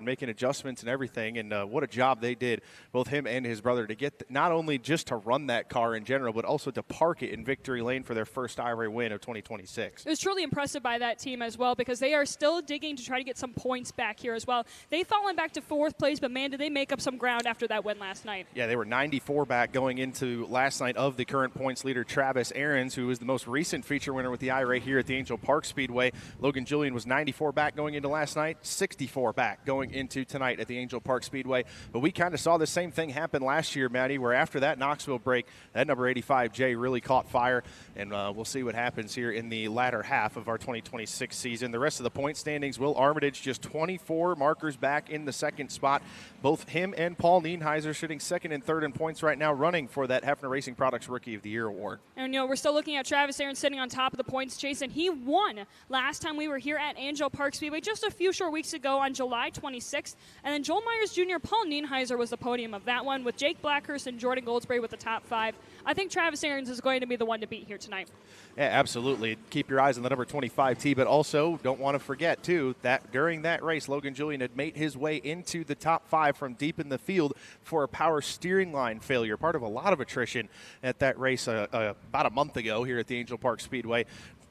making adjustments and everything, and what a job they did, both him and his brother, to get not only just to run that car in general, but also to park it in victory lane for their first IRA win of 2026. It was truly impressive by that team as well, because they are still digging to try to get some points back here as well. They've fallen back to 4th place, but man, did they make up some ground after that win last night. Yeah, they were 94 back going into last night of the current points leader, Travis Ahrens, who is the most recent feature winner with the IRA here at the Angell Park Speedway. Logan Julian was 94 back going into last night, 64 back going into tonight at the Angell Park Speedway. But we kind of saw the same thing happen last year, Maddie, where after that Knoxville break, that number 85J really caught fire, and we'll see what happens here in the latter half of our 2026 season. The rest of the point standings, Will Armitage just 24 markers back in the second spot. Both him and Paul Nienheiser sitting second and third in points right now, running for that Hefner Racing Products Rookie of the Year award. And, we're still looking at Travis Ahrens sitting on top of the points chase, and he won last time we were here at Angell Park Speedway just a few short weeks ago on July 26th. And then Joel Myers Jr., Paul Nienheiser was the podium of that one, with Jake Blackhurst and Jordan Goldsberry with the top 5. I think Travis Ahrens is going to be the one to beat here tonight. Yeah, absolutely. Keep your eyes on the number 25T, but also don't want to forget, too, that during that race, Logan Julian had made his way into the top 5 from deep in the field for a power steering line failure, part of a lot of attrition at that race about a month ago here at the Angell Park Speedway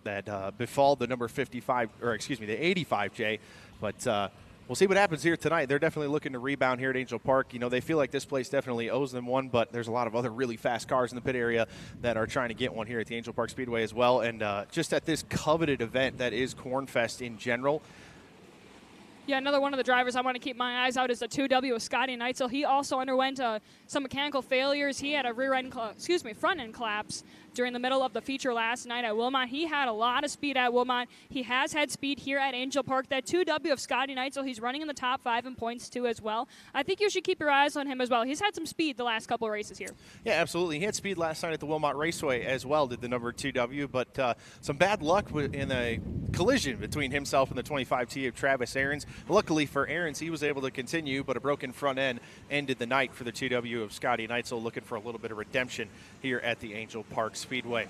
that befall the number 55, or excuse me, the 85J. But we'll see what happens here tonight. They're definitely looking to rebound here at Angell Park. They feel like this place definitely owes them one, but there's a lot of other really fast cars in the pit area that are trying to get one here at the Angell Park Speedway as well. And just at this coveted event that is Cornfest in general. Yeah, another one of the drivers I want to keep my eyes out is the 2W of Scotty Neitzel. He also underwent some mechanical failures. He had a front end collapse during the middle of the feature last night at Wilmot. He had a lot of speed at Wilmot. He has had speed here at Angell Park. That 2W of Scotty Neitzel, he's running in the top 5 in points too as well. I think you should keep your eyes on him as well. He's had some speed the last couple of races here. Yeah, absolutely. He had speed last night at the Wilmot Raceway as well, did the number 2W, but some bad luck in a collision between himself and the 25T of Travis Ahrens. Luckily for Ahrens, he was able to continue, but a broken front end ended the night for the 2W of Scotty Neitzel, looking for a little bit of redemption here at the Angell Park Speedway.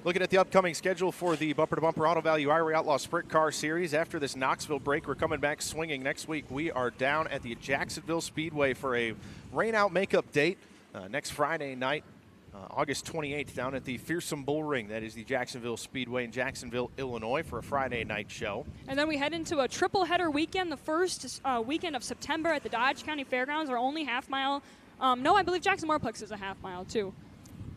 Looking at the upcoming schedule for the Bumper to Bumper Auto Value IRA Outlaw Sprint Car Series. After this Knoxville break, we're coming back swinging next week. We are down at the Jacksonville Speedway for a rain-out makeup date next Friday night, August 28th, down at the Fearsome Bull Ring. That is the Jacksonville Speedway in Jacksonville, Illinois, for a Friday night show. And then we head into a triple-header weekend, the first weekend of September at the Dodge County Fairgrounds, our only half-mile. No, I believe Jackson Moorplex is a half-mile, too.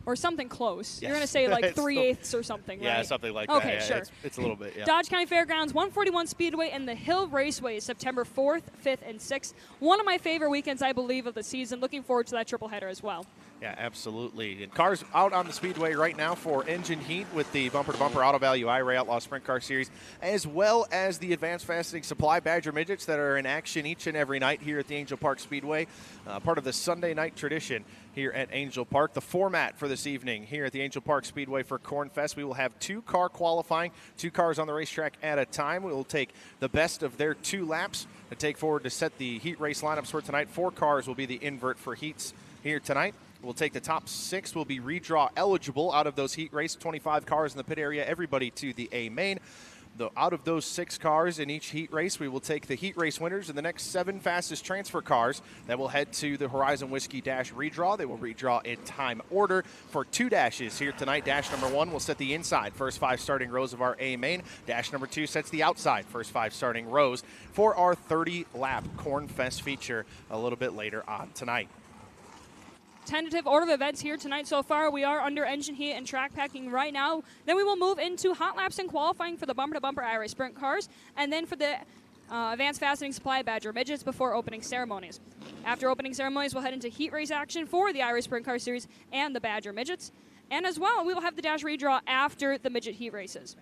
Or something close. Yes. You're going to say like 3/8 or something, right? Yeah, something like that. Okay, yeah, sure. It's a little bit, yeah. Dodge County Fairgrounds, 141 Speedway, and the Hill Raceway, September 4th, 5th, and 6th. One of my favorite weekends, I believe, of the season. Looking forward to that triple header as well. Yeah, absolutely. And cars out on the Speedway right now for engine heat with the Bumper to Bumper Auto Value IRA Outlaw Sprint Car Series, as well as the Advanced Fastening Supply Badger Midgets that are in action each and every night here at the Angell Park Speedway. Part of the Sunday night tradition here at Angell Park. The format for this evening here at the Angell Park Speedway for Cornfest, we will have 2-car qualifying, 2 cars on the racetrack at a time. We will take the best of their 2 laps to take forward to set the heat race lineups for tonight. 4 cars will be the invert for heats here tonight. We'll take the top 6 will be redraw eligible out of those heat race, 25 cars in the pit area, everybody to the A main. Out of those 6 cars in each heat race, we will take the heat race winners and the next 7 fastest transfer cars that will head to the Horizon Whiskey Dash redraw. They will redraw in time order for 2 dashes here tonight. Dash number 1 will set the inside first 5 starting rows of our A main. Dash number 2 sets the outside first 5 starting rows for our 30-lap Cornfest feature a little bit later on tonight. Tentative order of events here tonight so far. We are under engine heat and track packing right now. Then we will move into hot laps and qualifying for the Bumper to Bumper IRA Sprint Cars, and then for the Advanced Fastening Supply Badger Midgets before opening ceremonies. After opening ceremonies, we'll head into heat race action for the IRA Sprint Car Series and the Badger Midgets. And as well, we will have the Dash redraw after the Midget heat races.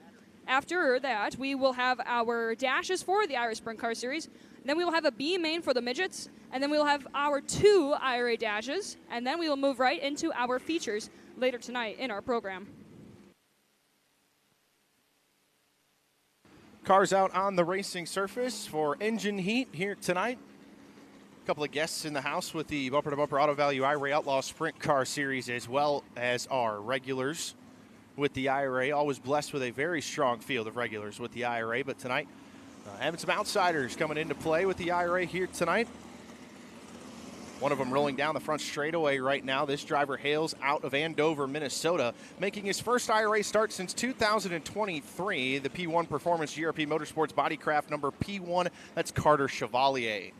After that, we will have our dashes for the IRA Sprint Car Series. Then we will have a B main for the midgets, and then we will have our 2 IRA dashes, and then we will move right into our features later tonight in our program. Cars out on the racing surface for engine heat here tonight. A couple of guests in the house with the Bumper to Bumper Auto Value IRA Outlaw Sprint Car Series, as well as our regulars with the IRA. Always blessed with a very strong field of regulars with the IRA, but tonight Having some outsiders coming into play with the IRA here tonight. One of them rolling down the front straightaway right now. This driver hails out of Andover, Minnesota, making his first IRA start since 2023. The P1 Performance GRP Motorsports Bodycraft number P1. That's Carter Chevalier.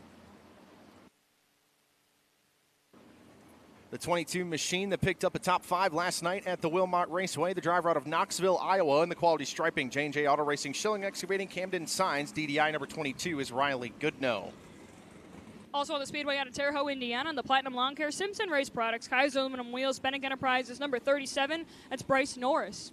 The 22 machine that picked up a top 5 last night at the Wilmot Raceway. The driver out of Knoxville, Iowa, in the quality striping. J&J Auto Racing, Schilling Excavating, Camden Signs. DDI number 22 is Riley Goodnow. Also on the Speedway out of Terre Haute, Indiana, on the Platinum Lawn Care, Simpson Race Products, Kaiser Aluminum Wheels, Bennick Enterprises, number 37. That's Bryce Norris.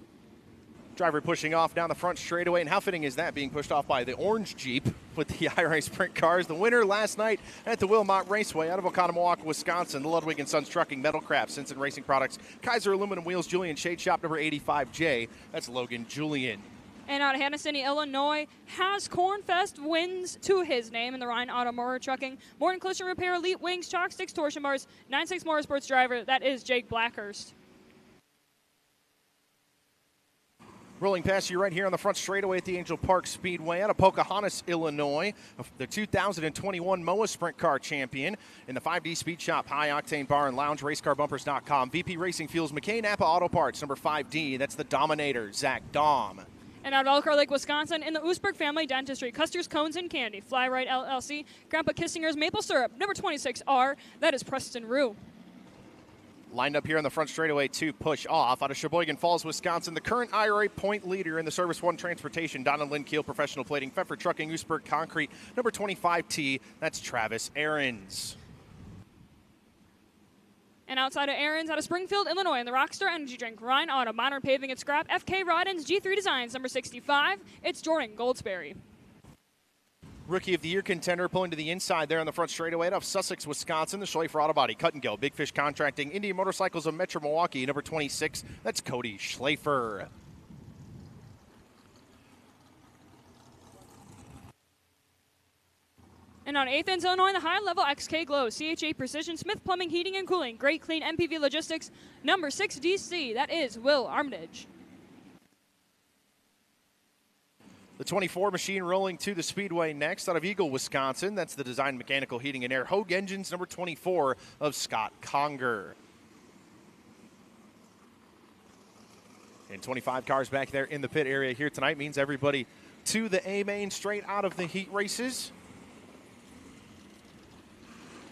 Driver pushing off down the front straightaway, and how fitting is that, being pushed off by the orange Jeep with the IRA Sprint Cars. The winner last night at the Wilmot Raceway out of Oconomowoc, Wisconsin. The Ludwig & Sons Trucking, Metalcraft, Simpson Racing Products, Kaiser Aluminum Wheels, Julian Shade Shop, number 85J. That's Logan Julian. And out of Hannah City, Illinois, has Cornfest wins to his name in the Ryan Automotive Trucking. Morton Collision Repair, Elite Wings, Chalk Sticks, Torsion Bars, 9.6 Motorsports driver. That is Jake Blackhurst. Rolling past you right here on the front straightaway at the Angell Park Speedway out of Pocahontas, Illinois. The 2021 MOA Sprint Car champion in the 5D Speed Shop, High Octane Bar and Lounge, RaceCarBumpers.com. VP Racing Fuels, McCain Napa Auto Parts, number 5D. That's the Dominator, Zach Dahm. And out of Elkhart Lake, Wisconsin, in the Oosberg Family Dentistry, Custer's Cones and Candy, Fly Right LLC, Grandpa Kissinger's Maple Syrup, number 26R, that is Preston Rue. Lined up here on the front straightaway to push off out of Sheboygan Falls, Wisconsin, the current IRA point leader in the Service One Transportation, Don and Lynn Keel Professional Plating, Pfeffer Trucking, Oosberg Concrete, number 25T, that's Travis Ahrens. And outside of Aaron's, out of Springfield, Illinois, in the Rockstar Energy Drink, Ryan Auto, Modern Paving and Scrap, FK Rodden's G3 Designs, number 65, it's Jordan Goldsberry. Rookie of the Year contender pulling to the inside there on the front straightaway out of Sussex, Wisconsin, the Schleifer Auto Body, Cut and Go, Big Fish Contracting, Indian Motorcycles of Metro Milwaukee, number 26, that's Cody Schleifer. And on Athens, Illinois, the high-level XK Glow, CHA Precision, Smith Plumbing, Heating and Cooling, Great Clean MPV Logistics, number 6 DC, that is Will Armitage. The 24 machine rolling to the Speedway next out of Eagle, Wisconsin. That's the Design Mechanical Heating and Air Hogue Engines, number 24 of Scott Conger. And 25 cars back there in the pit area here tonight means everybody to the A-main straight out of the heat races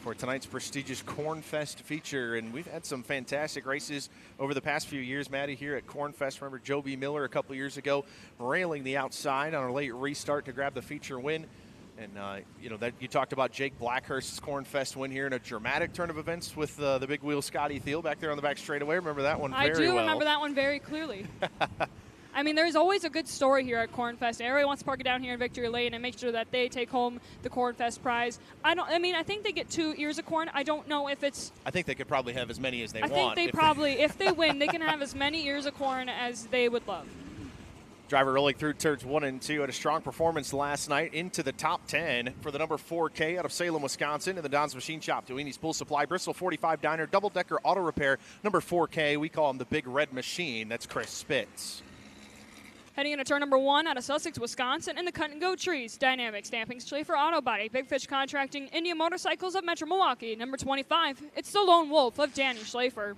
for tonight's prestigious Cornfest feature. And we've had some fantastic races over the past few years, Maddie, here at Cornfest. Remember Joe B. Miller a couple years ago railing the outside on a late restart to grab the feature win. And, that you talked about Jake Blackhurst's Cornfest win here in a dramatic turn of events with the big wheel Scotty Thiel back there on the back straightaway. Remember that one very well. I do remember that one very clearly. I mean, there's always a good story here at Cornfest. Everybody wants to park it down here in Victory Lane and make sure that they take home the Cornfest prize. I think they get 2 ears of corn. I don't know if it's... I think they could probably have as many as they want. I think they probably, if they win, they can have as many ears of corn as they would love. Driver rolling through turns 1 and 2 had a strong performance last night into the top 10 for the number 4K out of Salem, Wisconsin, in the Don's Machine Shop, Duini's Pool Supply, Bristol 45 Diner, Double Decker Auto Repair, number 4K. We call him the Big Red Machine. That's Chris Spitz. Heading into turn number 1 out of Sussex, Wisconsin, in the Cut and Go Trees, Dynamic Stampings, Schleifer Auto Body, Big Fish Contracting, Indian Motorcycles of Metro Milwaukee, number 25. It's the Lone Wolf of Danny Schleifer.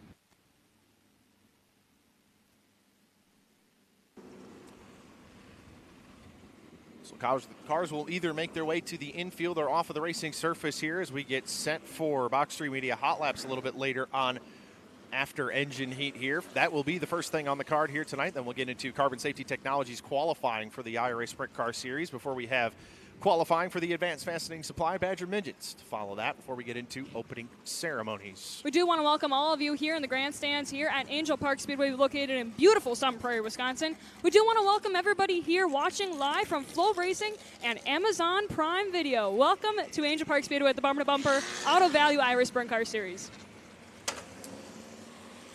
So cars will either make their way to the infield or off of the racing surface here as we get set for Box 3 Media Hot Laps a little bit later on after engine heat here. That will be the first thing on the card here tonight. Then we'll get into Carbon Safety Technologies qualifying for the IRA Sprint Car Series before we have qualifying for the Advanced Fastening Supply Badger Midgets to follow that before we get into opening ceremonies. We do want to welcome all of you here in the grandstands here at Angell Park Speedway, located in beautiful Sun Prairie, Wisconsin. We do want to welcome everybody here watching live from FloRacing and Amazon Prime Video. Welcome to Angell Park Speedway at the Bumper to Bumper Auto Value IRA Sprint Car Series.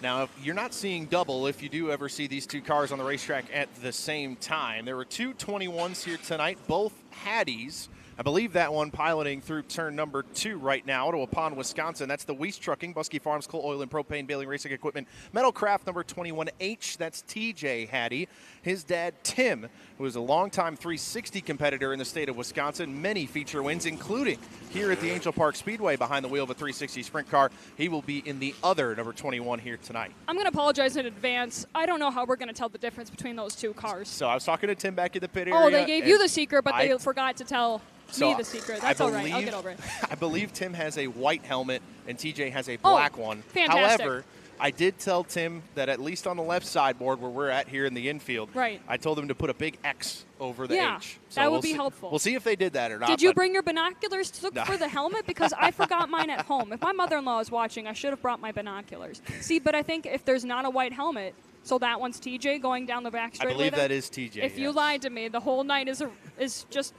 Now, you're not seeing double if you do ever see these two cars on the racetrack at the same time. There were two 21s here tonight, both Haddies. I believe that one piloting through turn number 2 right now to Waupun, Wisconsin. That's the Weiss Trucking, Buskey Farms, Coal, Oil, and Propane, Baling Racing Equipment, Metalcraft number 21H. That's TJ Hattie. His dad, Tim, who is a longtime 360 competitor in the state of Wisconsin. Many feature wins, including here at the Angell Park Speedway behind the wheel of a 360 sprint car. He will be in the other number 21 here tonight. I'm going to apologize in advance. I don't know how we're going to tell the difference between those two cars. So I was talking to Tim back in the pit area. Oh, they gave you the secret, but they forgot to tell me the secret. That's all right. I'll get over it. I believe Tim has a white helmet and TJ has a black one. Fantastic. However, I did tell Tim that at least on the left side board where we're at here in the infield, right, I told him to put a big X over the H. So that would be helpful. We'll see if they did that or not. Did you bring your binoculars to look for the helmet? Because I forgot mine at home. If my mother-in-law is watching, I should have brought my binoculars. See, but I think if there's not a white helmet, so that one's TJ going down the back straight. I believe that is TJ. If you lied to me, the whole night is just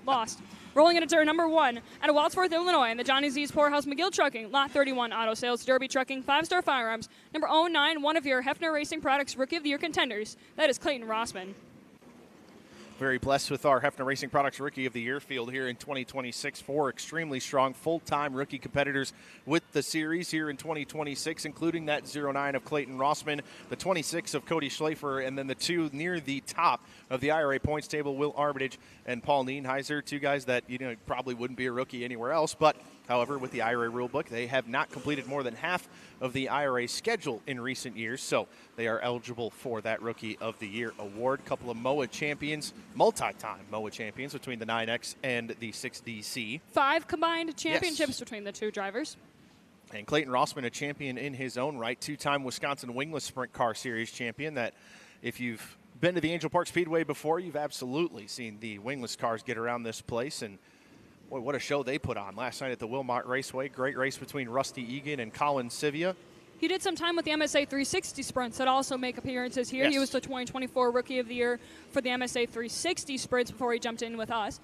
lost. Rolling into turn number 1 out of Waldsworth, Illinois, and the Johnny Z's Poorhouse McGill Trucking, Lot 31 Auto Sales, Derby Trucking, 5-Star Firearms, number 09, one of your Hefner Racing Products Rookie of the Year contenders. That is Clayton Rossman. Very blessed with our Hefner Racing Products Rookie of the Year field here in 2026. 4 extremely strong full-time rookie competitors with the series here in 2026, including that 09 of Clayton Rossman, the 26 of Cody Schlafer, and then the 2 near the top of the IRA points table, Will Armitage and Paul Nienheiser, 2 guys that probably wouldn't be a rookie anywhere else, but however, with the IRA rulebook, they have not completed more than half of the IRA schedule in recent years, so they are eligible for that Rookie of the Year award. Couple of MOA champions, multi-time MOA champions between the 9X and the 6DC. 5 combined championships between the 2 drivers. And Clayton Rossman, a champion in his own right, 2-time Wisconsin Wingless Sprint Car Series champion that if you've been to the Angell Park Speedway before, you've absolutely seen the wingless cars get around this place, and boy, what a show they put on last night at the Wilmot Raceway. Great race between Rusty Egan and Colin Sivia. He did some time with the MSA 360 sprints that also make appearances here. Yes. He was the 2024 Rookie of the Year for the MSA 360 sprints before he jumped in with us.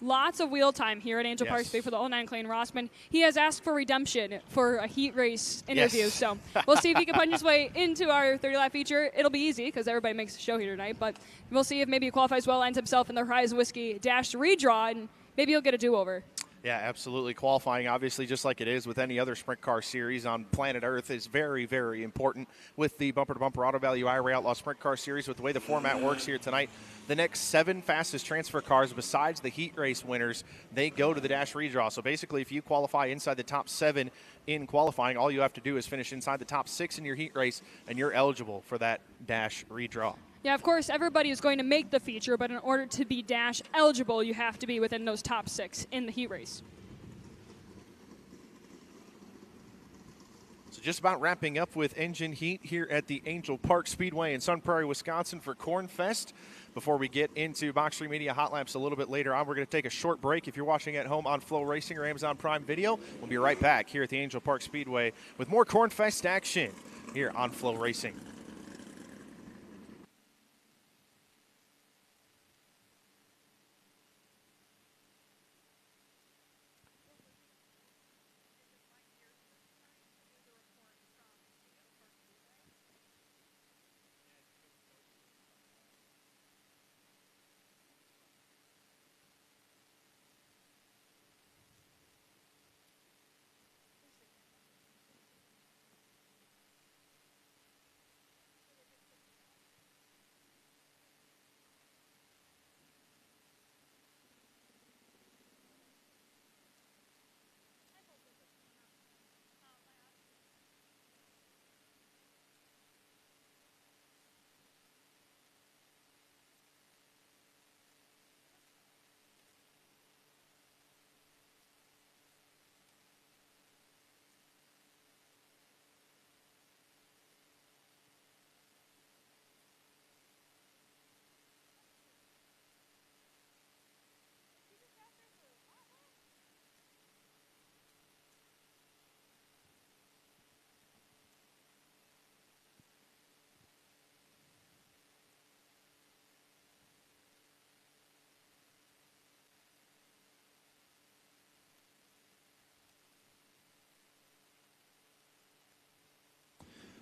Lots of wheel time here at Angell Park Speed for the 09 Clayton Rossman. He has asked for redemption for a heat race interview, so we'll see if he can punch his way into our 30-lap feature. It'll be easy because everybody makes a show here tonight, but we'll see if maybe he qualifies well, ends himself in the Rise Whiskey Dash redraw, and maybe he'll get a do-over. Yeah, absolutely. Qualifying, obviously, just like it is with any other sprint car series on planet Earth, is very, very important with the bumper-to-bumper Auto Value IRA Outlaw Sprint Car Series. With the way the format works here tonight, the next 7 fastest transfer cars, besides the heat race winners, they go to the Dash redraw. So basically, if you qualify inside the top 7 in qualifying, all you have to do is finish inside the top 6 in your heat race, and you're eligible for that Dash redraw. Yeah, of course, everybody is going to make the feature, but in order to be Dash eligible, you have to be within those top 6 in the heat race. So just about wrapping up with engine heat here at the Angell Park Speedway in Sun Prairie, Wisconsin for Corn Fest. Before we get into Box 3 Media Hot Laps a little bit later on, we're going to take a short break. If you're watching at home on FloRacing or Amazon Prime Video, we'll be right back here at the Angell Park Speedway with more Corn Fest action here on FloRacing.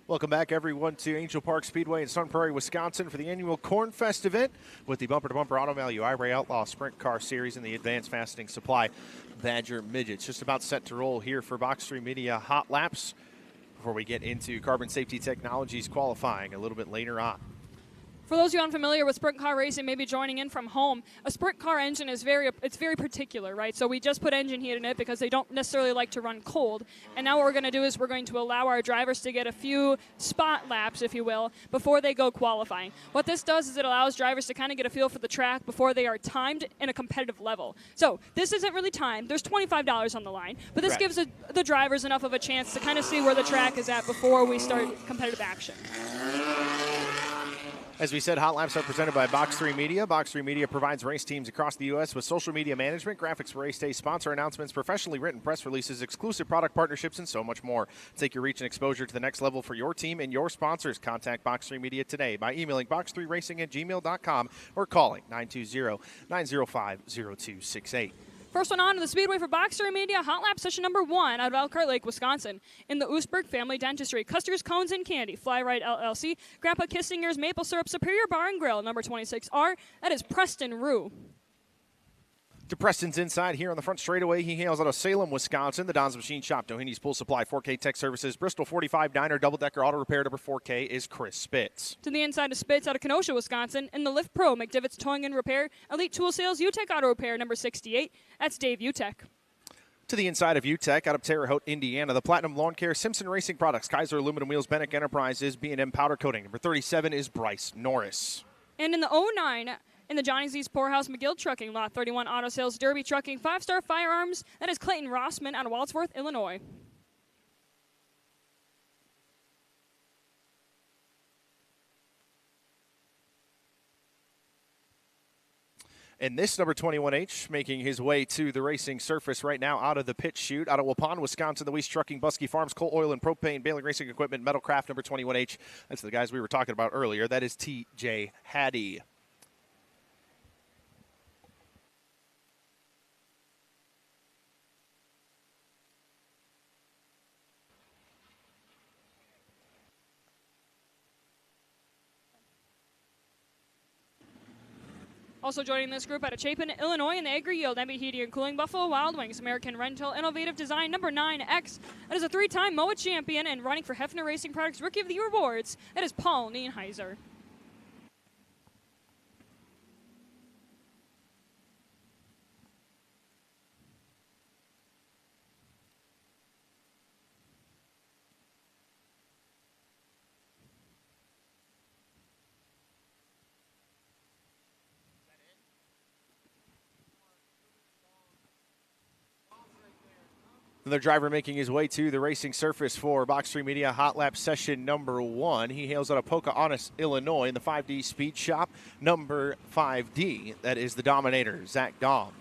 Welcome back, everyone, to Angell Park Speedway in Sun Prairie, Wisconsin for the annual Corn Fest event with the Bumper to Bumper Auto Value IRA Outlaw Sprint Car Series and the Advanced Fastening Supply Badger Midgets. Just about set to roll here for Box 3 Media Hot Laps before we get into Carbon Safety Technologies qualifying a little bit later on. For those of you unfamiliar with sprint car racing, maybe joining in from home, a sprint car engine is very particular, right? So we just put engine heat in it because they don't necessarily like to run cold. And now what we're going to do is we're going to allow our drivers to get a few spot laps, if you will, before they go qualifying. What this does is it allows drivers to kind of get a feel for the track before they are timed in a competitive level. So this isn't really timed. There's $25 on the line, but this gives the drivers enough of a chance to kind of see where the track is at before we start competitive action. As we said, Hot Laps are presented by Box 3 Media. Box 3 Media provides race teams across the U.S. with social media management, graphics for race day, sponsor announcements, professionally written press releases, exclusive product partnerships, and so much more. Take your reach and exposure to the next level for your team and your sponsors. Contact Box 3 Media today by emailing box3racing@gmail.com or calling 920-905-0268. First one on to the Speedway for Box 3 Media Hot Lap Session number 1 out of Elkhart Lake, Wisconsin. In the Oostberg Family Dentistry, Custer's Cones and Candy, Fly Right LLC, Grandpa Kissinger's Maple Syrup Superior Bar and Grill, number 26R. That is Preston Rue. To Preston's inside here on the front straightaway. He hails out of Salem, Wisconsin. The Don's Machine Shop, Doheny's Pool Supply, 4K Tech Services, Bristol 45 Diner, Double Decker Auto Repair, number 4K is Chris Spitz. To the inside of Spitz out of Kenosha, Wisconsin. In the Lift Pro, McDivitt's Towing and Repair, Elite Tool Sales, UTEC Auto Repair, number 68. That's Dave UTEC. To the inside of UTEC out of Terre Haute, Indiana, the Platinum Lawn Care, Simpson Racing Products, Kaiser Aluminum Wheels, Bennick Enterprises, B&M Powder Coating. Number 37 is Bryce Norris. And in the 09, in the Johnny Z's Poorhouse McGill Trucking, Lot 31 Auto Sales, Derby Trucking, 5-Star Firearms, that is Clayton Rossman out of Waldsworth, Illinois. And this number 21H making his way to the racing surface right now out of the pit chute. Out of Waupun, Wisconsin, the Weiss Trucking, Busky Farms, Coal, Oil, and Propane, Bailey Racing Equipment, Metalcraft, number 21H. That's the guys we were talking about earlier. That is T.J. Hattie. Also joining this group out of Chapin, Illinois, in the Agri Yield, MB Heating and Cooling, Buffalo Wild Wings, American Rental, Innovative Design, number 9X. That is a 3-time MOA champion and running for Hefner Racing Products Rookie of the Year awards. That is Paul Nienheiser. Another driver making his way to the racing surface for Box 3 Media Hot Lap Session number 1. He hails out of Pocahontas, Illinois, in the 5D Speed Shop, number 5D. That is the Dominator, Zach Dahm.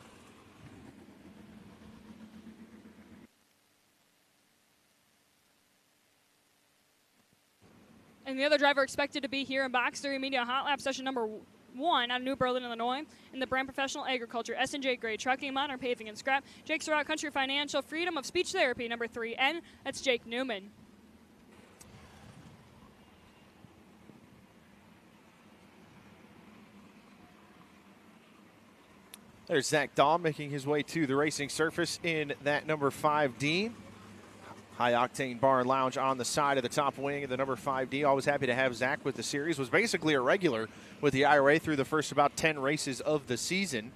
And the other driver expected to be here in Box 3 Media Hot Lap Session number 1 out of New Berlin, Illinois, in the Brand Professional Agriculture, S&J Grade Trucking, Modern Paving and Scrap, Jake Surratt Country Financial, Freedom of Speech Therapy, number 3N. That's Jake Newman. There's Zach Dahm making his way to the racing surface in that number 5D. High Octane Bar and Lounge on the side of the top wing of the number 5D. Always happy to have Zach with the series. Was basically a regular with the IRA through the first about 10 races of the season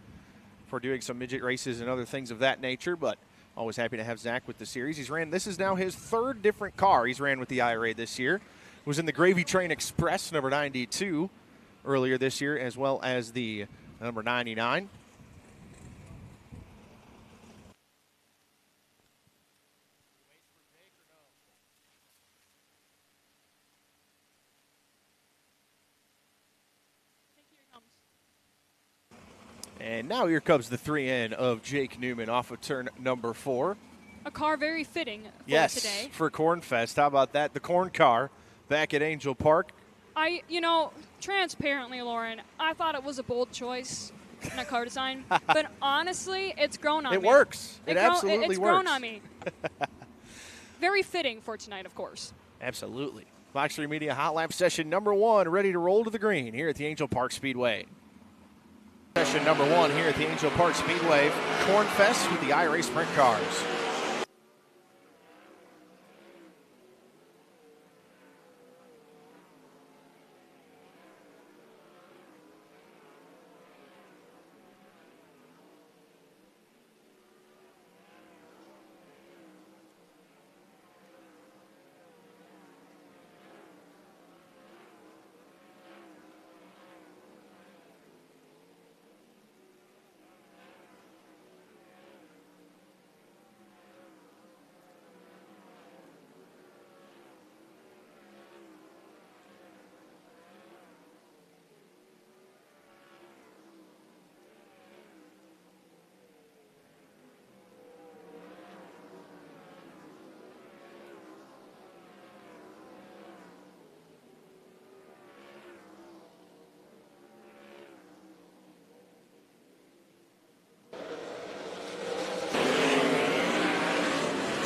for doing some midget races and other things of that nature, but always happy to have Zach with the series. This is now his 3rd different car he's ran with the IRA this year. Was in the Gravy Train Express number 92 earlier this year, as well as the number 99. And now here comes the 3N of Jake Newman off of turn number 4. A car very fitting for yes, today. For Corn Fest. How about that? The corn car back at Angell Park. Transparently, Lauren, I thought it was a bold choice in a car design. But honestly, it's grown on me. It works. It absolutely works. It's grown on me. Very fitting for tonight, of course. Absolutely. Box 3 Media Hot Lap session number 1, ready to roll to the green here at the Angell Park Speedway. Session number 1 here at the Angell Park Speedway, Corn Fest with the IRA Sprint Cars.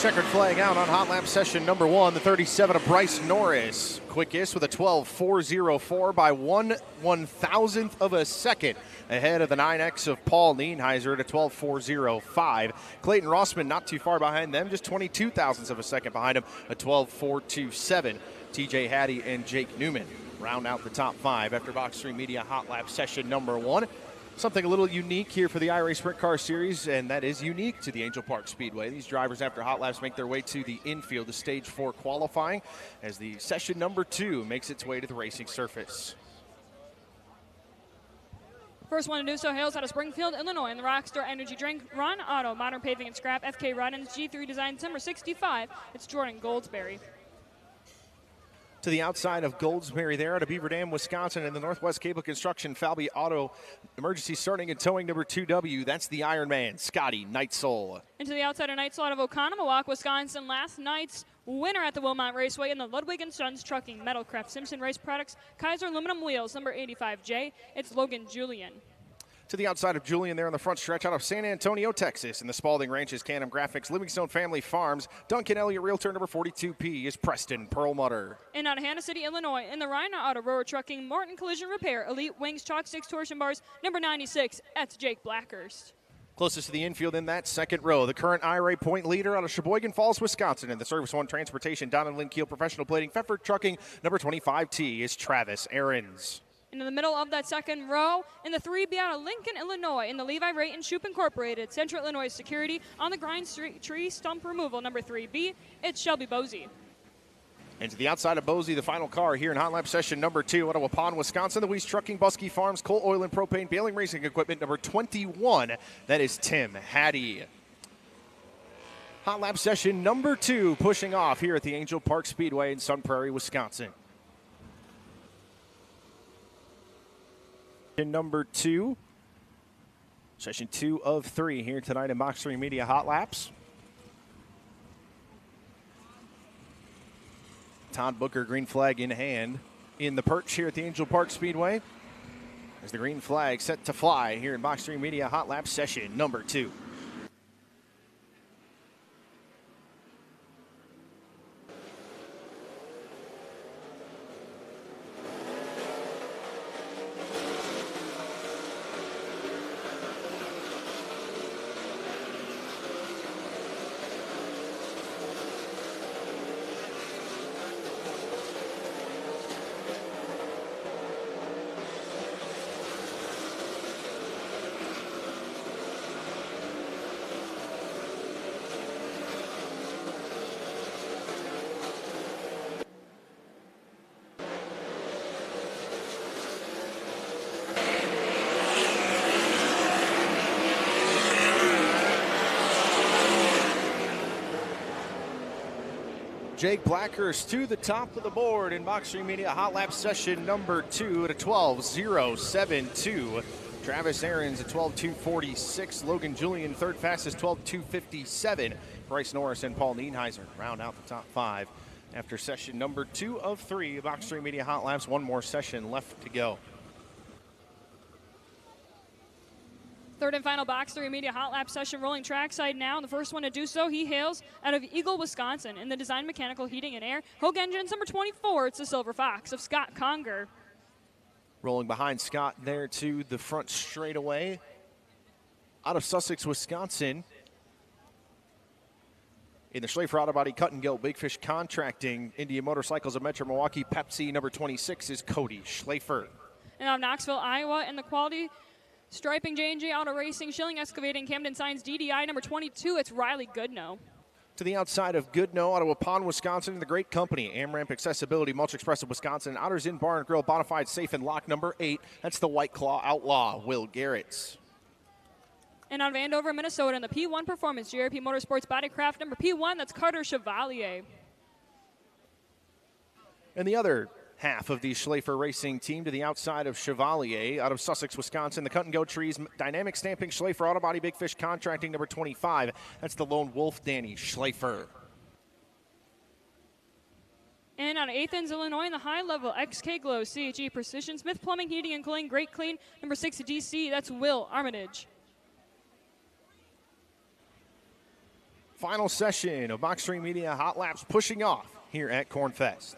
Checkered flag out on hot lap session number 1, the 37 of Bryce Norris. Quickest with a 12.404 by 1/1000th of a second. Ahead of the 9X of Paul Nienheiser at a 12.405. Clayton Rossman not too far behind them, just 22 thousandths of a second behind him, a 12.427. TJ Hattie and Jake Newman round out the top 5 after Box 3 Media hot lap session number 1. Something a little unique here for the IRA Sprint Car Series, and that is unique to the Angell Park Speedway. These drivers, after hot laps, make their way to the infield, the stage 4 qualifying, as the session number 2 makes its way to the racing surface. First one to do so hails out of Springfield, Illinois, in the Rockstar Energy Drink Run Auto, Modern Paving and Scrap, FK Runnins, G3 Design, number 65. It's Jordan Goldsberry. To the outside of Goldsberry there out of Beaver Dam, Wisconsin, and the Northwest Cable Construction Falby Auto Emergency Starting and Towing number 2W. That's the Ironman, Scotty Neitzel. And to the outside of Neitzel out of Oconomowoc, Wisconsin, last night's winner at the Wilmot Raceway in the Ludwig & Sons Trucking Metalcraft Simpson Race Products Kaiser Aluminum Wheels, number 85J. It's Logan Julian. To the outside of Julian there on the front stretch out of San Antonio, Texas, in the Spalding Ranches, Canham Graphics, Livingstone Family Farms, Duncan Elliott Realtor number 42P is Preston Perlmutter. And out of Hannah City, Illinois, in the Rhino Auto Rower Trucking, Morton Collision Repair, Elite Wings Chalk 6 Torsion Bars, number 96, that's Jake Blackhurst. Closest to the infield in that second row, the current IRA point leader out of Sheboygan Falls, Wisconsin, in the Service One Transportation, Don and Lynn Keel Professional Plating, Pfeffer Trucking, number 25T is Travis Ahrens. In the middle of that second row, in the 3B out of Lincoln, Illinois, in the Levi Rate and Shoup Incorporated, Central Illinois Security, on the Grind Street Tree Stump Removal, number 3B, it's Shelby Bosey. And to the outside of Bosey, the final car here in hot lap session number 2 out of Waupun, Wisconsin, the Weiss Trucking, Buskey Farms, Coal Oil and Propane, Baling Racing Equipment, number 21, that is Tim Hattie. Hot lap session number 2 pushing off here at the Angell Park Speedway in Sun Prairie, Wisconsin. Number 2, session 2 of 3 here tonight in Box 3 Media Hot Laps. Todd Booker, green flag in hand, in the perch here at the Angell Park Speedway, as the green flag set to fly here in Box 3 Media Hot Lap session number 2. Jake Blackhurst to the top of the board in Box 3 Media Hot Lap session number 2 at a 12.072. Travis Ahrens at 12.246. Logan Julian third fastest, 12.257. Bryce Norris and Paul Nienheiser round out the top 5 after session number 2 of 3 of Box 3 Media Hot Laps. One more session left to go. Third and final Box 3 Media Hot Lap session rolling trackside now. The first one to do so, he hails out of Eagle, Wisconsin. In the design mechanical heating and air, Hogue Engines number 24, it's the Silver Fox of Scott Conger. Rolling behind Scott there to the front straightaway. Out of Sussex, Wisconsin. In the Schlafer Auto Body Cut and Go Big Fish Contracting, Indian Motorcycles of Metro Milwaukee, Pepsi number 26 is Cody Schlafer. And out of Knoxville, Iowa, in the quality striping J&J Auto Racing, Schilling Excavating, Camden Signs, DDI number 22, it's Riley Goodnow. To the outside of Goodnow, out of Waupun, Wisconsin, the great company, AmRamp Accessibility, Mulch Express of Wisconsin, Outers Inn Bar and Grill, Bonafide Safe and Lock number 8, that's the White Claw Outlaw, Will Garrett. And out of Andover, Minnesota, in the P1 Performance, JRP Motorsports Bodycraft number P1, that's Carter Chevalier. And the other half of the Schlafer Racing team to the outside of Chevalier, out of Sussex, Wisconsin, the Cut and Go Trees, Dynamic Stamping, Schlafer Auto Body, Big Fish Contracting number 25, that's the Lone Wolf, Danny Schlafer. And out of Athens, Illinois, in the high level, XK Glow, CHE Precision, Smith Plumbing, Heating and Cooling, Great Clean, number 6 DC, that's Will Armitage. Final session of Box 3 Media Hot Laps pushing off here at Cornfest.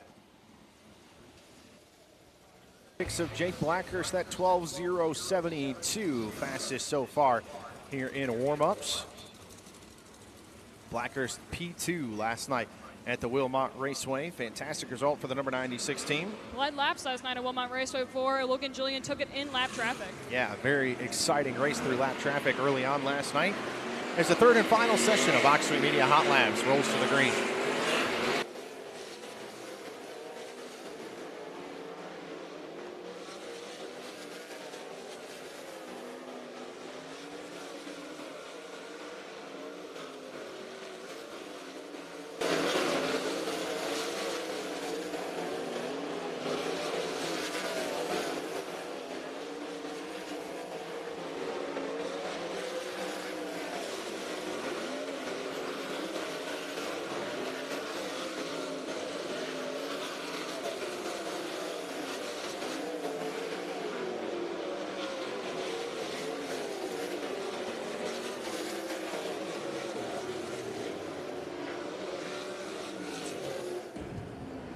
Picks of Jake Blackhurst, that 12.072, fastest so far here in warm-ups. Blackhurst P2 last night at the Wilmot Raceway. Fantastic result for the number 96 team. Led laps last night at Wilmot Raceway for Logan Jillian, took it in lap traffic. Yeah, very exciting race through lap traffic early on last night. As the third and final session of Box 3 Media Hot Laps rolls to the green.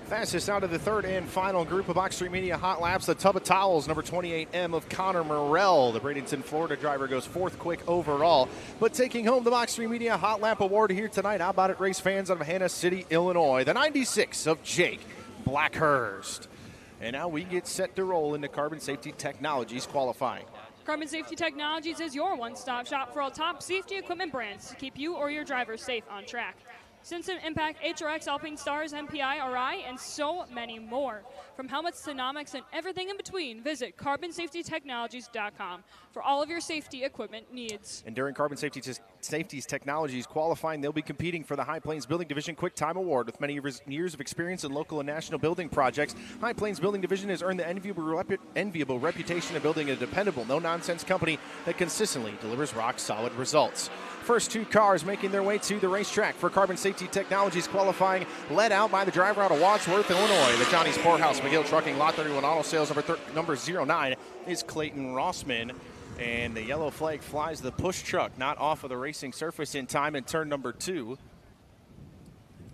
Fastest out of the third and final group of Box 3 Media Hot Laps, the Tub of Towels, number 28M of Connor Morrell. The Bradenton, Florida driver goes fourth quick overall, but taking home the Box 3 Media Hot Lap Award here tonight. How about it, race fans out of Hannah City, Illinois? The 96 of Jake Blackhurst. And now we get set to roll into Carbon Safety Technologies qualifying. Carbon Safety Technologies is your one-stop shop for all top safety equipment brands to keep you or your drivers safe on track. Simpson, Impact, HRX, Alpine Stars, MPI, RI, and so many more. From helmets to nomics and everything in between, visit CarbonSafetyTechnologies.com for all of your safety equipment needs. And during Carbon Safety's Technologies qualifying, they'll be competing for the High Plains Building Division Quick Time Award. With many years of experience in local and national building projects, High Plains Building Division has earned the enviable reputation of building a dependable, no-nonsense company that consistently delivers rock-solid results. First two cars making their way to the racetrack for Carbon Safety Technologies qualifying, led out by the driver out of Wadsworth, Illinois. The Johnny's Poorhouse McGill Trucking Lot 31 Auto Sales number 09 is Clayton Rossman. And the yellow flag flies the push truck, not off of the racing surface in time in turn number 2.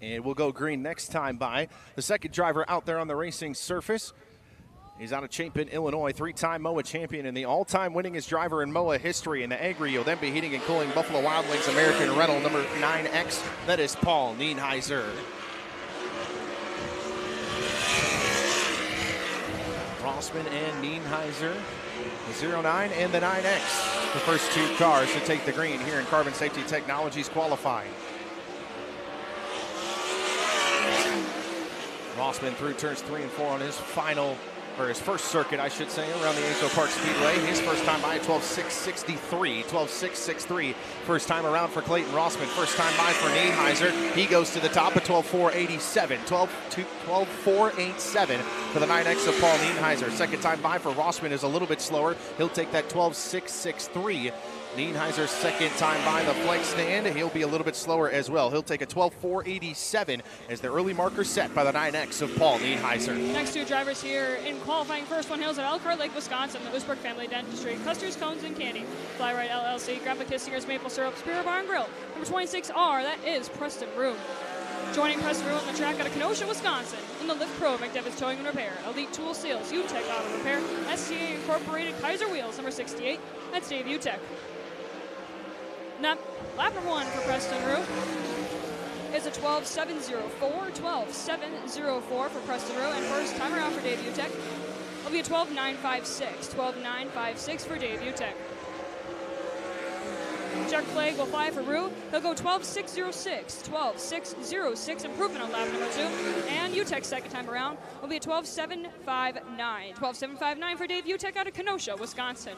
And we'll go green next time by. The second driver out there on the racing surface is out of Chapin, Illinois, three-time MOA champion and the all-time winningest driver in MOA history. In the Agri, you'll then be heating and cooling Buffalo Wild Wings American Rental number 9X. That is Paul Nienheiser. Rossman and Nienheiser, the 09 and the 9X. The first two cars to take the green here in Carbon Safety Technologies qualifying. Rossman through turns 3 and 4 on his first circuit, I should say, around the Angell Park Speedway. His first time by 12.663, 12.663. First time around for Clayton Rossman. First time by for Nienheiser. He goes to the top at 12.487, 12.487 for the 9X of Paul Nienheiser. Second time by for Rossman is a little bit slower. He'll take that 12.663 Nienheiser second time by the flex stand. He'll be a little bit slower as well. He'll take a 12.487 as the early marker set by the 9X of Paul Nienheiser. Next two drivers here in qualifying. First one hails at Elkhart Lake, Wisconsin, the Oostburg Family Dentistry, Custer's Cones and Candy, Fly Right LLC, Grandpa Kissinger's Maple Syrup, Spear Bar and Grill. Number 26R, that is Preston Room. Joining Preston Room on the track out of Kenosha, Wisconsin, in the Lift Pro, McDevitt's Towing and Repair, Elite Tool Sales, UTEC Auto Repair, SCA Incorporated, Kaiser Wheels, number 68, that's Dave UTEC. Now, lap number 1 for Preston Room is a 12.704, 12.704 for Preston Room, and first time around for Dave UTEC will be a 12.956, 12.956 for Dave UTEC. Check flag will fly for Rue. He'll go 12.606, 12.606, improvement on lap number 2. And UTEC second time around will be a 12.759, 12.759 for Dave UTEC out of Kenosha, Wisconsin.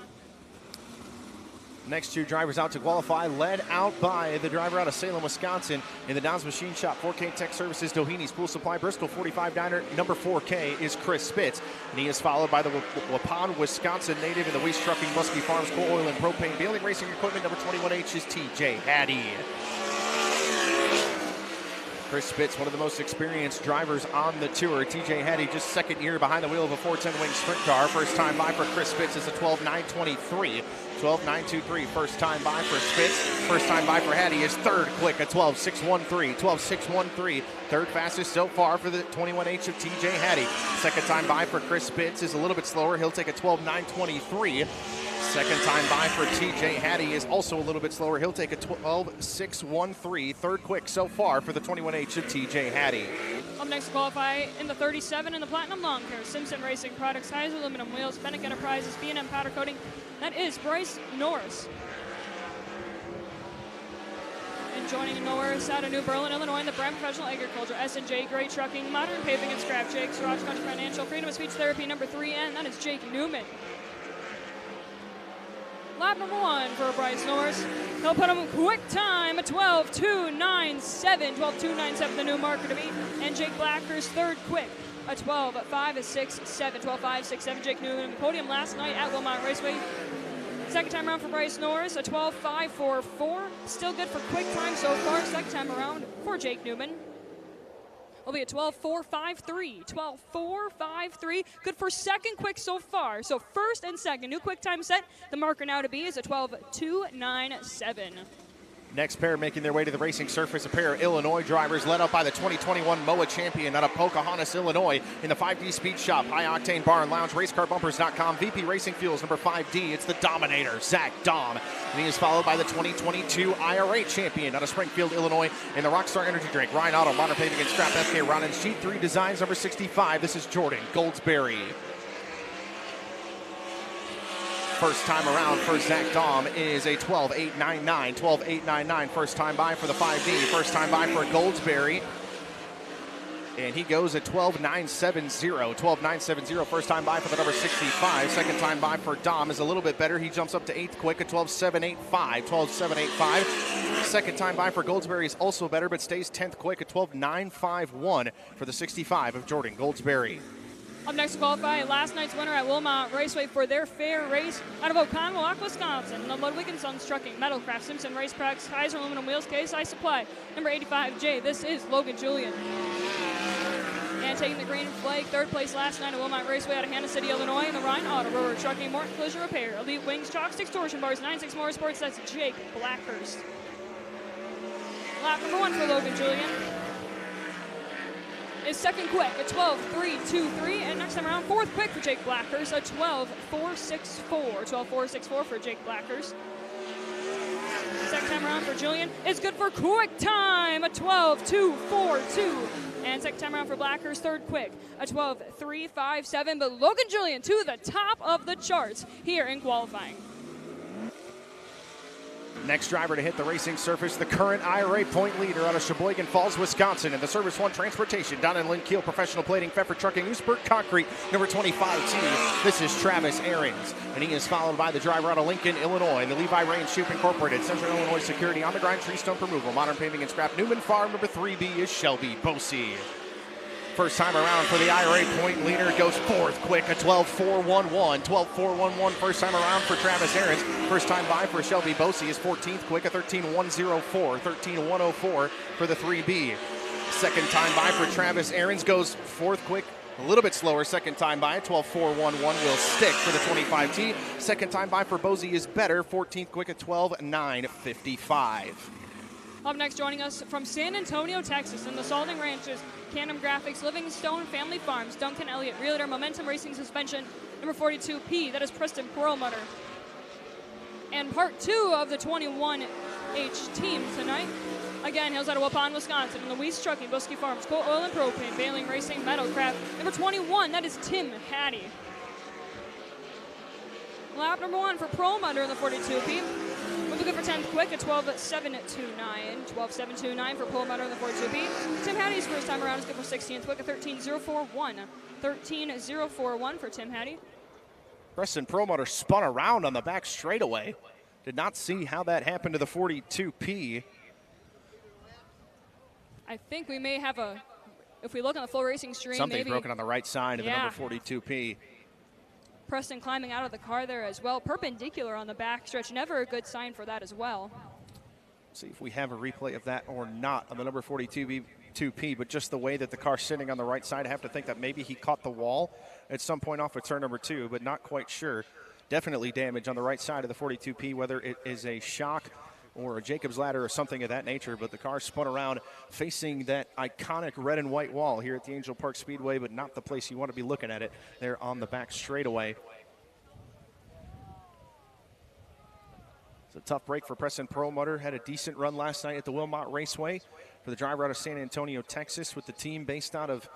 Next two drivers out to qualify, led out by the driver out of Salem, Wisconsin, in the Downs Machine Shop, 4K Tech Services, Doheny Pool Supply, Bristol 45 Diner. Number 4K is Chris Spitz, and he is followed by the Waupun, Wisconsin native in the Weiss Trucking, Muskie Farms, Coal Oil and Propane Baling Racing Equipment. Number 21H is TJ Hattie. Chris Spitz, one of the most experienced drivers on the tour. TJ Hattie, just second year behind the wheel of a 410 wing sprint car. First time by for Chris Spitz is a 12.923. 12.923, first time by for Spitz. First time by for Hattie is third quick at 12.613. 12.613, third fastest so far for the 21H of TJ Hattie. Second time by for Chris Spitz is a little bit slower. He'll take a 12.923. Second time by for TJ Hattie is also a little bit slower. He'll take a 12.613. Third quick so far for the 21H of TJ Hattie. Up next to qualify in the 37 in the Platinum Lawn Care, Simpson Racing Products, Heiser Aluminum Wheels, Fennec Enterprises, B&M Powder Coating. That is Bryce Norris. And joining Norris out of New Berlin, Illinois, in the Brand Professional Agriculture, S&J Gray Trucking, Modern Paving and Scrap Jakes, Garage Country Financial, Freedom of Speech Therapy, number 3, and that is Jake Newman. Lap number 1 for Bryce Norris. He'll put him a quick time, a 12.297, 12.297 the new marker to beat. And Jake Blacker's third quick, a 12.567, 12.567. Jake Newman on the podium last night at Wilmot Raceway. Second time around for Bryce Norris, a 12.544. Still good for quick time so far. Second time around for Jake Newman will be a 12.453, 12.453. Good for second quick so far. So first and second, new quick time set. The marker now to be is a 12.297. Next pair making their way to the racing surface, a pair of Illinois drivers led up by the 2021 MOA champion out of Pocahontas, Illinois, in the 5D Speed Shop, High Octane Bar and Lounge, RaceCarBumpers.com, VP Racing Fuels, number 5D. It's the Dominator, Zach Dom. And he is followed by the 2022 IRA champion out of Springfield, Illinois, in the Rockstar Energy Drink, Ryan Auto, Modern Paving and Scrap, FK Ronin's G3 Designs, number 65. This is Jordan Goldsberry. First time around for Zach Dom is a 12.899, 12.899. First time by for the 5D. First time by for Goldsberry. And he goes at 12.970, 12.970. First time by for the number 65. Second time by for Dom is a little bit better. He jumps up to 8th quick at 12.785, 12.785. Second time by for Goldsberry is also better, but stays 10th quick at 12.951 for the 65 of Jordan Goldsberry. Up next to qualify, last night's winner at Wilmot Raceway for their fair race out of Oconomowoc, Wisconsin. The Ludwig & Sons Trucking, Metalcraft, Simpson Race Products, Kaiser Aluminum Wheels, KSI Supply. Number 85J, this is Logan Julian. And taking the green flag, third place last night at Wilmot Raceway out of Hannah City, Illinois, in the Rhine Auto Rower Trucking, Morton Collision Repair, Elite Wings, Chalk Sticks Torsion Bars, 96 Motorsports, that's Jake Blackhurst. Lap number 1 for Logan Julian is second quick, a 12.323, and next time around, fourth quick for Jake Blackhurst, a 12.464, 12.464 for Jake Blackhurst. Second time around for Julian is good for quick time, a 12.242, and second time around for Blackhurst, third quick, a 12.357, but Logan Julian to the top of the charts here in qualifying. Next driver to hit the racing surface, the current IRA point leader out of Sheboygan Falls, Wisconsin, and the Service One Transportation, Don and Lynn Keel Professional Plating, Pfeffer Trucking, Oostburg Concrete, number 25T. This is Travis Ahrens, and he is followed by the driver out of Lincoln, Illinois, and the Levi Rain Shoop Incorporated, Central Illinois Security, On the Grind Tree Stump Removal, Modern Paving and Scrap, Newman Farm, number 3B is Shelby Bosey. First time around for the IRA point leader goes fourth quick, a 12.411. 12.411 first time around for Travis Ahrens. First time by for Shelby Bosey is 14th quick, a 13.104. 13.104 for the 3B. Second time by for Travis Ahrens goes fourth quick, a little bit slower. Second time by, 12.411 will stick for the 25T. Second time by for Bosey is better, 14th quick at 12.955. Up next, joining us from San Antonio, Texas, in the Salting Ranches, Canham Graphics, Livingstone Family Farms, Duncan Elliott, Realtor, Momentum Racing Suspension, number 42P, that is Preston Perlmutter. And part 2 of the 21H team tonight. Again, hails out of Waupun, Wisconsin, in the Weiss Trucking, Buskey Farms, Coal Oil and Propane, Baling Racing, Metalcraft. Number 21, that is Tim Hattie. Lap number 1 for Perlmutter in the 42P. We'll be good for 10th quick, a 12.729. 12.729 for Perlmutter in the 42P. Tim Hattie's first time around is good for 16th quick, a 13.041. 13.041 for Tim Hattie. Preston Perlmutter spun around on the back straightaway. Did not see how that happened to the 42P. I think we may have a, if we look on the FloRacing stream, something's maybe broken on the right side of the number 42P. Preston climbing out of the car there as well, perpendicular on the back stretch. Never a good sign for that as well. See if we have a replay of that or not on the number 42P, but just the way that the car's sitting on the right side, I have to think that maybe he caught the wall at some point off of turn number 2, but not quite sure. Definitely damage on the right side of the 42P, whether it is a shock or a Jacob's ladder or something of that nature, but the car spun around facing that iconic red and white wall here at the Angell Park Speedway, but not the place you want to be looking at it there on the back straightaway. It's a tough break for Preston Perlmutter. Had a decent run last night at the Wilmot Raceway for the driver out of San Antonio, Texas, with the team based out of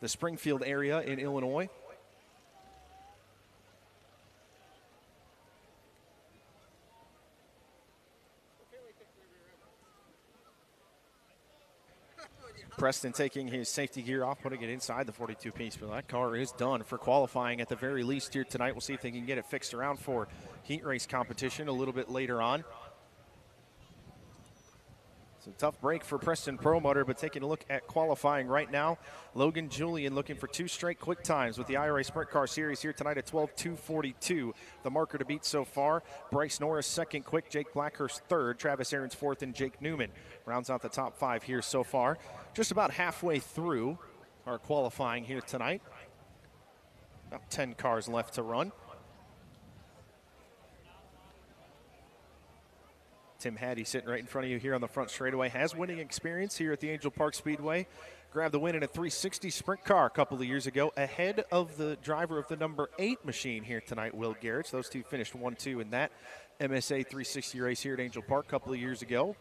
the Springfield area in Illinois. Preston taking his safety gear off, putting it inside the 42 piece, but that car is done for qualifying at the very least here tonight. We'll see if they can get it fixed around for heat race competition a little bit later on. It's a tough break for Preston Perlmutter, but taking a look at qualifying right now, Logan Julian looking for 2 straight quick times with the IRA Sprint Car Series here tonight at 12.242. The marker to beat so far. Bryce Norris second quick, Jake Blackhurst third, Travis Ahrens fourth, and Jake Newman rounds out the top 5 here so far. Just about halfway through our qualifying here tonight. About 10 cars left to run. Tim Hattie sitting right in front of you here on the front straightaway. Has winning experience here at the Angell Park Speedway. Grabbed the win in a 360 sprint car a couple of years ago, ahead of the driver of the number 8 machine here tonight, Will Garrett. Those two finished 1-2 in that MSA 360 race here at Angell Park a couple of years ago.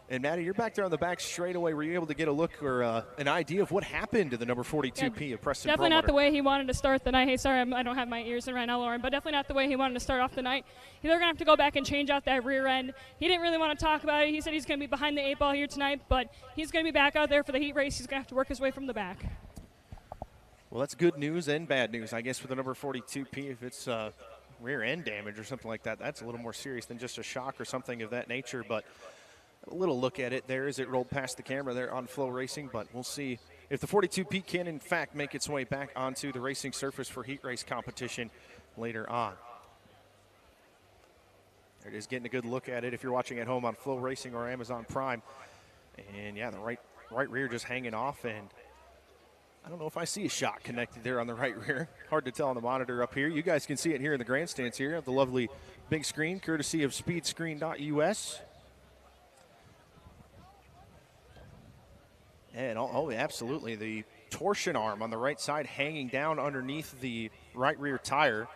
And Maddie, you're back there on the back straightaway. Were you able to get a look or an idea of what happened to the number 42P of Preston Definitely Perlmutter? not the way he wanted to start the night. Hey, sorry, I don't have my ears in right now, Lauren, but definitely not the way he wanted to start off the night. They're going to have to go back and change out that rear end. He didn't really want to talk about it. He said he's going to be behind the 8 ball here tonight, but he's going to be back out there for the heat race. He's going to have to work his way from the back. Well, that's good news and bad news, I guess, for the number 42P. If it's rear end damage or something like that, that's a little more serious than just a shock or something of that nature, but a little look at it there as it rolled past the camera there on FloRacing, but we'll see if the 42P can, in fact, make its way back onto the racing surface for heat race competition later on. There it is, getting a good look at it if you're watching at home on FloRacing or Amazon Prime. And, yeah, the right rear just hanging off, and I don't know if I see a shock connected there on the right rear. Hard to tell on the monitor up here. You guys can see it here in the grandstands here at the lovely big screen, courtesy of speedscreen.us. And oh, absolutely, the torsion arm on the right side hanging down underneath the right rear tire.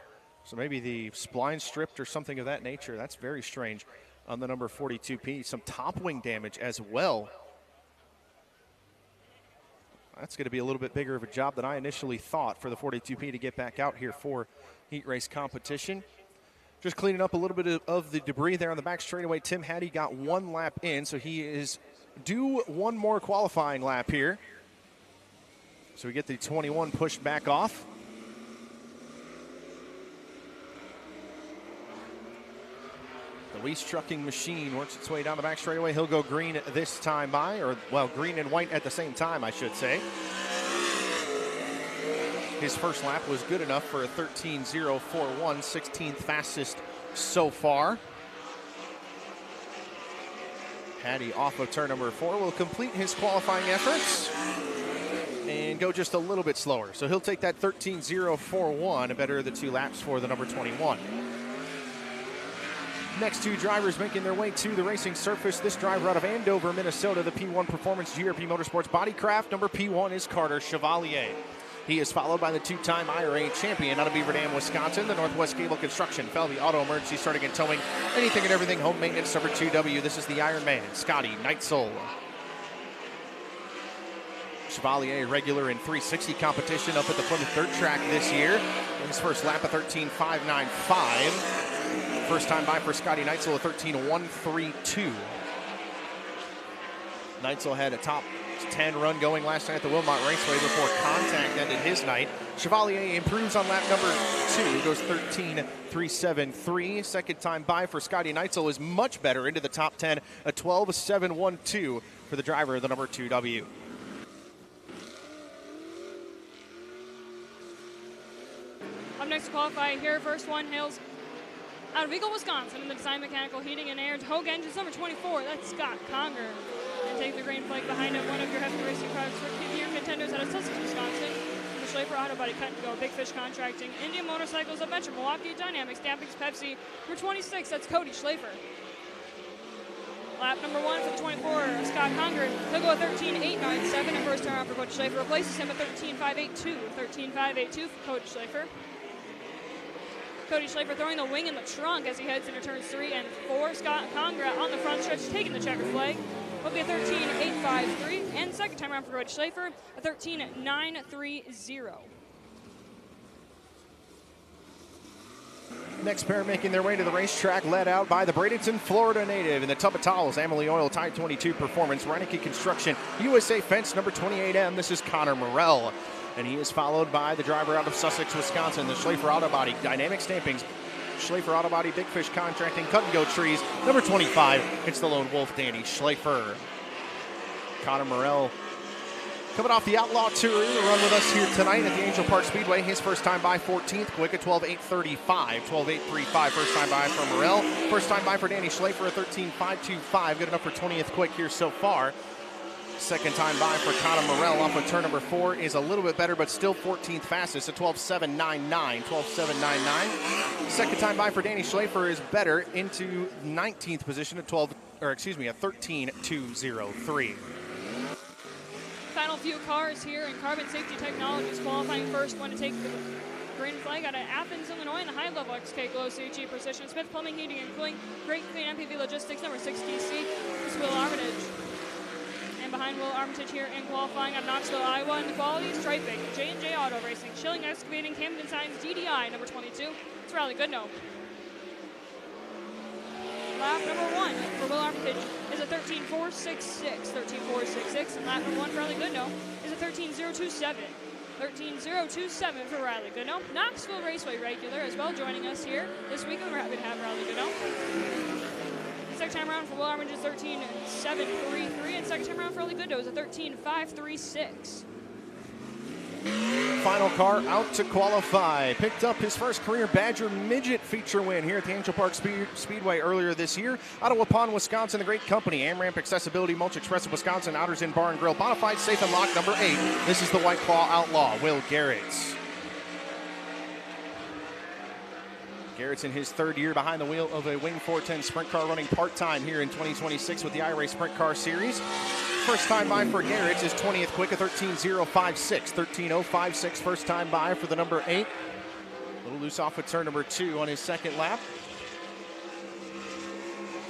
So maybe the spline stripped or something of that nature. That's very strange on the number 42P. Some top wing damage as well. That's going to be a little bit bigger of a job than I initially thought for the 42P to get back out here for heat race competition. Just cleaning up a little bit of the debris there on the back straightaway. Tim Hattie got 1 lap in, so he is due 1 more qualifying lap here. So we get the 21 pushed back off. The Weiss Trucking Machine works its way down the back straightaway. He'll go green this time by, or, well, green and white at the same time, I should say. His first lap was good enough for a 13.041, 16th fastest so far. Hattie off of turn number 4 will complete his qualifying efforts and go just a little bit slower. So he'll take that 13.041, a better of the 2 laps for the number 21. Next 2 drivers making their way to the racing surface. This driver out of Andover, Minnesota, the P1 Performance GRP Motorsports Bodycraft. Number P1 is Carter Chevalier. He is followed by the 2-time IRA champion out of Beaver Dam, Wisconsin, the Northwest Cable Construction, Felby Auto Emergency Starting and Towing, anything and everything home maintenance, number 2W. This is the Iron Man, Scotty Neitzel. Chevalier regular in 360 competition up at the Plymouth Dirt Track this year. In his first lap, a 13.595. First time by for Scotty Neitzel, a 13.132. Neitzel had a top 10 run going last night at the Wilmot Raceway before contact ended his night. Chevalier improves on lap number 2, goes 13.373. Second time by for Scotty Neitzel is much better into the top 10, a 12.712 for the driver of the number 2W. Up next to qualify here, first one hails out of Eagle, Wisconsin, in the Design Mechanical Heating and Air Hogue Engines, number 24. That's Scott Conger. And take the green flag behind him, one of your hefty racing products for your contenders out of Sussex, Wisconsin. The Schlafer Auto Body Cut and Go, Big Fish Contracting, Indian Motorcycles of Metro, Milwaukee Dynamics, Dampings, Pepsi. Number 26, that's Cody Schlafer. Lap number 1 for the 24, Scott Conger. He'll go a 13.897, and first turn around for Cody Schlafer replaces him at 13.582. 13.582 for Cody Schlafer. Cody Schlafer throwing the wing in the trunk as he heads into turns 3 and 4. Scott Conger on the front stretch taking the checker flag. Will be a 13.853, and second time around for Cody Schlafer, a 13.930. Next pair making their way to the racetrack, led out by the Bradenton, Florida native in the Tub of Towels, Emily Oil, Tide 22 Performance, Reineke Construction, USA Fence, number 28M. This is Connor Morell. And he is followed by the driver out of Sussex, Wisconsin, the Schlafer Auto Body, Dynamic Stampings, Schlafer Auto Body, Big Fish Contracting, Cut and Go Trees, number 25. It's the Lone Wolf, Danny Schlafer. Connor Morell coming off the Outlaw Tour to run with us here tonight at the Angell Park Speedway. His first time by 14th, quick at 12.835, 12.835. First time by for Morell. First time by for Danny Schlafer, a 13.525. Good enough for 20th quick here so far. Second time by for Connor Morell off of turn number 4 is a little bit better, but still 14th fastest, a 12.799, 12.799. Second time by for Danny Schlafer is better into 19th position at a 13.203. Final few cars here in Carbon Safety Technologies qualifying first one to take the green flag out of Athens, Illinois in the high-level XK Glow CG Precision Smith Plumbing, Heating and Cooling, Great Clean MPV Logistics, number 6 DC. This is Will Armitage. And behind Will Armitage here in qualifying out of Knoxville, Iowa, in the quality striping, J&J Auto Racing, Schilling Excavating, Camden Signs, DDI, number 22. It's Riley Goodnow. Lap number 1 for Will Armitage is a 13.466, 13.466, and lap number 1 for Riley Goodnow is a 13.027. 13.027 for Riley Goodnow. Knoxville Raceway regular as well joining us here this week, and we're happy to have Riley Goodnow. Second time around for Will Armitage is 13.733, and second time around for Riley Goodnow is a 13.536. Final car out to qualify. Picked up his first career Badger Midget feature win here at the Angell Park Speedway earlier this year. Out of Waupun, Wisconsin, the great company, AmRamp Accessibility, Mulch Express of Wisconsin, Outers Inn Bar and Grill, Bonafide Safe and Lock, number 8. This is the White Claw Outlaw, Will Garrett. Garrett's in his third year behind the wheel of a Wing 410 sprint car, running part-time here in 2026 with the IRA Sprint Car Series. First time by for Garrett's is 20th quick, a 13.056, 13.056. First time by for the number 8. A little loose off of turn number 2 on his second lap.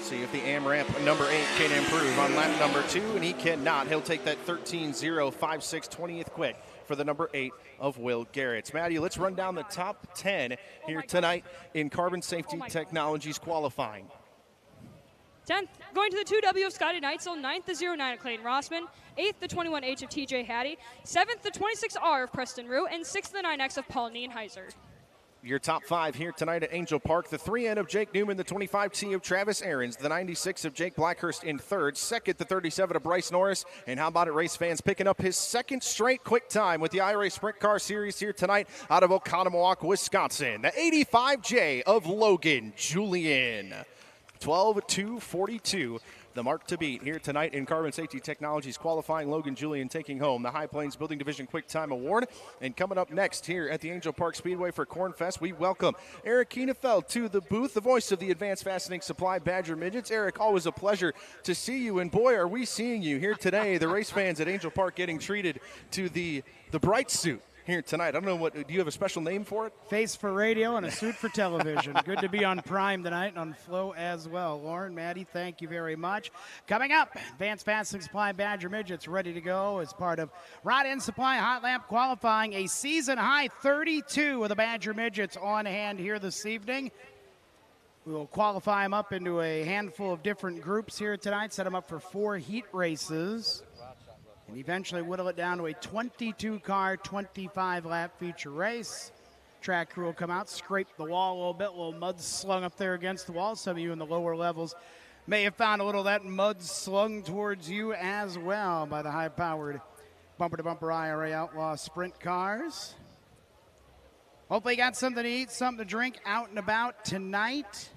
See if the AmRamp number 8 can improve on lap number 2, and he cannot. He'll take that 13.056, 20th quick for the number 8 of Will Garrett. Maddie, let's run down the top 10 here tonight in Carbon Safety Technologies qualifying. 10th, going to the 2W of Scotty Neitzel. 9th, the 09 of Clayton Rossman. 8th, the 21H of TJ Hattie. 7th, the 26R of Preston Rue. And 6th, the 9X of Paul Nienheiser. Your top 5 here tonight at Angell Park. The 3N of Jake Newman, the 25T of Travis Aarons, the 96 of Jake Blackhurst in third, second the 37 of Bryce Norris, and how about it, race fans, picking up his second straight quick time with the IRA Sprint Car Series here tonight out of Oconomowoc, Wisconsin. The 85J of Logan Julian, 12:2:42. The mark to beat here tonight in Carbon Safety Technologies qualifying. Logan Julian taking home the High Plains Building Division Quick Time Award. And coming up next here at the Angell Park Speedway for Corn Fest, we welcome Eric Kienefeld to the booth, the voice of the Advanced Fastening Supply Badger Midgets. Eric, always a pleasure to see you, and boy, are we seeing you here today. The race fans at Angell Park getting treated to the bright suit here tonight. I don't know, do you have a special name for it? Face for radio and a suit for television. Good to be on Prime tonight and on Flow as well. Lauren, Maddie, thank you very much. Coming up, Advanced Fastening Supply Badger Midgets ready to go as part of Rod End Supply Hot Lap qualifying. A season high 32 of the Badger Midgets on hand here this evening. We will qualify them up into a handful of different groups here tonight, set them up for 4 heat races, and eventually whittle it down to a 22-car, 25-lap feature race. Track crew will come out, scrape the wall a little bit, a little mud slung up there against the wall. Some of you in the lower levels may have found a little of that mud slung towards you as well by the high-powered bumper-to-bumper IRA Outlaw Sprint cars. Hopefully you got something to eat, something to drink out and about tonight.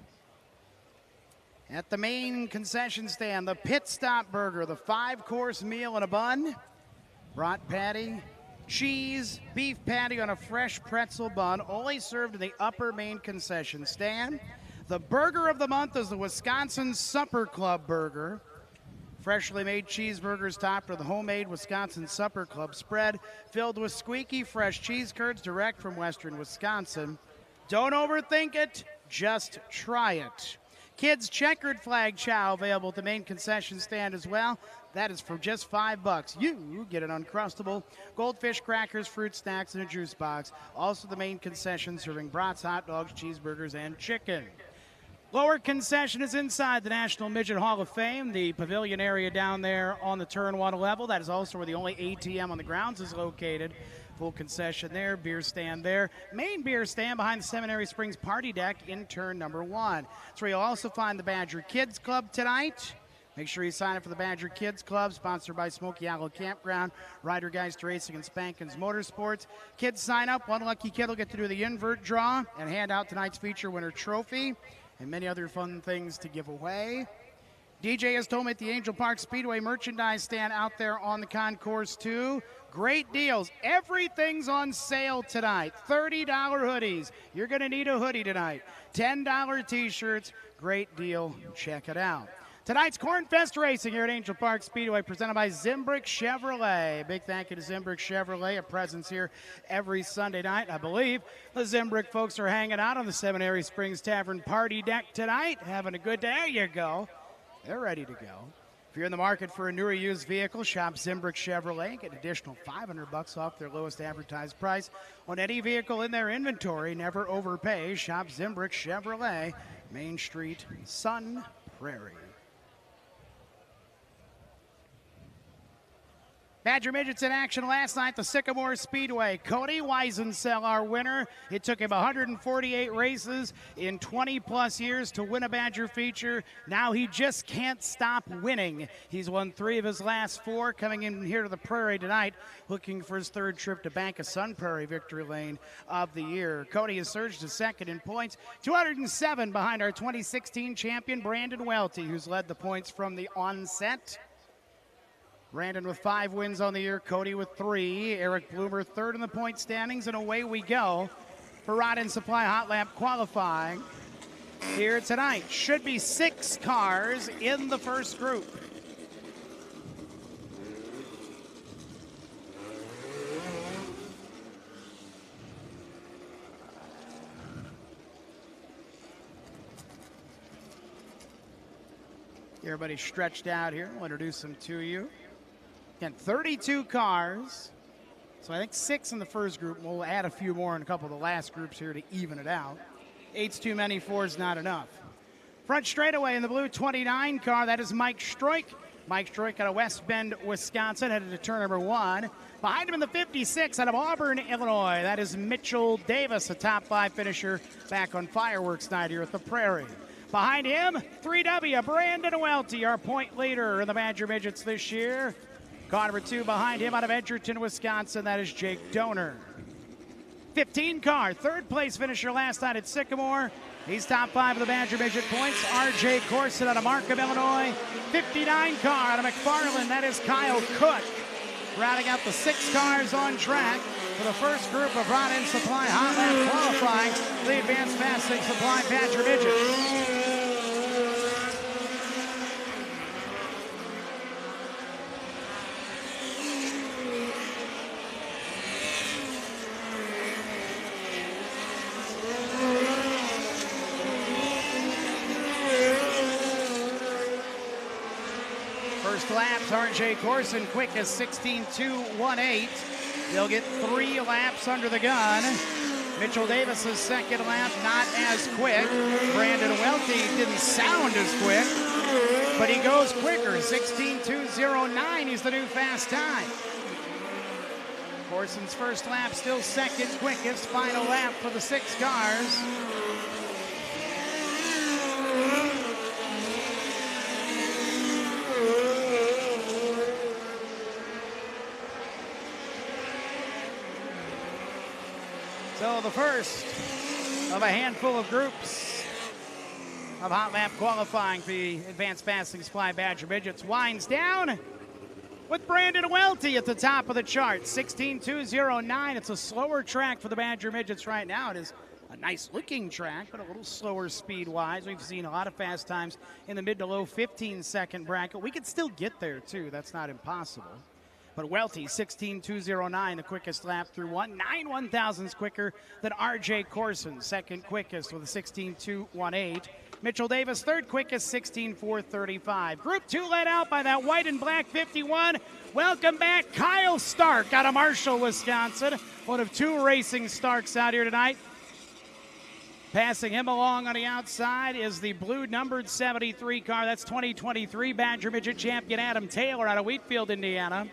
At the main concession stand, the Pit Stop Burger, the 5-course meal and a bun, brat patty, cheese, beef patty on a fresh pretzel bun, only served in the upper main concession stand. The burger of the month is the Wisconsin Supper Club Burger. Freshly made cheeseburgers topped with the homemade Wisconsin Supper Club spread, filled with squeaky fresh cheese curds direct from western Wisconsin. Don't overthink it, just try it. Kids checkered flag chow available at the main concession stand as well. That is for just $5. You get an Uncrustable, goldfish crackers, fruit snacks, and a juice box. Also the main concession serving brats, hot dogs, cheeseburgers, and chicken. Lower concession is inside the National Midget Hall of Fame, the pavilion area down there on the turn 1 level. That is also where the only ATM on the grounds is located. Full concession there, beer stand there. Main beer stand behind the Seminary Springs party deck in turn number 1. That's where you'll also find the Badger Kids Club tonight. Make sure you sign up for the Badger Kids Club, sponsored by Smoky Hollow Campground, Rider Geist Racing, and Spankins Motorsports. Kids sign up. One lucky kid will get to do the invert draw and hand out tonight's feature winner trophy and many other fun things to give away. DJ has told me at the Angell Park Speedway merchandise stand out there on the concourse too. Great deals. Everything's on sale tonight. $30 hoodies. You're going to need a hoodie tonight. $10 t-shirts. Great deal. Check it out. Tonight's Corn Fest Racing here at Angell Park Speedway, presented by Zimbrick Chevrolet. Big thank you to Zimbrick Chevrolet, a presence here every Sunday night. I believe the Zimbrick folks are hanging out on the Seminary Springs Tavern party deck tonight, having a good day. There you go. They're ready to go. If you're in the market for a new or used vehicle, shop Zimbrick Chevrolet. Get an additional $500 off their lowest advertised price on any vehicle in their inventory. Never overpay. Shop Zimbrick Chevrolet, Main Street, Sun Prairie. Badger Midgets in action last night, the Sycamore Speedway. Cody Weisensell, our winner. It took him 148 races in 20-plus years to win a Badger feature. Now he just can't stop winning. He's won 3 of his last 4, coming in here to the Prairie tonight, looking for his 3rd trip to bank a Sun Prairie victory lane of the year. Cody has surged to 2nd in points, 207 behind our 2016 champion, Brandon Welty, who's led the points from the onset. Brandon with 5 wins on the year, Cody with 3, Eric Bloomer 3rd in the point standings, and away we go for Rod End Supply Hot Lap qualifying here tonight. Should be 6 cars in the first group. Everybody stretched out here. I'll introduce them to you. Again, 32 cars. So I think 6 in the first group. We'll add a few more in a couple of the last groups here to even it out. 8's too many, 4's not enough. Front straightaway in the blue 29 car, that is Mike Stroik. Mike Stroik out of West Bend, Wisconsin, headed to turn number 1. Behind him in the 56 out of Auburn, Illinois, that is Mitchell Davis, a top 5 finisher back on fireworks night here at the Prairie. Behind him, 3W, Brandon Welty, our point leader in the Badger Midgets this year. Car number 2 behind him out of Edgerton, Wisconsin, that is Jake Doner. 15 car, third place finisher last night at Sycamore. He's top 5 of the Badger Midget points. R.J. Corson out of Markham, Illinois. 59 car out of McFarland, that is Kyle Cook. Rounding out the 6 cars on track for the first group of Rod End Supply Hot Lap qualifying the Advanced Fasting Supply Badger Midgets. First laps, R.J. Corson, quickest 16.218. They'll get 3 laps under the gun. Mitchell Davis's second lap, not as quick. Brandon Welty didn't sound as quick, but he goes quicker. 16.209 is the new fast time. Corson's first lap still second quickest. Final lap for the 6 cars. So the first of a handful of groups of hot lap qualifying for the Advanced Fasting Supply Badger Midgets winds down with Brandon Welty at the top of the chart, 16.209. It's a slower track for the Badger Midgets right now. It is a nice looking track, but a little slower speed-wise. We've seen a lot of fast times in the mid to low 15-second bracket. We could still get there, too. That's not impossible. But Welty, 16.209, the quickest lap through 9 1,000ths quicker than R.J. Corson, second quickest with a 16.218. Mitchell Davis, third quickest, 16.435. Group 2 led out by that white and black 51. Welcome back, Kyle Stark out of Marshall, Wisconsin. One of 2 racing Starks out here tonight. Passing him along on the outside is the blue numbered 73 car. That's 2023 Badger Midget champion Adam Taylor out of Wheatfield, Indiana.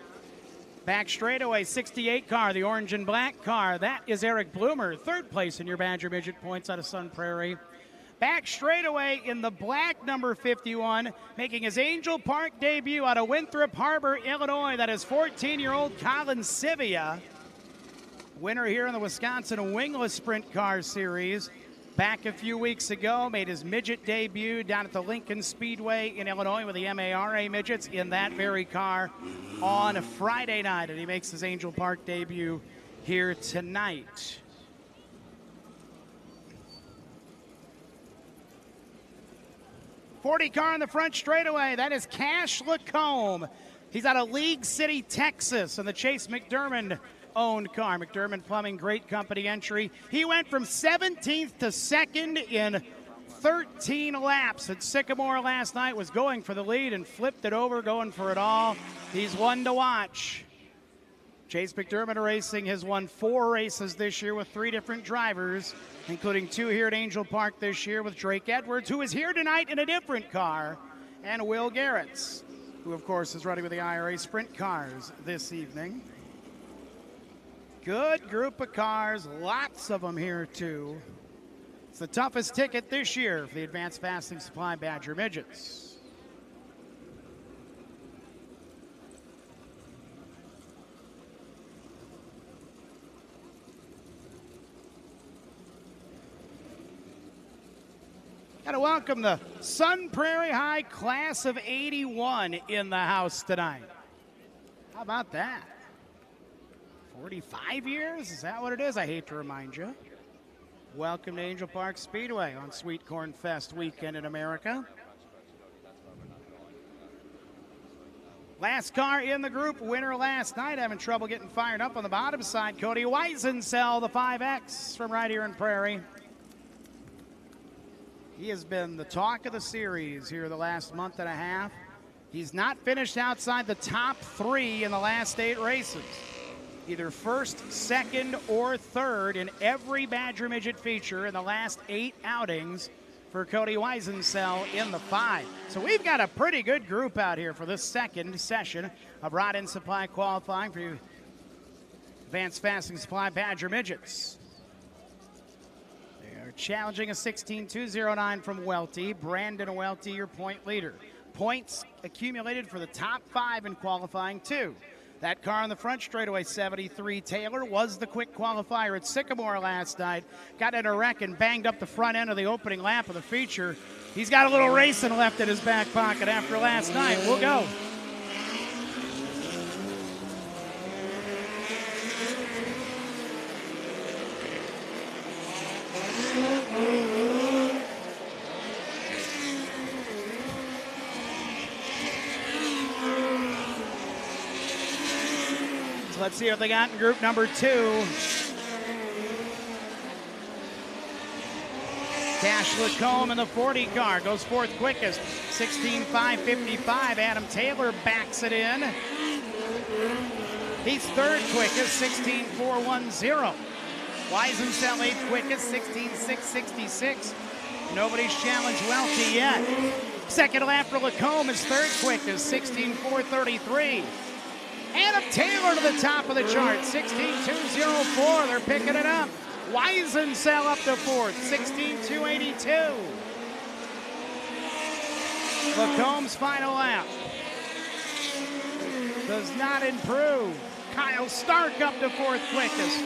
Back straightaway, 68 car, the orange and black car. That is Eric Bloomer, third place in your Badger Midget points out of Sun Prairie. Back straightaway in the black number 51, making his Angell Park debut out of Winthrop Harbor, Illinois. That is 14-year-old Colin Sivia. Winner here in the Wisconsin Wingless Sprint Car Series. Back a few weeks ago, made his midget debut down at the Lincoln Speedway in Illinois with the MARA midgets in that very car on Friday night. And he makes his Angell Park debut here tonight. .40 car in the front straightaway. That is Cash Lacombe. He's out of League City, Texas, and the Chase McDermott owned car. McDermott Plumbing, great company entry. He went from 17th to 2nd in 13 laps at Sycamore last night, was going for the lead and flipped it over, going for it all. He's one to watch. Chase McDermott Racing has won 4 races this year with 3 different drivers, including 2 here at Angell Park this year with Drake Edwards, who is here tonight in a different car, and Will Garretts, who of course is running with the IRA Sprint Cars this evening. Good group of cars, lots of them here too. It's the toughest ticket this year for the Advanced Fasting Supply Badger Midgets. Got to welcome the Sun Prairie High class of 81 in the house tonight. How about that? 45 years? Is that what it is? I hate to remind you. Welcome to Angell Park Speedway on Sweet Corn Fest weekend in America. Last car in the group, winner last night, having trouble getting fired up on the bottom side. Cody Weisensell, the 5X from right here in Prairie. He has been the talk of the series here the last month and a half. He's not finished outside the top 3 in the last 8 races. Either first, second, or third in every Badger Midget feature in the last 8 outings. for Cody Weisensell in the 5. So we've got a pretty good group out here for this second session of Rod End Supply qualifying for you Advanced Fastening Supply Badger Midgets. They are challenging a 16.209 from Welty. Brandon Welty, your point leader. Points accumulated for the top 5 in qualifying 2. That car on the front straightaway, 73 Taylor, was the quick qualifier at Sycamore last night. Got in a wreck and banged up the front end of the opening lap of the feature. He's got a little racing left in his back pocket after last night. We'll go. Let's see what they got in group number 2. Cash Lacombe in the 40 car goes fourth quickest, 16.555. Adam Taylor backs it in. He's third quickest, 16.410. Weisensell eighth quickest, 16.666. Nobody's challenged Welty yet. Second lap for Lacombe is third quickest, 16.433. Adam Taylor to the top of the chart, 16.204. They're picking it up. Weisensell up to fourth, 16.282. Lacombe's final lap does not improve. Kyle Stark up to fourth quickest.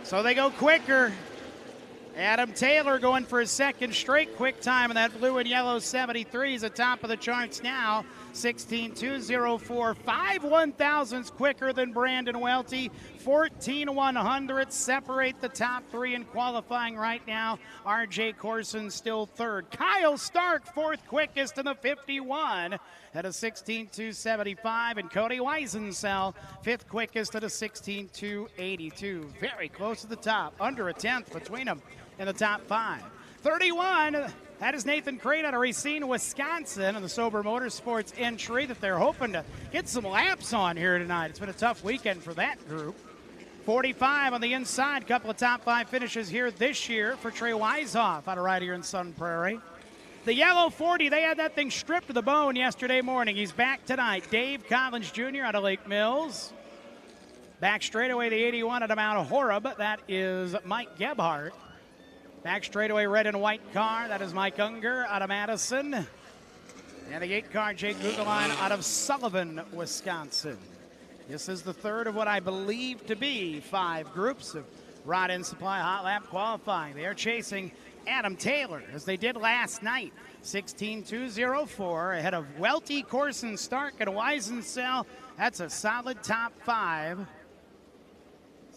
So they go quicker. Adam Taylor going for his second straight quick time in that blue and yellow 73 is at top of the charts now. 16.204, 5 1,000ths quicker than Brandon Welty. 14 100ths separate the top 3 in qualifying right now. RJ Corson still third. Kyle Stark fourth quickest in the 51 at a 16.275, and Cody Weisensell fifth quickest at a 16.282. Very close to the top, under a 10th between them in the top 5. 31, that is Nathan Crane out of Racine, Wisconsin, in the Sober Motorsports entry that they're hoping to get some laps on here tonight. It's been a tough weekend for that group. 45 on the inside, couple of top 5 finishes here this year for Trey Weishoff out of right here in Sun Prairie. The yellow 40, they had that thing stripped to the bone yesterday morning. He's back tonight. Dave Collins Jr. out of Lake Mills. Back straightaway, the 81 out of Mount Horeb. That is Mike Gebhardt. Back straightaway, red and white car. That is Mike Unger out of Madison. And the 8 car, Jake Guggeline out of Sullivan, Wisconsin. This is the third of what I believe to be 5 groups of Rod End Supply Hot Lap qualifying. They are chasing Adam Taylor, as they did last night. 16.204 ahead of Welty, Corson, Stark, and Weisensell. That's a solid top 5.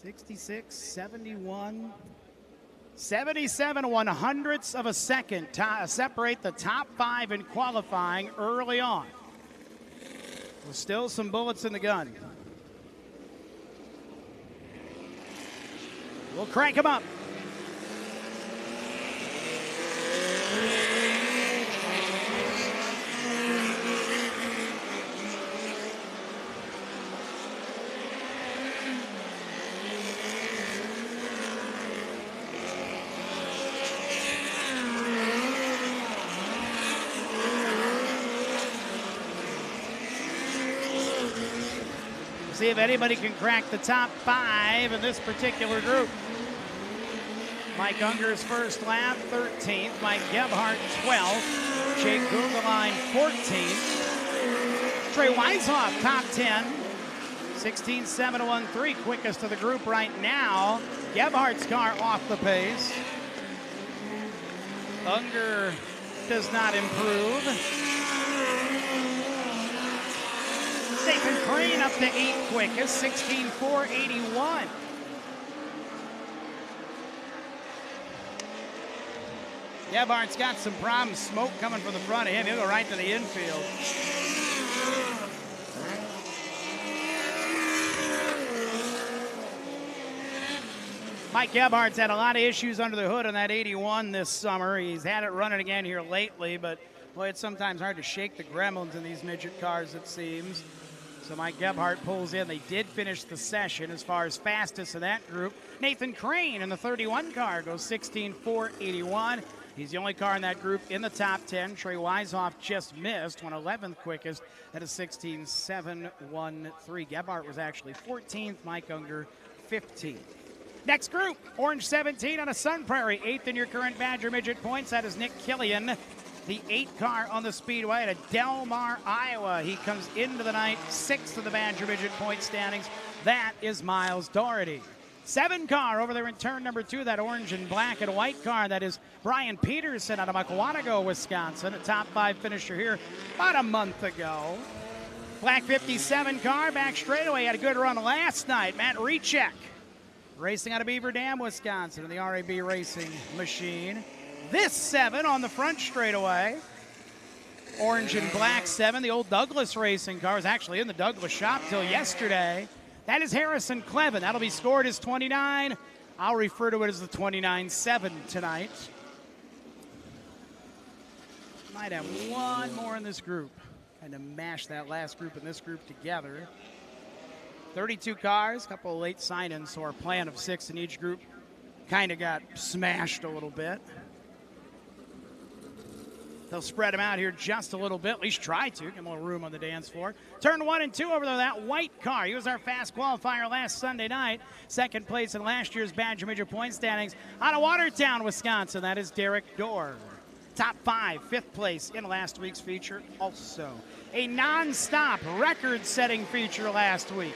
66, 71, 77 100ths of a second to separate the top 5 in qualifying early on. There's still some bullets in the gun. We'll crank them up. See if anybody can crack the top 5 in this particular group. Mike Unger's first lap, 13th. Mike Gebhardt, 12th. Jake Guggeline, 14th. Trey Weishoff, top 10. 16.713, quickest of the group right now. Gebhardt's car off the pace. Unger does not improve. Nathan Crane up to 8th quickest, 16.481. Gebhardt's got some problems. Smoke coming from the front of him. He'll go right to the infield. Mike Gebhardt's had a lot of issues under the hood on that 81 this summer. He's had it running again here lately, but boy, it's sometimes hard to shake the gremlins in these midget cars, it seems. So Mike Gebhardt pulls in. They did finish the session as far as fastest in that group. Nathan Crane in the 31 car goes 16.481. He's the only car in that group in the top 10. Trey Weishoff just missed, went 11th quickest at a 16.713. Gebhardt was actually 14th, Mike Unger 15th. Next group, Orange 17 on a Sun Prairie, 8th in your current Badger Midget points. That is Nick Killian, the 8 car on the Speedway at Del Mar, Iowa. He comes into the night 6th of the Badger Midget point standings. That is Miles Doherty. 7 car over there in turn number 2, that orange and black and white car. That is Brian Peterson out of Muckwanego, Wisconsin, a top 5 finisher here about a month ago. Black 57 car back straightaway, had a good run last night. Matt Recheck racing out of Beaver Dam, Wisconsin in the RAB Racing machine. This 7 on the front straightaway. Orange and black 7, the old Douglas Racing car, was actually in the Douglas shop till yesterday. That is Harrison Clevin. That'll be scored as 29. I'll refer to it as the 29-7 tonight. Might have one more in this group. Kind of mash that last group and this group together. 32 cars, a couple of late sign-ins, so our plan of 6 in each group kind of got smashed a little bit. They'll spread them out here just a little bit, at least try to, get more room on the dance floor. Turn 1 and 2 over there, that white car. He was our fast qualifier last Sunday night. 2nd place in last year's Badger Midget point standings out of Watertown, Wisconsin. That is Derek Dorr. Top 5, 5th place in last week's feature. Also a non-stop record-setting feature last week.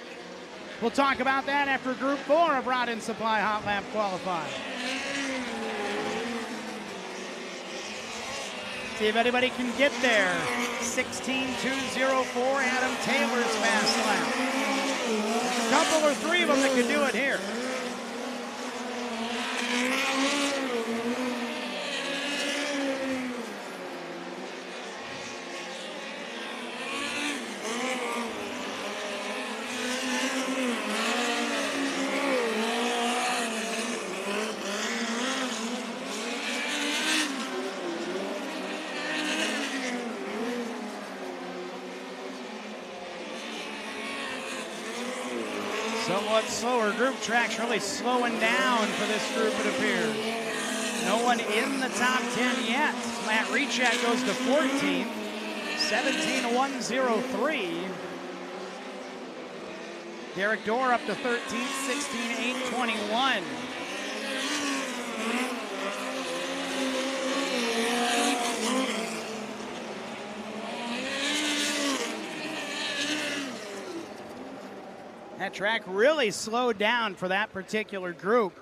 We'll talk about that after Group 4 of Rod and Supply Hot Lap qualifying. See if anybody can get there. 16.204, Adam Taylor's fast lap. A couple or 3 of them that can do it here. Somewhat slower group. Track's really slowing down for this group, it appears. No one in the top 10 yet. Matt Recheck goes to 14th, 17.103. Derek Dorr up to 13th, 16.821. That track really slowed down for that particular group.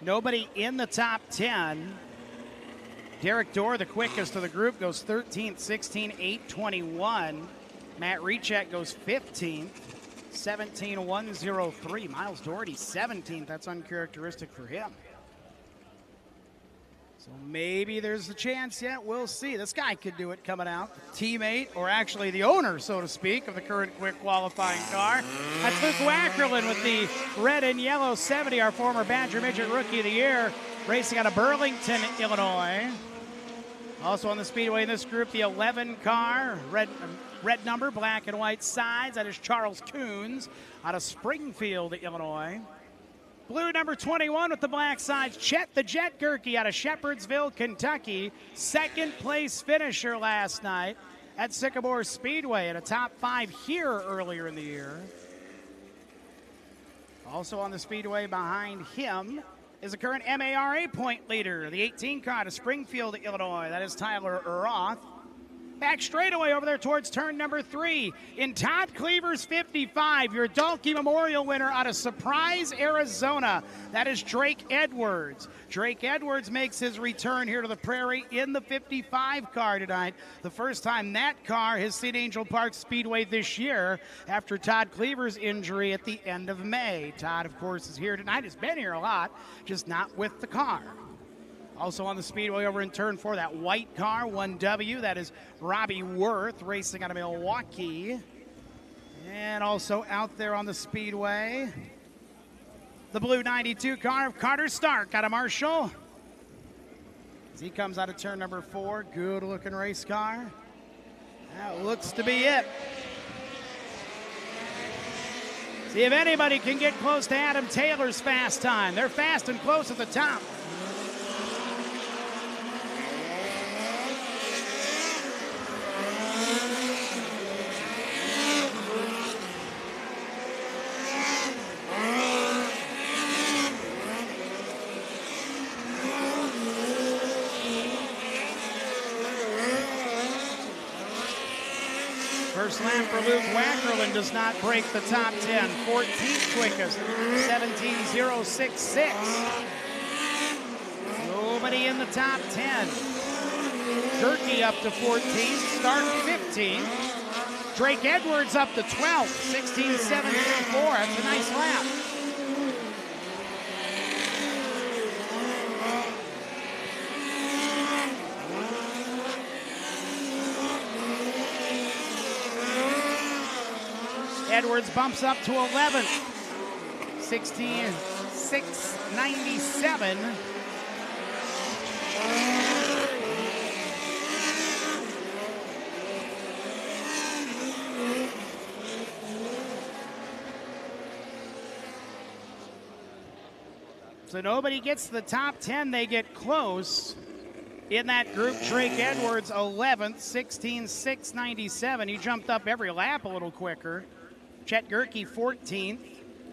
Nobody in the top 10. Derek Dorr, the quickest of the group, goes 13th, 16.821. Matt Recheck goes 15th, 17.103. Miles Doherty, 17th. That's uncharacteristic for him. So maybe there's a chance yet. We'll see. This guy could do it coming out. Teammate, or actually the owner, so to speak, of the current quick qualifying car. That's Luke Wackerlin with the red and yellow 70, our former Badger Midget Rookie of the Year, racing out of Burlington, Illinois. Also on the Speedway in this group, the 11 car, red number, black and white sides. That is Charles Coons out of Springfield, Illinois. Blue number 21 with the black sides, Chet the Jet Gerke out of Shepherdsville, Kentucky. 2nd place finisher last night at Sycamore Speedway at a top 5 here earlier in the year. Also on the Speedway behind him is the current MARA point leader, the 18 car out of Springfield, Illinois. That is Tyler Roth. Back straightaway over there towards turn number 3 in Todd Cleaver's 55, your Dalkey Memorial winner out of Surprise, Arizona. That is Drake Edwards. Drake Edwards makes his return here to the Prairie in the 55 car tonight. The first time that car has seen Angell Park Speedway this year after Todd Cleaver's injury at the end of May. Todd, of course, is here tonight. Has been here a lot, just not with the car. Also on the Speedway over in turn 4, that white car, 1W, that is Robbie Worth racing out of Milwaukee. And also out there on the Speedway, the blue 92 car of Carter Stark out of Marshall. As he comes out of turn number 4, good looking race car. That looks to be it. See if anybody can get close to Adam Taylor's fast time. They're fast and close at the top. First lap for Luke Wackerlin does not break the top 10. 14th quickest, 17.066. Nobody in the top 10. Gerke up to 14th, Stark 15th. Drake Edwards up to 12th, 16.724. That's a nice lap. Edwards bumps up to 11th, 16.697. So nobody gets to the top 10. They get close. In that group, Drake Edwards 11th, 16.697. He jumped up every lap a little quicker. Chet Gerke 14th,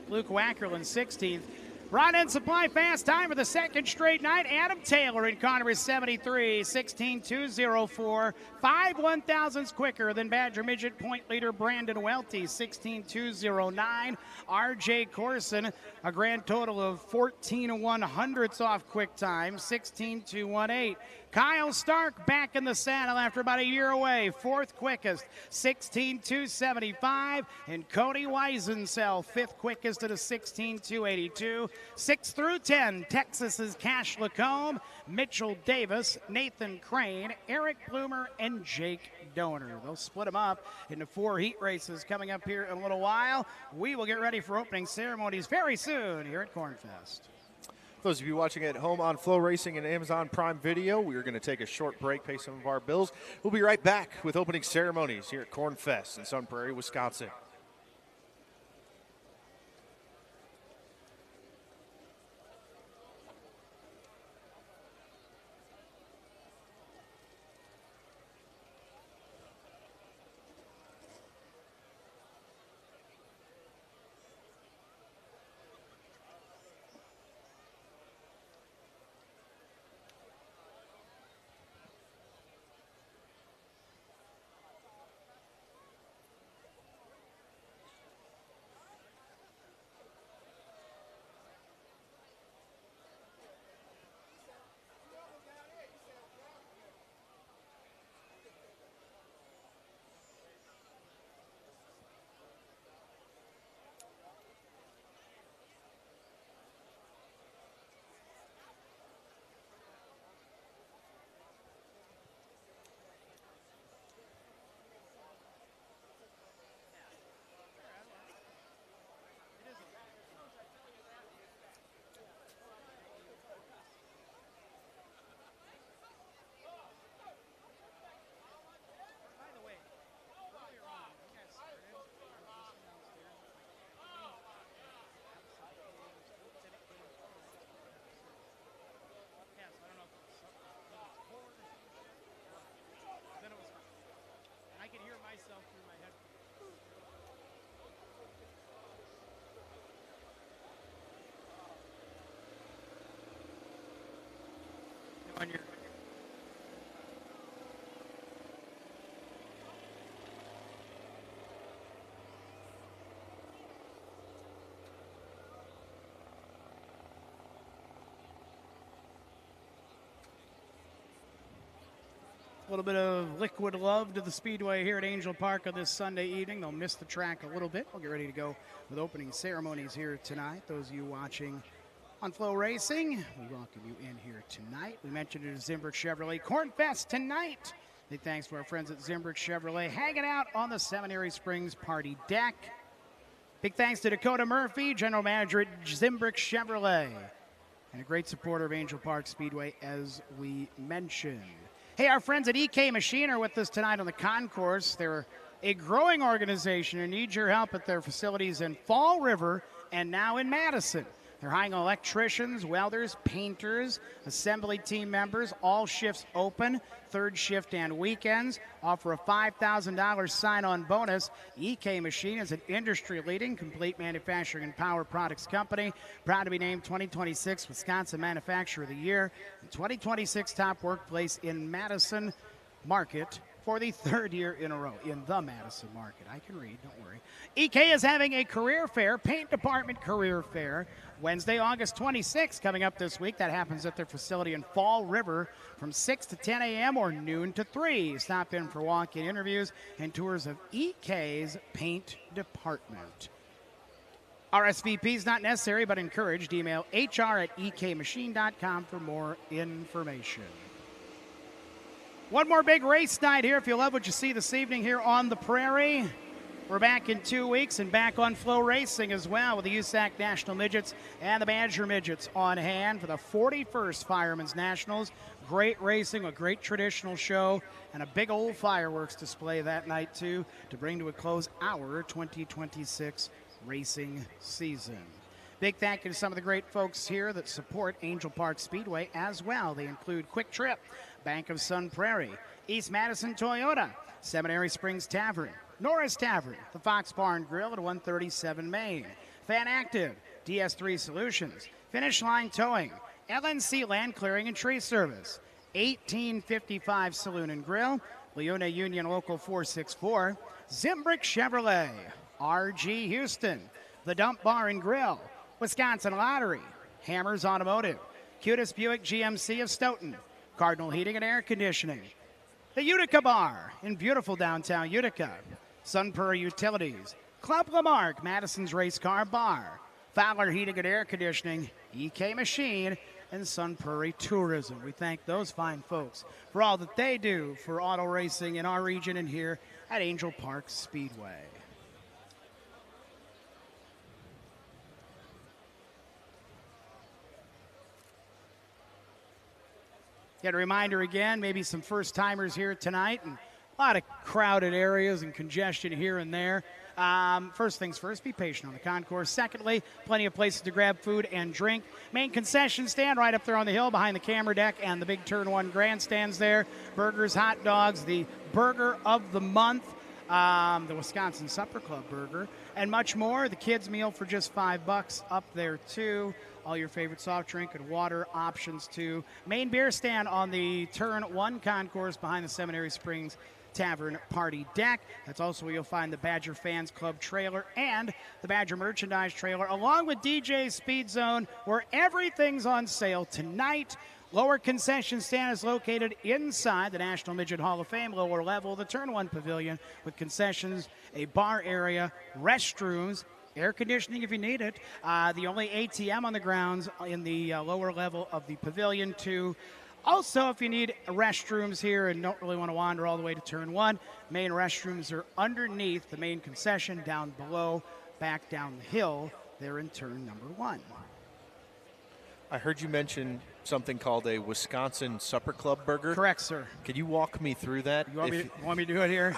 Luke Wackerlin 16th. Rod End Supply fast time for the second straight night. Adam Taylor in Connery 73, 16.204. 5 1,000ths quicker than Badger Midget point leader Brandon Welty, 16.209. RJ Corson, a grand total of 14 100ths off quick time, 16.218. Kyle Stark back in the saddle after about a year away, 4th quickest, 16.275. And Cody Weisensell, 5th quickest at a 16.282. 6 through 10, Texas's Cash Lacombe, Mitchell Davis, Nathan Crane, Eric Bloomer, and Jake Donor. They'll split them up into 4 heat races coming up here in a little while. We will get ready for opening ceremonies very soon here at Cornfest. Those of you watching at home on FloRacing and Amazon Prime Video, we are going to take a short break, pay some of our bills. We'll be right back with opening ceremonies here at Cornfest in Sun Prairie, Wisconsin. A little bit of liquid love to the Speedway here at Angell Park on this Sunday evening. They'll miss the track a little bit. We'll get ready to go with opening ceremonies here tonight. Those of you watching on FloRacing, we welcome you in here tonight. We mentioned it at Zimbrick Chevrolet Cornfest tonight. Big thanks to our friends at Zimbrick Chevrolet hanging out on the Seminary Springs party deck. Big thanks to Dakota Murphy, General Manager at Zimbrick Chevrolet, and a great supporter of Angell Park Speedway, as we mentioned. Hey, our friends at EK Machine are with us tonight on the concourse. They're a growing organization who needs your help at their facilities in Fall River and now in Madison. They're hiring electricians, welders, painters, assembly team members, all shifts open, third shift and weekends. Offer a $5,000 sign-on bonus. EK Machine is an industry-leading complete manufacturing and power products company. Proud to be named 2026 Wisconsin Manufacturer of the Year and 2026 Top Workplace in Madison Market for the third year in a row in the Madison Market. I can read, don't worry. EK is having a career fair, paint department career fair, Wednesday, August 26th, coming up this week. That happens at their facility in Fall River from 6 to 10 a.m. or noon to 3. Stop in for walk-in interviews and tours of EK's paint department. RSVP is not necessary but encouraged. Email hr@ekmachine.com for more information. One more big race night here. If you love what you see this evening here on the Prairie, we're back in 2 weeks and back on FloRacing as well with the USAC National Midgets and the Badger Midgets on hand for the 41st Firemen's Nationals. Great racing, a great traditional show, and a big old fireworks display that night too to bring to a close our 2026 racing season. Big thank you to some of the great folks here that support Angell Park Speedway as well. They include Quick Trip, Bank of Sun Prairie, East Madison Toyota, Seminary Springs Tavern, Norris Tavern, the Fox Barn Grill at 137 Main, Fan Active, DS3 Solutions, Finish Line Towing, LNC Land Clearing and Tree Service, 1855 Saloon and Grill, Leona Union Local 464, Zimbrick Chevrolet, RG Houston, The Dump Bar and Grill, Wisconsin Lottery, Hammers Automotive, Cutest Buick GMC of Stoughton, Cardinal Heating and Air Conditioning, the Utica Bar in beautiful downtown Utica, Sun Prairie Utilities, Club Lamarck, Madison's Race Car Bar, Fowler Heating and Air Conditioning, EK Machine, and Sun Prairie Tourism. We thank those fine folks for all that they do for auto racing in our region and here at Angell Park Speedway. Get a reminder again, maybe some first-timers here tonight, and a lot of crowded areas and congestion here and there. First things first, be patient on the concourse. Secondly, plenty of places to grab food and drink. Main concession stand right up there on the hill behind the camera deck and the big Turn 1 grandstands there. Burgers, hot dogs, the burger of the month, the Wisconsin Supper Club burger, and much more. The kids' meal for just $5 up there, too. All your favorite soft drink and water options, too. Main beer stand on the Turn 1 concourse behind the Seminary Springs Tavern party deck. That's also where you'll find the Badger Fans Club trailer and the Badger merchandise trailer, along with DJ Speed Zone, where everything's on sale tonight. Lower concession stand is located inside the National Midget Hall of Fame, lower level of the Turn 1 Pavilion, with concessions, a bar area, restrooms, air conditioning if you need it. The only ATM on the grounds in the lower level of the pavilion, too. Also, if you need restrooms here and don't really want to wander all the way to Turn 1, main restrooms are underneath the main concession down below, back down the hill. They're in Turn number 1. I heard you mention something called a Wisconsin Supper Club burger. Correct, sir. Could you walk me through that? You want me to do it here?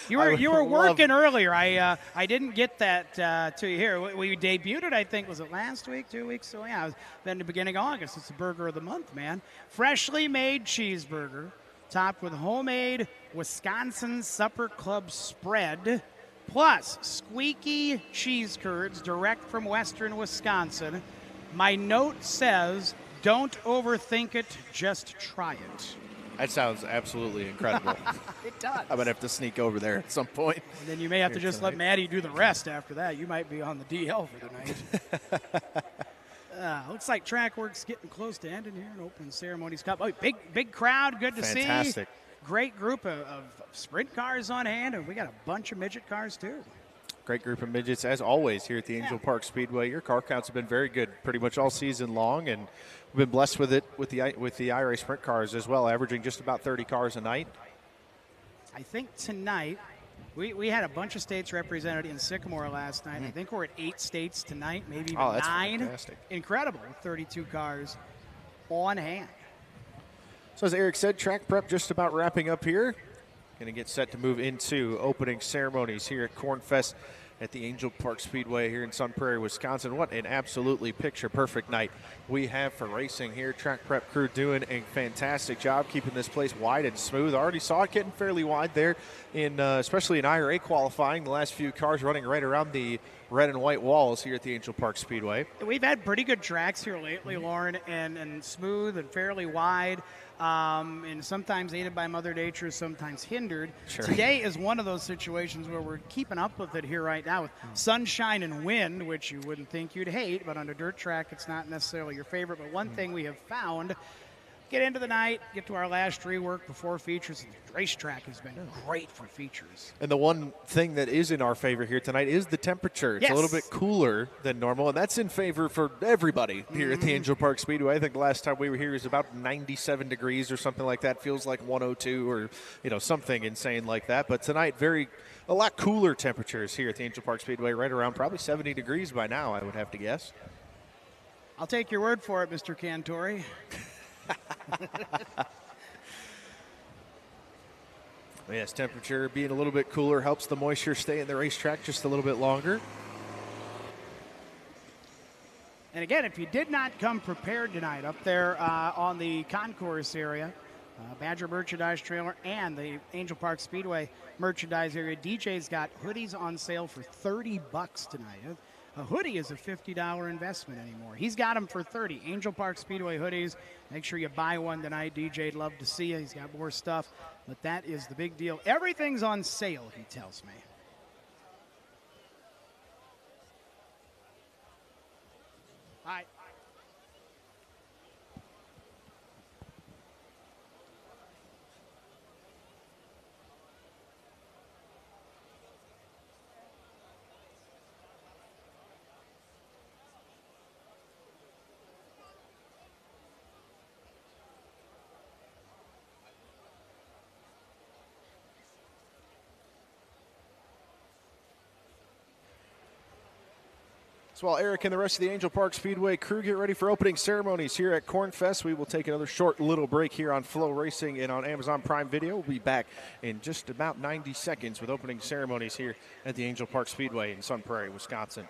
You were working earlier. I didn't get that to you here. We debuted it, I think, was it last week, 2 weeks? So, yeah, it was then the beginning of August. It's the burger of the month, man. Freshly made cheeseburger, topped with homemade Wisconsin Supper Club spread, plus squeaky cheese curds direct from western Wisconsin. My note says, don't overthink it, just try it. That sounds absolutely incredible. It does. I'm going to have to sneak over there at some point. And then you may have to just let Maddie do the rest after that. You might be on the DL for the night. Looks like track work's getting close to ending here. An open ceremonies cup. Oh, big crowd. Good to see. Fantastic. Great group of sprint cars on hand, and we got a bunch of midget cars, too. Great group of midgets, as always, here at the Angell Park Speedway. Your car counts have been very good pretty much all season long, and we've been blessed with it with the IRA sprint cars as well, averaging just about 30 cars a night. I think tonight, we had a bunch of states represented in Sycamore last night. I think we're at 8 states tonight, maybe even 9. Fantastic. Incredible, 32 cars on hand. So as Eric said, track prep just about wrapping up here. going to get set to move into opening ceremonies here at Corn Fest at the Angell Park Speedway here in Sun Prairie, Wisconsin. What an absolutely picture-perfect night we have for racing here. Track prep crew doing a fantastic job keeping this place wide and smooth. Already saw it getting fairly wide there, in especially in IRA qualifying. The last few cars running right around the red and white walls here at the Angell Park Speedway. We've had pretty good tracks here lately, Lauren, and smooth and fairly wide. And sometimes aided by Mother Nature, sometimes hindered. Sure. Today is one of those situations where we're keeping up with it here right now with sunshine and wind, which you wouldn't think you'd hate, but on a dirt track it's not necessarily your favorite. But one thing we have found, get into the night, get to our last rework before features. The racetrack has been great for features. And the one thing that is in our favor here tonight is the temperature. It's a little bit cooler than normal, and that's in favor for everybody here at the Angell Park Speedway. I think the last time we were here was about 97 degrees or something like that. Feels like 102 or something insane like that. But tonight, a lot cooler temperatures here at the Angell Park Speedway, right around probably 70 degrees by now, I would have to guess. I'll take your word for it, Mr. Cantori. Yes, temperature being a little bit cooler helps the moisture stay in the racetrack just a little bit longer. And again, if you did not come prepared tonight up there on the concourse area, Badger merchandise trailer and the Angell Park Speedway merchandise area, DJ's got hoodies on sale for $30 tonight. A hoodie is a $50 investment anymore. He's got them for $30. Angell Park Speedway hoodies. Make sure you buy one tonight. DJ'd love to see you. He's got more stuff, but that is the big deal. Everything's on sale, he tells me. All right. So while Eric and the rest of the Angell Park Speedway crew get ready for opening ceremonies here at Corn Fest, we will take another short little break here on FloRacing and on Amazon Prime Video. We'll be back in just about 90 seconds with opening ceremonies here at the Angell Park Speedway in Sun Prairie, Wisconsin.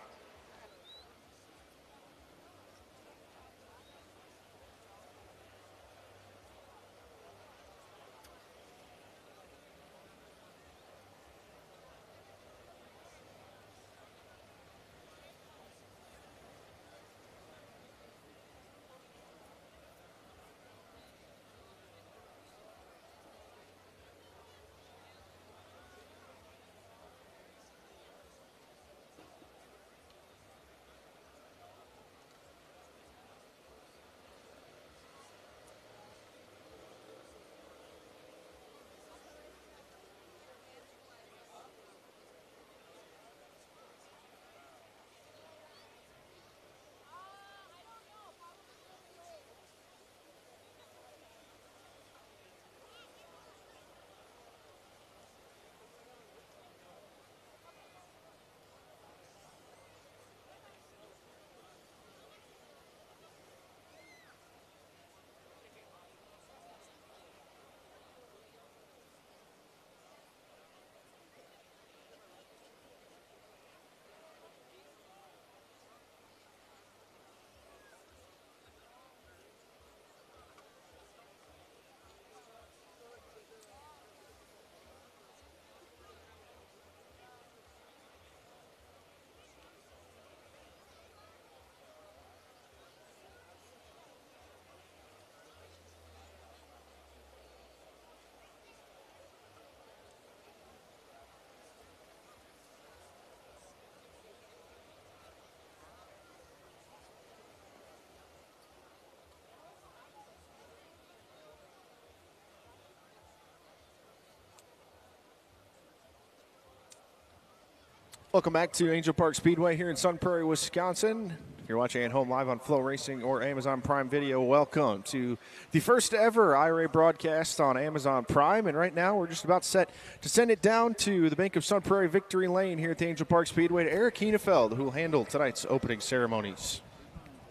Welcome back to Angell Park Speedway here in Sun Prairie, Wisconsin. If you're watching at home live on FloRacing or Amazon Prime Video, welcome to the first ever IRA broadcast on Amazon Prime. And right now we're just about set to send it down to the Bank of Sun Prairie Victory Lane here at the Angell Park Speedway to Eric Hienefeld, who will handle tonight's opening ceremonies.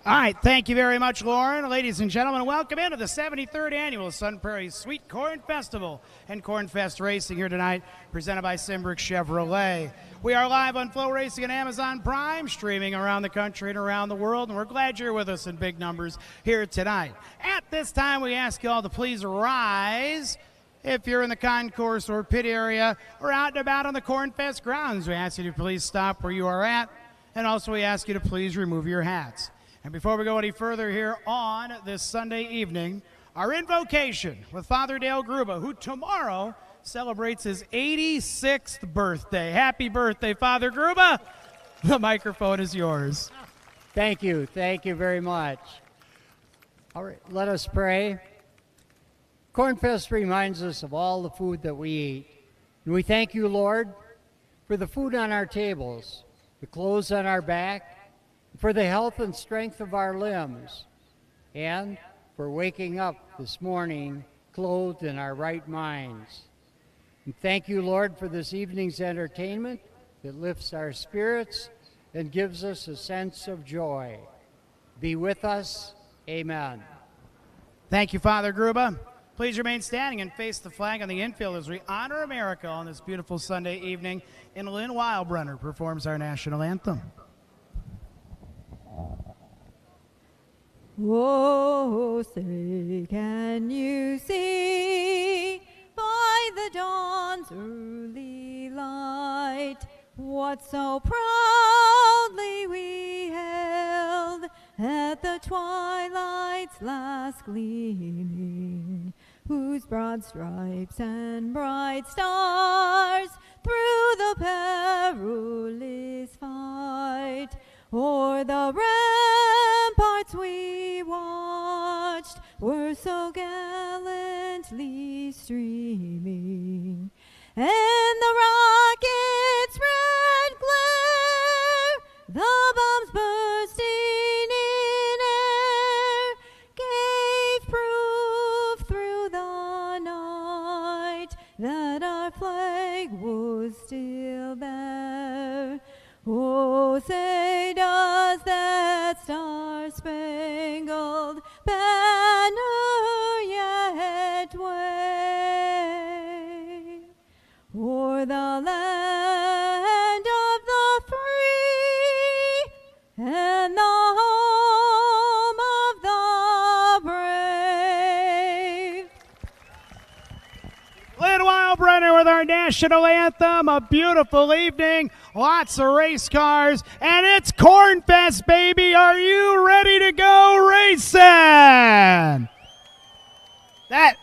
All right, thank you very much, Lauren. Ladies and gentlemen, welcome into the 73rd Annual Sun Prairie Sweet Corn Festival and Corn Fest Racing here tonight, presented by Simbrick Chevrolet. We are live on FloRacing and Amazon Prime, streaming around the country and around the world, and we're glad you're with us in big numbers here tonight. At this time, we ask you all to please rise. If you're in the concourse or pit area or out and about on the Corn Fest grounds, we ask you to please stop where you are at, and also we ask you to please remove your hats. And before we go any further here on this Sunday evening, our invocation with Father Dale Gruba, who tomorrow celebrates his 86th birthday. Happy birthday, Father Gruba. The microphone is yours. Thank you. Thank you very much. All right, let us pray. Cornfest reminds us of all the food that we eat. And we thank you, Lord, for the food on our tables, the clothes on our back, for the health and strength of our limbs, and for waking up this morning clothed in our right minds. And thank you, Lord, for this evening's entertainment that lifts our spirits and gives us a sense of joy. Be with us. Amen. Thank you, Father Gruba. Please remain standing and face the flag on the infield as we honor America on this beautiful Sunday evening, and Lynn Wildbrenner performs our national anthem. Oh, say, can you see by the dawn's early light what so proudly we hailed at the twilight's last gleaming, whose broad stripes and bright stars through the perilous fight o'er the ramparts we watched were so gallantly streaming, and the rocket's red glare, the bombs bursting in air, gave proof through the night that our flag was still there. Oh, say does that star-spangled banner yet wave o'er the land of the free and the home of the brave? Lynn Wildbrenner with our national anthem. A beautiful evening, lots of race cars, and it's Cornfest, baby. Are you ready to go racing? That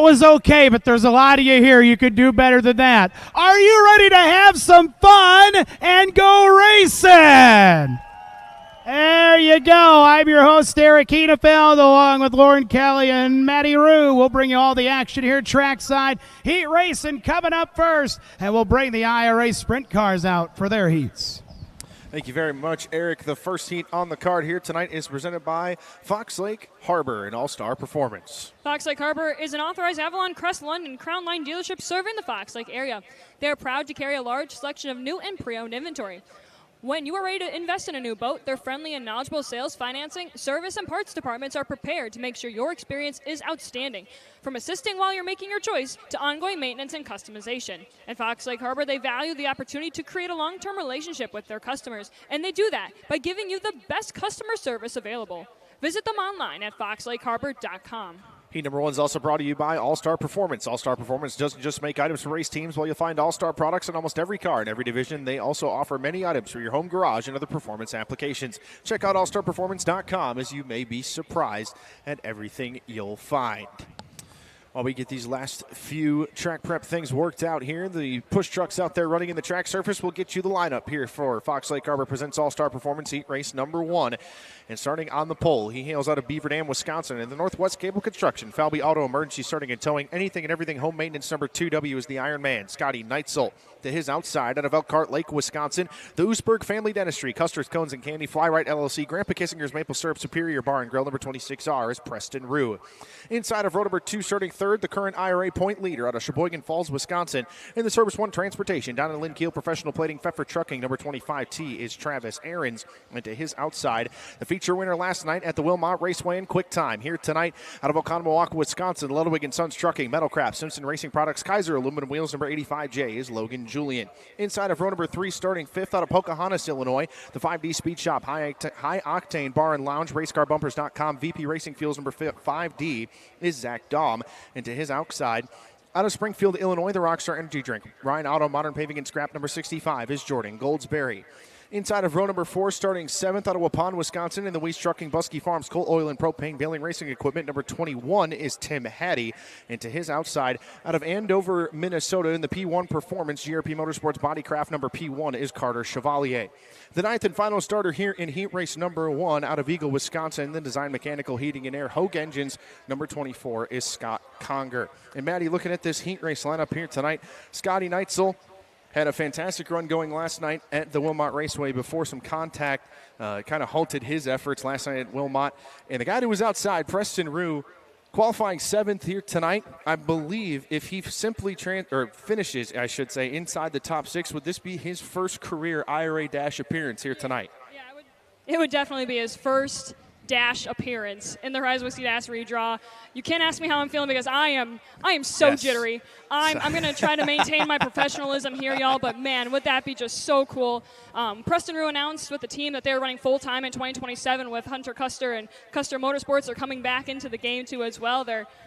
was okay, but there's a lot of you here. You could do better than that. Are you ready to have some fun and go racing? There you go. I'm your host, Eric Henefeld, along with Lauren Kelly and Matty Rue. We'll bring you all the action here trackside. Heat racing coming up first, and we'll bring the IRA sprint cars out for their heats. Thank you very much, Eric. The first heat on the card here tonight is presented by Fox Lake Harbor, an all-star performance. Fox Lake Harbor is an authorized Avalon, Crest, London, Crown Line dealership serving the Fox Lake area. They are proud to carry a large selection of new and pre-owned inventory. When you are ready to invest in a new boat, their friendly and knowledgeable sales, financing, service, and parts departments are prepared to make sure your experience is outstanding. From assisting while you're making your choice to ongoing maintenance and customization. At Fox Lake Harbor, they value the opportunity to create a long-term relationship with their customers, and they do that by giving you the best customer service available. Visit them online at foxlakeharbor.com. Heat number one is also brought to you by All-Star Performance. All-Star Performance doesn't just make items for race teams. While you'll find All-Star products in almost every car in every division, they also offer many items for your home garage and other performance applications. Check out allstarperformance.com as you may be surprised at everything you'll find. While we get these last few track prep things worked out here, the push trucks out there running in the track surface will get you the lineup here for Fox Lake Harbor presents All-Star Performance Heat Race number 1. And starting on the pole, he hails out of Beaver Dam, Wisconsin. In the Northwest Cable Construction, Falby Auto Emergency Starting and Towing, anything and everything home maintenance. Number 2W is the Iron Man, Scotty Neitzel. To his outside, out of Elkhart Lake, Wisconsin, the Oosberg Family Dentistry, Custer's Cones and Candy, Flyrite LLC, Grandpa Kissinger's Maple Syrup Superior Bar and Grill. Number 26R is Preston Rue. Inside of row number 2, starting third, third, the current IRA point leader out of Sheboygan Falls, Wisconsin. In the Service 1 Transportation, down in Lynn Keel Professional Plating, Pfeffer Trucking, number 25T is Travis Ahrens. And to his outside, the feature winner last night at the Wilmot Raceway in quick time. Here tonight, out of Oconomowoc, Wisconsin, Ludwig & Sons Trucking, Metalcraft, Simpson Racing Products, Kaiser Aluminum Wheels, number 85J is Logan Julian. Inside of row number 3, starting 5th out of Pocahontas, Illinois, the 5D Speed Shop, High Octane Bar and Lounge, RaceCarBumpers.com, VP Racing Fuels, number 5D is Zach Dahm. And to his outside, out of Springfield, Illinois, the Rockstar Energy Drink, Ryan Auto Modern Paving and Scrap, number 65 is Jordan Goldsberry. Inside of row number 4, starting 7th out of Waupun, Wisconsin, in the Weiss Trucking, Busky Farms, Coal Oil and Propane Baling Racing Equipment, number 21 is Tim Hattie. And to his outside, out of Andover, Minnesota, in the P1 Performance, GRP Motorsports Bodycraft, number P1 is Carter Chevalier. The 9th and final starter here in heat race number 1 out of Eagle, Wisconsin, the Design Mechanical Heating and Air Hogue Engines, number 24 is Scott Conger. And Maddie, looking at this heat race lineup here tonight, Scotty Neitzel had a fantastic run going last night at the Wilmot Raceway before some contact kind of halted his efforts last night at Wilmot. And the guy who was outside, Preston Rue, qualifying 7th here tonight. I believe if he simply finishes, I should say, inside the top 6, would this be his first career IRA Dash appearance here tonight? Yeah, it would definitely be his first Dash appearance in the Rise Whiskey Dash redraw. You can't ask me how I'm feeling because I am so jittery. I'm going to try to maintain my professionalism here, y'all, but man, would that be just so cool. Preston Rue announced with the team that they were running full-time in 2027 with Hunter Custer, and Custer Motorsports are coming back into the game too as well.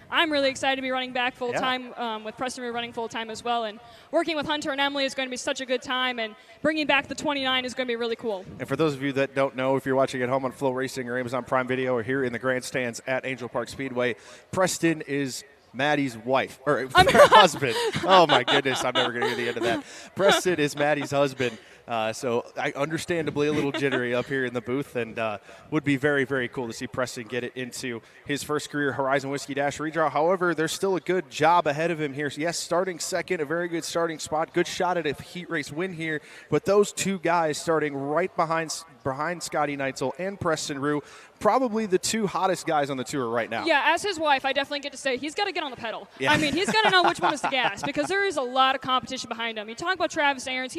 I'm really excited to be running back full-time with Preston Rue running full-time as well, and working with Hunter and Emily is going to be such a good time, and bringing back the 29 is going to be really cool. And for those of you that don't know, if you're watching at home on FloRacing or Amazon Prime Video or here in the grandstands at Angell Park Speedway, Preston is Maddie's wife, or husband. Oh, my goodness, I'm never going to hear the end of that. Preston is Maddie's husband. So I understandably a little jittery up here in the booth, and would be very, very cool to see Preston get it into his first career Horizon Whiskey Dash redraw. However, there's still a good job ahead of him here. So yes, starting second, a very good starting spot, good shot at a heat race win here. But those two guys starting right behind Scotty Neitzel and Preston Rue, probably the two hottest guys on the tour right now. Yeah, as his wife, I definitely get to say he's got to get on the pedal. Yeah. I mean, he's got to know which one is the gas because there is a lot of competition behind him. You talk about Travis Ahrens.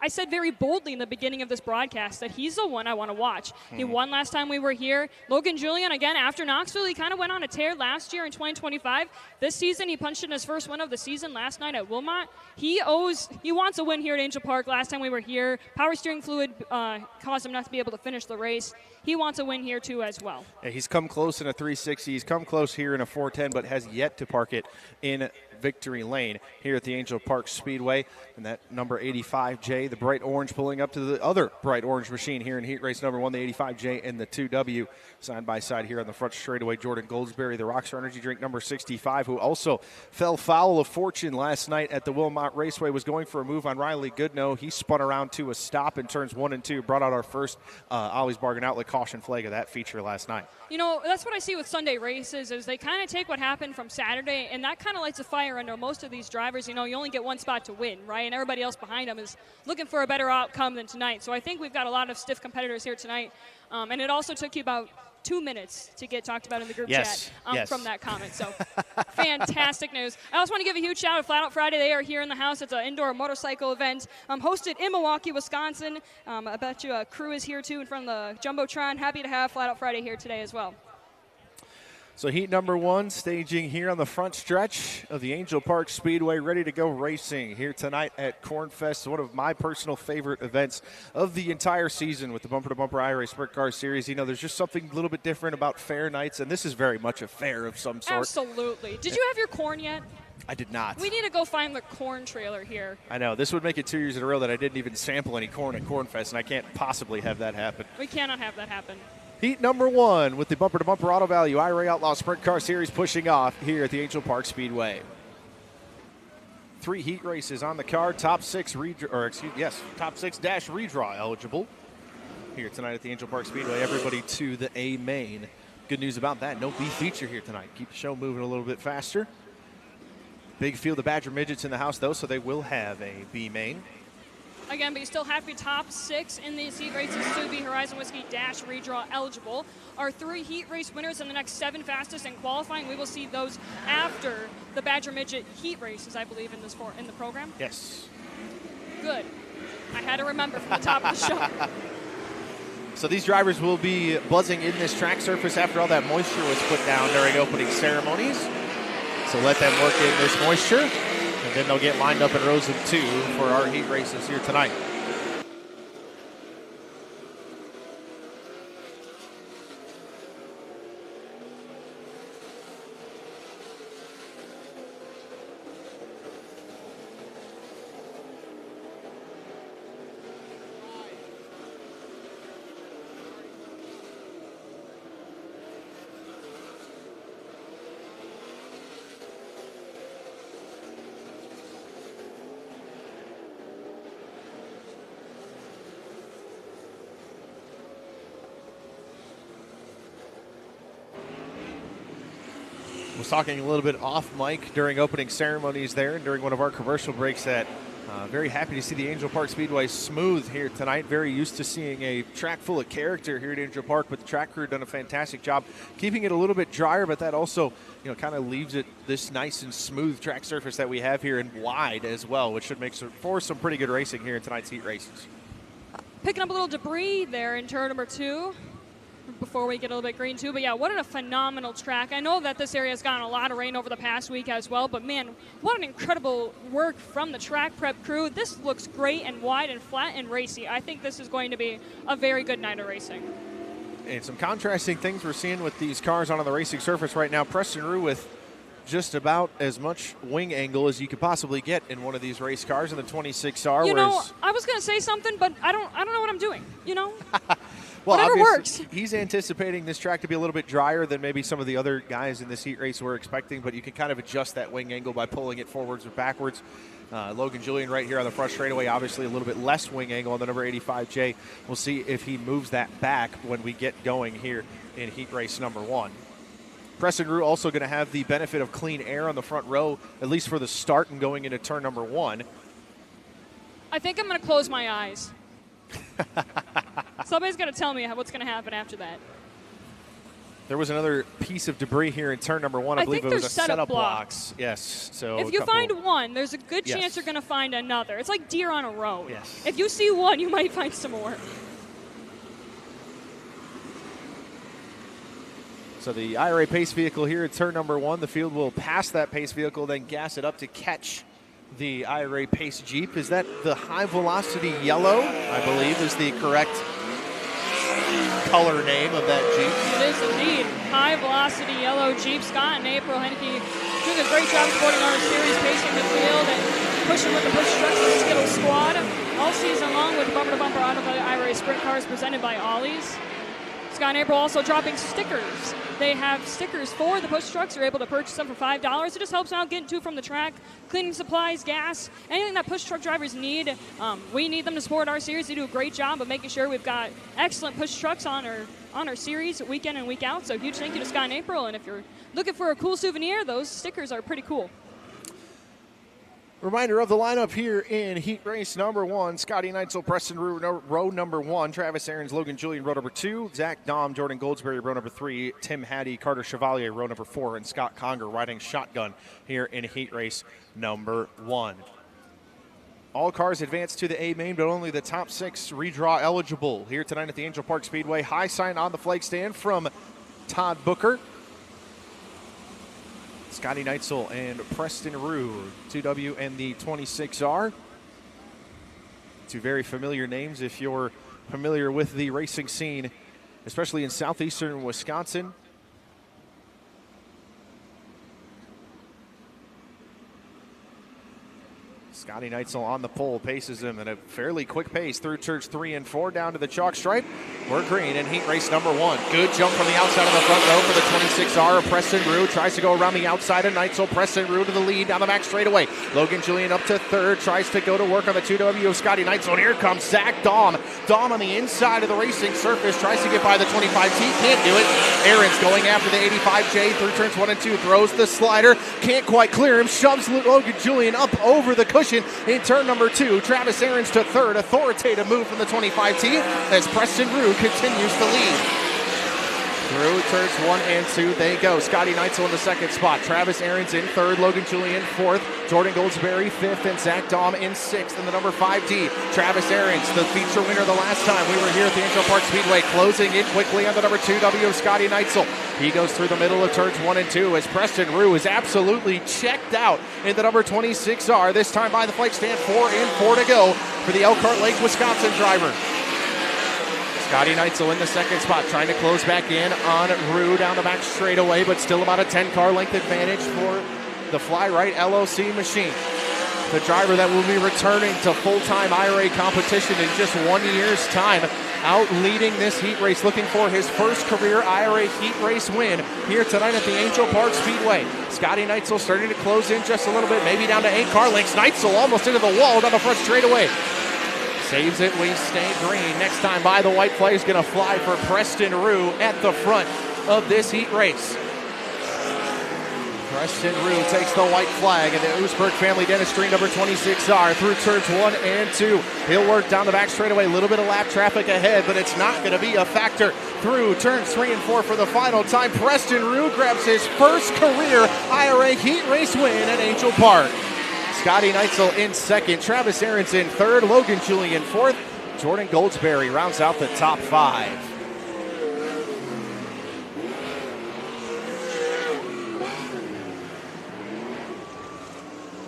I said very boldly in the beginning of this broadcast that he's the one I want to watch. He won last time we were here. Logan Julian, again, after Knoxville, he kind of went on a tear last year in 2025. This season, he punched in his first win of the season last night at Wilmot. He wants a win here at Angell Park. Last time we were here, power steering fluid caused him not to be able to finish the race. He wants a win here, too, as well. Yeah, he's come close in a 360. He's come close here in a 410, but has yet to park it in victory lane here at the Angell Park Speedway. And that number 85J, the bright orange, pulling up to the other bright orange machine here in heat race number 1, the 85J and the 2W. Side by side here on the front straightaway, Jordan Goldsberry, the Rockstar Energy Drink number 65, who also fell foul of fortune last night at the Wilmot Raceway, was going for a move on Riley Goodnow. He spun around to a stop in turns 1 and 2, brought out our first Ollie's Bargain Outlet caution flag of that feature last night. You know, that's what I see with Sunday races is they kind of take what happened from Saturday, and that kind of lights a fire under most of these drivers. You know, you only get one spot to win, right? And everybody else behind them is looking for a better outcome than tonight. So I think we've got a lot of stiff competitors here tonight. And it also took you about 2 minutes to get talked about in the group chat from that comment. So fantastic news. I also want to give a huge shout out to Flat Out Friday. They are here in the house. It's an indoor motorcycle event hosted in Milwaukee, Wisconsin. I bet you a crew is here too in front of the Jumbotron. Happy to have Flat Out Friday here today as well. So heat number 1 staging here on the front stretch of the Angell Park Speedway, ready to go racing here tonight at Cornfest, one of my personal favorite events of the entire season with the Bumper to Bumper IRA Sprint Car Series. You know, there's just something a little bit different about fair nights, and this is very much a fair of some sort. Absolutely. Did you have your corn yet? I did not. We need to go find the corn trailer here. I know. This would make it 2 years in a row that I didn't even sample any corn at Cornfest, and I can't possibly have that happen. We cannot have that happen. Heat number 1 with the Bumper to Bumper Auto Value IRA Outlaw Sprint Car Series pushing off here at the Angell Park Speedway. 3 heat races on the card. Top 6 dash redraw eligible here tonight at the Angell Park Speedway. Everybody to the A main. Good news about that. No B feature here tonight. Keep the show moving a little bit faster. Big field of Badger Midgets in the house, though, so they will have a B main. Again, but you still have to be top 6 in these heat races to be Horizon Whiskey Dash redraw eligible. Our 3 heat race winners and the next 7 fastest in qualifying, we will see those after the Badger Midget heat races, I believe, in the program. Yes. Good. I had to remember from the top of the show. So these drivers will be buzzing in this track surface after all that moisture was put down during opening ceremonies. So let them work in this moisture, and then they'll get lined up in rows of 2 for our heat races here tonight. Was talking a little bit off mic during opening ceremonies there and during one of our commercial breaks that very happy to see the Angell Park Speedway smooth here tonight. Very used to seeing a track full of character here at Angell Park, but the track crew done a fantastic job keeping it a little bit drier, but that also, you know, kind of leaves it this nice and smooth track surface that we have here and wide as well, which should make for some pretty good racing here in tonight's heat races. Picking up a little debris there in turn number 2. Before we get a little bit green too, but yeah, what a phenomenal track. I know that this area has gotten a lot of rain over the past week as well, but man, what an incredible work from the track prep crew. This looks great and wide and flat and racy. I think this is going to be a very good night of racing. And some contrasting things we're seeing with these cars on the racing surface right now. Preston Rue with just about as much wing angle as you could possibly get in one of these race cars in the 26R. You know, I was going to say something, but I don't know what I'm doing, you know? Well, whatever works. He's anticipating this track to be a little bit drier than maybe some of the other guys in this heat race were expecting, but you can kind of adjust that wing angle by pulling it forwards or backwards. Logan Julian right here on the front straightaway, obviously a little bit less wing angle on the number 85J. We'll see if he moves that back when we get going here in heat race number 1. Preston Rue also going to have the benefit of clean air on the front row, at least for the start and going into turn number 1. I think I'm going to close my eyes. Somebody's got to tell me what's going to happen after that. There was another piece of debris here in turn number 1. I believe it was a setup blocks. Yes. So if you find one, there's a good chance you're going to find another. It's like deer on a road. Yes. If you see one, you might find some more. So the IRA pace vehicle here at turn number 1. The field will pass that pace vehicle, then gas it up to catch the IRA pace Jeep. Is that the high velocity yellow? I believe is the correct color name of that Jeep. It is indeed. High velocity yellow Jeep. Scott and April Henneke doing a great job supporting our series, pacing the field and pushing with the push trucks and Skittle squad all season long with bumper to bumper auto IRA sprint cars presented by Ollie's. Scott and April also dropping stickers. They have stickers for the push trucks. You're able to purchase them for $5. It just helps out getting to from the track, cleaning supplies, gas, anything that push truck drivers need. We need them to support our series. They do a great job of making sure we've got excellent push trucks on our series week in and week out. So huge thank you to Scott and April. And if you're looking for a cool souvenir, those stickers are pretty cool. Reminder of the lineup here in heat race number 1. Scotty Neitzel, Preston Rue, row number 1. Travis Aarons, Logan Julian, row number 2. Zach Dahm, Jordan Goldsberry, row number 3. Tim Hattie, Carter Chevalier, row number 4. And Scott Conger riding shotgun here in heat race number 1. All cars advance to the A main, but only the top 6 redraw eligible here tonight at the Angell Park Speedway. High sign on the flag stand from Todd Booker. Scotty Neitzel and Preston Rue, 2W and the 26R. Two very familiar names if you're familiar with the racing scene, especially in southeastern Wisconsin. Scotty Neitzel on the pole, paces him at a fairly quick pace through turns 3 and 4 down to the chalk stripe. We're green in heat race number 1. Good jump from the outside of the front row for the 26R. Preston Rue tries to go around the outside of Neitzel. Preston Rue to the lead down the back straightaway. Logan Julian up to third. Tries to go to work on the 2W of Scotty Neitzel. And here comes Zach Daum. Daum on the inside of the racing surface. Tries to get by the 25T. Can't do it. Aaron's going after the 85J through turns 1 and 2. Throws the slider. Can't quite clear him. Shoves Logan Julian up over the cushion in turn number 2. Travis Aaron's to third. Authoritative move from the 25T as Preston Rue continues to lead. Through turns 1 and 2 they go. Scotty Neitzel in the second spot. Travis Aaron's in third. Logan Julian fourth. Jordan Goldsberry fifth. And Zach Daum in sixth in the number 5D. Travis Aaron's the feature winner the last time we were here at the Angell Park Speedway. Closing in quickly on the number 2W of Scotty Neitzel. He goes through the middle of turns 1 and 2 as Preston Rue is absolutely checked out in the number 26R. This time by the flag stand. 4 and 4 to go for the Elkhart Lake, Wisconsin driver. Scotty Neitzel in the second spot, trying to close back in on Rue down the back straightaway, but still about a 10-car length advantage for the Fly Right LOC machine. The driver that will be returning to full-time IRA competition in just 1 year's time, out leading this heat race, looking for his first career IRA heat race win here tonight at the Angell Park Speedway. Scotty Neitzel starting to close in just a little bit, maybe down to 8 car lengths. Neitzel almost into the wall down the front straightaway. Saves it, we stay green. Next time by the white flag is going to fly for Preston Rue at the front of this heat race. Preston Rue takes the white flag in the Oosberg Family Dentistry number 26R through turns 1 and 2. He'll work down the back straightaway. A little bit of lap traffic ahead, but it's not going to be a factor through turns 3 and 4 for the final time. Preston Rue grabs his first career IRA heat race win at Angell Park. Scotty Neitzel in second, Travis Aaron's in third, Logan Julian fourth, Jordan Goldsberry rounds out the top 5.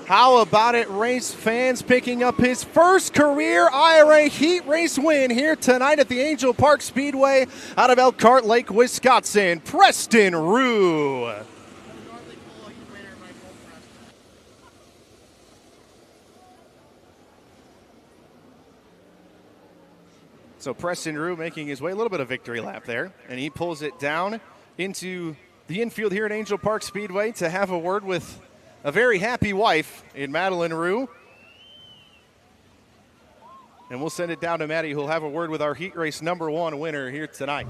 How about it, race fans, picking up his first career IRA heat race win here tonight at the Angell Park Speedway out of Elkhart Lake, Wisconsin, Preston Rue. So Preston Rue making his way, a little bit of victory lap there, and he pulls it down into the infield here at Angell Park Speedway to have a word with a very happy wife in Madeline Rue. And we'll send it down to Maddie, who'll have a word with our heat race number 1 winner here tonight.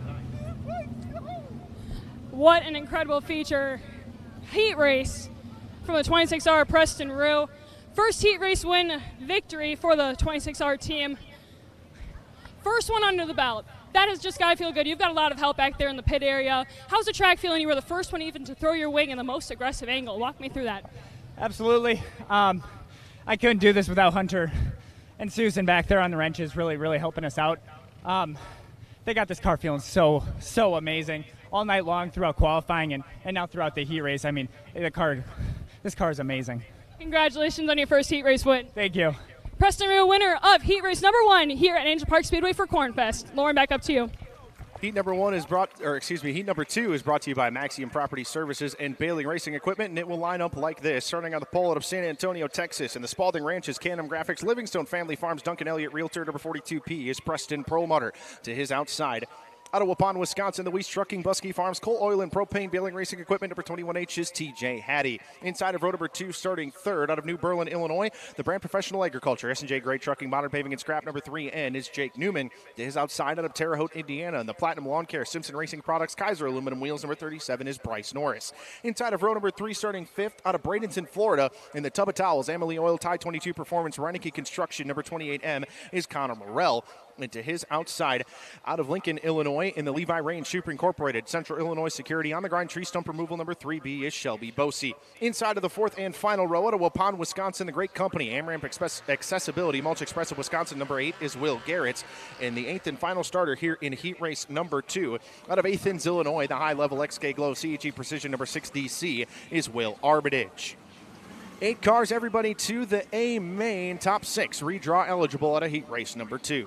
What an incredible feature. Heat race from the 26R Preston Rue. First heat race win victory for the 26R team. First one under the belt. That has just got to feel good. You've got a lot of help back there in the pit area. How's the track feeling? You were the first one even to throw your wing in the most aggressive angle. Walk me through that. Absolutely. I couldn't do this without Hunter and Susan back there on the wrenches, really helping us out. They got this car feeling so amazing all night long throughout qualifying and now throughout the heat race. I mean, this car is amazing. Congratulations on your first heat race win. Thank you. Preston Rue, winner of heat race number 1 here at Angell Park Speedway for Cornfest. Lauren, back up to you. Heat number 2 is brought to you by Maxium Property Services and Bailey Racing Equipment, and it will line up like this. Starting on the pole out of San Antonio, Texas, and the Spalding Ranches, Canham Graphics, Livingstone Family Farms, Duncan Elliott, Realtor, number 42P is Preston Perlmutter. To his outside, out of Waupun, Wisconsin, the Weiss Trucking, Busky Farms, Coal Oil and Propane, Baling Racing Equipment, number 21H is TJ Hattie. Inside of row number 2, starting third, out of New Berlin, Illinois, the Brand Professional Agriculture, S&J Great Trucking, Modern Paving and Scrap, number 3N is Jake Newman. To his outside, out of Terre Haute, Indiana, and the Platinum Lawn Care, Simpson Racing Products, Kaiser Aluminum Wheels, number 37 is Bryce Norris. Inside of row number 3, starting fifth, out of Bradenton, Florida, in the Tub of Towels, Amalie Oil, Tide 22 Performance, Reineke Construction, number 28M is Connor Morrell. And to his outside, out of Lincoln, Illinois, in the Levi Range Super Incorporated, Central Illinois Security on the grind, tree stump removal, number 3B is Shelby Bosey. Inside of the fourth and final row, out of Waupun, Wisconsin, the great company, AmRamp Accessibility, Mulch Express of Wisconsin, number 8 is Will Garrett. And the 8th and final starter here in heat race number 2, out of Athens, Illinois, the high-level XK Glow CHE Precision, number 6 DC is Will Armitage. 8 cars, everybody to the A main, top 6 redraw eligible at a heat race number 2.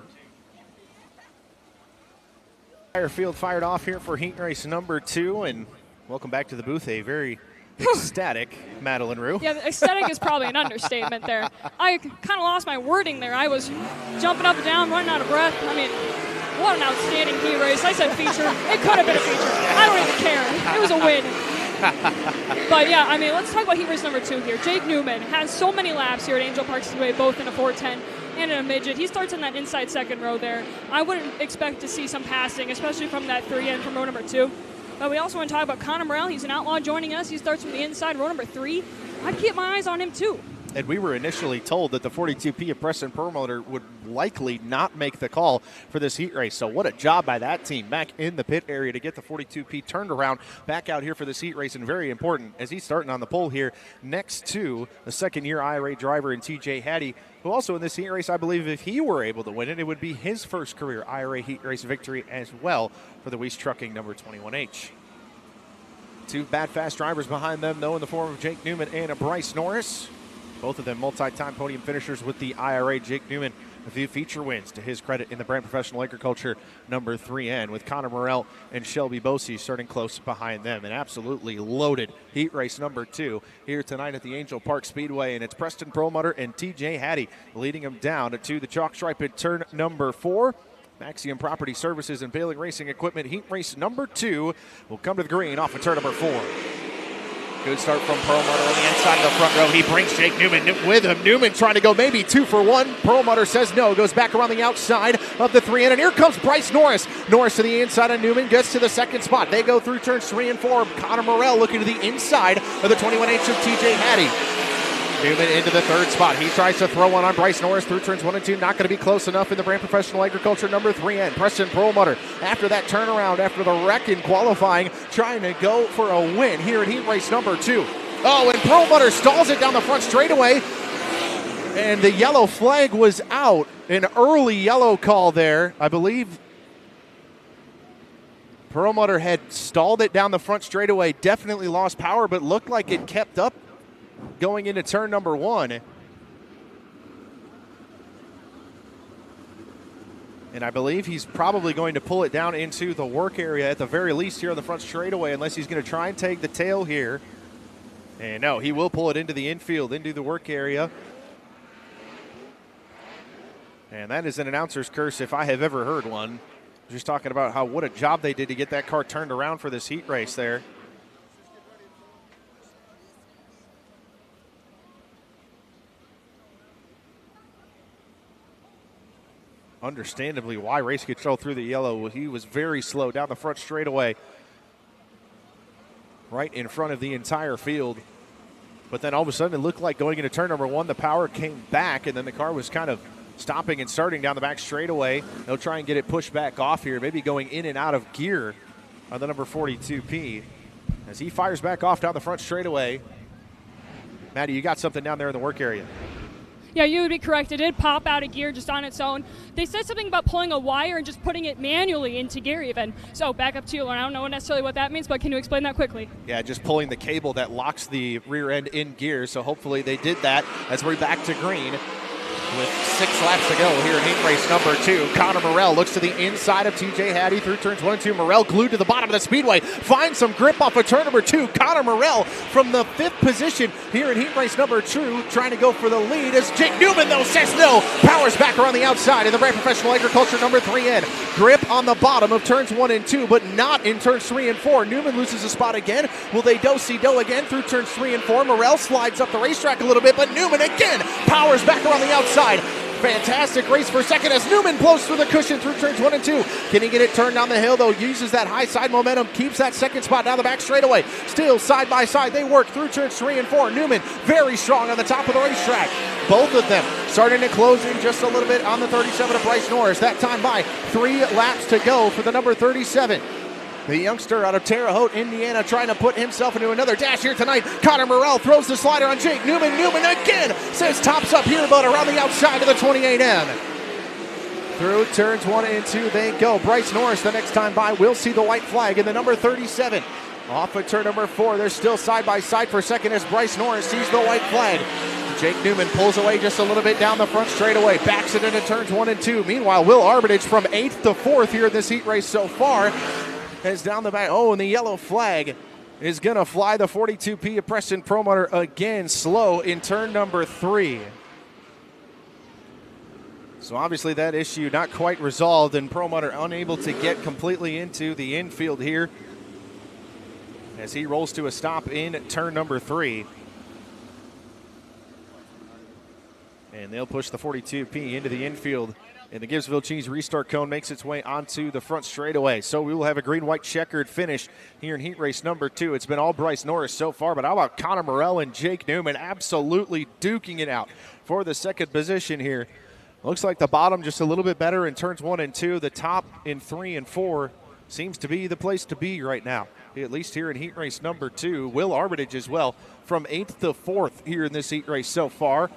Field fired off here for heat race number 2, and welcome back to the booth, a very ecstatic Madeline Rue. Yeah, ecstatic is probably an understatement there. I kind of lost my wording there. I was jumping up and down, running out of breath. I mean, what an outstanding heat race. I said feature. It could have been a feature. I don't even care. It was a win. But yeah, I mean, let's talk about heat race number 2 here. Jake Newman has so many laps here at Angell Park Speedway, both in a 410 and in a midget. He starts in that inside second row there. I wouldn't expect to see some passing, especially from that 3N from row number 2. But we also want to talk about Connor Morrell. He's an outlaw joining us. He starts from the inside, row number 3. I'd keep my eyes on him too. And we were initially told that the 42P of Preston Perlmutter would likely not make the call for this heat race. So what a job by that team back in the pit area to get the 42P turned around back out here for this heat race. And very important as he's starting on the pole here next to the second-year IRA driver in TJ Hattie, who also in this heat race, I believe if he were able to win it, it would be his first career IRA heat race victory as well for the Weiss Trucking number 21H. 2 bad fast drivers behind them, though, in the form of Jake Newman and Bryce Norris. Both of them multi-time podium finishers with the IRA. Jake Newman, a few feature wins to his credit in the Brand Professional Agriculture number 3N, with Connor Morrell and Shelby Bosey starting close behind them. An absolutely loaded heat race number 2 here tonight at the Angell Park Speedway, and it's Preston Perlmutter and TJ Hattie leading them down to the chalk stripe at turn number 4. Maxium Property Services and Baling Racing Equipment heat race number 2 will come to the green off of turn number 4. Good start from Perlmutter on the inside of the front row. He brings Jake Newman with him. Newman trying to go maybe 2 for 1. Perlmutter says no, goes back around the outside of the 3N, and here comes Bryce Norris. Norris to the inside of Newman, gets to the second spot. They go through turns 3 and 4. Connor Morrell looking to the inside of the 21H of TJ Hattie. Newman into the third spot. He tries to throw one on Bryce Norris through turns 1 and 2. Not going to be close enough in the Brand Professional Agriculture number 3N. Preston Perlmutter, after that turnaround, after the wreck in qualifying, trying to go for a win here at heat race number 2. Oh, and Perlmutter stalls it down the front straightaway. And the yellow flag was out. An early yellow call there. I believe Perlmutter had stalled it down the front straightaway. Definitely lost power, but looked like it kept up going into turn number 1. And I believe he's probably going to pull it down into the work area at the very least here on the front straightaway, unless he's going to try and take the tail here. And no, he will pull it into the infield, into the work area. And that is an announcer's curse if I have ever heard one. Just talking about what a job they did to get that car turned around for this heat race there. Understandably why race control through the yellow. He was very slow down the front straightaway, right in front of the entire field. But then all of a sudden it looked like going into turn number 1, the power came back, and then the car was kind of stopping and starting down the back straightaway. They'll try and get it pushed back off here, maybe going in and out of gear on the number 42P as he fires back off down the front straightaway. Maddie, you got something down there in the work area. Yeah, you would be correct. It did pop out of gear just on its own. They said something about pulling a wire and just putting it manually into gear even. So back up to you, Lauren. I don't know necessarily what that means, but can you explain that quickly? Yeah, just pulling the cable that locks the rear end in gear. So hopefully they did that as we're back to green. With 6 laps to go here in heat race number 2. Connor Morrell looks to the inside of TJ Hattie through turns 1 and 2. Morrell glued to the bottom of the speedway. Finds some grip off of turn number 2. Connor Morrell from the 5th position here in heat race number 2, trying to go for the lead as Jake Newman, though, says no. Powers back around the outside in the Brand Professional Agriculture number 3N. Grip on the bottom of turns 1 and 2, but not in turns 3 and 4. Newman loses a spot again. Will they do-si-do again through turns 3 and 4? Morrell slides up the racetrack a little bit, but Newman again powers back around the outside. Fantastic race for second as Newman blows through the cushion through turns 1 and 2. Can he get it turned down the hill, though? Uses that high side momentum, keeps that second spot down the back straightaway. Still side by side, they work through turns 3 and 4. Newman very strong on the top of the racetrack. Both of them starting to close in just a little bit on the 37 of Bryce Norris. That time by 3 laps to go for the number 37. The youngster out of Terre Haute, Indiana, trying to put himself into another dash here tonight. Connor Morrell throws the slider on Jake Newman. Newman again says tops up here, but around the outside of the 28M. Through turns 1 and 2 they go. Bryce Norris the next time by will see the white flag in the number 37. Off of turn number 4, they're still side by side for second as Bryce Norris sees the white flag. Jake Newman pulls away just a little bit down the front straightaway, backs it into turns 1 and 2. Meanwhile, Will Armitage from 8th to 4th here in this heat race so far. Is down the back. Oh, and the yellow flag is going to fly the 42P of Preston Perlmutter again, slow in turn number 3. So obviously that issue not quite resolved, and Perlmutter unable to get completely into the infield here as he rolls to a stop in turn number 3. And they'll push the 42P into the infield. And the Gibbsville Cheese restart cone makes its way onto the front straightaway. So we will have a green-white checkered finish here in heat race number 2. It's been all Bryce Norris so far, but how about Connor Morell and Jake Newman absolutely duking it out for the second position here. Looks like the bottom just a little bit better in turns 1 and 2. The top in 3 and 4 seems to be the place to be right now, at least here in heat race number 2. Will Armitage as well from 8th to 4th here in this heat race so far.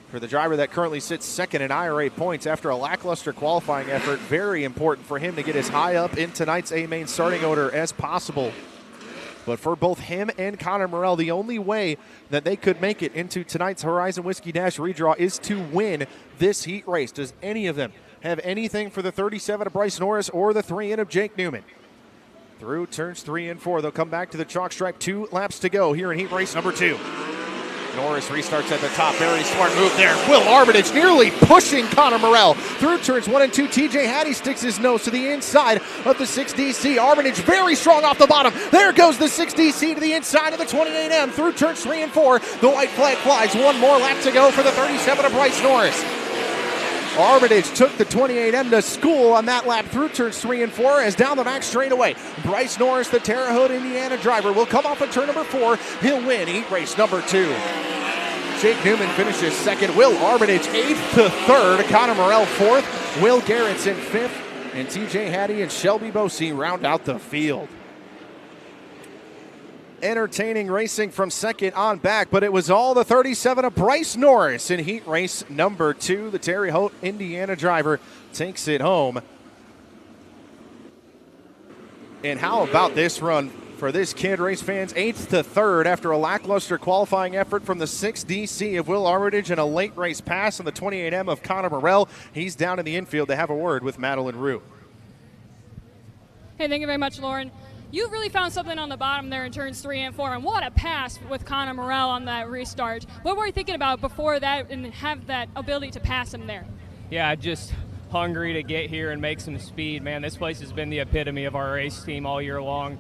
For the driver that currently sits second in IRA points after a lackluster qualifying effort, very important for him to get as high up in tonight's A-main starting order as possible. But for both him and Connor Morell, the only way that they could make it into tonight's Horizon Whiskey Dash redraw is to win this heat race. Does any of them have anything for the 37 of Bryce Norris or the 3-in of Jake Newman? Through turns 3 and 4, they'll come back to the chalk stripe. 2 laps to go here in heat race number 2. Norris restarts at the top. Very smart move there. Will Armitage nearly pushing Connor Morell through turns 1 and 2. TJ Hattie sticks his nose to the inside of the 6DC. Armitage very strong off the bottom. There goes the 6DC to the inside of the 28M through turns 3 and 4. The white flag flies. One more lap to go for the 37 of Bryce Norris. Armitage took the 28M to school on that lap through turns 3 and 4 as down the back straightaway. Bryce Norris, the Terre Haute, Indiana driver, will come off at turn number 4. He'll win heat race number 2. Jake Newman finishes second. Will Armitage 8th to 3rd. Connor Morell 4th. Will Garrett's in 5th. And TJ Hattie and Shelby Bosey round out the field. Entertaining racing from second on back, but it was all the 37 of Bryce Norris in heat race number 2. The Terre Haute, Indiana driver takes it home. And how about this run for this kid, race fans? 8th to 3rd after a lackluster qualifying effort from the 6DC of Will Armitage and a late race pass on the 28M of Connor Morell. He's down in the infield to have a word with Madeline Rue. Hey, thank you very much, Lauren. You really found something on the bottom there in turns 3 and 4, and what a pass with Connor Morell on that restart. What were you thinking about before that and have that ability to pass him there? Yeah, just hungry to get here and make some speed. Man, this place has been the epitome of our race team all year long.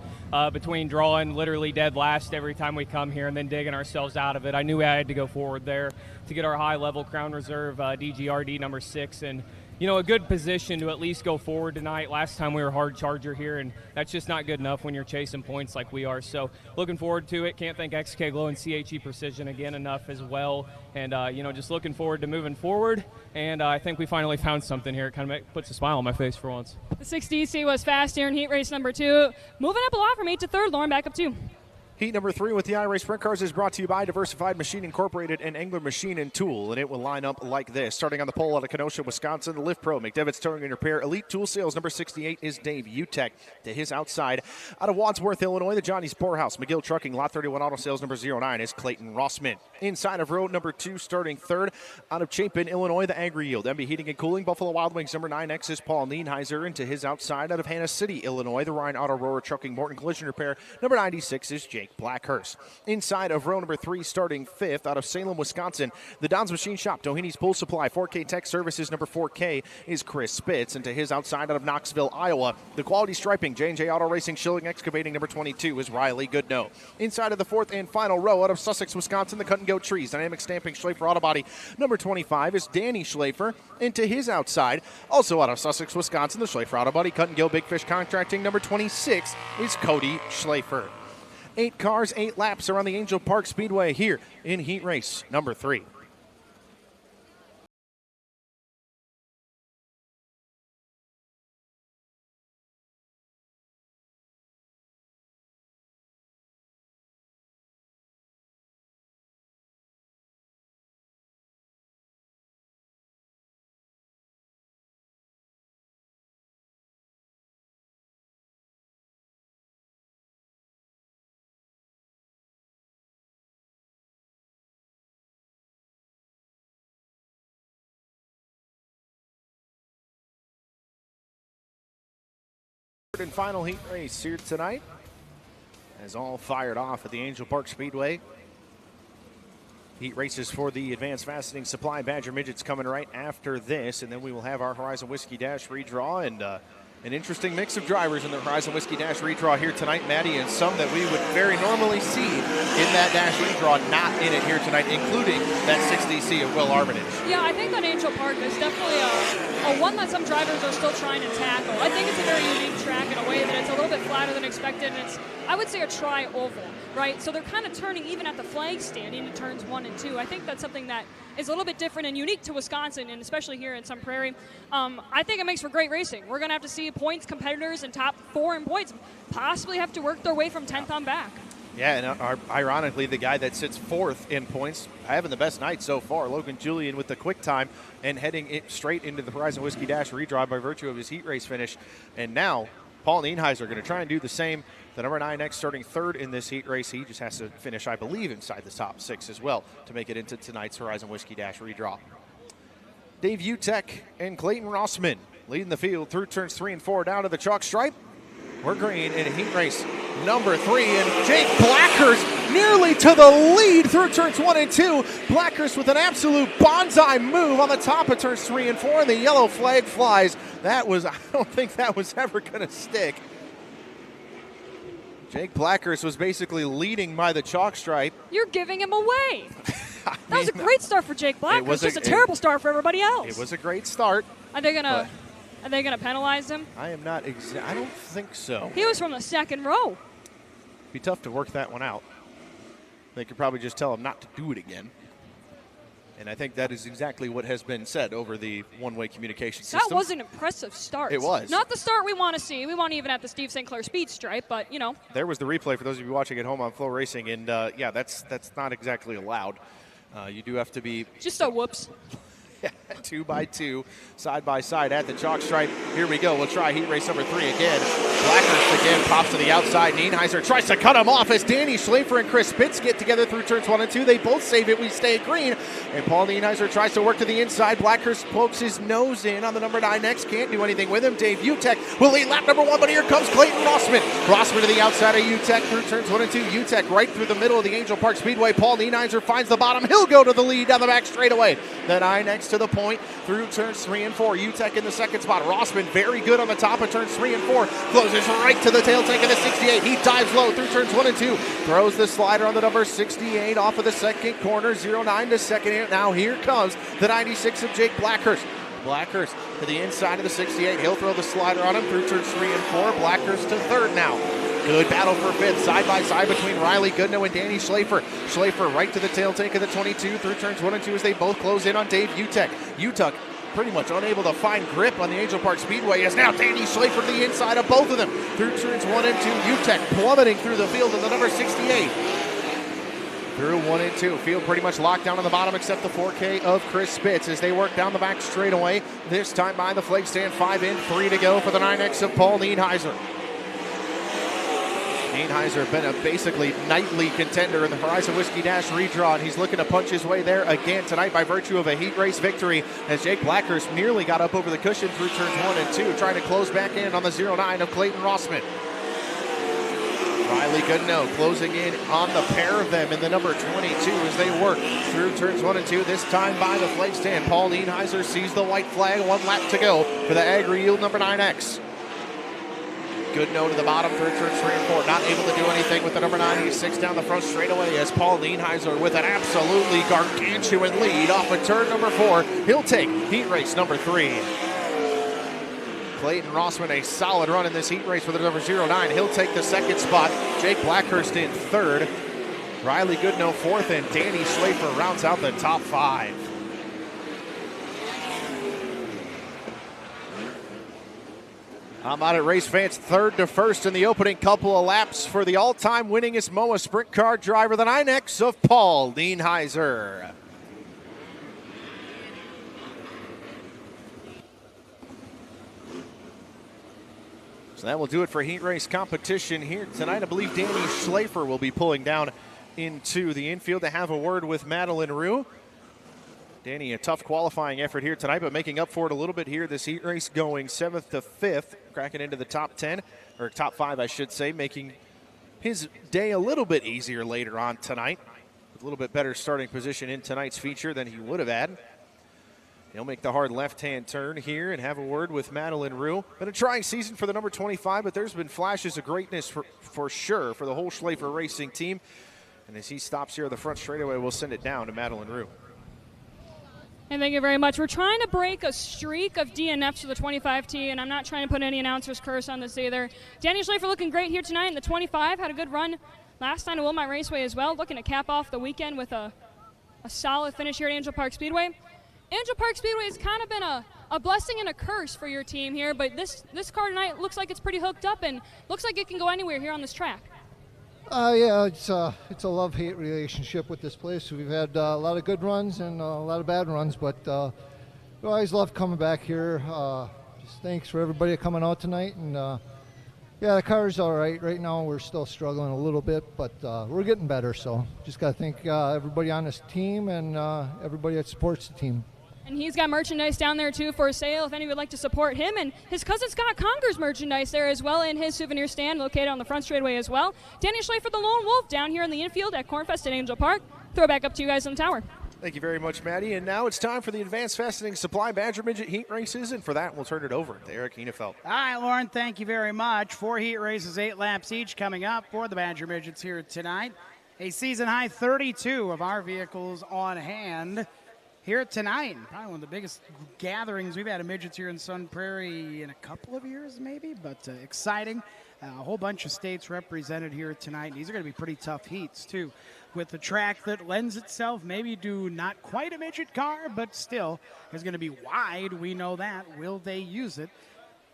Between drawing literally dead last every time we come here and then digging ourselves out of it, I knew I had to go forward there to get our high-level Crown Reserve DGRD number 6 and a good position to at least go forward tonight. Last time we were hard charger here, and that's just not good enough when you're chasing points like we are. So looking forward to it. Can't thank XK Glow and CHE Precision again enough as well. And, just looking forward to moving forward. And I think we finally found something here. It kind of puts a smile on my face for once. The 6DC was fast here in heat race number 2. Moving up a lot from 8th to 3rd. Lauren, back up 2. Heat number 3 with the IRA Sprint Cars is brought to you by Diversified Machine Incorporated and Angler Machine and Tool, and it will line up like this. Starting on the pole out of Kenosha, Wisconsin, the Lift Pro, McDevitt's Towing and Repair. Elite Tool Sales number 68 is Dave Utek. To his outside, out of Wadsworth, Illinois, the Johnny's Poorhouse. McGill Trucking, Lot 31 Auto Sales number 09 is Clayton Rossman. Inside of row number 2, starting 3rd, out of Chapin, Illinois, the Agri Yield. MB Heating and Cooling, Buffalo Wild Wings number 9X is Paul Nienheiser. And to his outside, out of Hannah City, Illinois, the Ryan Auto Rower Trucking, Morton Collision Repair number 96 is Jake Blackhurst. Inside of row number 3, starting 5th, out of Salem, Wisconsin, the Don's Machine Shop, Doheny's Pool Supply, 4K Tech Services, number 4K is Chris Spitz. And to his outside, out of Knoxville, Iowa, the Quality Striping, J&J Auto Racing, Schilling Excavating, number 22 is Riley Goodnow. Inside of the 4th and final row, out of Sussex, Wisconsin, the Cut and Go Trees, Dynamic Stamping, Schlafer Auto Body, number 25 is Danny Schlafer. And to his outside, also out of Sussex, Wisconsin, the Schlafer Auto Body, Cut and Go Big Fish Contracting, number 26 is Cody Schlafer. 8 cars, 8 laps around the Angell Park Speedway here in heat race number 3. And final heat race here tonight as all fired off at the Angell Park Speedway. Heat races for the Advanced Fastening Supply Badger Midgets coming right after this, and then we will have our Horizon Whiskey Dash redraw, and an interesting mix of drivers in the Horizon Whiskey Dash redraw here tonight, Maddie, and some that we would very normally see in that Dash redraw not in it here tonight, including that 6DC of Will Armitage. Yeah, I think that Angell Park is definitely a one that some drivers are still trying to tackle. I think it's a very unique track in a way that it's a little bit flatter than expected, and it's, I would say, a tri-oval, right? So they're kind of turning even at the flag stand into turns 1 and 2. I think that's something that is a little bit different and unique to Wisconsin, and especially here in Sun Prairie. I think it makes for great racing. We're going to have to see points competitors in top 4 in points possibly have to work their way from 10th on back. Yeah, and ironically, the guy that sits 4th in points, having the best night so far, Logan Julian with the quick time and heading it straight into the Horizon Whiskey Dash redraw by virtue of his heat race finish. And now Paul Nienheiser going to try and do the same. The number 9X starting 3rd in this heat race. He just has to finish, I believe, inside the top 6 as well to make it into tonight's Horizon Whiskey Dash redraw. Dave Utek and Clayton Rossman leading the field through turns 3 and 4 down to the chalk stripe. We're green in heat race number 3, and Jake Blackhurst nearly to the lead through turns 1 and 2. Blackhurst with an absolute bonsai move on the top of turns 3 and 4, and the yellow flag flies. That was, I don't think that was ever going to stick. Jake Blackhurst was basically leading by the chalk stripe. You're giving him away. That was a great start for Jake Blackhurst, just a terrible start for everybody else. It was a great start. Are they gonna penalize him? I am not I don't think so. He was from the second row. Be tough to work that one out. They could probably just tell him not to do it again. And I think that is exactly what has been said over the one-way communication system. That was an impressive start. It was. Not the start we want to see. We want even at the Steve St. Clair speed stripe, but, you know. There was the replay for those of you watching at home on FloRacing, and, yeah, that's not exactly allowed. You do have to be... Just a whoops. 2 by 2, side by side at the chalk stripe. Here we go. We'll try heat race number 3 again. Blackhurst again pops to the outside. Nienheiser tries to cut him off as Danny Schlafer and Chris Spitz get together through turns 1 and 2. They both save it. We stay green. And Paul Nienheiser tries to work to the inside. Blackhurst pokes his nose in on the number 9X. Can't do anything with him. Dave Utek will lead lap number 1, but here comes Clayton Rossman. Rossman to the outside of Utek through turns 1 and 2. Utek right through the middle of the Angell Park Speedway. Paul Nienheiser finds the bottom. He'll go to the lead down the back straightaway. The 9X to the point through turns 3 and 4. Utek in the second spot. Rossman very good on the top of turns 3 and 4. Closes right to the tail tank of the 68. He dives low through turns 1 and 2. Throws the slider on the number 68 off of the second corner. 09 to second. Now here comes the 96 of Jake Blackhurst. Blackhurst to the inside of the 68. He'll throw the slider on him through turns 3 and 4. Blackhurst to third now. Good battle for 5th, side by side between Riley Goodnow and Danny Schlafer. Schlafer right to the tail tank of the 22 through turns 1 and 2 as they both close in on Dave Utek. Utek pretty much unable to find grip on the Angell Park Speedway as now Danny Schlafer to the inside of both of them through turns 1 and 2. Utek plummeting through the field in the number 68. Through 1 and 2. Field pretty much locked down on the bottom except the 4K of Chris Spitz as they work down the back straightaway. This time by the flag stand. 5 in, 3 to go for the 9X of Paul Nienheiser. Nienheiser been a basically nightly contender in the Horizon Whiskey Dash redraw, and he's looking to punch his way there again tonight by virtue of a heat race victory as Jake Blackhurst nearly got up over the cushion through turns 1 and 2, trying to close back in on the 09 of Clayton Rossman. Riley Goodnow closing in on the pair of them in the number 22 as they work through turns 1 and 2, this time by the flag stand. Paul Nienheiser sees the white flag, 1 lap to go for the Agri Yield number 9X. Goodnow to the bottom through turns 3 and 4. Not able to do anything with the number 96 down the front straightaway as Paul Nienheiser with an absolutely gargantuan lead off of turn number 4. He'll take heat race number 3. Clayton Rossman, a solid run in this heat race for the number 09. He'll take the second spot. Jake Blackhurst in third. Riley Goodnow fourth, and Danny Schlafer rounds out the top 5. I'm out at race fans, 3rd to 1st in the opening couple of laps for the all-time winningest MOA sprint car driver, the 9X of Paul Nienheiser. So that will do it for heat race competition here tonight. I believe Danny Schlafer will be pulling down into the infield to have a word with Madeline Rue. Danny, a tough qualifying effort here tonight, but making up for it a little bit here. This heat race going 7th to 5th, cracking into the top 10, or top 5, I should say, making his day a little bit easier later on tonight. with a little bit better starting position in tonight's feature than he would have had. He'll make the hard left-hand turn here and have a word with Madeline Rue. Been a trying season for the number 25, but there's been flashes of greatness for sure for the whole Schlafer Racing team. And as he stops here at the front straightaway, we'll send it down to Madeline Rue. And thank you very much. We're trying to break a streak of DNFs for the 25T, and I'm not trying to put any announcer's curse on this either. Danny Schlafer looking great here tonight in the 25. Had a good run last time at Wilmot Raceway as well. Looking to cap off the weekend with a solid finish here at Angell Park Speedway. Angell Park Speedway has kind of been a blessing and a curse for your team here, but this car tonight looks like it's pretty hooked up and looks like it can go anywhere here on this track. Yeah, it's a love-hate relationship with this place. We've had a lot of good runs and a lot of bad runs, but we always love coming back here. Just thanks for everybody coming out tonight. And yeah, the car's all right. Right now we're still struggling a little bit, but we're getting better. So just got to thank everybody on this team and everybody that supports the team. And he's got merchandise down there, too, for sale if anyone would like to support him. And his cousin Scott Conger's merchandise there as well in his souvenir stand located on the front straightaway as well. Danny Schlafer, the Lone Wolf, down here in the infield at Cornfest at Angell Park. Throw back up to you guys on the tower. Thank you very much, Maddie. And now it's time for the Advanced Fastening Supply Badger Midget Heat Races. And for that, we'll turn it over to Eric Henefeld. All right, Lauren, thank you very much. 4 heat races, 8 laps each coming up for the Badger Midgets here tonight. A season-high 32 of our vehicles on hand here tonight. Probably one of the biggest gatherings we've had of midgets here in Sun Prairie in a couple of years maybe, but exciting. A whole bunch of states represented here tonight. These are going to be pretty tough heats too, with the track that lends itself maybe to not quite a midget car, but still is going to be wide. We know that. Will they use it?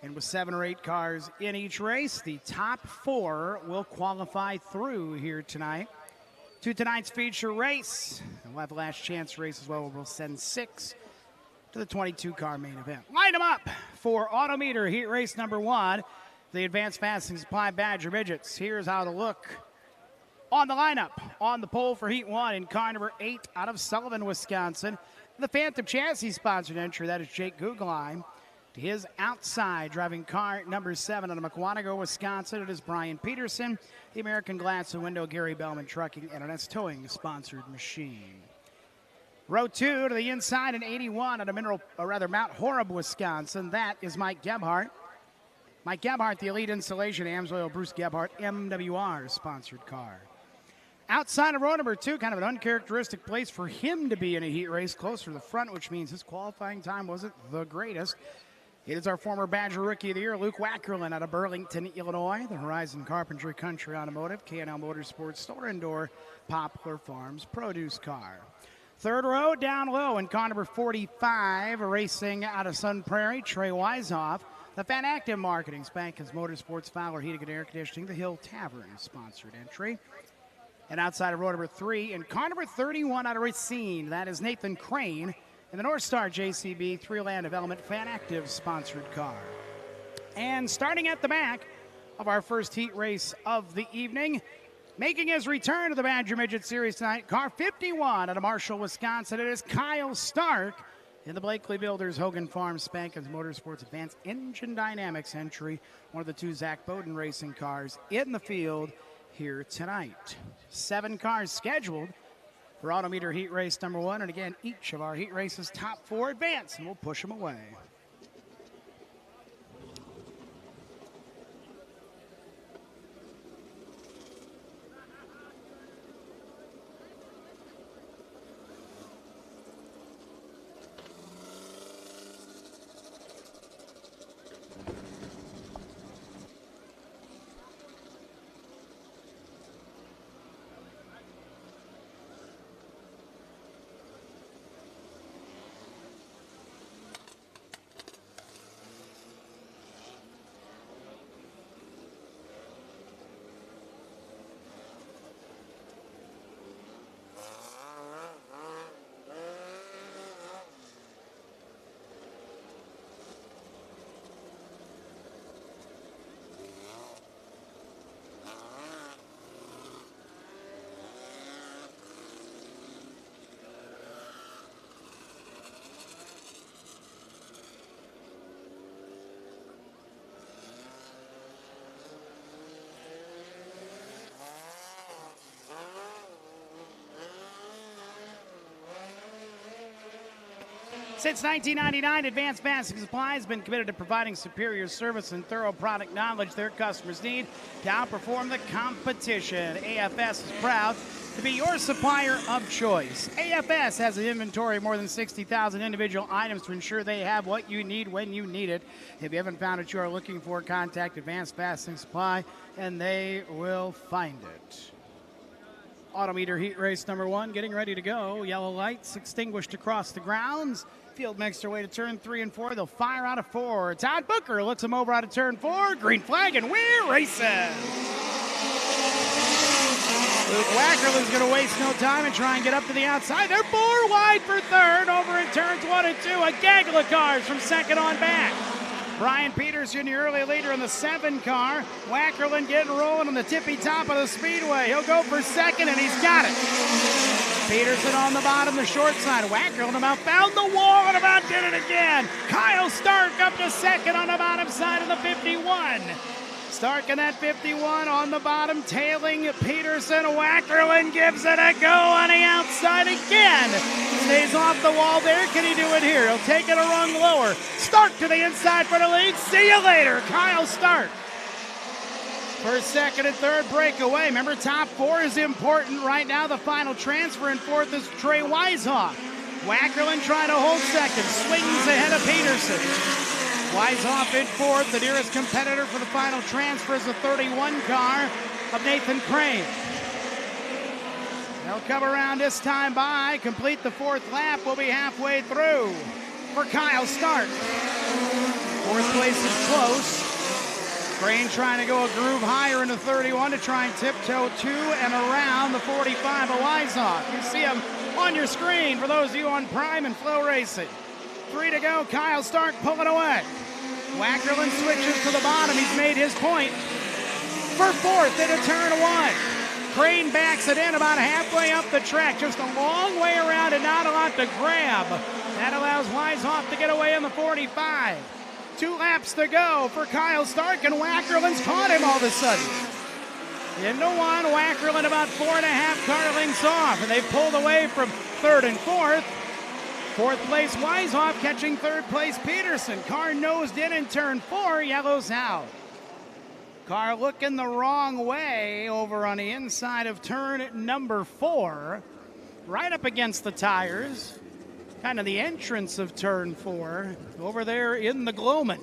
And with 7 or 8 cars in each race, the top 4 will qualify through here tonight to tonight's feature race. And we'll have the last chance race as well. We'll send 6 to the 22-car main event. Line them up for Autometer Heat Race number 1, the Advanced Fastening Supply Badger Midgets. Here's how to look on the lineup. On the pole for Heat 1 in car number 8 out of Sullivan, Wisconsin. The Phantom Chassis sponsored entry, that is Jake Guggenheim. To his outside, driving car number 7 out of Mukwonago, Wisconsin, it is Brian Peterson. The American Glass and Window, Gary Bellman Trucking, and an Towing sponsored machine. Row 2 to the inside in 81 out of Mount Horeb, Wisconsin. That is Mike Gebhardt. Mike Gebhardt, the Elite Installation, Amsoil Bruce Gebhardt, MWR sponsored car. Outside of row number 2, kind of an uncharacteristic place for him to be in a heat race, closer to the front, which means his qualifying time wasn't the greatest. It is our former Badger Rookie of the Year, Luke Wackerlin out of Burlington, Illinois. The Horizon Carpentry Country Automotive, K&L Motorsports, Store and Door, Poplar Farms Produce Car. Third row, down low in car number 45, racing out of Sun Prairie, Trey Wisehoff. The Fan Active Marketing, Spankins Motorsports, Fowler Heating and Air Conditioning, the Hill Tavern sponsored entry. And outside of row number 3, in car number 31 out of Racine, that is Nathan Crane. In the North Star JCB 3-Land Development Fan Active sponsored car. And starting at the back of our first heat race of the evening, making his return to the Badger Midget Series tonight, car 51 out of Marshall, Wisconsin, it is Kyle Stark in the Blakely Builders Hogan Farms Spankins Motorsports Advanced Engine Dynamics entry, one of the 2 Zach Bowden racing cars in the field here tonight. 7 cars scheduled for Autometer Heat Race number 1. And again, each of our heat races top 4 advance, and we'll push them away. Since 1999, Advanced Fastening Supply has been committed to providing superior service and thorough product knowledge their customers need to outperform the competition. AFS is proud to be your supplier of choice. AFS has an inventory of more than 60,000 individual items to ensure they have what you need when you need it. If you haven't found what you are looking for, contact Advanced Fastening Supply and they will find it. Autometer heat race number 1 getting ready to go. Yellow lights extinguished across the grounds. Field makes their way to turn 3 and 4. They'll fire out of 4. Todd Booker looks them over out of turn 4. Green flag, and we're racing. Luke Wackerland's going to waste no time and try and get up to the outside. They're 4 wide for third. Over in turns 1 and 2. A gaggle of cars from second on back. Brian Peterson, the early leader in the 7 car. Wackerland getting rolling on the tippy top of the Speedway. He'll go for second, and he's got it. Peterson on the bottom, the short side. Wackerland about found the wall and about did it again. Kyle Stark up to second on the bottom side of the 51. Stark in that 51 on the bottom, tailing Peterson. Wackerland gives it a go on the outside again. Stays off the wall there. Can he do it here? He'll take it a rung lower. Stark to the inside for the lead. See you later, Kyle Stark. First, second, and third breakaway. Remember, top 4 is important right now. The final transfer in 4th is Trey Weishoff. Wackerland trying to hold second. Swings ahead of Peterson. Weishoff in 4th. The nearest competitor for the final transfer is the 31 car of Nathan Crane. They'll come around this time by. Complete the 4th lap. We'll be halfway through for Kyle Stark. 4th place is close. Crane trying to go a groove higher into 31 to try and tiptoe to and around the 45 of Weishoff. You see him on your screen for those of you on Prime and FloRacing. 3 to go. Kyle Stark pulling away. Wackerland switches to the bottom. He's made his point for 4th into turn 1. Crane backs it in about halfway up the track. Just a long way around and not a lot to grab. That allows Weishoff to get away in the 45. 2 laps to go for Kyle Stark, and Wackerland's caught him all of a sudden. Into 1, Wackerland about 4.5 car lengths off, and they've pulled away from 3rd and 4th. 4th place Weishoff catching 3rd place Peterson. Car nosed in turn 4, yellows out. Car looking the wrong way over on the inside of turn number 4. Right up against the tires. Kind of the entrance of turn 4 over there in the Gloman.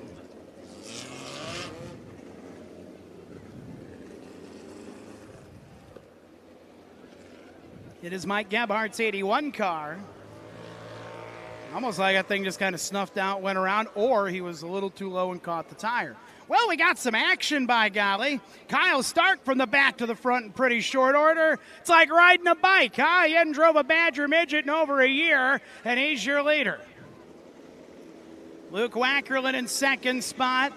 It is Mike Gebhardt's 81 car. Almost like that thing just kind of snuffed out, went around, or he was a little too low and caught the tire. Well, we got some action, by golly. Kyle Stark from the back to the front in pretty short order. It's like riding a bike, huh? He hadn't drove a Badger midget in over a year, and he's your leader. Luke Wackerland in 2nd spot.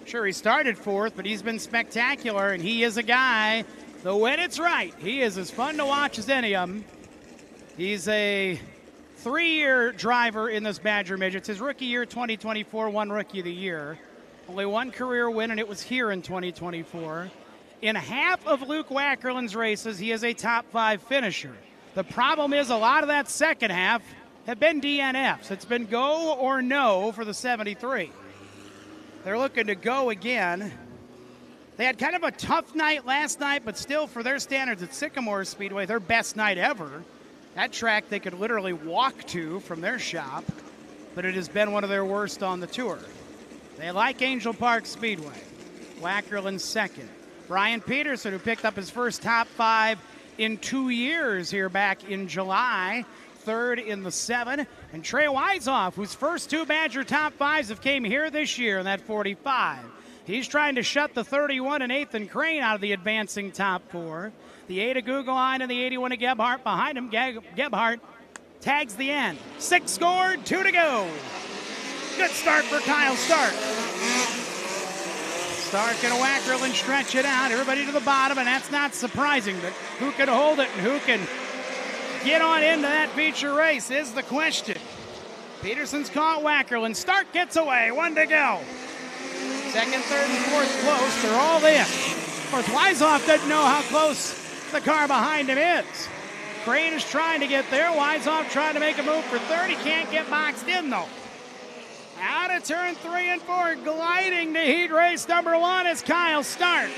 Sure, he started 4th, but he's been spectacular, and he is a guy, though when it's right, he is as fun to watch as any of them. He's a 3-year driver in this Badger midget. It's his rookie year, 2024, won Rookie of the Year. Only 1 career win, and it was here in 2024. In half of Luke Wackerland's races, he is a top 5 finisher. The problem is a lot of that second half have been DNFs. It's been go or no for the 73. They're looking to go again. They had kind of a tough night last night, but still, for their standards at Sycamore Speedway, their best night ever. That track they could literally walk to from their shop, but it has been one of their worst on the tour. They like Angell Park Speedway. Wackerland 2nd. Brian Peterson, who picked up his first top 5 in 2 years here back in July. 3rd in the 7. And Trey Weishoff, whose first 2 Badger top 5s have came here this year in that 45. He's trying to shut the 31 and Nathan Crane out of the advancing top 4. The 8 of Guggenheim and the 81 of Gebhardt behind him. Gebhardt tags the end. 6 scored, 2 to go. Good start for Kyle Stark. Stark and Wackerland stretch it out. Everybody to the bottom, and that's not surprising. But who can hold it and who can get on into that feature race is the question. Peterson's caught Wackerland. Stark gets away. 1 to go. 2nd, 3rd, and 4th close. They're all in. Of course, Weishoff doesn't know how close the car behind him is. Crane is trying to get there. Wiseoff trying to make a move for third. He can't get boxed in, though. Out of turn 3 and 4, gliding to heat race number 1 is Kyle Stark.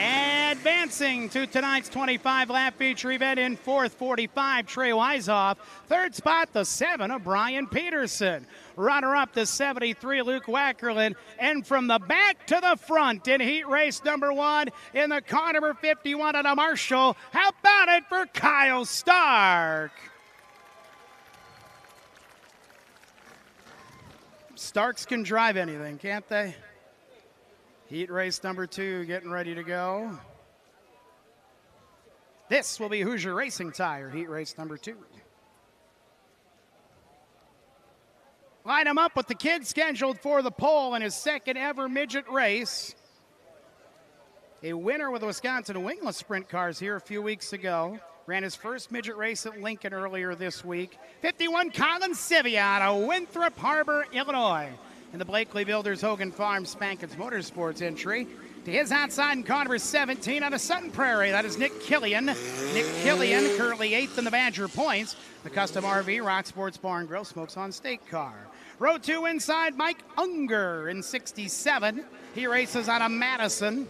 Advancing to tonight's 25-lap feature event in fourth, 45, Trey Wiseoff. Third spot, the 7 of Brian Peterson. Runner-up, the 73, Luke Wackerlin. And from the back to the front in heat race number 1 in the car number 51 out of Marshall. How about it for Kyle Stark? Starks can drive anything, can't they? Heat race number 2 getting ready to go. This will be Hoosier Racing Tire, heat race number 2. Line him up with the kid scheduled for the pole in his second ever midget race. A winner with the Wisconsin Wingless Sprint Cars here a few weeks ago. Ran his first midget race at Lincoln earlier this week. 51 Colin Sivia out of Winthrop Harbor, Illinois. In the Blakely Builders Hogan Farms Spankins Motorsports entry. To his outside in car number 17 out of Sutton Prairie. That is Nick Killian. Nick Killian currently 8th in the Badger points. The custom RV Rock Sports Bar and Grill Smokes on State car. Row 2 inside Mike Unger in 67. He races out of Madison.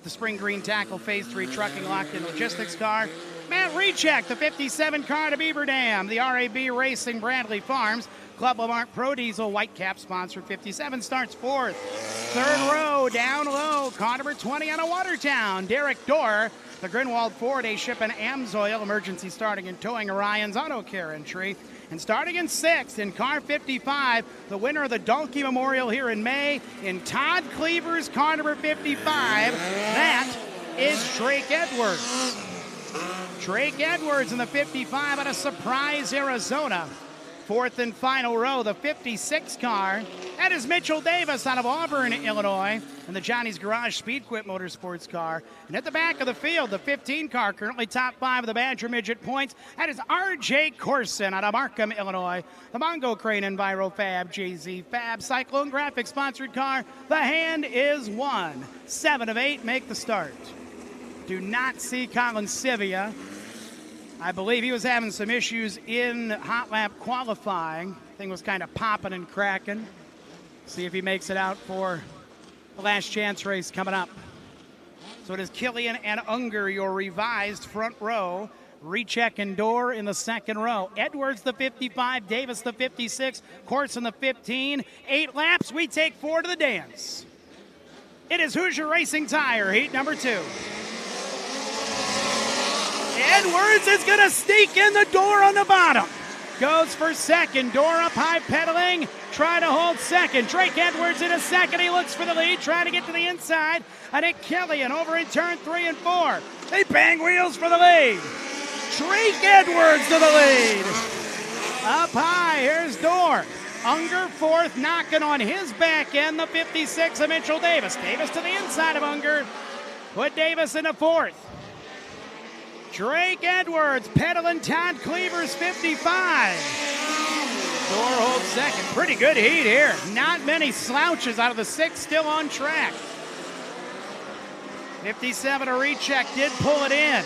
The Spring Green Tackle Phase 3 Trucking Locked In Logistics car. Matt Recheck, the 57 car to Beaver Dam. The RAB Racing Bradley Farms. Club Lamar Pro Diesel White Cap sponsored 57 starts 4th. Third row down low, car number 20 out of Watertown. Derek Dorr, the Grinwald Ford A Ship and Amsoil emergency starting and towing Orion's Auto Care entry. And starting in 6th in car 55, the winner of the Donkey Memorial here in May in Todd Cleaver's car number 55. That is Drake Edwards. Drake Edwards in the 55 out of Surprise, Arizona. 4th and final row, the 56 car. That is Mitchell Davis out of Auburn, Illinois. And the Johnny's Garage Speed Quit Motorsports car. And at the back of the field, the 15 car, currently top 5 of the Badger Midget points. That is R.J. Corson out of Markham, Illinois. The Mongo Crane Enviro Fab, JZ Fab, Cyclone Graphics sponsored car. The hand is 1. 7 of 8 make the start. Do not see Colin Sivia. I believe he was having some issues in hot lap qualifying. Thing was kind of popping and cracking. See if he makes it out for the last chance race coming up. So it is Killian and Unger, your revised front row. Recheck and Dorr in the second row. Edwards the 55, Davis the 56, Corson the 15. 8 laps, we take 4 to the dance. It is Hoosier Racing Tire, heat number 2. Edwards is going to sneak in the door on the bottom. Goes for second. Door up high pedaling. Trying to hold second. Drake Edwards in a second. He looks for the lead. Trying to get to the inside. And Nick Killian over in turn 3 and 4. They bang wheels for the lead. Drake Edwards to the lead. Up high. Here's Door. Unger 4th, knocking on his back end. The 56 of Mitchell Davis. Davis to the inside of Unger. Put Davis into 4th. Drake Edwards pedaling Todd Cleaver's 55. Door holds second. Pretty good heat here. Not many slouches out of the 6, still on track. 57 a Recheck did pull it in.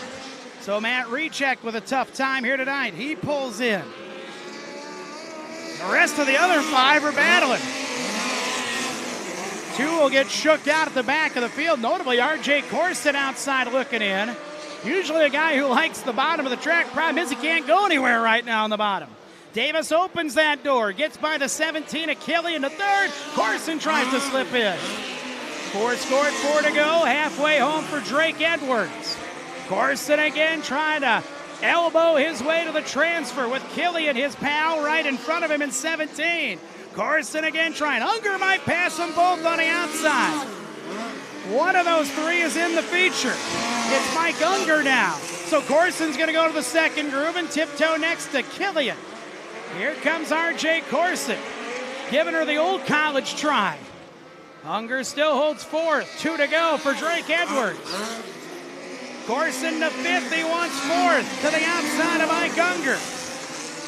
So Matt Recheck with a tough time here tonight. He pulls in. The rest of the other 5 are battling. 2 will get shook out at the back of the field. Notably, R.J. Corson outside looking in. Usually a guy who likes the bottom of the track. Problem is he can't go anywhere right now on the bottom. Davis opens that door, gets by the 17 of Killian to 3rd. Corson tries to slip in. 4 scored, 4 to go. Halfway home for Drake Edwards. Corson again trying to elbow his way to the transfer with Killian, his pal, right in front of him in 17. Corson again trying. Unger might pass them both on the outside. One of those 3 is in the feature. It's Mike Unger now. So Corson's going to go to the second groove and tiptoe next to Killian. Here comes R.J. Corson, giving her the old college try. Unger still holds 4th. 2 to go for Drake Edwards. Corson to 5th. He wants 4th to the outside of Mike Unger.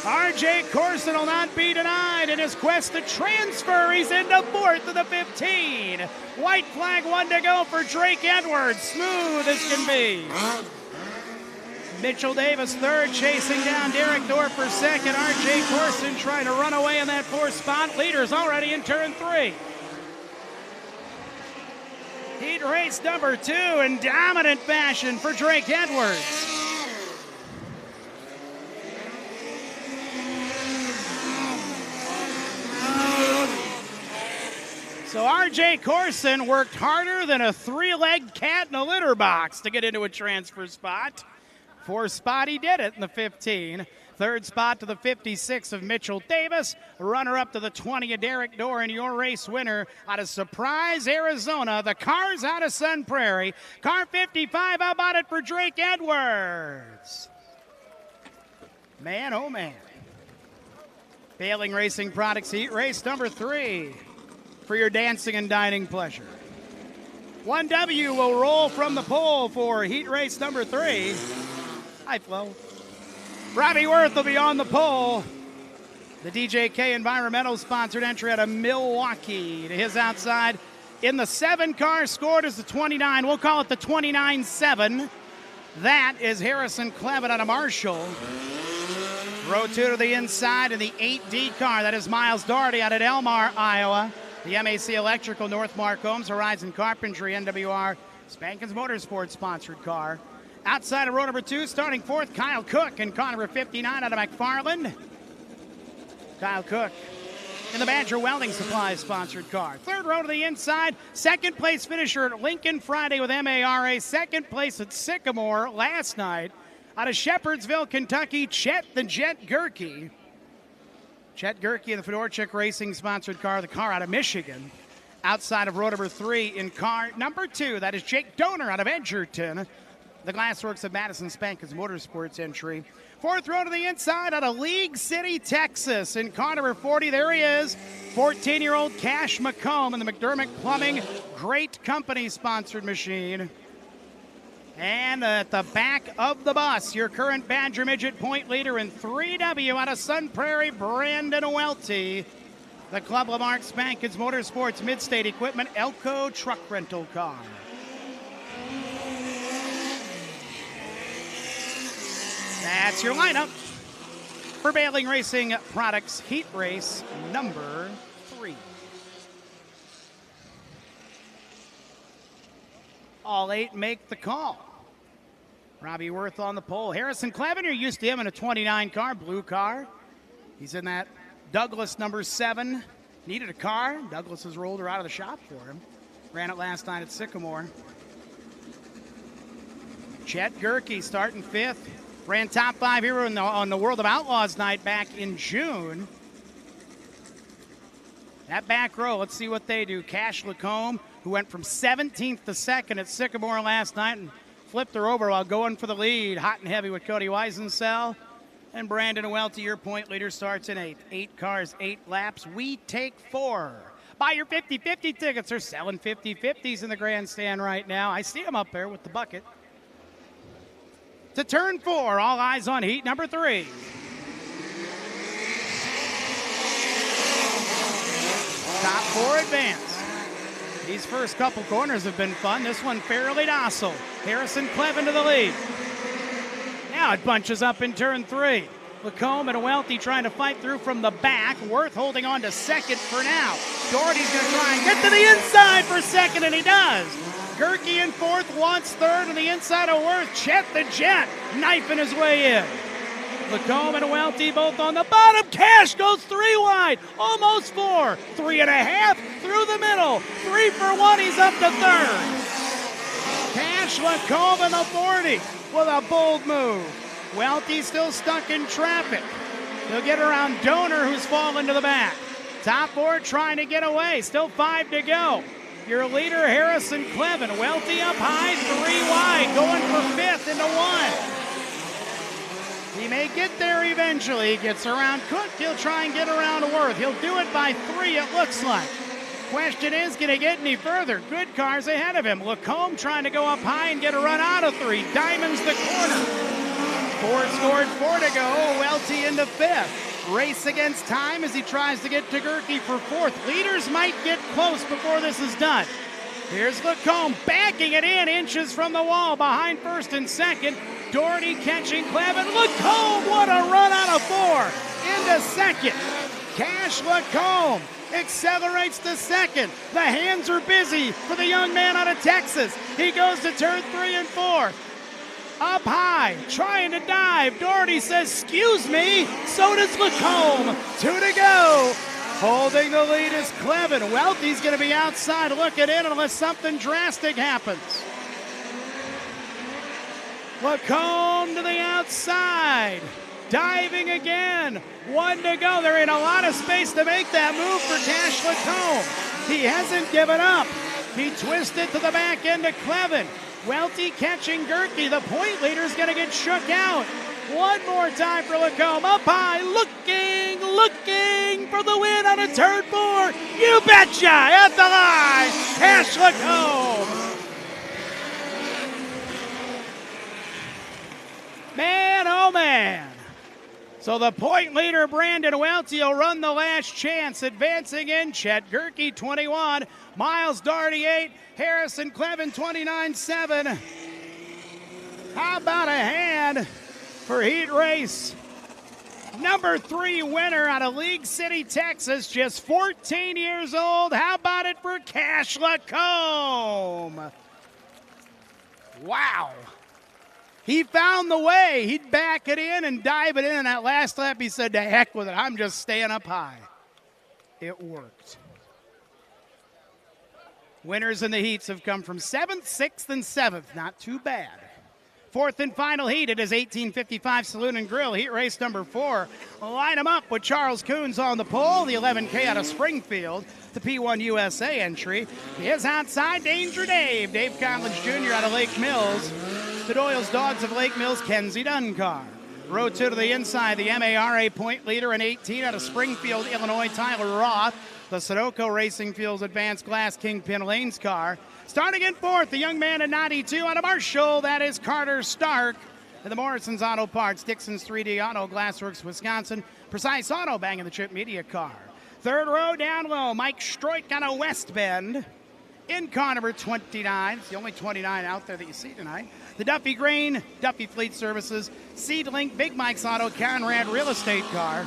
R.J. Corson will not be denied in his quest to transfer. He's into fourth of the 15. White flag, 1 to go for Drake Edwards. Smooth as can be. Mitchell Davis third, chasing down Derek Dorr for second. R.J. Corson trying to run away in that fourth spot. Leaders already in turn 3. Heat race number 2 in dominant fashion for Drake Edwards. So R.J. Corson worked harder than a 3-legged cat in a litter box to get into a transfer spot. 4th spot, he did it in the 15. 3rd spot to the 56 of Mitchell Davis. Runner-up to the 20 of Derek Dorr, and your race winner out of Surprise, Arizona. The car's out of Sun Prairie. Car 55, how about it for Drake Edwards? Man, oh man. Failing Racing Products Heat Race number 3 for your dancing and dining pleasure. 1W will roll from the pole for Heat Race number 3. Hi, Flo. Robbie Worth will be on the pole. The DJK Environmental sponsored entry out of Milwaukee. To his outside, in the 7 car scored is the 29. We'll call it the 29-7. That is Harrison Clevin out of Marshall. Row 2 to the inside in the 8D car. That is Miles Doherty out of Elmar, Iowa. The MAC Electrical, North Mark Homes, Horizon Carpentry, NWR, Spankins Motorsports sponsored car. Outside of row number 2, starting 4th, Kyle Cook in car number 59 out of McFarland. Kyle Cook in the Badger Welding Supplies sponsored car. 3rd row to the inside, 2nd place finisher at Lincoln Friday with MARA. 2nd place at Sycamore last night. Out of Shepherdsville, Kentucky, Chet the Jet Gerke. Chet Gerke in the Fedorchik Racing sponsored car, the car out of Michigan. Outside of row number 3 in car number 2, that is Jake Donor out of Edgerton. The Glassworks of Madison Spankins Motorsports entry. 4th row to the inside out of League City, Texas. In car number 40, there he is. 14-year-old Cash McComb in the McDermott Plumbing Great Company sponsored machine. And at the back of the bus, your current Badger Midget point leader in 3W out of Sun Prairie, Brandon Welty. The Club Lamarck Spankins Motorsports Midstate Equipment Elko truck rental car. That's your lineup for Bailing Racing Products Heat Race number 3. All 8 make the call. Robbie Worth on the pole. Harrison Clevin, you're used to him in a 29 car, blue car. He's in that Douglas number 7. Needed a car. Douglas has rolled her out of the shop for him. Ran it last night at Sycamore. Chet Gerke starting 5th. Ran top 5 here on the World of Outlaws night back in June. That back row, let's see what they do. Cash Lacombe, who went from 17th to 2nd at Sycamore last night and flipped her over while going for the lead. Hot and heavy with Cody Weisensell. And Brandon Welty, your point leader, starts in 8th. 8 cars, 8 laps. We take 4. Buy your 50-50 tickets. They're selling 50-50s in the grandstand right now. I see them up there with the bucket. To turn 4, all eyes on heat number 3. Top 4 advance. These first couple corners have been fun. This one fairly docile. Harrison Clevin to the lead. Now it bunches up in turn 3. Lacombe and Welty trying to fight through from the back. Worth holding on to 2nd for now. Doherty's going to try and get to the inside for 2nd, and he does. Gerke in 4th, wants 3rd on the inside of Worth. Chet the Jet knifing his way in. Lacombe and Welty both on the bottom. Cash goes 3 wide, almost 4. 3.5 through the middle. 3 for 1, he's up to 3rd. Cash Lacombe in the 40 with a bold move. Welty still stuck in traffic. He'll get around Donor, who's fallen to the back. Top 4 trying to get away. Still 5 to go. Your leader, Harrison Clevin. Welty up high, 3 wide, going for 5th into 1. He may get there eventually. He gets around Cook. He'll try and get around Worth. He'll do it by 3, it looks like. Question is, can he get any further? Good cars ahead of him. Lacombe trying to go up high and get a run out of 3. Diamonds the corner. Ford scored 4 to go. Welty into 5th. Race against time as he tries to get to Gerke for 4th. Leaders might get close before this is done. Here's Lacombe backing it in, inches from the wall, behind 1st and 2nd. Doherty catching Clevin. Lacombe, what a run out of 4. Into 2nd. Cash Lacombe accelerates to 2nd. The hands are busy for the young man out of Texas. He goes to turn 3 and 4. Up high, trying to dive. Doherty says, excuse me. So does Lacombe. 2 to go. Holding the lead is Clevin. Welty's going to be outside looking in unless something drastic happens. Lacombe to the outside. Diving again. 1 to go. They're in a lot of space to make that move for Cash Lacombe. He hasn't given up. He twisted to the back end to Clevin. Welty catching Gerke. The point leader's going to get shook out. One more time for Lacombe. Up high, looking for the win on a turn 4. You betcha! At the line, Cash Lacombe. Man, oh man. So the point leader, Brandon Welty, will run the last chance. Advancing in, Chet Gerke, 21. Miles Doherty, 8. Harrison Clevin, 29-7. How about a hand for heat race number 3 winner out of League City, Texas, just 14 years old. How about it for Cash Lacombe? Wow. He found the way. He'd back it in and dive it in. And that last lap, he said, to heck with it. I'm just staying up high. It worked. Winners in the heats have come from 7th, 6th, and 7th. Not too bad. 4th and final heat, it is 1855 Saloon and Grill, heat race number 4. Line them up with Charles Coons on the pole, the 11K out of Springfield. The P1 USA entry is outside Danger Dave. Dave Collins Jr. out of Lake Mills. The Doyle's Dogs of Lake Mills, Kenzie Dunkar. Row 2 to the inside, the MARA point leader in 18 out of Springfield, Illinois, Tyler Roth. The Sunoco Racing Fuels Advanced Glass Kingpin Lane's car. Starting in 4th, the young man at 92 out of Marshall, that is Carter Stark. And the Morrison's Auto Parts, Dixon's 3D Auto, Glassworks, Wisconsin. Precise Auto, banging the Chip Media car. 3rd row down low, Mike Stroik out of West Bend. In car number 29, it's the only 29 out there that you see tonight. The Duffy Grain, Duffy Fleet Services, Seedlink, Big Mike's Auto, Conrad Real Estate car.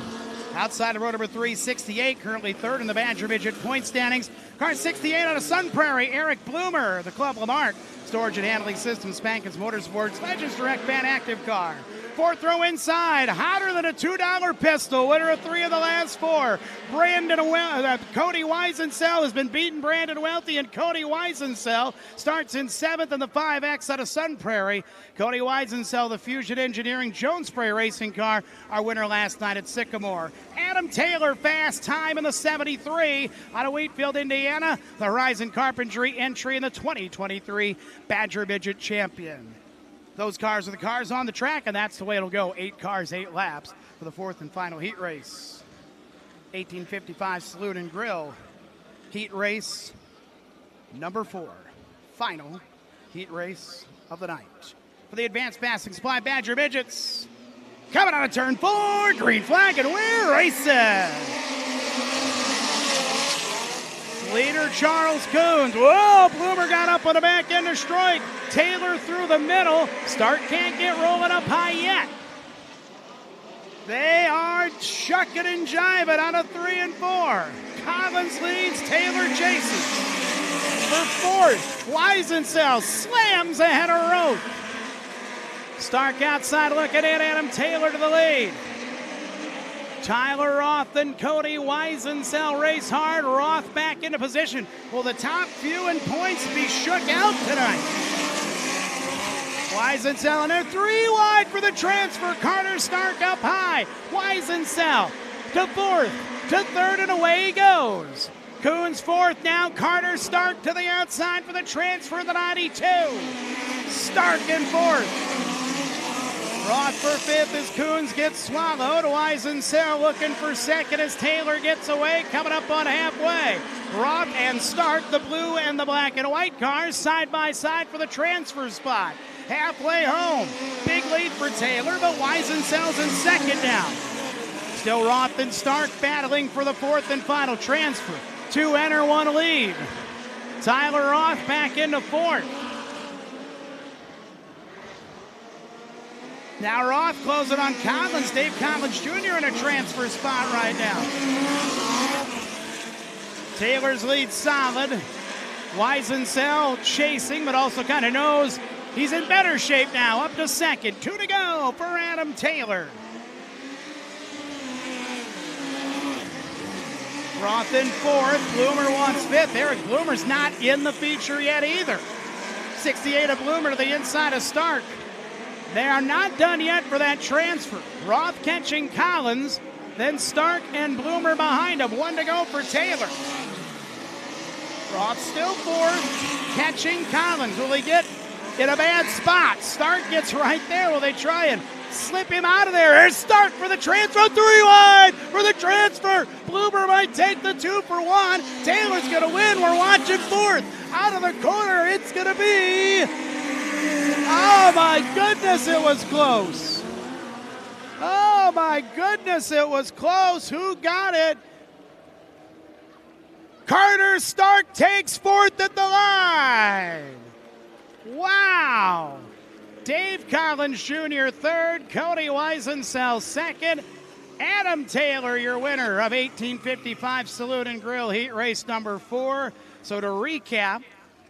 Outside of row number 3, 68, currently 3rd in the Badger Midget point standings. Car 68 out of Sun Prairie, Eric Bloomer, the Club Lamarck. Storage and Handling Systems, Spankins Motorsports, Legends Direct Van Active car. 4th row inside, hotter than a $2 pistol, winner of 3 of the last 4. Cody Weisensell has been beating Brandon Welty, and Cody Weisensell starts in 7th in the 5X out of Sun Prairie. Cody Weisensell, the Fusion Engineering Jones Spray Racing car, our winner last night at Sycamore. Adam Taylor, fast time in the 73 out of Wheatfield, Indiana. The Horizon Carpentry entry in the 2023 Badger Midget Champion. Those cars are the cars on the track, and that's the way it'll go. 8 cars, 8 laps for the 4th and final heat race. 1855 Saloon and Grill, heat race number 4. Final heat race of the night. For the Advanced Passing Supply Badger Midgets, coming out of turn 4, green flag, and we're racing. Leader Charles Coons. Whoa, Bloomer got up on the back end of Stroik. Taylor through the middle. Start can't get rolling up high yet. They are shucking and jiving out of 3 and 4. Collins leads, Taylor chases. For 4th, Weisensell slams ahead of Roth. Stark outside looking in, Adam Taylor to the lead. Tyler Roth and Cody Weisensell race hard. Roth back into position. Will the top few in points be shook out tonight? Weisensell in there, 3 wide for the transfer. Carter Stark up high. Weisensell to 4th, to 3rd, and away he goes. Coons 4th now. Carter Stark to the outside for the transfer of the 92. Stark in 4th. Roth for fifth as Coons gets swallowed. Weisensehl looking for second as Taylor gets away, coming up on halfway. Roth and Stark, the blue and the black and white cars, side by side for the transfer spot. Halfway home. Big lead for Taylor, but Weisensehl's in second now. Still Roth and Stark battling for the fourth and final transfer. 2 enter, 1 lead. Tyler Roth back into fourth. Now Roth closing on Collins. Dave Collins Jr. in a transfer spot right now. Taylor's lead solid. Weisensehl chasing, but also kind of knows he's in better shape now. Up to second. 2 to go for Adam Taylor. Roth in fourth. Bloomer wants fifth. Eric Bloomer's not in the feature yet either. 68 of Bloomer to the inside of Stark. They are not done yet for that transfer. Roth catching Collins, then Stark and Bloomer behind him. 1 to go for Taylor. Roth still fourth, catching Collins. Will he get in a bad spot? Stark gets right there. Will they try and slip him out of there? Here's Stark for the transfer. 3 wide for the transfer. Bloomer might take the 2 for 1. Taylor's going to win. We're watching fourth. Out of the corner, it's going to be... Oh, my goodness, it was close. Oh, my goodness, it was close. Who got it? Carter Stark takes fourth at the line. Wow. Dave Collins Jr. third, Cody Weisensehl second. Adam Taylor, your winner of 1855 Saloon and Grill Heat Race number 4. So to recap,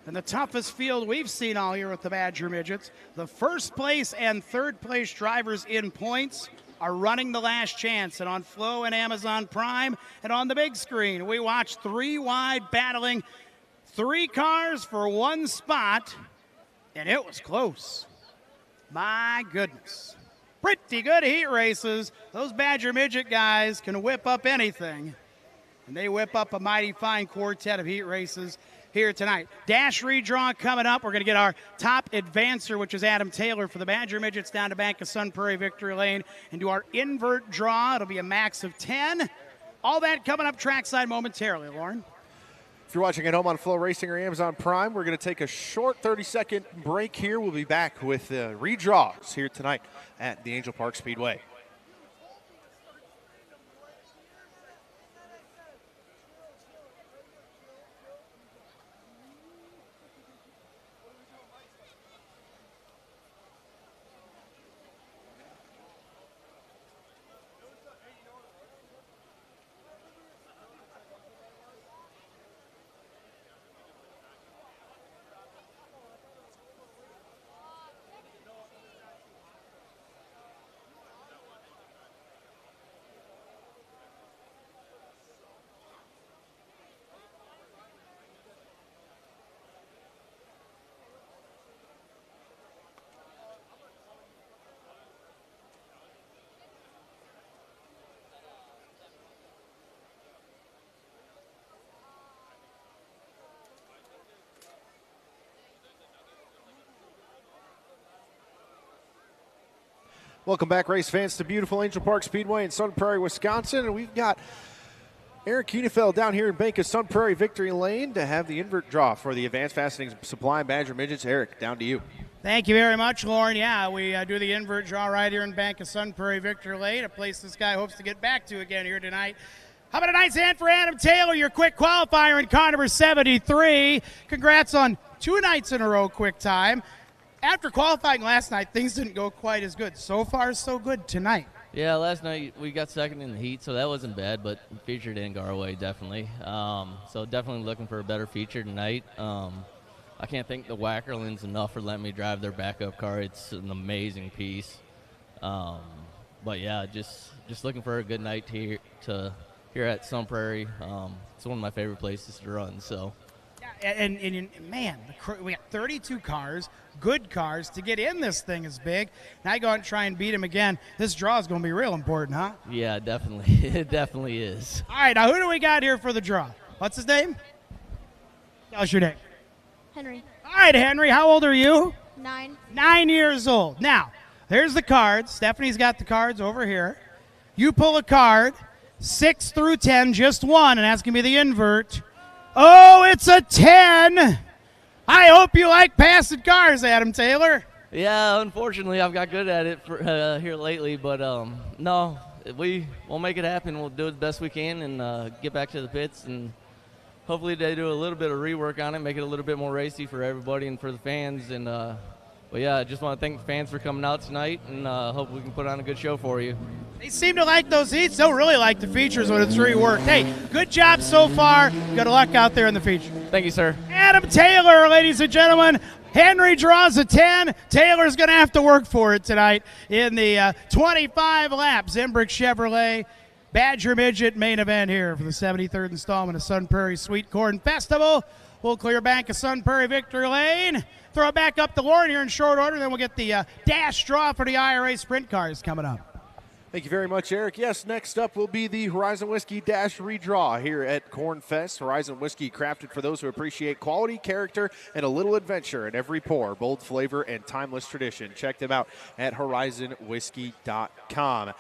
in the toughest field we've seen all year with the Badger Midgets, the first place and third place drivers in points are running the last chance. And on Flo and Amazon Prime and on the big screen, we watched 3 wide battling 3 cars for 1 spot, and it was close. My goodness. Pretty good heat races. Those Badger Midget guys can whip up anything, and they whip up a mighty fine quartet of heat races here tonight. Dash redraw coming up. We're going to get our top advancer, which is Adam Taylor for the Badger Midgets, down to Bank of Sun Prairie Victory Lane, and do our invert draw. It'll be a max of 10. All that coming up trackside momentarily, Lauren. If you're watching at home on FloRacing or Amazon Prime, we're going to take a short 30-second break here. We'll be back with redraws here tonight at the Angell Park Speedway. Welcome back, race fans, to beautiful Angell Park Speedway in Sun Prairie, Wisconsin. And we've got Eric Kunefeld down here in Bank of Sun Prairie Victory Lane to have the invert draw for the Advanced Fastening Supply Badger Midgets. Eric, down to you. Thank you very much, Lauren. Yeah, we do the invert draw right here in Bank of Sun Prairie Victory Lane, a place this guy hopes to get back to again here tonight. How about a nice hand for Adam Taylor, your quick qualifier in car number 73. Congrats on 2 nights in a row quick time. After qualifying last night, things didn't go quite as good. So far, so good tonight. Yeah, last night we got second in the heat, so that wasn't bad, but feature didn't go our way, definitely. So definitely looking for a better feature tonight. I can't thank the Wackerlins enough for letting me drive their backup car. It's an amazing piece. But, yeah, just looking for a good night here at Sun Prairie. It's one of my favorite places to run, so. And man, we got 32 cars, good cars. To get in this thing is big. Now you go out and try and beat him again. This draw is going to be real important, huh? Yeah, definitely. It definitely is. All right, now who do we got here for the draw? What's his name? Tell us your name. Henry. All right, Henry, how old are you? 9. 9 years old. Now, There's the cards. Stephanie's got the cards over here. You pull a card, 6 through 10, just one, and that's going to be the invert. Oh, it's a 10. I hope you like passing cars, Adam Taylor. Yeah, unfortunately, I've got good at it here lately, but no, we'll make it happen. We'll do it the best we can and get back to the pits, and hopefully they do a little bit of rework on it, make it a little bit more racy for everybody and for the fans. And but yeah, I just want to thank the fans for coming out tonight, and hope we can put on a good show for you. They seem to like those heats. They'll really like the features when it's reworked. Hey, good job so far. Good luck out there in the feature. Thank you, sir. Adam Taylor, ladies and gentlemen. Henry draws a 10. Taylor's going to have to work for it tonight in the 25 lap Zimbrick Chevrolet Badger Midget main event here for the 73rd installment of Sun Prairie Sweet Corn Festival. We'll clear bank of Sun Prairie Victory Lane. Throw it back up to Lauren here in short order. Then we'll get the dash draw for the IRA sprint cars coming up. Thank you very much, Eric. Yes, next up will be the Horizon Whiskey Dash redraw here at Corn Fest. Horizon Whiskey, crafted for those who appreciate quality, character, and a little adventure in every pour. Bold flavor and timeless tradition. Check them out at horizonwhiskey.com.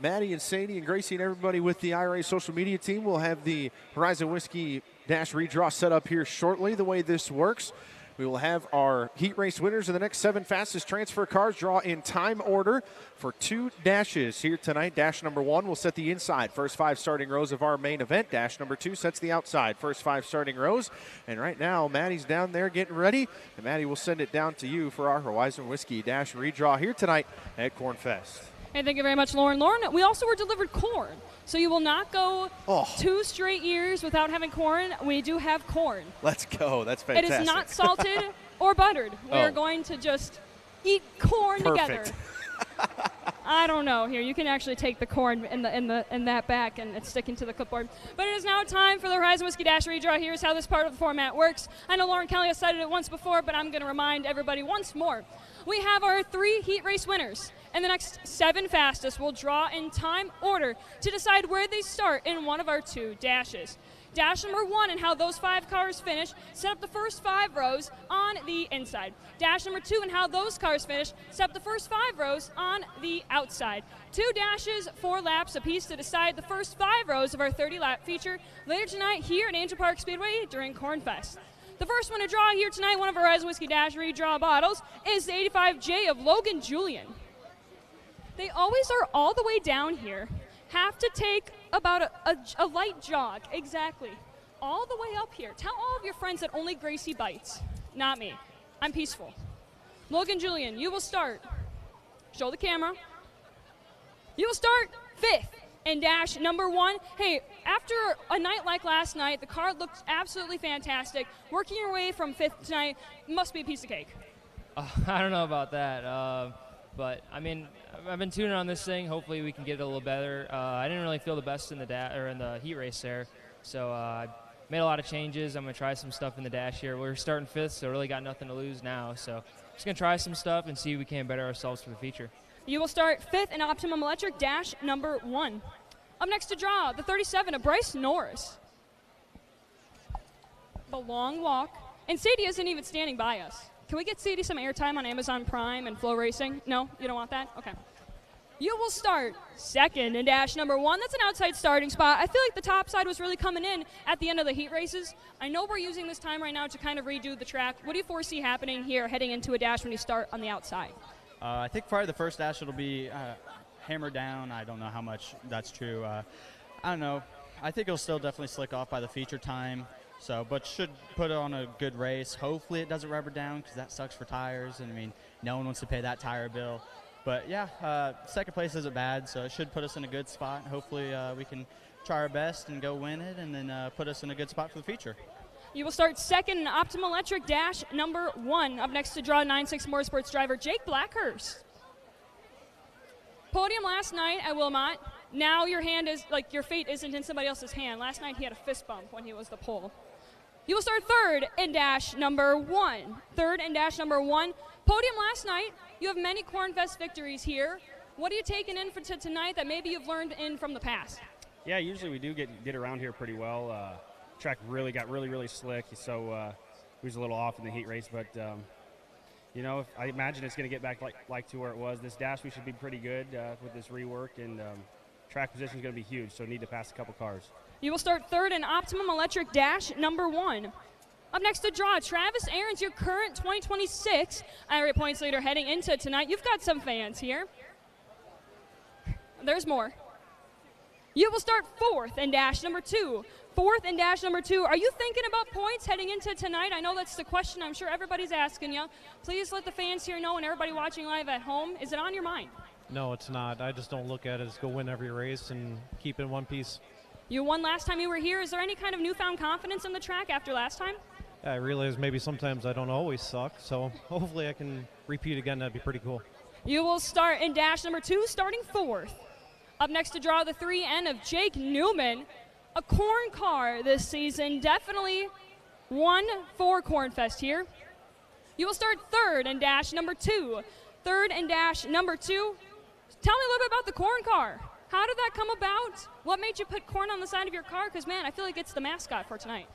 Maddie and Sadie and Gracie and everybody with the IRA social media team will have the Horizon Whiskey Dash redraw set up here shortly. The way this works, we will have our heat race winners in the next 7 fastest transfer cars draw in time order for 2 dashes here tonight. Dash number 1 will set the inside first 5 starting rows of our main event. Dash number 2 sets the outside first 5 starting rows. And right now, Maddie's down there getting ready, and Maddie will send it down to you for our Horizon Whiskey Dash redraw here tonight at Corn Fest. Hey, thank you very much, Lauren. Lauren, we also were delivered corn, so you will not go 2 straight years without having corn. We do have corn. Let's go. That's fantastic. It is not salted or buttered. We're going to just eat corn together. I don't know. Here, you can actually take the corn in that back, and it's sticking to the clipboard. But it is now time for the Horizon Whiskey Dash redraw. Here's how this part of the format works. I know Lauren Kelly has cited it once before, but I'm going to remind everybody once more. We have our 3 heat race winners, and the next 7 fastest will draw in time order to decide where they start in one of our 2 dashes. Dash number 1 and how those 5 cars finish, set up the first 5 rows on the inside. Dash number 2 and how those cars finish, set up the first 5 rows on the outside. 2 dashes, 4 laps apiece to decide the first 5 rows of our 30-lap feature later tonight here at Angell Park Speedway during Corn Fest. The first one to draw here tonight, one of our Horizon Whiskey Dash redraw bottles, is the 85J of Logan Julian. They always are all the way down here, have to take about a light jog, exactly, all the way up here. Tell all of your friends that only Gracie bites, not me. I'm peaceful. Logan Julian, you will start. Show the camera. You will start 5th in dash number 1. Hey, after a night like last night, the car looked absolutely fantastic. Working your way from 5th tonight must be a piece of cake. I don't know about that, but I mean, I've been tuning on this thing. Hopefully, we can get it a little better. I didn't really feel the best in the heat race there, so I made a lot of changes. I'm gonna try some stuff in the dash here. We're starting 5th, so really got nothing to lose now. So just gonna try some stuff and see if we can better ourselves for the feature. You will start 5th in Optimum Electric dash number 1. Up next to draw, the 37 of Bryce Norris. The long walk. And Sadie isn't even standing by us. Can we get Sadie some airtime on Amazon Prime and FloRacing? No? You don't want that? Okay. You will start 2nd in dash number 1. That's an outside starting spot. I feel like the top side was really coming in at the end of the heat races. I know we're using this time right now to kind of redo the track. What do you foresee happening here heading into a dash when you start on the outside? I think probably the first dash it'll be hammered down. I don't know how much that's true. I don't know. I think it'll still definitely slick off by the feature time. So, but should put on a good race. Hopefully it doesn't rubber down because that sucks for tires. And I mean, no one wants to pay that tire bill. But yeah, 2nd place isn't bad, so it should put us in a good spot. Hopefully we can try our best and go win it, and then put us in a good spot for the feature. You will start 2nd in Optimal Electric dash number 1. Up next to draw 9-6 Motorsports driver Jake Blackhurst. Podium last night at Wilmot. Now your hand is, like, your fate isn't in somebody else's hand. Last night he had a fist bump when he was the pole. You will start 3rd in dash number 1. 3rd in dash number 1. Podium last night. You have many Cornfest victories here. What are you taking in for tonight that maybe you've learned in from the past? Yeah, usually we do get around here pretty well. Track got really slick, so we was a little off in the heat race, but you know, I imagine it's going to get back like to where it was. This dash, we should be pretty good with this rework, and track position is going to be huge, so need to pass a couple cars. You will start third in Optimum Electric Dash number 1. Up next to draw, Travis Aarons, your current 2026 IRA points leader heading into tonight. You've got some fans here. There's more. You will start fourth in dash number 2. Fourth in dash number 2. Are you thinking about points heading into tonight? I know that's the question I'm sure everybody's asking you. Please let the fans here know and everybody watching live at home. Is it on your mind? No, it's not. I just don't look at it as go win every race and keep it in one piece. You won last time you were here. Is there any kind of newfound confidence in the track after last time? I realize maybe sometimes I don't always suck, so hopefully I can repeat again. That'd be pretty cool. You will start in dash number 2, starting fourth. Up next to draw the 3N of Jake Newman, a corn car this season. Definitely one for Cornfest here. You will start third in dash number 2. Third in dash number 2. Tell me a little bit about the corn car. How did that come about? What made you put corn on the side of your car? Because, man, I feel like it's the mascot for tonight.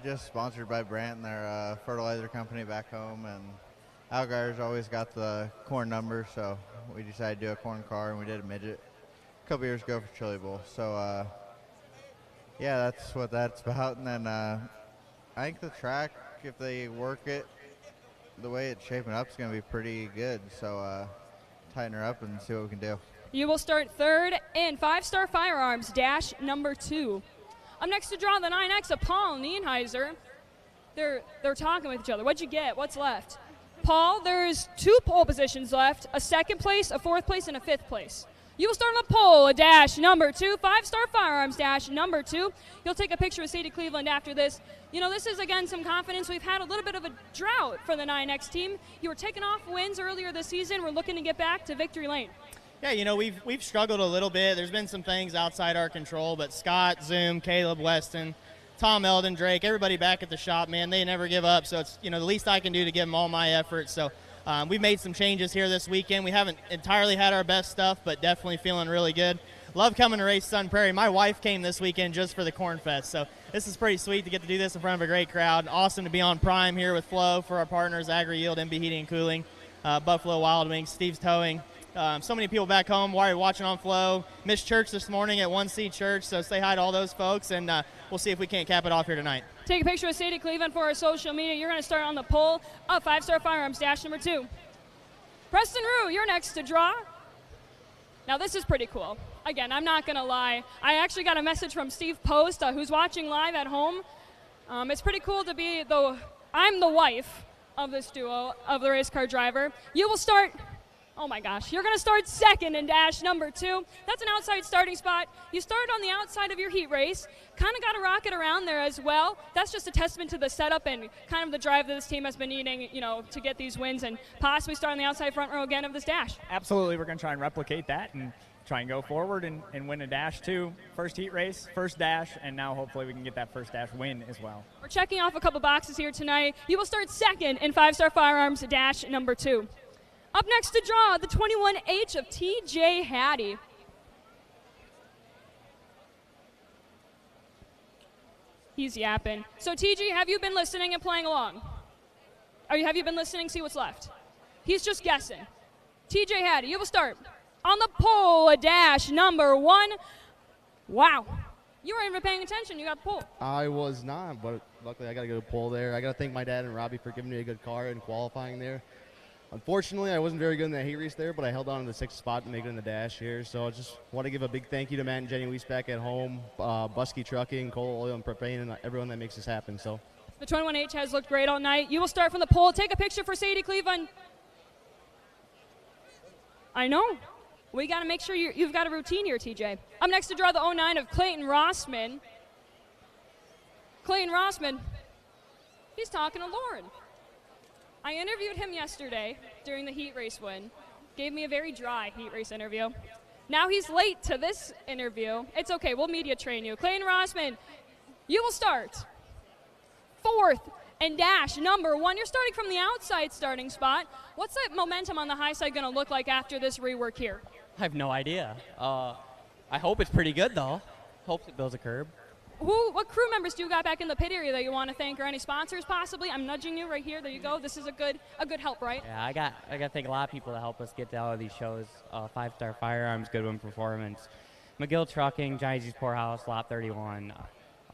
Just sponsored by Brandt and their fertilizer company back home, and Algar's always got the corn number, so we decided to do a corn car, and we did a midget a couple years ago for Chili Bowl. So, yeah, that's what that's about. And then I think the track, if they work it the way it's shaping up, is going to be pretty good. So tighten her up and see what we can do. You will start third in 5-Star Firearms, dash number 2. Up next to draw the 9X of Paul Nienheiser. They're talking with each other. What'd you get? What's left? Paul, there's 2 pole positions left, a 2nd place, a 4th place, and a 5th place. You will start on the pole, a dash number 2, 5-Star Firearms, dash number 2. You'll take a picture with Sadie Cleveland after this. You know, this is, again, some confidence. We've had a little bit of a drought for the 9X team. You were taking off wins earlier this season. We're looking to get back to victory lane. Yeah, you know, we've struggled a little bit. There's been some things outside our control, but Scott, Zoom, Caleb Weston, Tom Eldon, Drake, everybody back at the shop, man, they never give up. So it's, you know, the least I can do to give them all my effort. So we've made some changes here this weekend. We haven't entirely had our best stuff, but definitely feeling really good. Love coming to race Sun Prairie. My wife came this weekend just for the Corn Fest, so this is pretty sweet to get to do this in front of a great crowd. Awesome to be on Prime here with Flo for our partners, Agri Yield, MB Heating and Cooling, Buffalo Wild Wings, Steve's Towing. So many people back home watching on Flo. Missed church this morning at 1C Church, so say hi to all those folks, and we'll see if we can't cap it off here tonight. Take a picture with Sadie Cleveland for our social media. You're going to start on the pole of 5-Star Firearms, dash number 2. Preston Rue, you're next to draw. Now, this is pretty cool. Again, I'm not going to lie. I actually got a message from Steve Post, who's watching live at home. It's pretty cool to be I'm the wife of this duo, of the race car driver. You will start... Oh my gosh, you're going to start second in dash number 2. That's an outside starting spot. You started on the outside of your heat race, kind of got a rocket around there as well. That's just a testament to the setup and kind of the drive that this team has been needing, you know, to get these wins and possibly start on the outside front row again of this dash. Absolutely, we're going to try and replicate that and try and go forward and win a dash 2. First heat race, first dash, and now hopefully we can get that first dash win as well. We're checking off a couple boxes here tonight. You will start second in 5-Star Firearms, dash number 2. Up next to draw, the 21H of TJ Hattie. He's yapping. So, TJ, have you been listening and playing along? Have you been listening? See what's left. He's just guessing. TJ Hattie, you will start on the pole, a dash number 1. Wow. You weren't even paying attention. You got the pole. I was not, but luckily I got to go to pole there. I got to thank my dad and Robbie for giving me a good car and qualifying there. Unfortunately, I wasn't very good in that heat race there, but I held on to the 6th spot to make it in the dash here. So I just want to give a big thank you to Matt and Jenny Weiss back at home, Busky Trucking, Coal Oil and Propane, and everyone that makes this happen. So the 21H has looked great all night. You will start from the pole. Take a picture for Sadie Cleveland. I know. We got to make sure you've got a routine here, TJ. Up next to draw the 09 of Clayton Rossman. Clayton Rossman, he's talking to Lauren. I interviewed him yesterday during the heat race win. Gave me a very dry heat race interview. Now he's late to this interview. It's okay, we'll media train you. Clayton Rossman, you will start fourth and dash number 1. You're starting from the outside starting spot. What's that momentum on the high side going to look like after this rework here? I have no idea. I hope it's pretty good, though. Hope it builds a curb. what crew members do you got back in the pit area that you want to thank, or any sponsors possibly? I'm nudging you right here. There you go. This is a good help, right? Yeah, I got to thank a lot of people that help us get to all of these shows. 5-Star Firearms, Goodwin Performance, McGill Trucking, Johnny G's Poorhouse, Lot 31,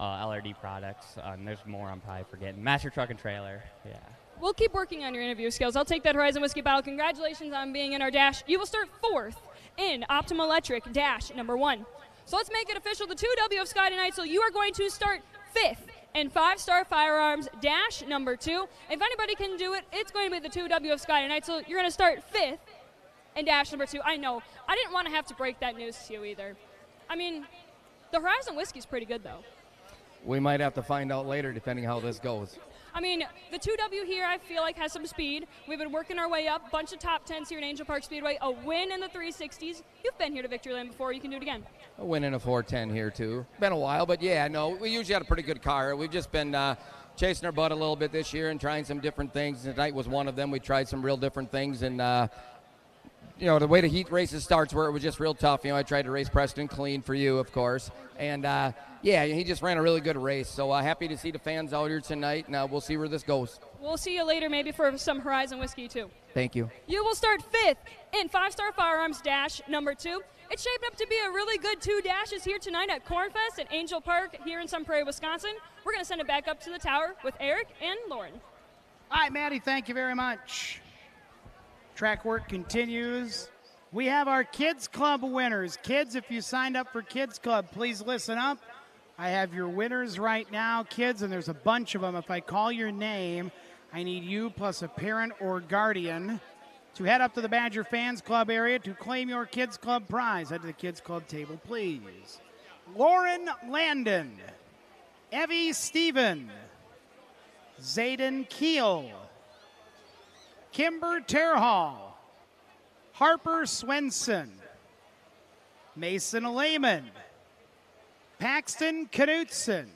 LRD Products, and there's more I'm probably forgetting. Master Truck and Trailer, yeah. We'll keep working on your interview skills. I'll take that Horizon Whiskey bottle. Congratulations on being in our dash. You will start 4th in Optimal Electric dash number 1. So let's make it official. The 2W of Scotty Knight. So you are going to start 5th in 5-Star Firearms dash number 2. If anybody can do it, it's going to be the 2W of Scotty Knight. So you're going to start 5th in dash number 2. I know. I didn't want to have to break that news to you either. I mean, the Horizon Whiskey's pretty good, though. We might have to find out later, depending how this goes. I mean, the 2W here, I feel like, has some speed. We've been working our way up. Bunch of top 10s here in Angell Park Speedway. A win in the 360s. You've been here to Victory Lane before. You can do it again. A win in a 410 here, too. Been a while, but yeah, no, we usually had a pretty good car. We've just been chasing our butt a little bit this year and trying some different things. Tonight was one of them. We tried some real different things, and you know, the way the heat races starts where it was just real tough. You know, I tried to race Preston clean for you, of course. And, yeah, he just ran a really good race. So happy to see the fans out here tonight. Now we'll see where this goes. We'll see you later maybe for some Horizon Whiskey, too. Thank you. You will start 5th in 5-Star Firearms dash number 2. It's shaped up to be a really good 2 dashes here tonight at Cornfest at Angell Park here in Sun Prairie, Wisconsin. We're going to send it back up to the tower with Eric and Lauren. All right, Maddie, thank you very much. Track work continues. We have our Kids Club winners. Kids, if you signed up for Kids Club, please listen up. I have your winners right now, kids, and there's a bunch of them. If I call your name, I need you plus a parent or guardian to head up to the Badger Fans Club area to claim your Kids Club prize. Head to the Kids Club table, please. Lauren Landon, Evie Stephen, Zayden Keel, Kimber Terhall, Harper Swenson, Mason Lehman, Paxton Knutson,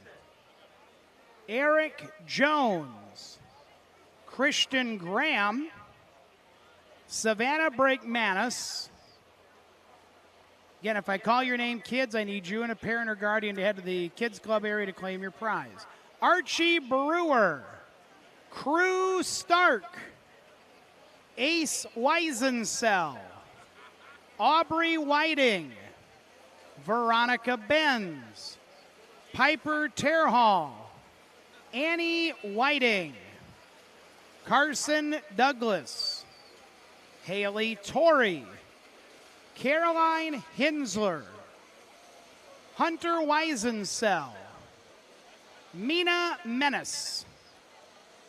Eric Jones, Christian Graham, Savannah Brakemanis. Again, if I call your name, kids, I need you and a parent or guardian to head to the Kids Club area to claim your prize. Archie Brewer, Crew Stark, Ace Weisensell, Aubrey Whiting, Veronica Benz, Piper Terhall, Annie Whiting, Carson Douglas, Haley Torrey, Caroline Hinsler, Hunter Weisensell, Mina Menace,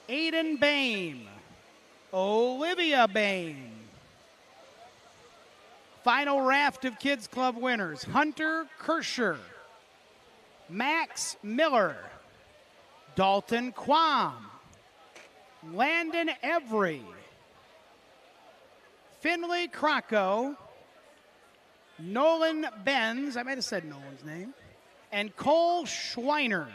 Aiden Bain, Olivia Bain. Final raft of Kids Club winners: Hunter Kirscher, Max Miller, Dalton Quam, Landon Every, Finley Crocco, Nolan Benz, I might have said Nolan's name, and Cole Schweiner.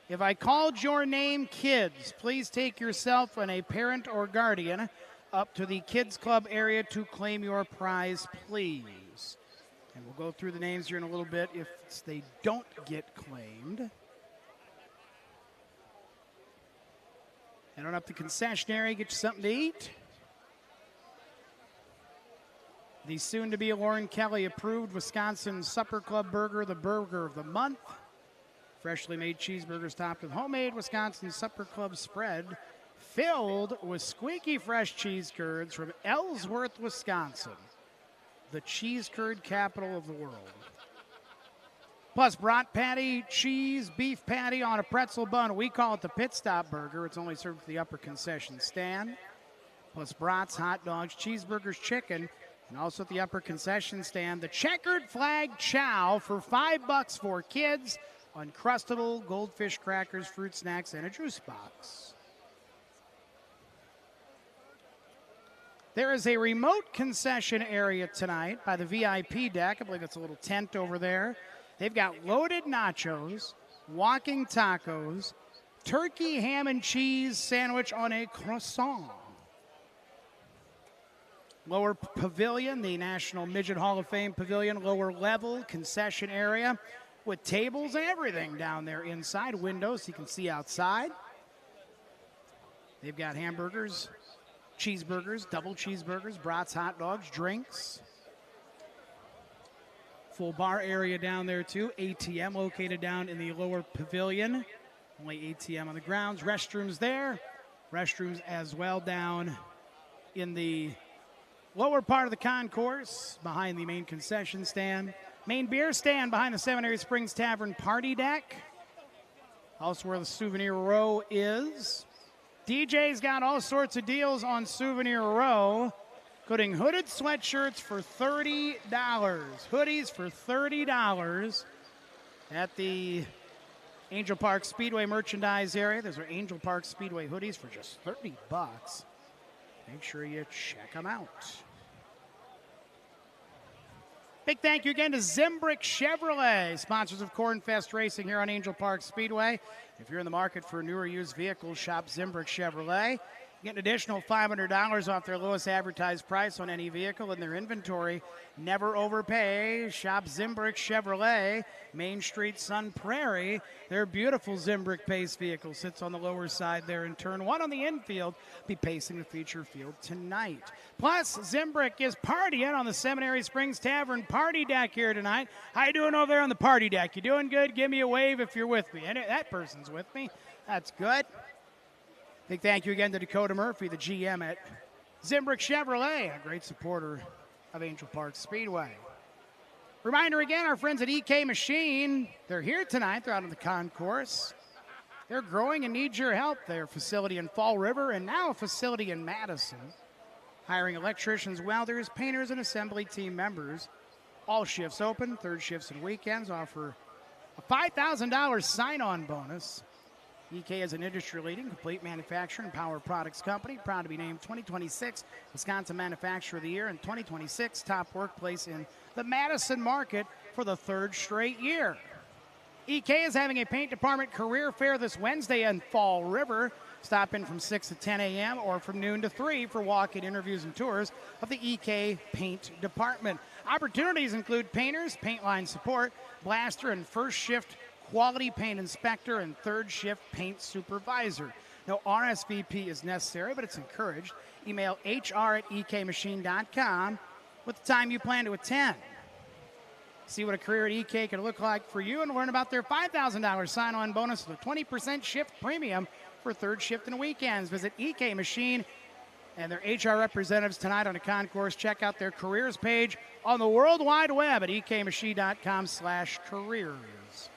If I called your name, kids, please take yourself and a parent or guardian up to the Kids Club area to claim your prize, please. And we'll go through the names here in a little bit if they don't get claimed. Head on up to the concessionary, get you something to eat. The soon-to-be Lauren Kelly approved Wisconsin Supper Club Burger, the burger of the month. Freshly made cheeseburgers topped with homemade Wisconsin Supper Club spread, filled with squeaky fresh cheese curds from Ellsworth, Wisconsin, the cheese curd capital of the world. Plus brat patty, cheese, beef patty on a pretzel bun. We call it the Pit Stop Burger. It's only served at the upper concession stand. Plus brats, hot dogs, cheeseburgers, chicken, and also at the upper concession stand, the Checkered Flag Chow for $5 for kids. Uncrustable goldfish crackers, fruit snacks, and a juice box. There is a remote concession area tonight by the VIP deck. I believe it's a little tent over there. They've got loaded nachos, walking tacos, turkey ham and cheese sandwich on a croissant. Lower pavilion, the National Midget Hall of Fame pavilion, lower level concession area. with tables and everything down there inside. Windows so you can see outside. They've got hamburgers, cheeseburgers, double cheeseburgers, brats, hot dogs, drinks. Full bar area down there too. ATM located down in the lower pavilion. Only ATM on the grounds. Restrooms there. Restrooms as well down in the lower part of the concourse behind the main concession stand. Main beer stand behind the Seminary Springs Tavern party deck. Also where the souvenir row is. DJ's got all sorts of deals on souvenir row, including hooded sweatshirts for $30. Hoodies for $30 at the Angell Park Speedway merchandise area. Those are Angell Park Speedway hoodies for just $30. Make sure you check them out. Big thank you again to Zimbrick Chevrolet, sponsors of Cornfest Racing here on Angell Park Speedway. If you're in the market for newer used vehicles, shop Zimbrick Chevrolet. Get an additional $500 off their lowest advertised price on any vehicle in their inventory. Never overpay. Shop Zimbrick Chevrolet, Main Street, Sun Prairie. Their beautiful Zimbrick Pace vehicle sits on the lower side there in turn one on the infield. Be pacing the feature field tonight. Plus, Zimbrick is partying on the Seminary Springs Tavern party deck here tonight. How you doing over there on the party deck? You doing good? Give me a wave if you're with me. And that person's with me. That's good. Big thank you again to Dakota Murphy, the GM at Zimbrick Chevrolet, a great supporter of Angell Park Speedway. Reminder again, our friends at EK Machine, they're here tonight. They're out on the concourse. They're growing and need your help. Their facility in Fall River and now a facility in Madison. Hiring electricians, welders, painters, and assembly team members. All shifts open, third shifts and weekends. Offer a $5,000 sign-on bonus. EK is an industry-leading complete manufacturing and power products company, proud to be named 2026 Wisconsin Manufacturer of the Year and 2026 Top Workplace in the Madison market for the third straight year. EK is having a paint department career fair this Wednesday in Fall River. Stop in from 6 to 10 a.m. or from noon to 3 for walk-in interviews and tours of the EK paint department. Opportunities include painters, paint line support, blaster, and first shift quality paint inspector and third shift paint supervisor. No RSVP is necessary, but it's encouraged. Email hr@ekmachine.com with the time you plan to attend. See what a career at EK can look like for you and learn about their $5,000 sign-on bonus with a 20% shift premium for third shift and weekends. Visit EK Machine and their HR representatives tonight on the concourse. Check out their careers page on the World Wide Web at ekmachine.com/careers.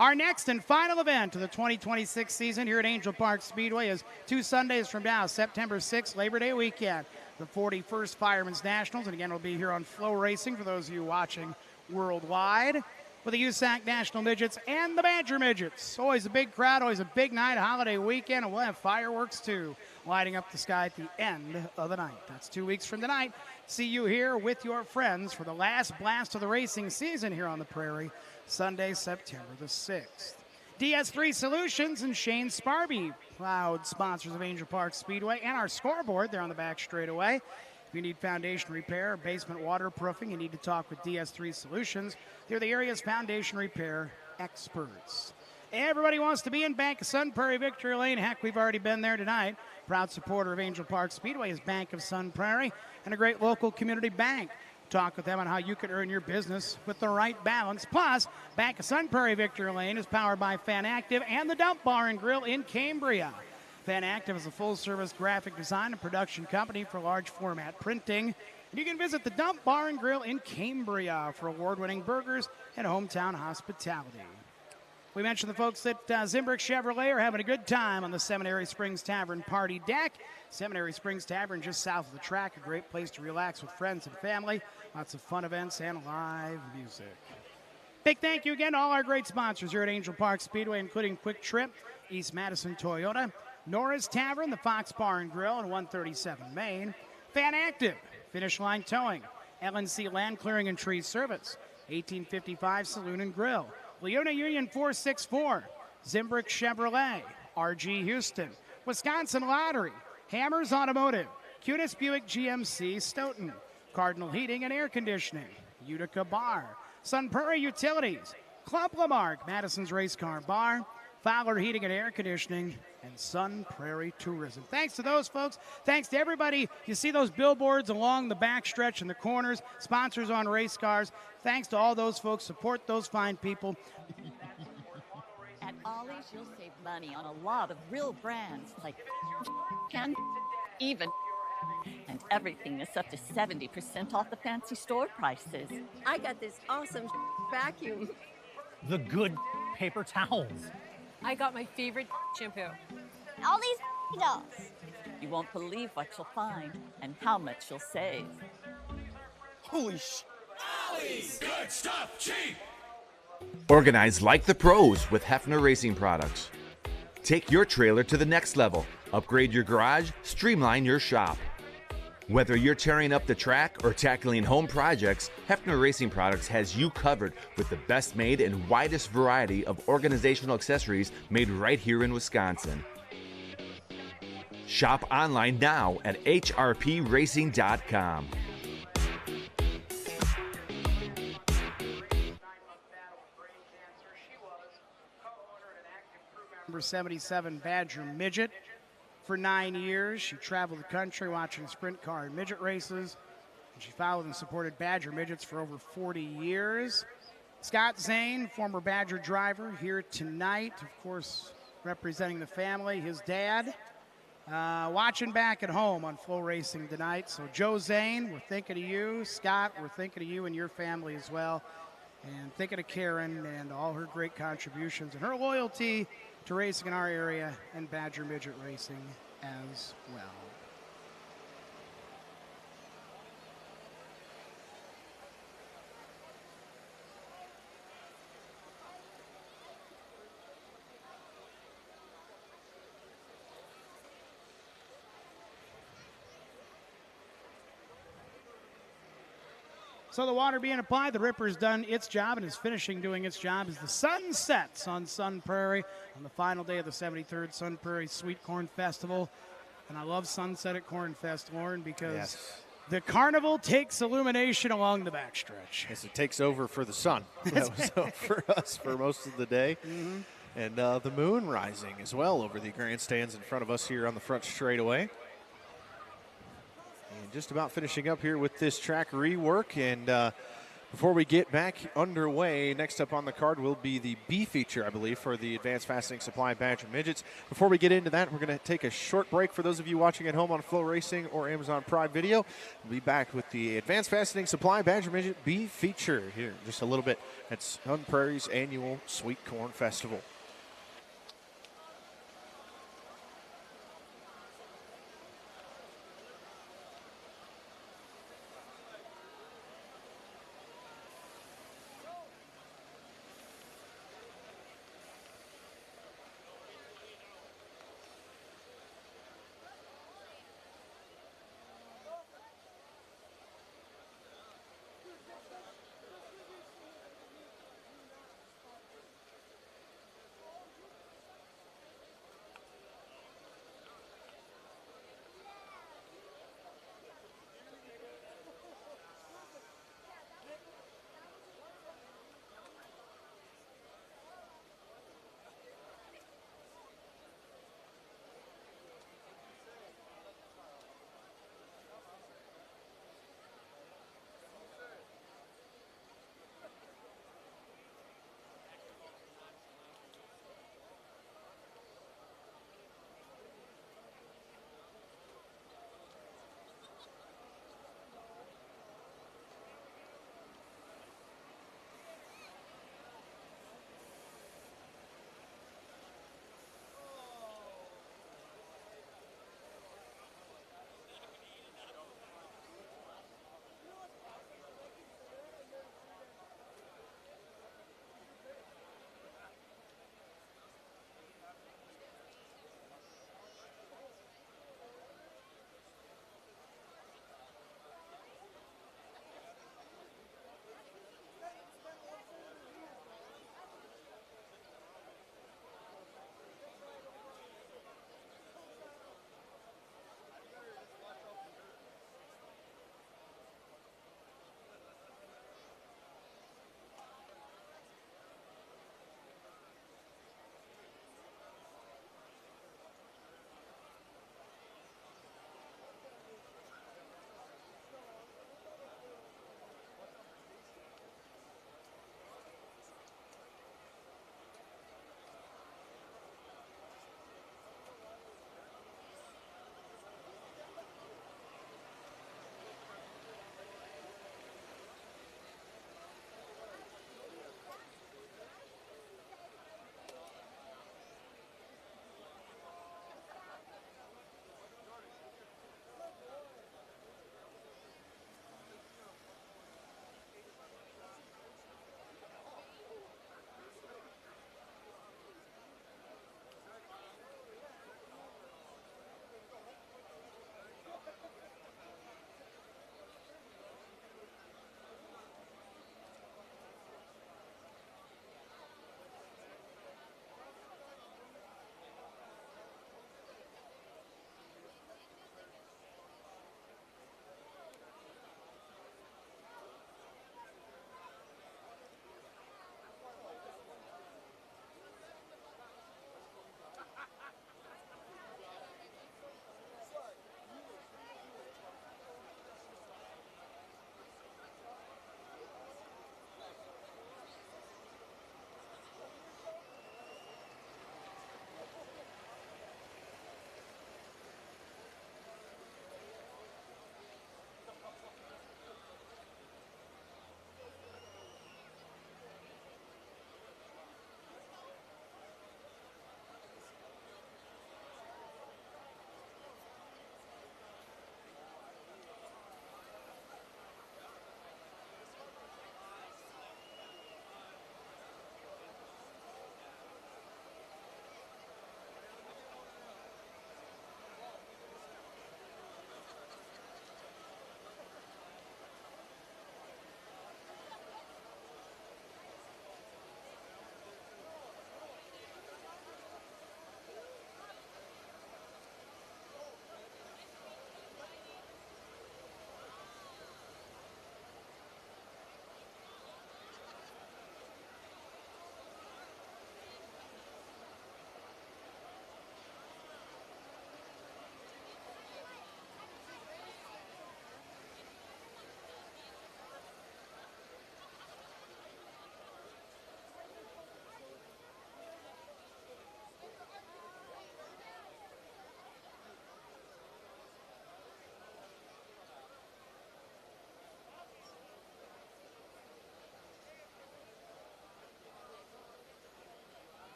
Our next and final event of the 2026 season here at Angell Park Speedway is 2 Sundays from now, September 6th, Labor Day weekend, the 41st Fireman's Nationals. And again, we'll be here on FloRacing for those of you watching worldwide with the USAC National Midgets and the Badger Midgets. Always a big crowd, always a big night, a holiday weekend, and we'll have fireworks too, lighting up the sky at the end of the night. That's 2 weeks from tonight. See you here with your friends for the last blast of the racing season here on the Prairie, Sunday, September the 6th. DS3 Solutions and Shane Sparby, proud sponsors of Angell Park Speedway, and our scoreboard there on the back straightaway. If you need foundation repair, basement waterproofing, you need to talk with DS3 Solutions. They're the area's foundation repair experts. Everybody wants to be in Bank of Sun Prairie Victory Lane. Heck, we've already been there tonight. Proud supporter of Angell Park Speedway is Bank of Sun Prairie and a great local community bank. Talk with them on how you can earn your business with the right balance. Plus, Bank of Sun Prairie Victory Lane is powered by Fan Active and the Dump Bar and Grill in Cambria. Fan Active is a full-service graphic design and production company for large format printing. And you can visit the Dump Bar and Grill in Cambria for award-winning burgers and hometown hospitality. We mentioned the folks at Zimbrick Chevrolet are having a good time on the Seminary Springs Tavern party deck. Seminary Springs Tavern just south of the track, a great place to relax with friends and family. Lots of fun events and live music. Big thank you again to all our great sponsors here at Angell Park Speedway, including Quick Trip, East Madison Toyota, Nora's Tavern, the Fox Bar and Grill on 137 Main, Fan Active, Finish Line Towing, LNC Land Clearing and Tree Service, 1855 Saloon and Grill, Leona Union 464, Zimbrick Chevrolet, RG Houston, Wisconsin Lottery, Hammers Automotive, Cunis Buick GMC Stoughton, Cardinal Heating and Air Conditioning, Utica Bar, Sun Prairie Utilities, Club Lamarck, Madison's Race Car Bar, Fowler Heating and Air Conditioning, and Sun Prairie Tourism. Thanks to those folks. Thanks to everybody. You see those billboards along the backstretch and the corners, sponsors on race cars. Thanks to all those folks. Support those fine people. At Ollie's, you'll save money on a lot of real brands like can even. And everything is up to 70% off the fancy store prices. I got this awesome vacuum. The good paper towels. I got my favorite shampoo. All these dolls. You won't believe what you'll find and how much you'll save. Holy sh! Ollie's! Good stuff, cheap! Organize like the pros with Hefner Racing Products. Take your trailer to the next level. Upgrade your garage, streamline your shop. Whether you're tearing up the track or tackling home projects, Hefner Racing Products has you covered with the best made and widest variety of organizational accessories made right here in Wisconsin. Shop online now at hrpracing.com. Number 77 Badger Midget. For 9 years, she traveled the country watching sprint car and midget races. And she followed and supported Badger Midgets for over 40 years. Scott Zane, former Badger driver, here tonight, of course, representing the family. His dad, watching back at home on FloRacing tonight. So Joe Zane, we're thinking of you. Scott, we're thinking of you and your family as well. And thinking of Karen and all her great contributions and her loyalty to racing in our area and Badger Midget racing as well. So the water being applied, the Ripper's done its job and is finishing doing its job as the sun sets on Sun Prairie on the final day of the 73rd Sun Prairie Sweet Corn Festival. And I love Sunset at Corn Fest, Lauren, because the carnival takes illumination along the backstretch. Yes, it takes over for the sun. That was over for us for most of the day. Mm-hmm. And the moon rising as well over the grandstands in front of us here on the front straightaway. And just about finishing up here with this track rework. And before we get back underway, next up on the card will be the B feature, I believe, for the Advanced Fastening Supply Badger Midgets. Before we get into that, we're going to take a short break for those of you watching at home on FloRacing or Amazon Prime Video. We'll be back with the Advanced Fastening Supply Badger Midget B feature here in just a little bit at Sun Prairie's annual Sweet Corn Festival.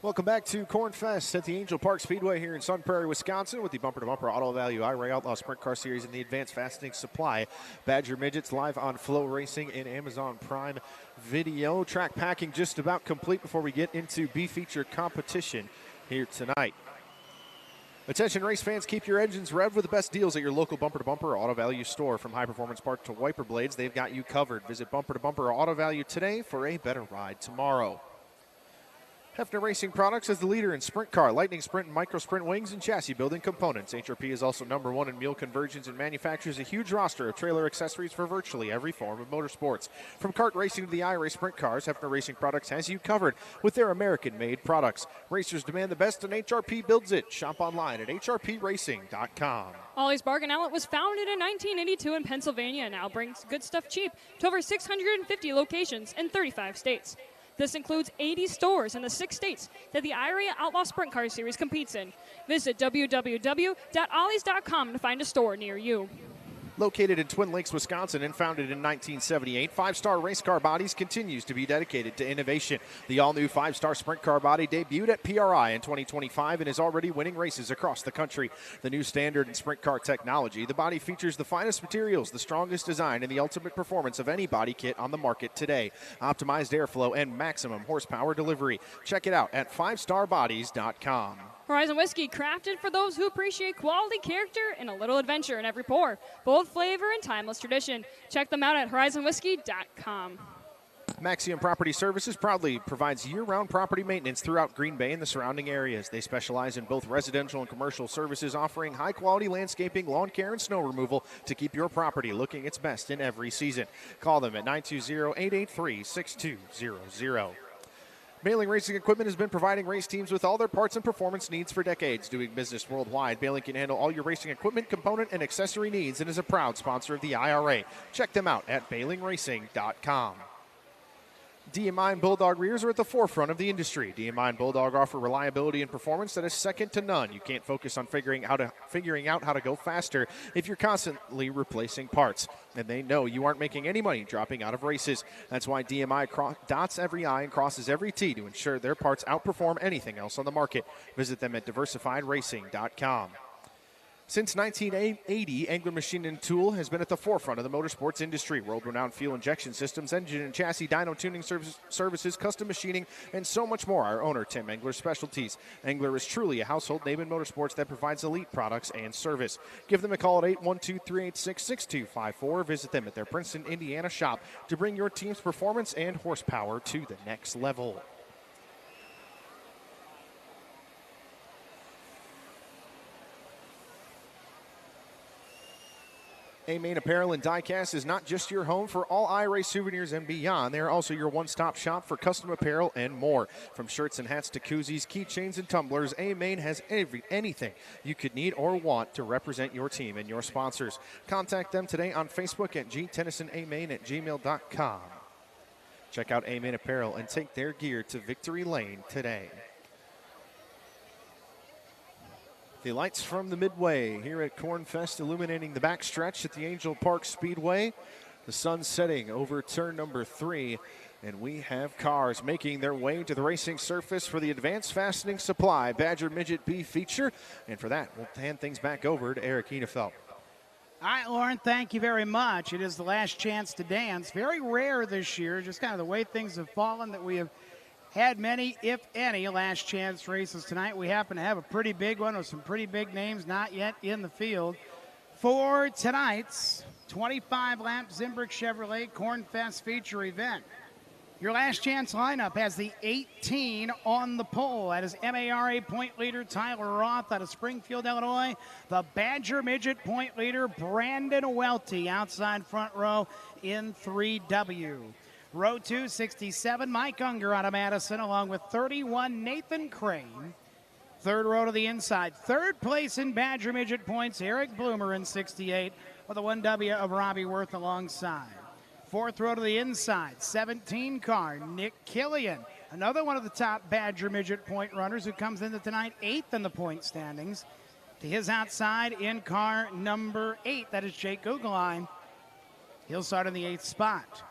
Welcome back to Corn Fest at the Angell Park Speedway here in Sun Prairie, Wisconsin, with the Bumper to Bumper Auto Value IRA Outlaw Sprint Car Series and the Advanced Fastening Supply Badger Midgets live on FloRacing and Amazon Prime Video. Track packing just about complete before we get into B feature competition here tonight. Attention race fans, keep your engines revved with the best deals at your local Bumper to Bumper Auto Value store. From high performance parts to wiper blades, they've got you covered. Visit Bumper to Bumper Auto Value today for a better ride tomorrow. Hefner Racing Products is the leader in sprint car, lightning sprint, and micro sprint wings and chassis building components. HRP is also #1 in mule conversions and manufactures a huge roster of trailer accessories for virtually every form of motorsports. From kart racing to the IRA sprint cars, Hefner Racing Products has you covered with their American-made products. Racers demand the best, and HRP builds it. Shop online at hrpracing.com. Ollie's Bargain Outlet was founded in 1982 in Pennsylvania and now brings good stuff cheap to over 650 locations in 35 states. This includes 80 stores in the 6 states that the IRA Outlaw Sprint Car Series competes in. Visit www.ollies.com to find a store near you. Located in Twin Lakes, Wisconsin, and founded in 1978, Five Star Race Car Bodies continues to be dedicated to innovation. The all-new Five Star Sprint Car Body debuted at PRI in 2025 and is already winning races across the country. The new standard in sprint car technology, the body features the finest materials, the strongest design, and the ultimate performance of any body kit on the market today. Optimized airflow and maximum horsepower delivery. Check it out at fivestarbodies.com. Horizon Whiskey, crafted for those who appreciate quality, character, and a little adventure in every pour. Bold flavor and timeless tradition. Check them out at horizonwhiskey.com. Maxium Property Services proudly provides year-round property maintenance throughout Green Bay and the surrounding areas. They specialize in both residential and commercial services, offering high-quality landscaping, lawn care, and snow removal to keep your property looking its best in every season. Call them at 920-883-6200. Baling Racing Equipment has been providing race teams with all their parts and performance needs for decades. Doing business worldwide, Baling can handle all your racing equipment, component, and accessory needs and is a proud sponsor of the IRA. Check them out at BalingRacing.com. DMI and Bulldog rears are at the forefront of the industry. DMI and Bulldog offer reliability and performance that is second to none. You can't focus on figuring out how to go faster if you're constantly replacing parts. And they know you aren't making any money dropping out of races. That's why DMI dots every I and crosses every T to ensure their parts outperform anything else on the market. Visit them at diversifiedracing.com. Since 1980, Angler Machine & Tool has been at the forefront of the motorsports industry. World-renowned fuel injection systems, engine and chassis, dyno tuning services, custom machining, and so much more. Our owner, Tim Angler's specialties. Angler is truly a household name in motorsports that provides elite products and service. Give them a call at 812-386-6254. Visit them at their Princeton, Indiana shop to bring your team's performance and horsepower to the next level. A-Main Apparel and Diecast is not just your home for all IRA souvenirs and beyond. They are also your one-stop shop for custom apparel and more. From shirts and hats to koozies, keychains, and tumblers, A-Main has anything you could need or want to represent your team and your sponsors. Contact them today on Facebook at gtennysonamain@gmail.com. Check out A-Main Apparel and take their gear to Victory Lane today. The lights from the midway here at Corn Fest illuminating the backstretch at the Angell Park Speedway. The sun setting over turn number 3, and we have cars making their way to the racing surface for the Advanced Fastening Supply Badger Midget B feature. And for that, we'll hand things back over to Eric Henefeld. All right, Lauren, thank you very much. It is the last chance to dance. Very rare this year, just kind of the way things have fallen, that we have had many, if any, last chance races tonight. We happen to have a pretty big one with some pretty big names not yet in the field for tonight's 25-lap Zimbrick Chevrolet Corn Fest feature event. Your last chance lineup has the 18 on the pole. That is MARA point leader Tyler Roth out of Springfield, Illinois. The Badger Midget point leader Brandon Welty outside front row in 3W. Row 2, 67, Mike Unger out of Madison, along with 31, Nathan Crane. Third row to the inside. Third place in Badger Midget points, Eric Bloomer in 68, with a 1W of Robbie Worth alongside. Fourth row to the inside, 17 car, Nick Killian. Another one of the top Badger Midget point runners who comes into tonight 8th in the point standings. To his outside in car number 8, that is Jake Guggenheim. He'll start in the 8th spot.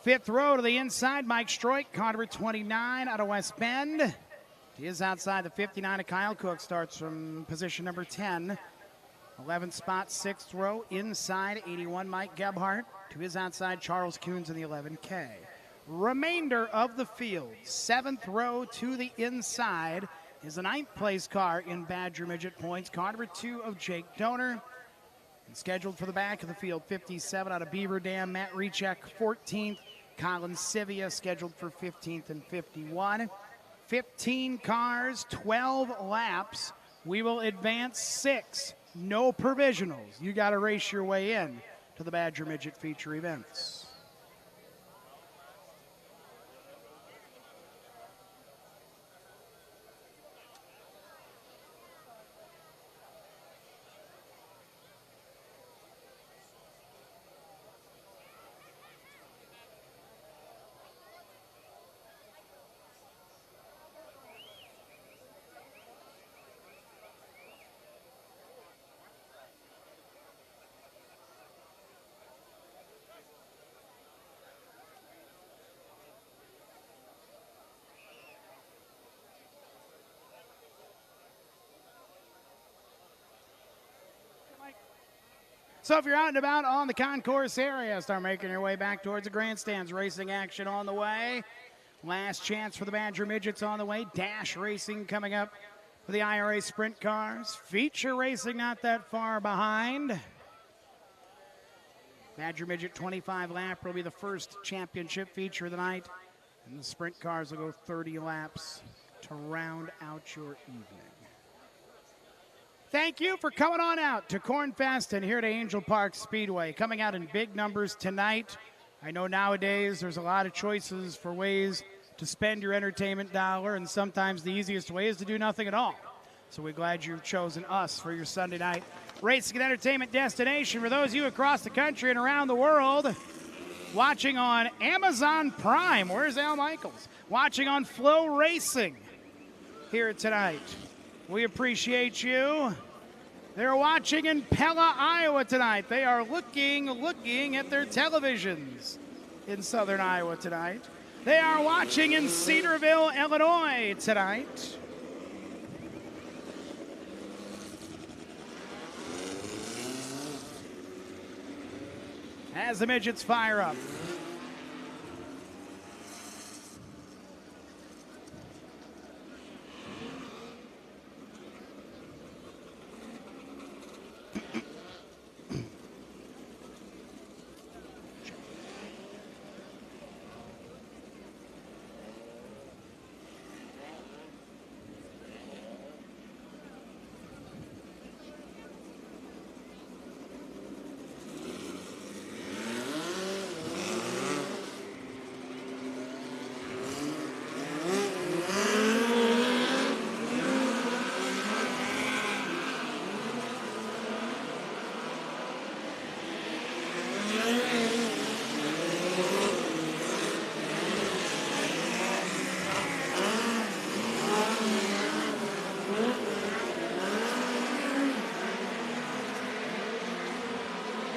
Fifth row to the inside, Mike Stroik, car number 29 out of West Bend. He is outside the 59 of Kyle Cook, starts from position number 10. 11th spot, 6th row, inside 81 Mike Gebhardt. To his outside, Charles Coons in the 11K. Remainder of the field, 7th row to the inside is the 9th place car in Badger Midget points. Car number 2 of Jake Donor. And scheduled for the back of the field, 57 out of Beaver Dam, Matt Rechek, 14th. Colin Sivia scheduled for 15th and 51. 15 cars, 12 laps. We will advance 6. No provisionals. You got to race your way in to the Badger Midget feature events. So if you're out and about on the concourse area, start making your way back towards the grandstands. Racing action on the way. Last chance for the Badger Midgets on the way. Dash racing coming up for the IRA sprint cars. Feature racing not that far behind. Badger Midget 25 lap will be the first championship feature of the night. And the sprint cars will go 30 laps to round out your evening. Thank you for coming on out to Cornfest and here at Angell Park Speedway. Coming out in big numbers tonight. I know nowadays there's a lot of choices for ways to spend your entertainment dollar, and sometimes the easiest way is to do nothing at all. So we're glad you've chosen us for your Sunday night racing and entertainment destination. For those of you across the country and around the world, watching on Amazon Prime, where's Al Michaels? Watching on FloRacing here tonight. We appreciate you. They're watching in Pella, Iowa tonight. They are looking at their televisions in southern Iowa tonight. They are watching in Cedarville, Illinois tonight. As the midgets fire up.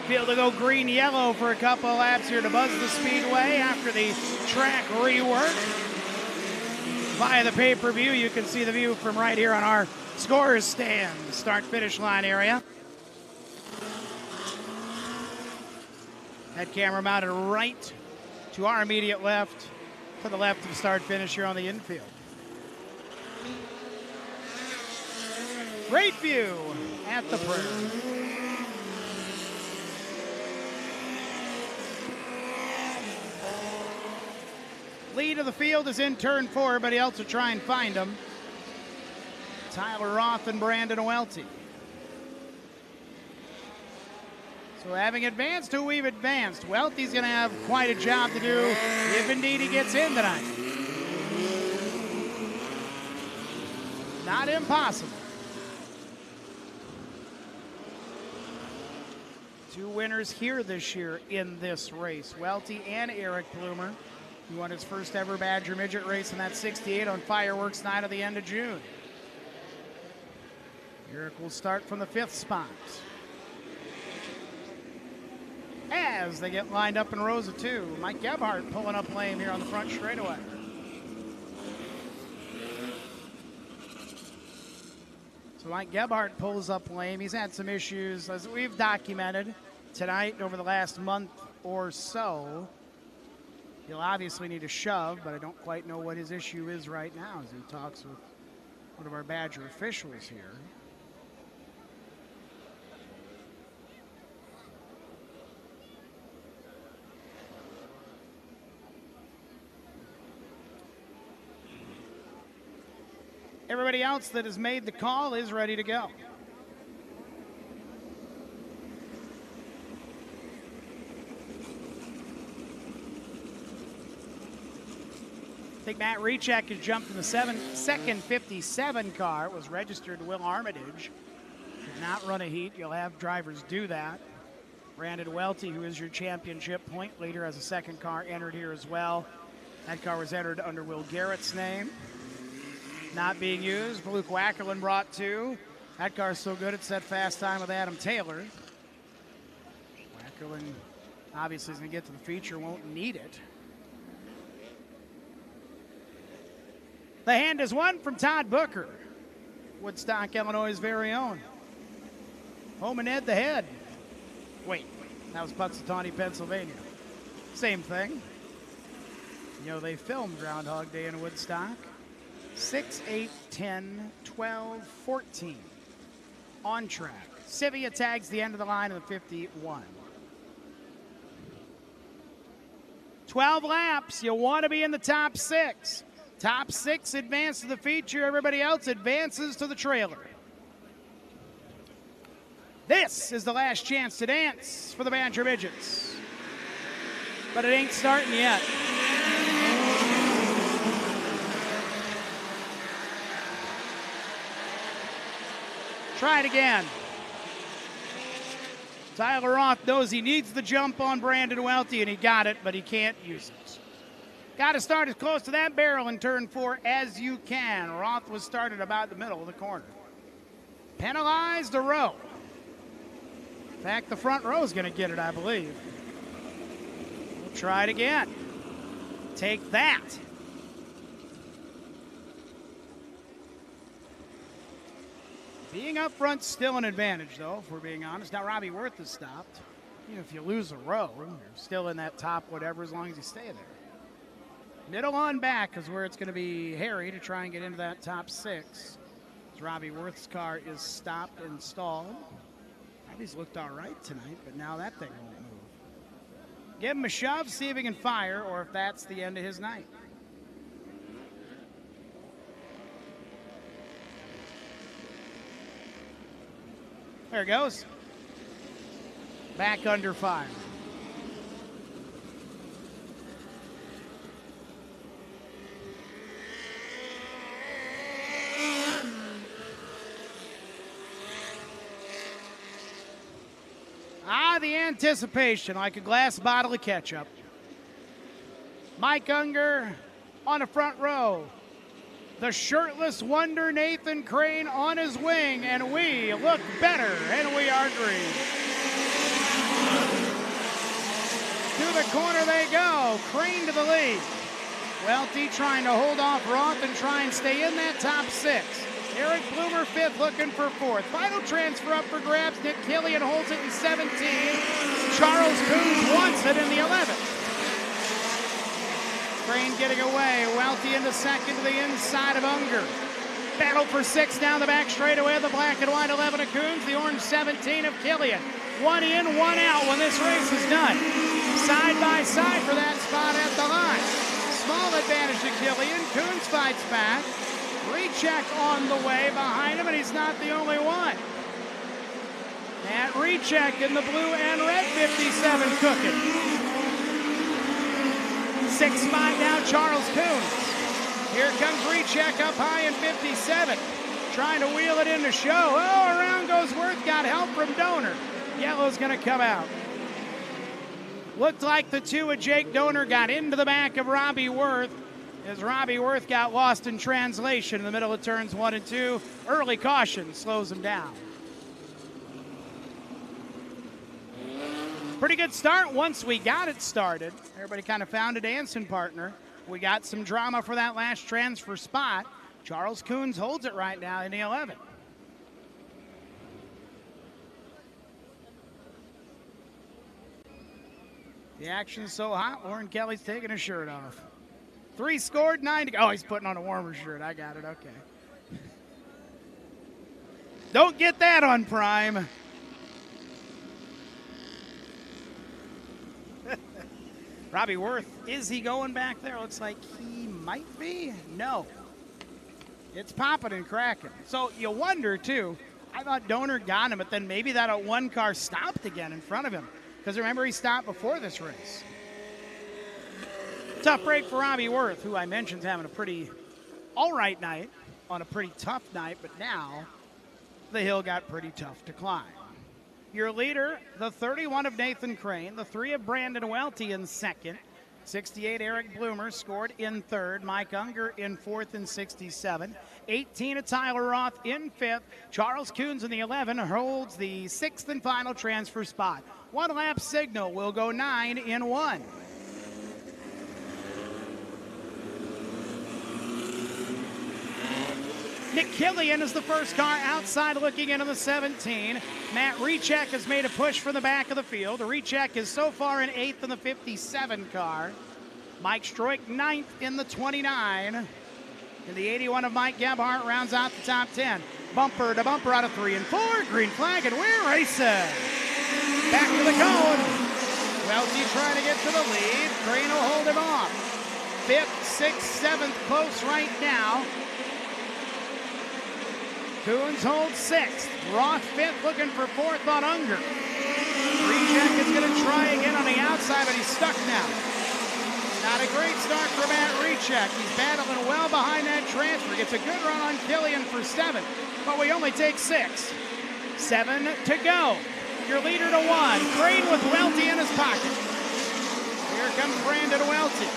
Field to go green-yellow for a couple of laps here to buzz the speedway after the track rework. Via the pay-per-view, you can see the view from right here on our scores stand, start-finish line area. That camera mounted right to our immediate left, to the left of start-finish here on the infield. Great view at the Prairie. Lead of the field is in turn 4. Everybody else will try and find him. Tyler Roth and Brandon Welty. So having advanced who we've advanced, Welty's going to have quite a job to do if indeed he gets in tonight. Not impossible. 2 winners here this year in this race, Welty and Eric Plumer. He won his first ever Badger Midget race in that 68 on fireworks night at the end of June. Eric will start from the 5th spot. As they get lined up in rows of 2, Mike Gebhardt pulling up lane here on the front straightaway. So Mike Gebhardt pulls up lame. He's had some issues, as we've documented tonight over the last month or so. He'll obviously need a shove, but I don't quite know what his issue is right now as he talks with one of our Badger officials here. Everybody else that has made the call is ready to go. I think Matt Rechek has jumped in the second 57 car. It was registered to Will Armitage. Did not run a heat. You'll have drivers do that. Brandon Welty, who is your championship point leader, has a second car entered here as well. That car was entered under Will Garrett's name. Not being used. Luke Wackerlin brought 2. That car's so good it set fast time with Adam Taylor. Wackerlin obviously is going to get to the feature, won't need it. The hand is one from Todd Booker, Woodstock, Illinois' very own. Home and Ed the head. Wait, that was Punxsutawney, Pennsylvania. Same thing. You know, they filmed Groundhog Day in Woodstock. 6, 8, 10, 12, 14. On track. Sivia tags the end of the line in the 51. 12 laps. You want to be in the top 6. Top 6 advance to the feature. Everybody else advances to the trailer. This is the last chance to dance for the Badger Midgets. But it ain't starting yet. Try it again. Tyler Roth knows he needs the jump on Brandon Welty, and he got it, but he can't use it. Got to start as close to that barrel in turn 4 as you can. Roth was started about the middle of the corner. Penalized a row. In fact, the front row is going to get it, I believe. We'll try it again. Take that. Being up front's still an advantage, though, if we're being honest. Now, Robbie Worth has stopped. Even if you lose a row, you're still in that top whatever as long as you stay there. Middle on back is where it's going to be hairy to try and get into that top 6. As Robbie Worth's car is stopped and stalled. Robbie's looked all right tonight, but now that thing won't move. Give him a shove, see if he can fire, or if that's the end of his night. There it goes. Back under fire. The anticipation, like a glass bottle of ketchup. Mike Unger on the front row. The shirtless wonder Nathan Crane on his wing, and we look better, and we are green. To the corner they go. Crane to the lead. Welty trying to hold off Roth and try and stay in that top 6. Eric Bloomer 5th, looking for 4th. Final transfer up for grabs. Nick Killian holds it in 17. Charles Coons wants it in the 11th. Crane getting away. Welty into 2nd to the inside of Unger. Battle for 6 down the back straightaway. The black and white 11 of Coons. The orange 17 of Killian. 1 in, 1 out when this race is done. Side by side for that spot at the line. Small advantage to Killian. Coons fights back. Rechek on the way behind him, and he's not the only one. Matt Rechek in the blue and red 57 cooking. 6th spot now, Charles Coons. Here comes Rechek up high in 57. Trying to wheel it in the show. Oh, around goes Worth, got help from Donor. Yellow's gonna come out. Looked like the 2 of Jake Donor got into the back of Robbie Worth, as Robbie Worth got lost in translation in the middle of turns 1 and 2. Early caution slows him down. Pretty good start once we got it started. Everybody kind of found a dancing partner. We got some drama for that last transfer spot. Charles Coons holds it right now in the 11. The action's so hot, Lauren Kelly's taking his shirt off. 3 scored, 9 to go. Oh, he's putting on a warmer shirt. I got it, okay. Don't get that on Prime. Robbie Worth, is he going back there? Looks like he might be. No. It's popping and cracking. So you wonder, too. I thought Donor got him, but then maybe that one car stopped again in front of him. Because remember, he stopped before this race. Tough break for Robbie Worth, who I mentioned having a pretty all-right night on a pretty tough night, but now the hill got pretty tough to climb. Your leader, the 31 of Nathan Crane, the 3 of Brandon Welty in second, 68 Eric Bloomer scored in third, Mike Unger in fourth and 67, 18 of Tyler Roth in fifth, Charles Coons in the 11 holds the sixth and final transfer spot. One lap signal will go 9 in 1. Nick Killian is the first car outside looking into the 17. Matt Rechek has made a push from the back of the field. Rechek is so far in 8th in the 57 car. Mike Stroik 9th in the 29. And the 81 of Mike Gebhardt rounds out the top 10. Bumper to bumper out of 3 and 4. Green flag and we're racing. Back to the cone. Welty trying to get to the lead. Crane will hold him off. 5th, 6th, 7th close right now. Coons holds 6th. Roth 5th looking for 4th on Unger. Reject is going to try again on the outside, but he's stuck now. Not a great start for Matt Rechek. He's battling well behind that transfer. Gets a good run on Killian for 7th, but we only take 6. 7 to go. Your leader to 1. Crane with Welty in his pocket. Here comes Brandon Welty.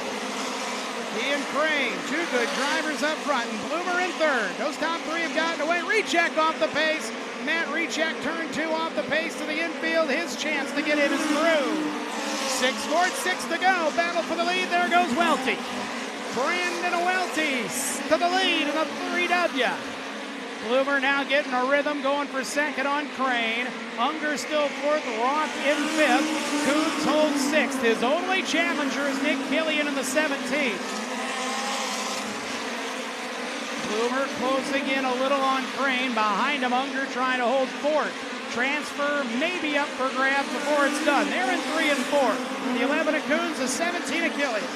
He and Crane, 2 good drivers up front, and Bloomer in third. Those top 3 have gotten away. Rechek off the pace. Matt Rechek turned 2 off the pace to the infield. His chance to get in is through. 6 scored, 6 to go. Battle for the lead. There goes Welty. Brandon Welty to the lead in the 3W. Bloomer now getting a rhythm, going for 2nd on Crane. Unger still 4th, Roth in 5th. Coons holds 6th. His only challenger is Nick Killian in the 17th. Bloomer closing in a little on Crane. Behind him, Unger trying to hold 4th. Transfer maybe up for grabs before it's done. They're in 3 and 4. The 11 of Coons, the 17 of Killian.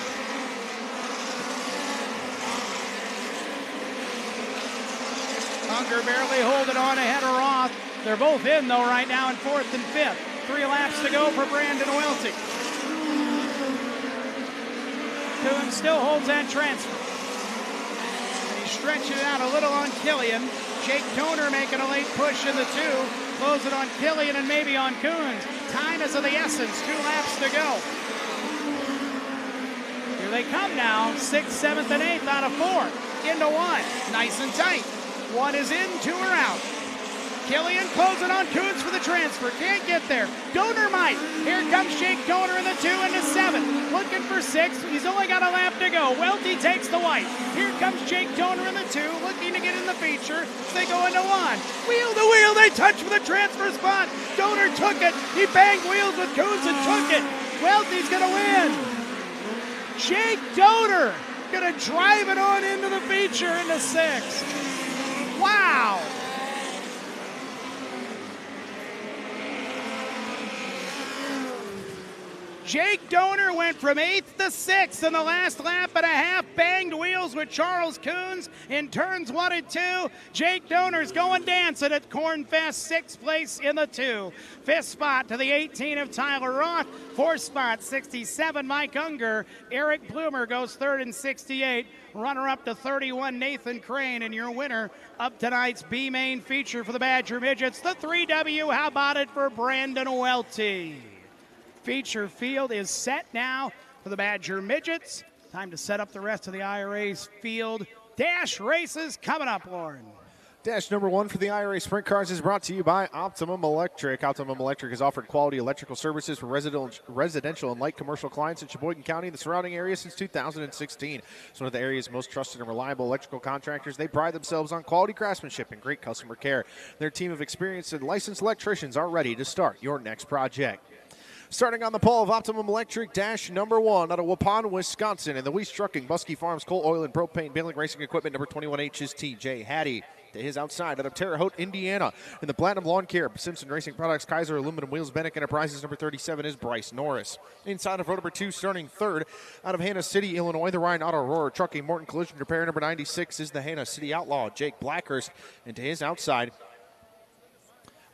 Unger barely holding on ahead of Roth. They're both in, though, right now in 4th and 5th. 3 laps to go for Brandon Welty. Coons still holds that transfer. And he's stretching it out a little on Killian. Jake Toner making a late push in the 2. Close it on Killian and maybe on Coons. Time is of the essence. 2 laps to go. Here they come now. 6th, 7th, and 8th out of 4. Into 1. Nice and tight. 1 is in, 2 are out. Killian closing on Coons for the transfer. Can't get there. Donor might. Here comes Jake Donor in the 2 into 7. Looking for 6. He's only got a lap to go. Welty takes the white. Here comes Jake Donor in the 2. Looking to get in the feature. They go into 1. Wheel to wheel. They touch for the transfer spot. Donor took it. He banged wheels with Coons and took it. Welty's going to win. Jake Donor going to drive it on into the feature into 6. Wow! Jake Donor went from 8th to 6th in the last lap and a half. Banged wheels with Charles Coons in turns 1 and 2. Jake Donor's going dancing at Cornfest, 6th place in the 2. 5th spot to the 18 of Tyler Roth. 4th spot, 67, Mike Unger. Eric Bloomer goes 3rd in 68. Runner-up to 31, Nathan Crane. And your winner of tonight's B-Main feature for the Badger Midgets, the 3W. How about it for Brandon Welty? Feature field is set now for the Badger Midgets. Time to set up the rest of the IRA's field. Dash races coming up, Lauren. Dash number 1 for the IRA Sprint Cars is brought to you by Optimum Electric. Optimum Electric has offered quality electrical services for residential and light commercial clients in Sheboygan County and the surrounding area since 2016. It's one of the area's most trusted and reliable electrical contractors. They pride themselves on quality craftsmanship and great customer care. Their team of experienced and licensed electricians are ready to start your next project. Starting on the pole of Optimum Electric Dash number 1 out of Waupun, Wisconsin. And the Weiss Trucking, Buskey Farms, Coal, Oil, and Propane Baling Racing Equipment number 21H is TJ Hattie. To his outside out of Terre Haute, Indiana. In the Platinum Lawn Care, Simpson Racing Products, Kaiser Aluminum Wheels, Bennick Enterprises number 37 is Bryce Norris. Inside of row number 2, starting third out of Hannah City, Illinois, the Ryan Auto Aurora Trucking Morton Collision Repair number 96 is the Hannah City Outlaw, Jake Blackhurst. And to his outside,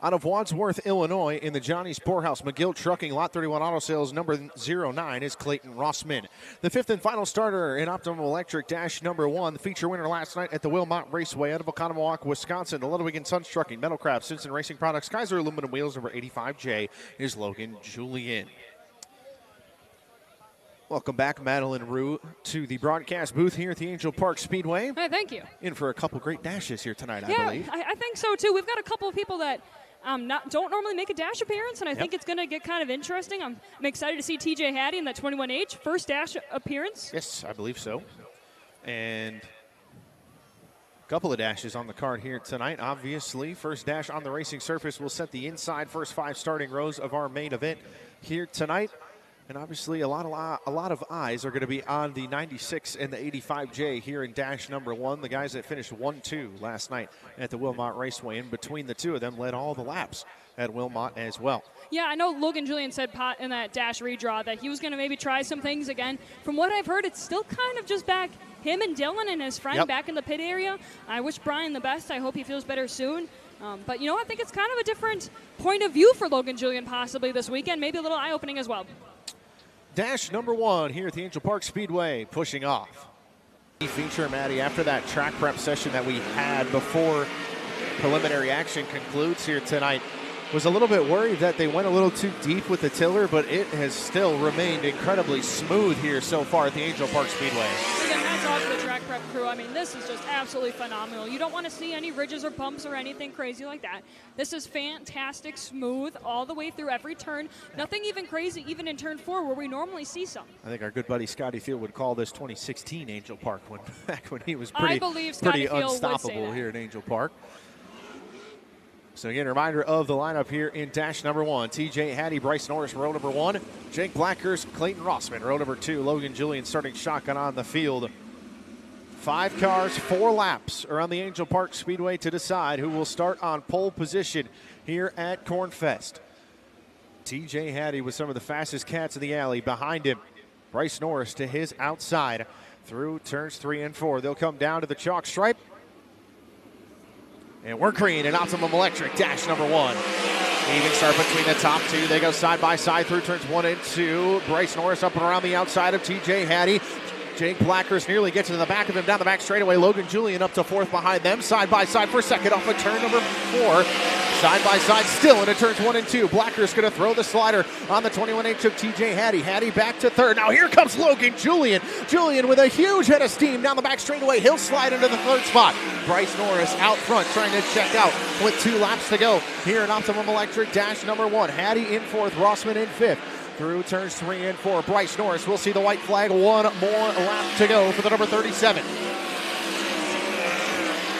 out of Wadsworth, Illinois, in the Johnny's Poorhouse, McGill Trucking, Lot 31 Auto Sales, number 09 is Clayton Rossman. The fifth and final starter in Optimum Electric Dash number 1, the feature winner last night at the Wilmot Raceway out of Oconomowoc, Wisconsin, the Ludwig and Sons Trucking, Metalcraft, Simpson Racing Products, Kaiser Aluminum Wheels, number 85J is Logan Julian. Welcome back, Madeline Rue, to the broadcast booth here at the Angell Park Speedway. Hey, thank you. In for a couple great dashes here tonight, Yeah, I believe. I think so, too. We've got a couple of people that don't normally make a dash appearance, and I think it's going to get kind of interesting. I'm excited to see TJ Hattie in that 21H, first dash appearance. Yes, I believe so. And a couple of dashes on the card here tonight. Obviously, first dash on the racing surface will set the inside first 5 starting rows of our main event here tonight. And obviously, a lot of eyes are going to be on the 96 and the 85J here in dash number 1. The guys that finished 1-2 last night at the Wilmot Raceway. And between the two of them, led all the laps at Wilmot as well. Yeah, I know Logan Julian said in that dash redraw that he was going to maybe try some things again. From what I've heard, it's still kind of just back him and Dylan and his friend back in the pit area. I wish Brian the best. I hope he feels better soon. But, you know, I think it's kind of a different point of view for Logan Julian possibly this weekend. Maybe a little eye-opening as well. Dash number 1 here at the Angell Park Speedway, pushing off. Feature, Maddie, after that track prep session that we had before preliminary action concludes here tonight, was a little bit worried that they went a little too deep with the tiller, but it has still remained incredibly smooth here so far at the Angell Park Speedway. Again, hats off to the track prep crew. I mean, this is just absolutely phenomenal. You don't want to see any ridges or bumps or anything crazy like that. This is fantastic, smooth, all the way through every turn. Nothing even crazy, even in turn 4 where we normally see some. I think our good buddy Scotty Field would call this 2016 Angell Park back when he was pretty unstoppable here at Angell Park. So again, a reminder of the lineup here in dash number 1. TJ Hattie, Bryce Norris, row number 1. Jake Blackhurst, Clayton Rossman, row number 2. Logan Julian starting shotgun on the field. 5 cars, 4 laps around the Angell Park Speedway to decide who will start on pole position here at Cornfest. TJ Hattie with some of the fastest cats in the alley. Behind him, Bryce Norris to his outside through turns 3 and 4. They'll come down to the chalk stripe. And we're green in Optimum Electric, dash number 1. Even start between the top 2. They go side by side through turns 1 and 2. Bryce Norris up and around the outside of TJ Hattie. Jake Blackhurst nearly gets to the back of him down the back straightaway. Logan Julian up to 4th behind them. Side by side for 2nd off of turn number 4. Side by side still into turns 1 and 2. Blackhurst going to throw the slider on the 21H of TJ Hattie. Hattie back to 3rd. Now here comes Logan Julian. Julian with a huge head of steam down the back straightaway. He'll slide into the 3rd spot. Bryce Norris out front trying to check out with 2 laps to go here in Optimum Electric dash number 1. Hattie in 4th, Rossman in 5th. Through turns 3 and 4, Bryce Norris will see the white flag. 1 more lap to go for the number 37.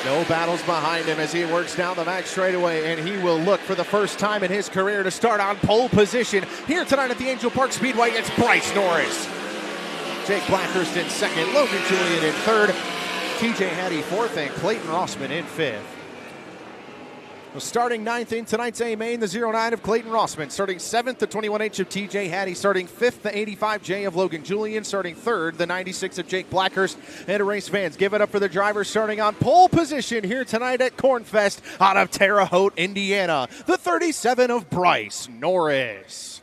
No battles behind him as he works down the back straightaway, and he will look for the first time in his career to start on pole position here tonight at the Angell Park Speedway. It's Bryce Norris. Jake Blackhurst in 2nd, Logan Julian in 3rd, TJ Hattie 4th, and Clayton Rossman in 5th. Well, starting 9th in tonight's A main, the 09 of Clayton Rossman. Starting 7th, the 21H of TJ Hattie. Starting 5th, the 85J of Logan Julian. Starting 3rd, the 96 of Jake Blackhurst. And race fans, give it up for the drivers starting on pole position here tonight at Cornfest out of Terre Haute, Indiana. The 37 of Bryce Norris.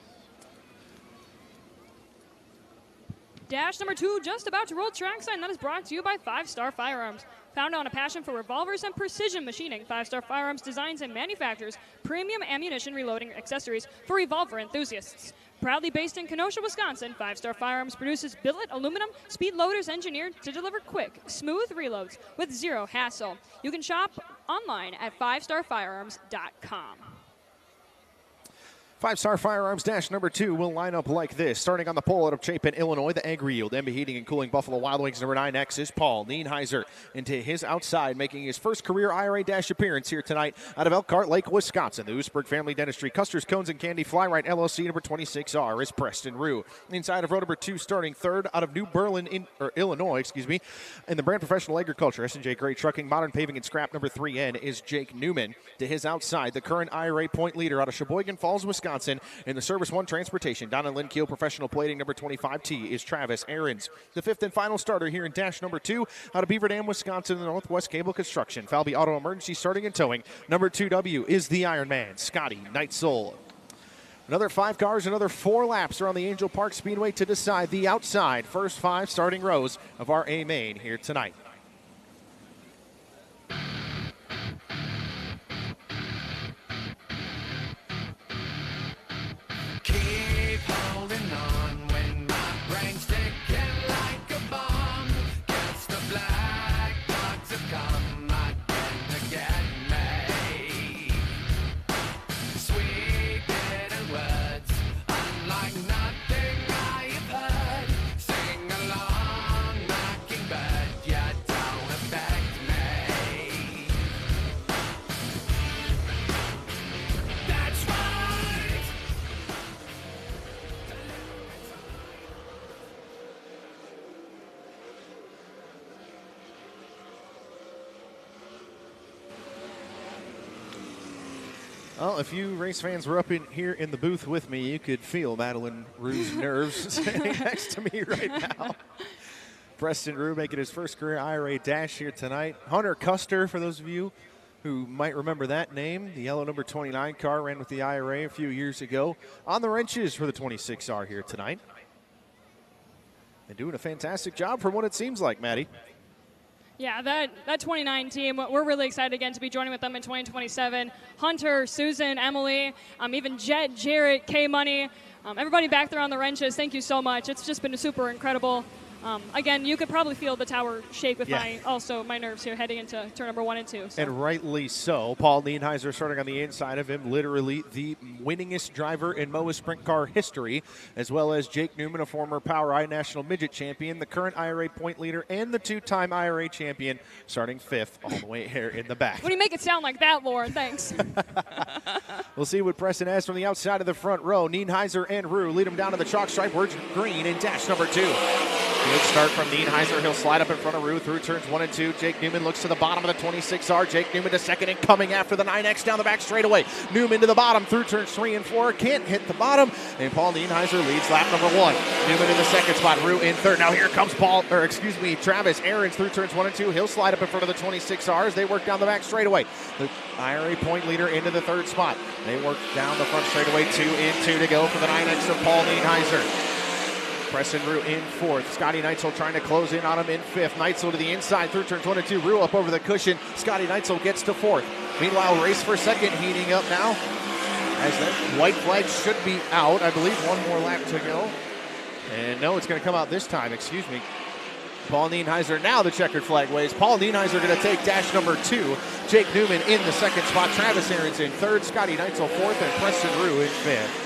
Dash number 2 just about to roll trackside, and that is brought to you by 5 Star Firearms. Found on a passion for revolvers and precision machining, 5 Star Firearms designs and manufactures premium ammunition reloading accessories for revolver enthusiasts. Proudly based in Kenosha, Wisconsin, 5 Star Firearms produces billet aluminum speed loaders engineered to deliver quick, smooth reloads with 0 hassle. You can shop online at 5starfirearms.com. Five-star Firearms Dash number 2 will line up like this. Starting on the pole out of Chapin, Illinois, the Agri Yield, MB Heating and Cooling Buffalo Wild Wings number 9X is Paul Nienheiser. Into his outside, making his first career IRA Dash appearance here tonight out of Elkhart Lake, Wisconsin. The Oosberg Family Dentistry, Custer's Cones and Candy Fly Right LLC number 26R is Preston Rue. Inside of row number 2, starting third out of New Berlin, Illinois, in the brand Professional Agriculture, S&J Gray Trucking, Modern Paving and Scrap number 3N is Jake Newman. To his outside, the current IRA point leader out of Sheboygan Falls, Wisconsin. In the Service One Transportation, Don and Lynn Keel Professional Plating number 25T is Travis Ahrens. The fifth and final starter here in Dash number 2 out of Beaver Dam, Wisconsin, the Northwest Cable Construction, Falvey Auto Emergency Starting and Towing. Number 2W is the Iron Man, Scotty Neitzel. Another 5 cars, another 4 laps are on the Angell Park Speedway to decide the outside first 5 starting rows of our A main here tonight. Keep holding on when my brain's ticking like a bomb. Guess the black dogs have come again to get me. Sweet bitter words, unlike nothing I've heard. Sing along, mockingbird, you don't affect me. That's right. Well, if you race fans were up in here in the booth with me, you could feel Madeline Rue's nerves standing next to me right now. Preston Rue making his first career IRA Dash here tonight. Hunter Custer, for those of you who might remember that name, the yellow number 29 car ran with the IRA a few years ago. On the wrenches for the 26R here tonight. And doing a fantastic job from what it seems like, Maddie. Yeah, that 29 team, we're really excited again to be joining with them in 2027. Hunter, Susan, Emily, even Jet, Jarrett, K-Money, everybody back there on the wrenches, thank you so much. It's just been super incredible. Again, you could probably feel the tower shake with my nerves here heading into turn number 1 and 2. So. And rightly so. Paul Nienheiser starting on the inside of him, literally the winningest driver in MOA Sprint Car history, as well as Jake Newman, a former Power I National Midget Champion, the current IRA point leader, and the 2-time IRA champion, starting 5th all the way here in the back. When you make it sound like that, Lauren, thanks. We'll see what Preston has from the outside of the front row. Nienheiser and Rue lead him down to the chalk stripe. Where's green in Dash number 2. Good start from Nienheiser. He'll slide up in front of Rue through turns 1 and 2. Jake Newman looks to the bottom of the 26R. Jake Newman to second and coming after the 9X down the back straightaway. Newman to the bottom through turns 3 and 4. Can't hit the bottom. And Paul Nienheiser leads lap number 1. Newman in the second spot. Rue in third. Now here comes Travis Ahrens through turns 1 and 2. He'll slide up in front of the 26Rs. They work down the back straightaway. The IRA point leader into the third spot. They work down the front straightaway. 2 and 2 to go for the 9X of Paul Nienheiser. Preston Rue in 4th. Scotty Neitzel trying to close in on him in 5th. Neitzel to the inside through turns 1 and 2. Rue up over the cushion. Scotty Neitzel gets to 4th. Meanwhile, race for second heating up now. As that white flag should be out. I believe one more lap to go. And no, it's going to come out this time. Excuse me. Paul Nienheiser, now the checkered flag waves. Paul Nienheiser going to take Dash number 2. Jake Newman in the second spot. Travis Ahrens in 3rd. Scotty Neitzel 4th. And Preston Rue in 5th.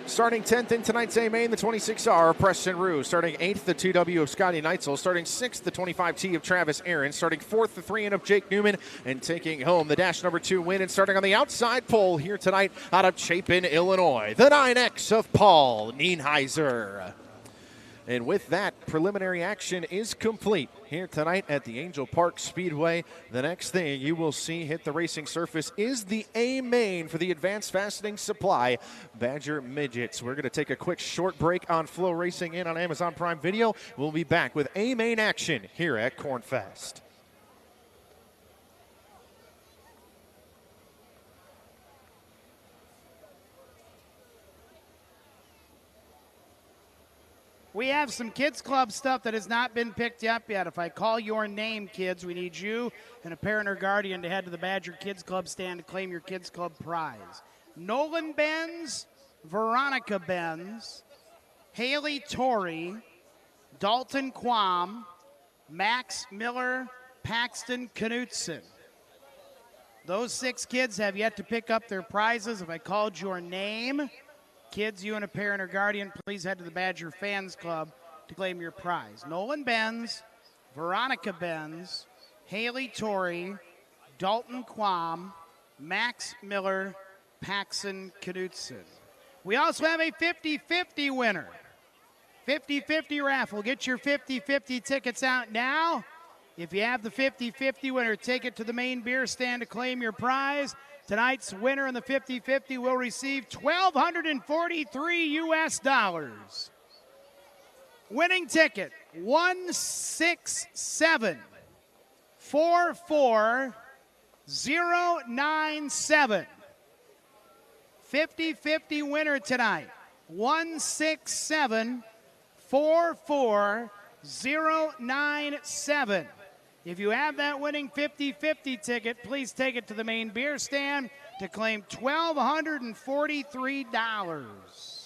Starting 10th in tonight's A main, the 26R, Preston Rue. Starting 8th, the 2W of Scotty Neitzel. Starting 6th, the 25T of Travis Ahrens. Starting 4th, the 3N of Jake Newman. And taking home the Dash number 2 win. And starting on the outside pole here tonight out of Chapin, Illinois, the 9X of Paul Nienheiser. And with that, preliminary action is complete here tonight at the Angell Park Speedway. The next thing you will see hit the racing surface is the A main for the Advanced Fastening Supply Badger Midgets. We're going to take a quick short break on FloRacing and on Amazon Prime Video. We'll be back with A main action here at Cornfest. We have some Kids Club stuff that has not been picked up yet. If I call your name, kids, we need you and a parent or guardian to head to the Badger Kids Club stand to claim your Kids Club prize. Nolan Benz, Veronica Benz, Haley Torrey, Dalton Quam, Max Miller, Paxton Knutson. Those 6 kids have yet to pick up their prizes. If I called your name, kids, you and a parent or guardian, please head to the Badger Fans Club to claim your prize. Nolan Benz, Veronica Benz, Haley Torrey, Dalton Quam, Max Miller, Paxson Knudsen. We also have a 50-50 winner. 50-50 raffle. Get your 50-50 tickets out now. If you have the 50-50 winner, take it to the main beer stand to claim your prize. Tonight's winner in the 50-50 will receive $1,243 US. Winning ticket, 16744097. 50-50 winner tonight, 16744097. If you have that winning 50-50 ticket, please take it to the main beer stand to claim $1,243.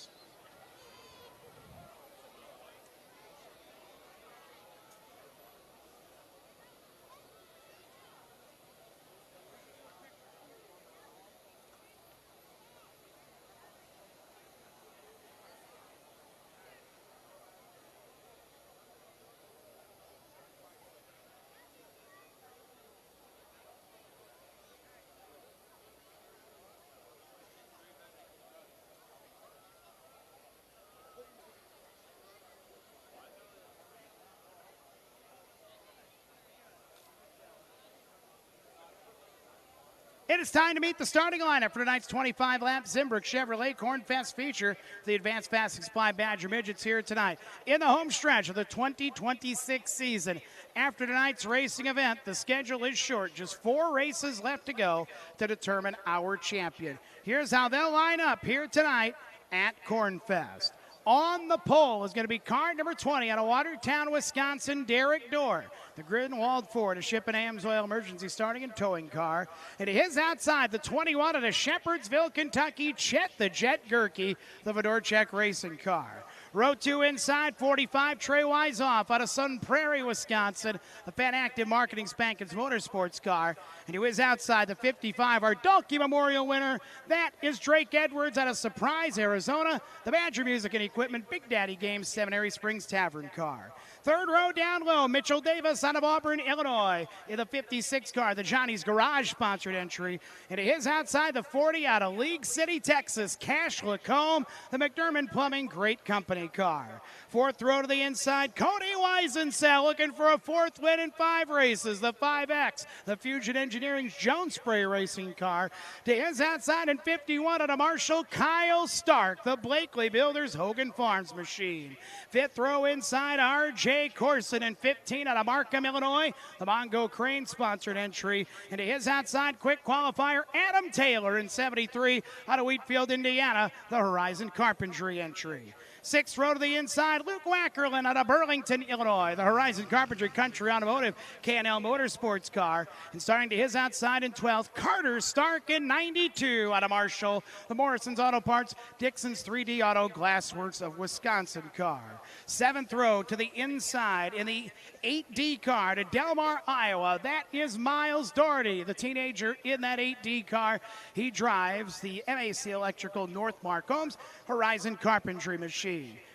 It is time to meet the starting lineup for tonight's 25-lap Zimbrook Chevrolet Cornfest feature. The Advanced Fasting Supply Badger Midgets here tonight in the home stretch of the 2026 season. After tonight's racing event, the schedule is short. Just 4 races left to go to determine our champion. Here's how they'll line up here tonight at Cornfest. On the pole is going to be car number 20 out of Watertown, Wisconsin, Derek Dorr. The Grinwald Ford, a Ship and Amsoil emergency starting and towing car. And his outside, the 21 out of Shepherdsville, Kentucky, Chet the Jet Gerke, the Fedorchak racing car. Row 2 inside, 45, Trey Wiseoff out of Sun Prairie, Wisconsin, the Fan Active Marketing Spankins Motorsports car. And he was outside, the 55, our Dalkey Memorial winner. That is Drake Edwards out of Surprise, Arizona, the Badger Music and Equipment Big Daddy Games Seminary Springs Tavern car. Third row down low, Mitchell Davis out of Auburn, Illinois, in the 56 car, the Johnny's Garage sponsored entry. And his outside, the 40 out of League City, Texas, Cash Lacombe, the McDermott Plumbing Great Company car. Fourth row to the inside, Cody Weisensell looking for a 4th win in 5 races. The 5X, the Fusion Engineering's Jones Spray racing car. To his outside in 51 out of Marshall, Kyle Stark, the Blakely Builders Hogan Farms machine. Fifth row inside, R.J. Corson in 15 out of Markham, Illinois, the Mongo Crane sponsored entry. And to his outside, quick qualifier, Adam Taylor in 73 out of Wheatfield, Indiana, the Horizon Carpentry entry. 6th row to the inside, Luke Wackerlin out of Burlington, Illinois, the Horizon Carpentry Country Automotive K&L Motorsports car. And starting to his outside in 12th, Carter Stark in 92 out of Marshall, the Morrison's Auto Parts, Dixon's 3D Auto Glassworks of Wisconsin car. 7th row to the inside in the 8D car to Delmar, Iowa. That is Miles Doherty, the teenager in that 8D car. He drives the MAC Electrical North Marcombs Horizon Carpentry machine.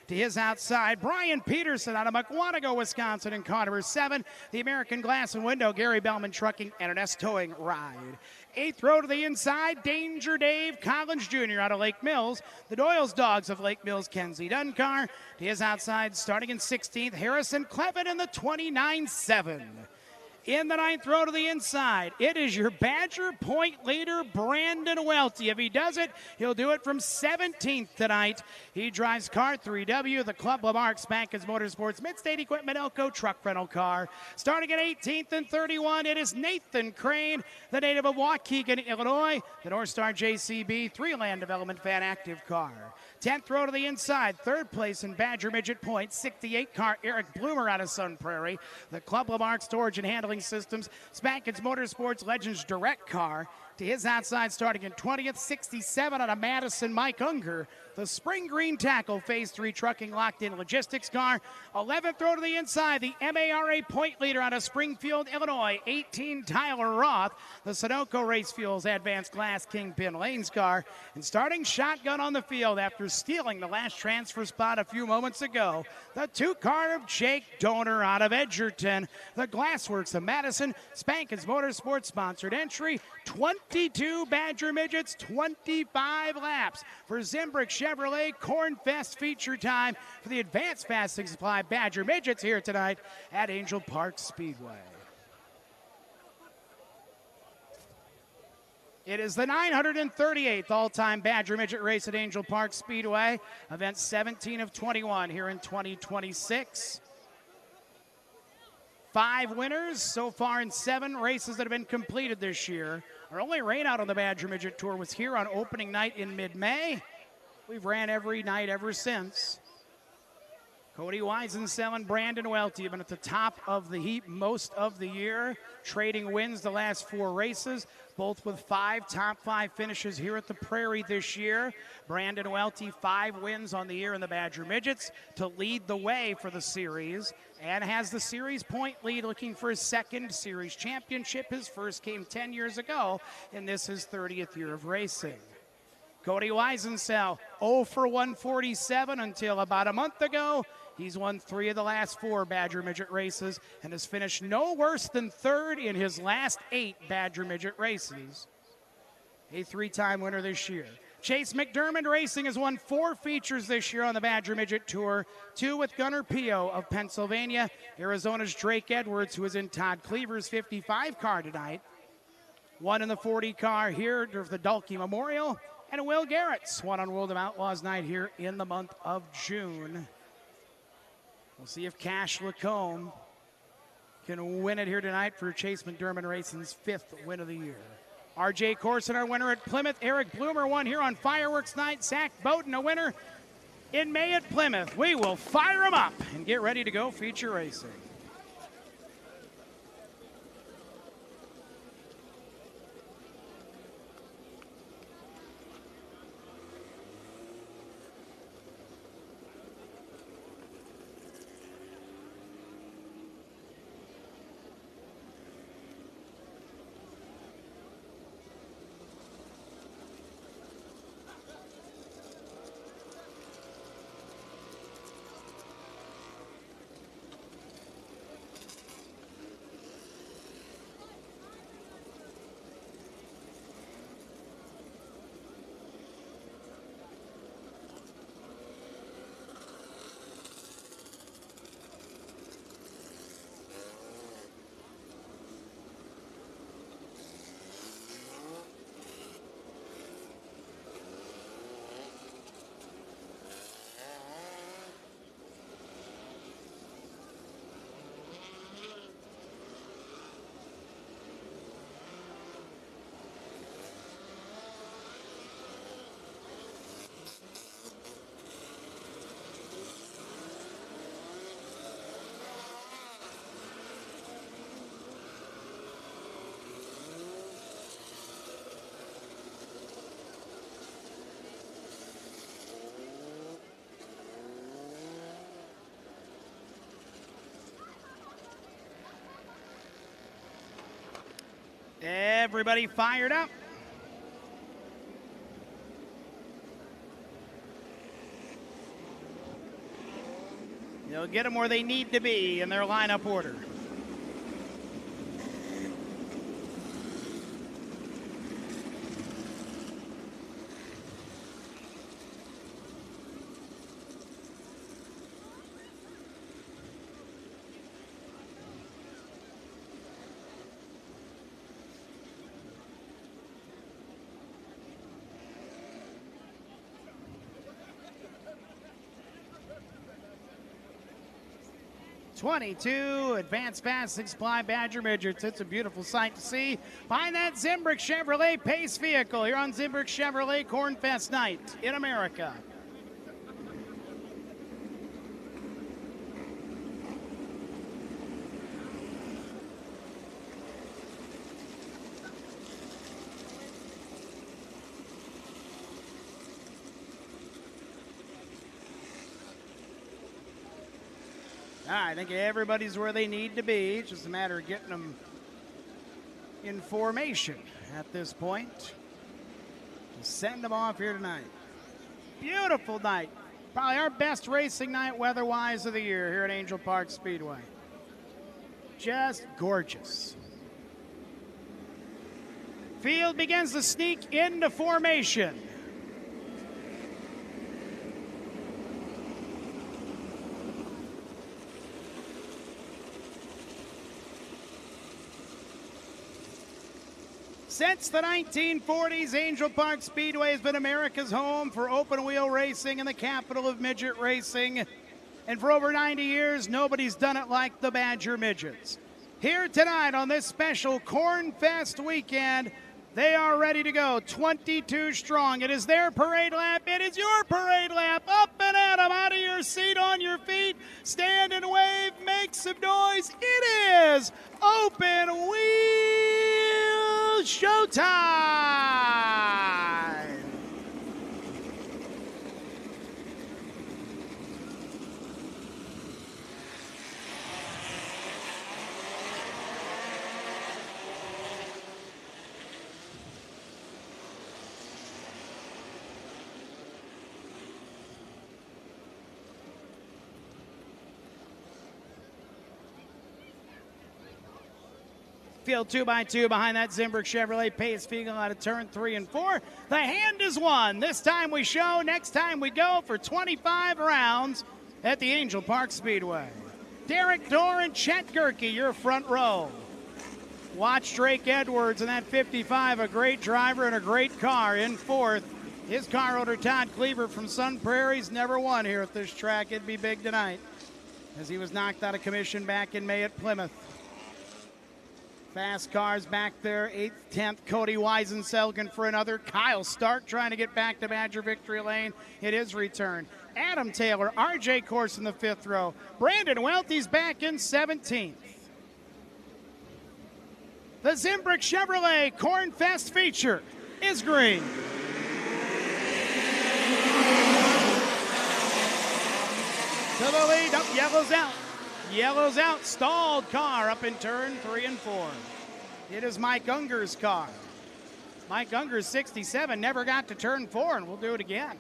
To his outside, Brian Peterson out of Muckwonago, Wisconsin, in car number 7, the American Glass and Window, Gary Bellman Trucking and Ernest Towing ride. 8th row to the inside, Danger Dave Collins Jr. out of Lake Mills, the Doyle's Dogs of Lake Mills, Kenzie Dunn car. To his outside, starting in 16th, Harrison Clevin in the 29-7. In the 9th row to the inside, it is your Badger point leader, Brandon Welty. If he does it, he'll do it from 17th tonight. He drives car 3W, the Club Lamarck Spankins Motorsports Midstate Equipment Elko truck rental car. Starting at 18th and 31, it is Nathan Crane, the native of Waukegan, Illinois, the North Star JCB 3-Land Development Fan Active car. 10th row to the inside, 3rd place in Badger Midget points, 68 car Eric Bloomer out of Sun Prairie, the Club Lamarck Storage and Handling Systems Spankins Motorsports Legends Direct car. to his outside starting in 20th. 67 out of Madison, Mike Unger. The Spring Green tackle, Phase 3 Trucking Locked In Logistics car. 11th row to the inside, the MARA point leader out of Springfield, Illinois. 18, Tyler Roth. The Sunoco Race Fuels Advanced Glass Kingpin Lanes car. And starting shotgun on the field after stealing the last transfer spot a few moments ago, the 2-car of Jake Donor out of Edgerton. The Glassworks of Madison, Spankins Motorsports sponsored entry. 22 Badger Midgets, 25 laps for Zimbrick Chevrolet Cornfest feature time for the Advanced Fasting Supply Badger Midgets here tonight at Angell Park Speedway. It is the 938th all-time Badger Midget race at Angell Park Speedway, event 17 of 21 here in 2026. 5 winners so far in 7 races that have been completed this year. Our only rain out on the Badger Midget Tour was here on opening night in mid-May. We've ran every night ever since. Cody Weisensell and Brandon Welty have been at the top of the heap most of the year, trading wins the last 4 races, both with 5 top 5 finishes here at the Prairie this year. Brandon Welty, 5 wins on the year in the Badger Midgets to lead the way for the series, and has the series point lead, looking for his 2nd series championship. His first came 10 years ago, and this is his 30th year of racing. Cody Weisensell, 0 for 147 until about a month ago. He's won 3 of the last 4 Badger Midget races and has finished no worse than 3rd in his last 8 Badger Midget races. A 3-time winner this year. Chase McDermott Racing has won 4 features this year on the Badger Midget Tour, 2 with Gunnar Pio of Pennsylvania, Arizona's Drake Edwards, who is in Todd Cleaver's 55 car tonight, 1 in the 40 car here for the Dalkey Memorial, and Will Garrett's 1 on World of Outlaws night here in the month of June. We'll see if Cash Lacombe can win it here tonight for Chase McDermott Racing's 5th win of the year. R.J. Corson, our winner at Plymouth. Eric Bloomer won here on Fireworks Night. Zach Bowden, a winner in May at Plymouth. We will fire them up and get ready to go feature racing. Everybody fired up. They'll get them where they need to be in their lineup order. '22 Advanced Fasting Supply Badger Midgets. It's a beautiful sight to see. Behind that Zimbrick Chevrolet Pace vehicle here on Zimbrick Chevrolet Cornfest night in America. I think everybody's where they need to be. It's just a matter of getting them in formation at this point. Just send them off here tonight. Beautiful night. Probably our best racing night weather-wise of the year here at Angell Park Speedway. Just gorgeous. Field begins to sneak into formation. Since the 1940s, Angell Park Speedway has been America's home for open-wheel racing and the capital of midget racing. And for over 90 years, nobody's done it like the Badger Midgets. Here tonight on this special Corn Fest weekend, they are ready to go, 22 strong. It is their parade lap. It is your parade lap. Up and at 'em, out of your seat, on your feet. Stand and wave, make some noise. It is open wheel showtime. Field 2x2 behind that Zimbrick Chevrolet Pace Fiegel out of turn 3 and 4. The hand is won. This time we show, next time we go for 25 rounds at the Angell Park Speedway. Derek Dorr and Chet Gerke, your front row. Watch Drake Edwards in that 55, a great driver and a great car in fourth. His car owner Todd Cleaver from Sun Prairie's never won here at this track. It'd be big tonight as he was knocked out of commission back in May at Plymouth. Fast cars back there, 8th, 10th. Cody Weisenselgen for another. Kyle Stark trying to get back to Badger victory lane. It is returned. Adam Taylor, RJ Course in the 5th row. Brandon Welty's back in 17th. The Zimbrick Chevrolet Corn Fest feature is green. To the lead, up, yellow's out. Yellow's out, stalled car up in turn 3 and 4. It is Mike Unger's car. Mike Unger's 67, never got to turn 4, and we'll do it again.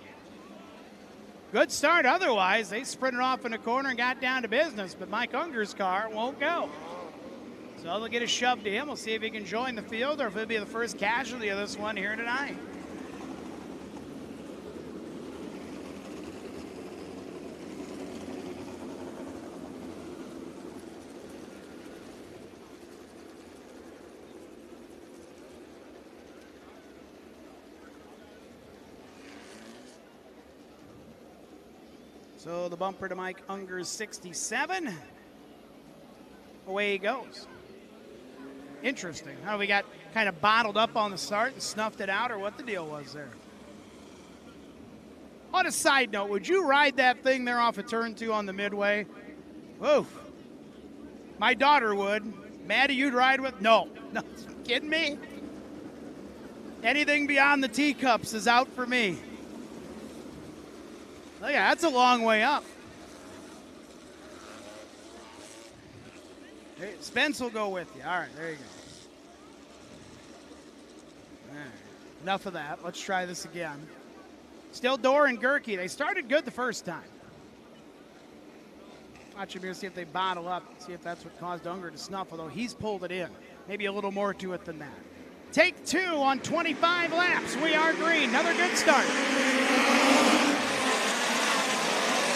Good start otherwise. They sprinted off in the corner and got down to business, but Mike Unger's car won't go. So they'll get a shove to him. We'll see if he can join the field or if he'll be the first casualty of this one here tonight. So the bumper to Mike Unger's 67. Away he goes. Interesting. How we got kind of bottled up on the start and snuffed it out, or what the deal was there. On a side note, would you ride that thing there off of turn 2 on the midway? Whoa. My daughter would. Maddie, you'd ride with? No. No, kidding me? Anything beyond the teacups is out for me. Oh yeah, that's a long way up. Hey, Spence will go with you. All right, there you go. All right. Enough of that. Let's try this again. Still Dorr and Gerke. They started good the first time. Watch them here, see if they bottle up, see if that's what caused Unger to snuff, although he's pulled it in. Maybe a little more to it than that. Take 2 on 25 laps. We are green. Another good start.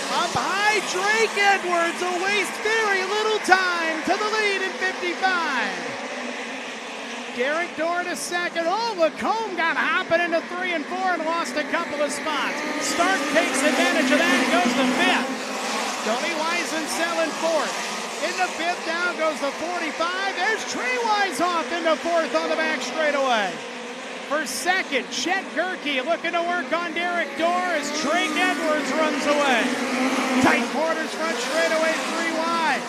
Up high, Drake Edwards will waste very little time to the lead in 55. Derek Dorr to second. Oh, Lacombe got hopping into 3 and 4 and lost a couple of spots. Stark takes advantage of that and goes to 5th. Tony Weisensell in 4th. In the 5th, down goes the 45. There's Trey Weishoff into 4th on the back straightaway. For second, Chet Gerke looking to work on Derek Dorr as Drake Edwards runs away. Tight quarters front straightaway, 3 wide.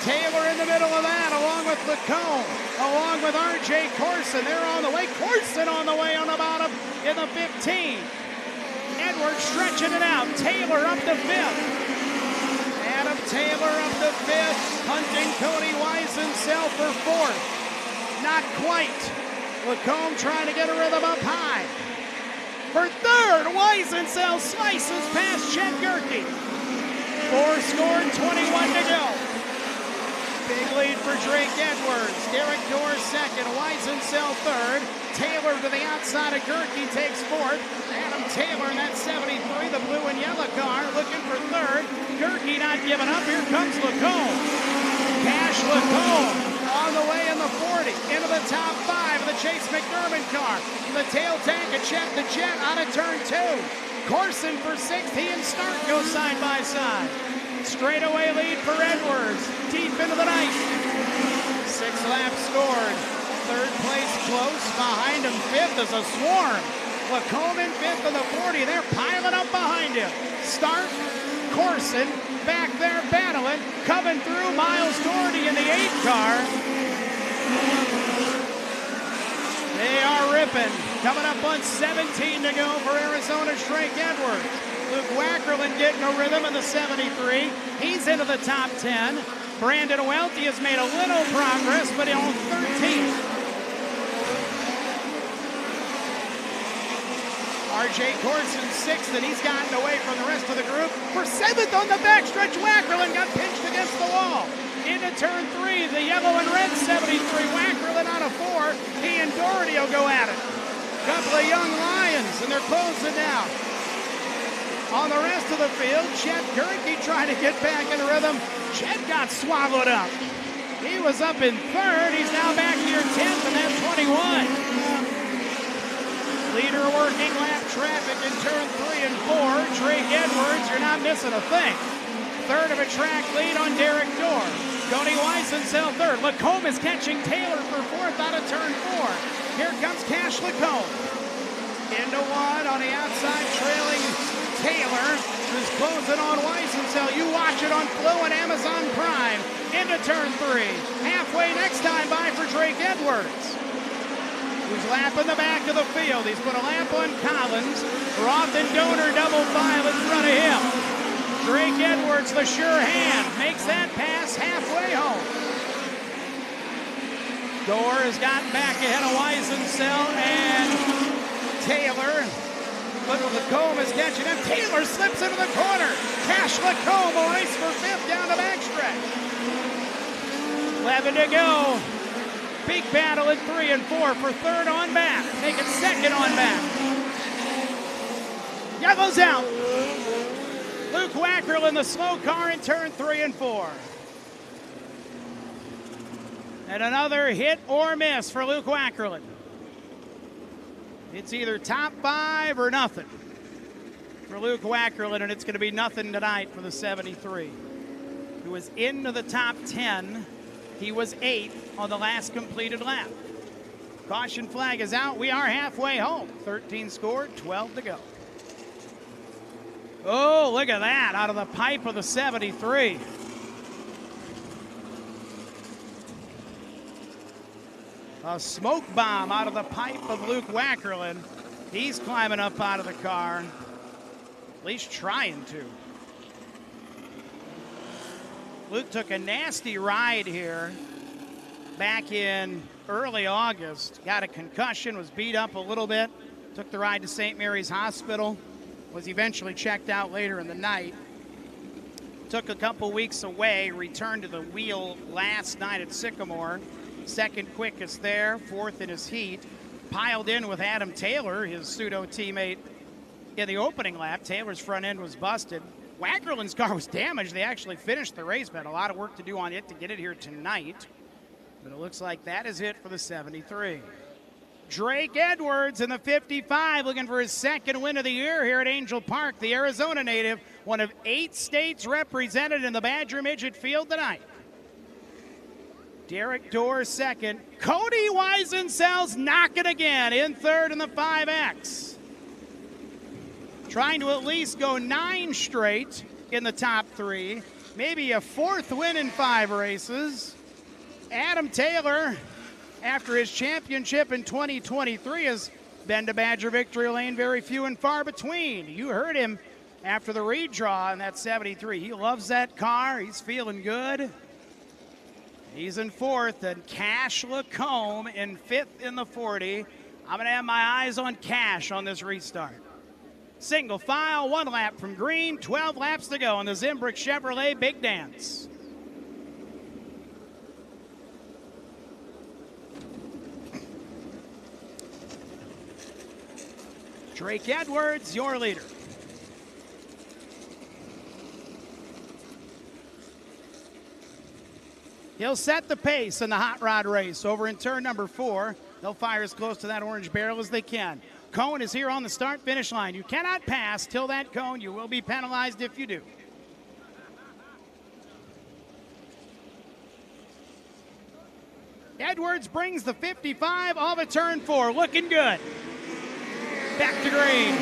Taylor in the middle of that, along with Lacombe, along with RJ Corson. They're on the way. Corson on the way on the bottom in the 15. Edwards stretching it out. Taylor up to 5th. Adam Taylor up to 5th. Hunting Cody Weisencell for 4th. Not quite. Lacombe trying to get a rhythm up high. For 3rd, Weisencell slices past Chet Gerke. 4 scored, 21 to go. Big lead for Drake Edwards. Derek Dorr 2nd, Weisencell 3rd. Taylor to the outside of Gerke takes 4th. Adam Taylor in that 73, the blue and yellow car, looking for 3rd. Gerke not giving up. Here comes Lacombe. Cash Lacombe on the way in the 40. Into the top 5 of the Chase McDermott car. The tail tank of Chet the Jet out of turn 2. Corson for 6th. He and Stark go side by side. Straightaway lead for Edwards. Deep into the night. 6 laps scored. 3rd place close. Behind him 5th is a swarm. Lacombe in 5th in the 40. They're piling up behind him. Stark, Corson back there battling. Coming through Miles Doherty in the 8 car. They are ripping. Coming up on 17 to go for Arizona's Drake Edwards. Luke Wackerlin getting a rhythm in the 73. He's into the top 10. Brandon Welty has made a little progress, but he's on 13th. R.J. Corson 6th, and he's gotten away from the rest of the group. For 7th on the backstretch, Wackerlin got pinched against the wall. Into turn 3, the yellow and red 73. Wackerlin on a 4. He and Doherty will go at it. Couple of young Lions, and they're closing down. On the rest of the field, Chet Gerke trying to get back in rhythm. Chet got swallowed up. He was up in 3rd. He's now back here 10th, and that's 21. Leader working lap traffic in turn 3 and 4. Drake Edwards, you're not missing a thing. 3rd of a track lead on Derek Dorr. Cody Weisencell 3rd. Lacombe is catching Taylor for 4th out of turn 4. Here comes Cash Lacombe. Into 1 on the outside, trailing Taylor, who's closing on Weisencell. You watch it on Flo and Amazon Prime. Into turn 3. Halfway next time by for Drake Edwards, who's lapping the back of the field. He's put a lap on Collins. Roth and Donor double file in front of him. Drake Edwards, the sure hand, makes that pass halfway home. Dorr has gotten back ahead of Weisencell and Taylor. But Lacombe is catching him. Taylor slips into the corner. Cash Lacombe will race for 5th down the backstretch. 11 to go. Big battle in 3 and 4 for 3rd on back. Make it 2nd on back. Yellow's out. Luke Wackerlin, the slow car in turn 3 and 4. And another hit or miss for Luke Wackerlin. It's either top 5 or nothing for Luke Wackerlin, and it's going to be nothing tonight for the 73, who was into the top 10. He was 8th on the last completed lap. Caution flag is out. We are halfway home. 13 scored, 12 to go. Oh, look at that, out of the pipe of the 73. A smoke bomb out of the pipe of Luke Wackerlin. He's climbing up out of the car, at least trying to. Luke took a nasty ride here back in early August. Got a concussion, was beat up a little bit. Took the ride to St. Mary's Hospital. Was eventually checked out later in the night. Took a couple weeks away, returned to the wheel last night at Sycamore. 2nd quickest there, 4th in his heat. Piled in with Adam Taylor, his pseudo teammate, in the opening lap. Taylor's front end was busted. Wackerlin's car was damaged. They actually finished the race, but had a lot of work to do on it to get it here tonight. But it looks like that is it for the 73. Drake Edwards in the 55, looking for his 2nd win of the year here at Angell Park. The Arizona native, one of 8 states represented in the Badger Midget field tonight. Derek Dorr 2nd. Cody Weisencell's knocking again in 3rd in the 5X. Trying to at least go 9 straight in the top 3. Maybe a 4th win in 5 races. Adam Taylor, after his championship in 2023, has been to Badger victory lane very few and far between. You heard him after the redraw in that 73. He loves that car. He's feeling good. He's in fourth, and Cash Lacombe in fifth in the 40. I'm going to have my eyes on Cash on this restart. Single file, 1 lap from green, 12 laps to go on the Zimbrick Chevrolet Big Dance. Drake Edwards, your leader. He'll set the pace in the hot rod race over in turn number 4. They'll fire as close to that orange barrel as they can. Cone is here on the start-finish line. You cannot pass till that cone. You will be penalized if you do. Edwards brings the 55 off of turn 4. Looking good. Back to green.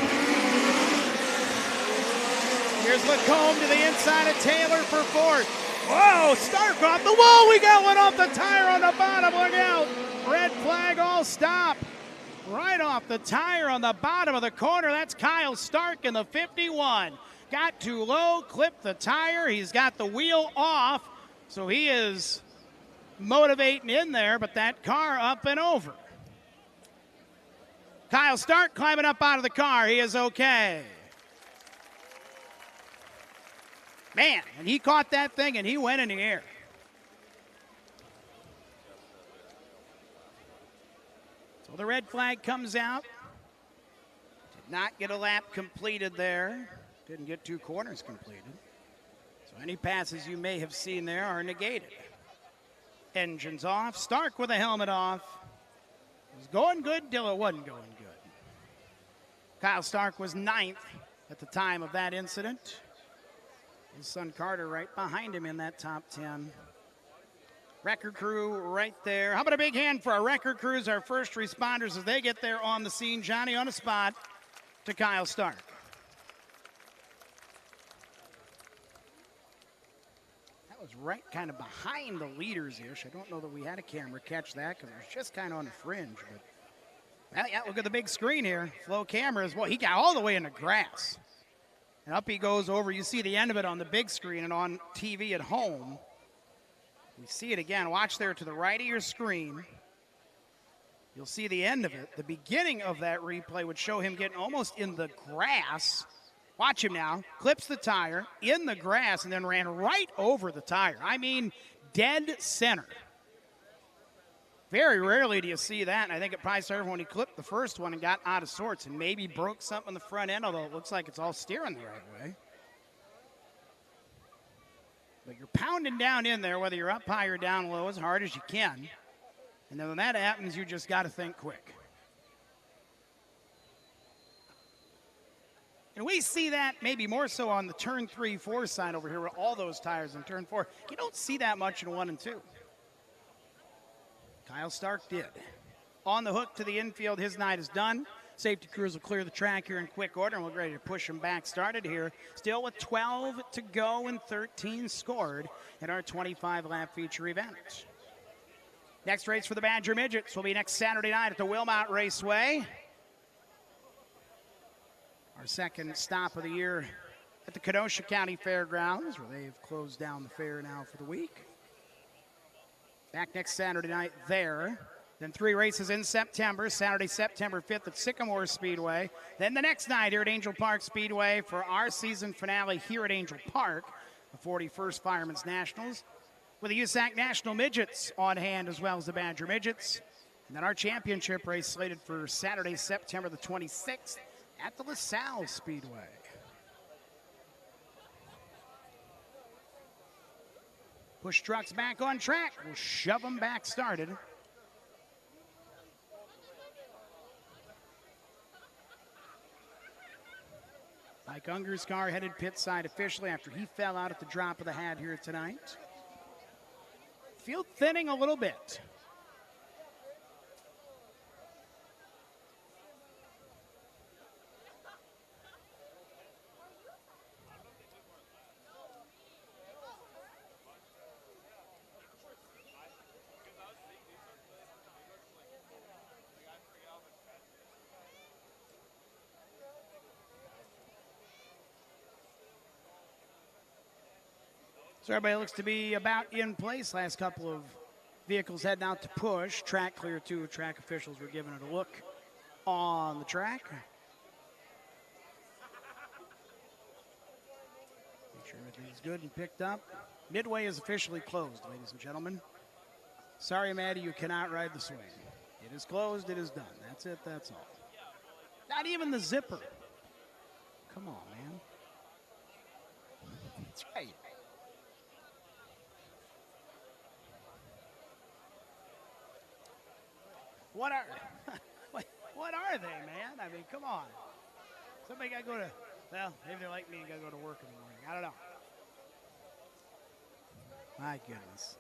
Here's Lacombe to the inside of Taylor for fourth. Whoa, Stark off the wall. We got one off the tire on the bottom. Look out. Red flag, all stop. Right off the tire on the bottom of the corner. That's Kyle Stark in the 51. Got too low, clipped the tire. He's got the wheel off, so he is motivating in there, but that car up and over. Kyle Stark climbing up out of the car. He is okay. Man, and he caught that thing and he went in the air. So the red flag comes out. Did not get a lap completed there. Didn't get 2 corners completed. So any passes you may have seen there are negated. Engines off. Stark with a helmet off. It was going good till it wasn't going good. Kyle Stark was 9th at the time of that incident. His son Carter right behind him in that top 10. Record crew right there. How about a big hand for our record crews, our first responders as they get there on the scene. Johnny on the spot to Kyle Stark. That was right kind of behind the leaders-ish. I don't know that we had a camera catch that because it was just kind of on the fringe. But yeah, look at the big screen here. Flow cameras. Well, he got all the way in the grass. And up he goes over. You see the end of it on the big screen and on TV at home. We see it again. Watch there to the right of your screen. You'll see the end of it. The beginning of that replay would show him getting almost in the grass. Watch him now. Clips the tire in the grass and then ran right over the tire. I mean, dead center. Very rarely do you see that, and I think it probably started when he clipped the first one and got out of sorts and maybe broke something on the front end, although it looks like it's all steering the right way. But you're pounding down in there, whether you're up high or down low, as hard as you can. And then when that happens, you just got to think quick. And we see that maybe more so on the turn 3-4 side over here with all those tires in turn 4. You don't see that much in 1 and 2. Kyle Stark did. On the hook to the infield, his night is done. Safety crews will clear the track here in quick order, and we're ready to push him back. Started here, still with 12 to go and 13 scored in our 25-lap feature event. Next race for the Badger Midgets will be next Saturday night at the Wilmot Raceway. Our second stop of the year at the Kenosha County Fairgrounds, where they've closed down the fair now for the week. Back next Saturday night there. Then 3 races in September. Saturday, September 5th at Sycamore Speedway. Then the next night here at Angell Park Speedway for our season finale here at Angell Park, the 41st Firemen's Nationals, with the USAC National Midgets on hand as well as the Badger Midgets. And then our championship race slated for Saturday, September the 26th at the LaSalle Speedway. Push trucks back on track. We'll shove them back started. Mike Unger's car headed pit side officially after he fell out at the drop of the hat here tonight. Field thinning a little bit. So everybody looks to be about in place. Last couple of vehicles heading out to push. Track clear too. Track officials were giving it a look on the track. Make sure everything's good and picked up. Midway is officially closed, ladies and gentlemen. Sorry, Maddie, you cannot ride the swing. It is closed, it is done. That's it, that's all. Not even the zipper. Come on, man. That's right. What are they, man? I mean, come on. Somebody got to go to, well, maybe they're like me and got to go to work in the morning. I don't know. My goodness.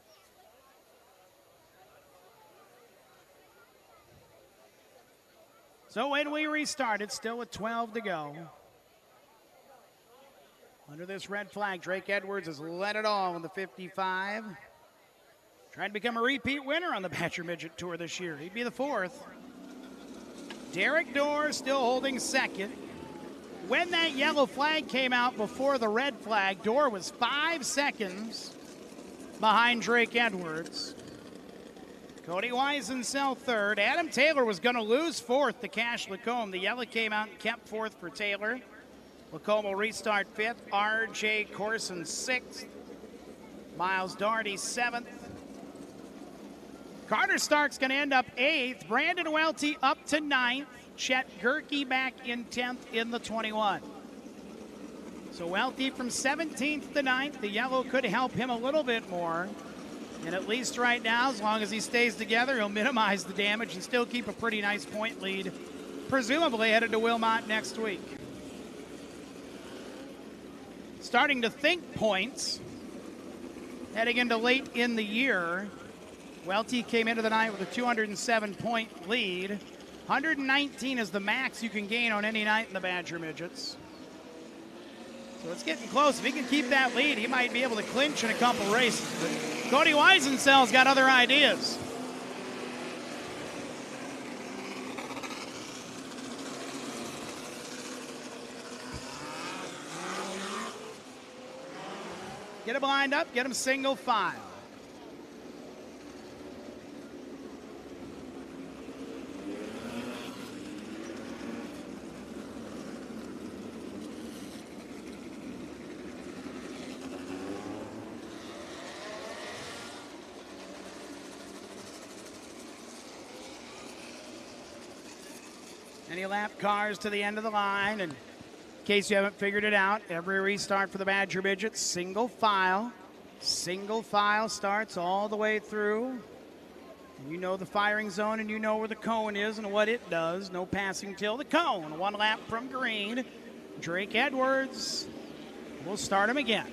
So when we restarted, still with 12 to go. Under this red flag, Drake Edwards has led it all in the 55. Trying to become a repeat winner on the Badger Midget Tour this year. He'd be the fourth. Derek Dorr still holding second. When that yellow flag came out before the red flag, Dorr was 5 seconds behind Drake Edwards. Cody Weisencell third. Adam Taylor was going to lose fourth to Cash Lacombe. The yellow came out and kept fourth for Taylor. Lacombe will restart fifth. R.J. Corson sixth. Miles Doherty seventh. Carter Stark's going to end up eighth. Brandon Welty up to ninth. Chet Gerke back in 10th in the 21. So Welty from 17th to 9th. The yellow could help him a little bit more. And at least right now, as long as he stays together, he'll minimize the damage and still keep a pretty nice point lead, presumably headed to Wilmot next week. Starting to think points, heading into late in the year. Welty came into the night with a 207-point lead. 119 is the max you can gain on any night in the Badger Midgets. So it's getting close. If he can keep that lead, he might be able to clinch in a couple races. But Cody Weisencell's got other ideas. Get him lined up, get him single file. Any lap cars to the end of the line. And in case you haven't figured it out, every restart for the Badger Midgets, single file. Single file starts all the way through. And you know the firing zone and you know where the cone is and what it does. No passing till the cone. One lap from green. Drake Edwards will start him again.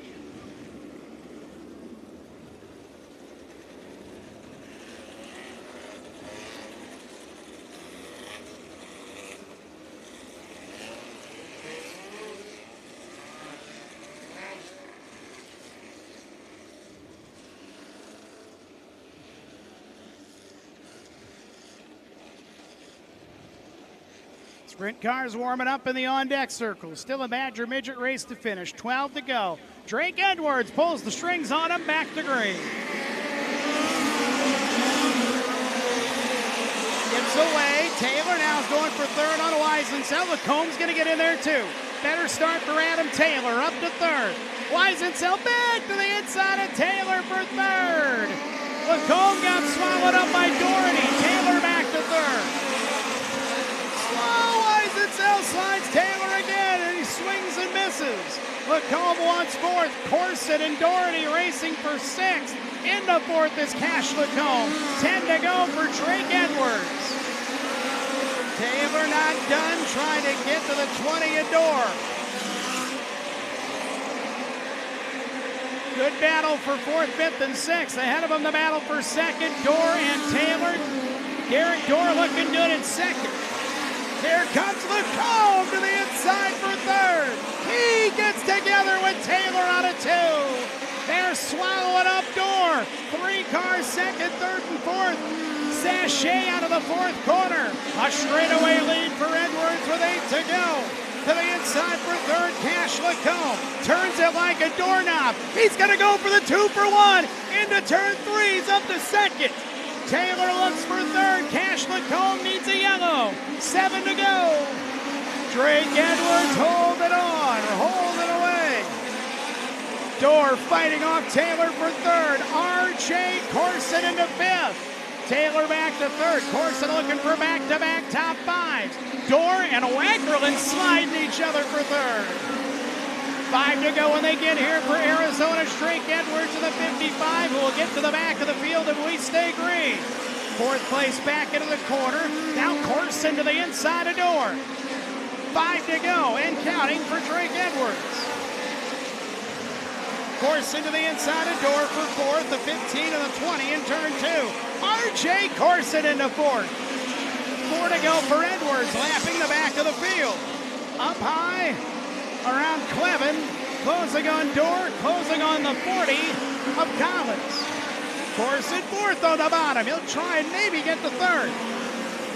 Sprint cars warming up in the on-deck circle. Still a Badger Midget race to finish. 12 to go. Drake Edwards pulls the strings on him back to green. Gets away. Taylor now is going for third on Weisencell. Lacombe's going to get in there too. Better start for Adam Taylor up to third. Weisencell back to the inside of Taylor for third. Lacombe got swallowed up by Doherty. Taylor back to third. Weisencell slides Taylor again, and he swings and misses. Lacombe wants fourth. Corson and Doherty racing for sixth. Into fourth is Cash Lacombe. 10 to go for Drake Edwards. Taylor not done trying to get to the 20 at Dorr. Good battle for fourth, fifth, and sixth. Ahead of him, the battle for second, Dorr and Taylor. Garrett Dorr looking good in second. Here comes Lacombe to the inside for third. He gets together with Taylor out of two. They're swallowing up Dorr. 3 cars second, third, and fourth. Sachet out of the fourth corner. A straightaway lead for Edwards with 8 to go. to the inside for third. Cash Lacombe turns it like a doorknob. He's going to go for the 2-for-1 into turn 3. He's up to second. Taylor looks for third. Cash Lacombe needs a yellow. 7 to go. Drake Edwards holding on, holding away. Dorr fighting off Taylor for third. R.J. Corson into fifth. Taylor back to third. Corson looking for back-to-back top fives. Dorr and Wackerlin sliding each other for third. 5 to go when they get here for Arizona's Drake Edwards to the 55, who will get to the back of the field if we stay green. Fourth place back into the corner. Now Corson to the inside of Dorr. 5 to go and counting for Drake Edwards. Corson to the inside of Dorr for fourth, the 15 and the 20 in turn 2. R.J. Corson into fourth. 4 to go for Edwards, lapping the back of the field. Up high around Clevin, closing on Dorr, closing on the 40 of Collins. Corson fourth on the bottom. He'll try and maybe get the third.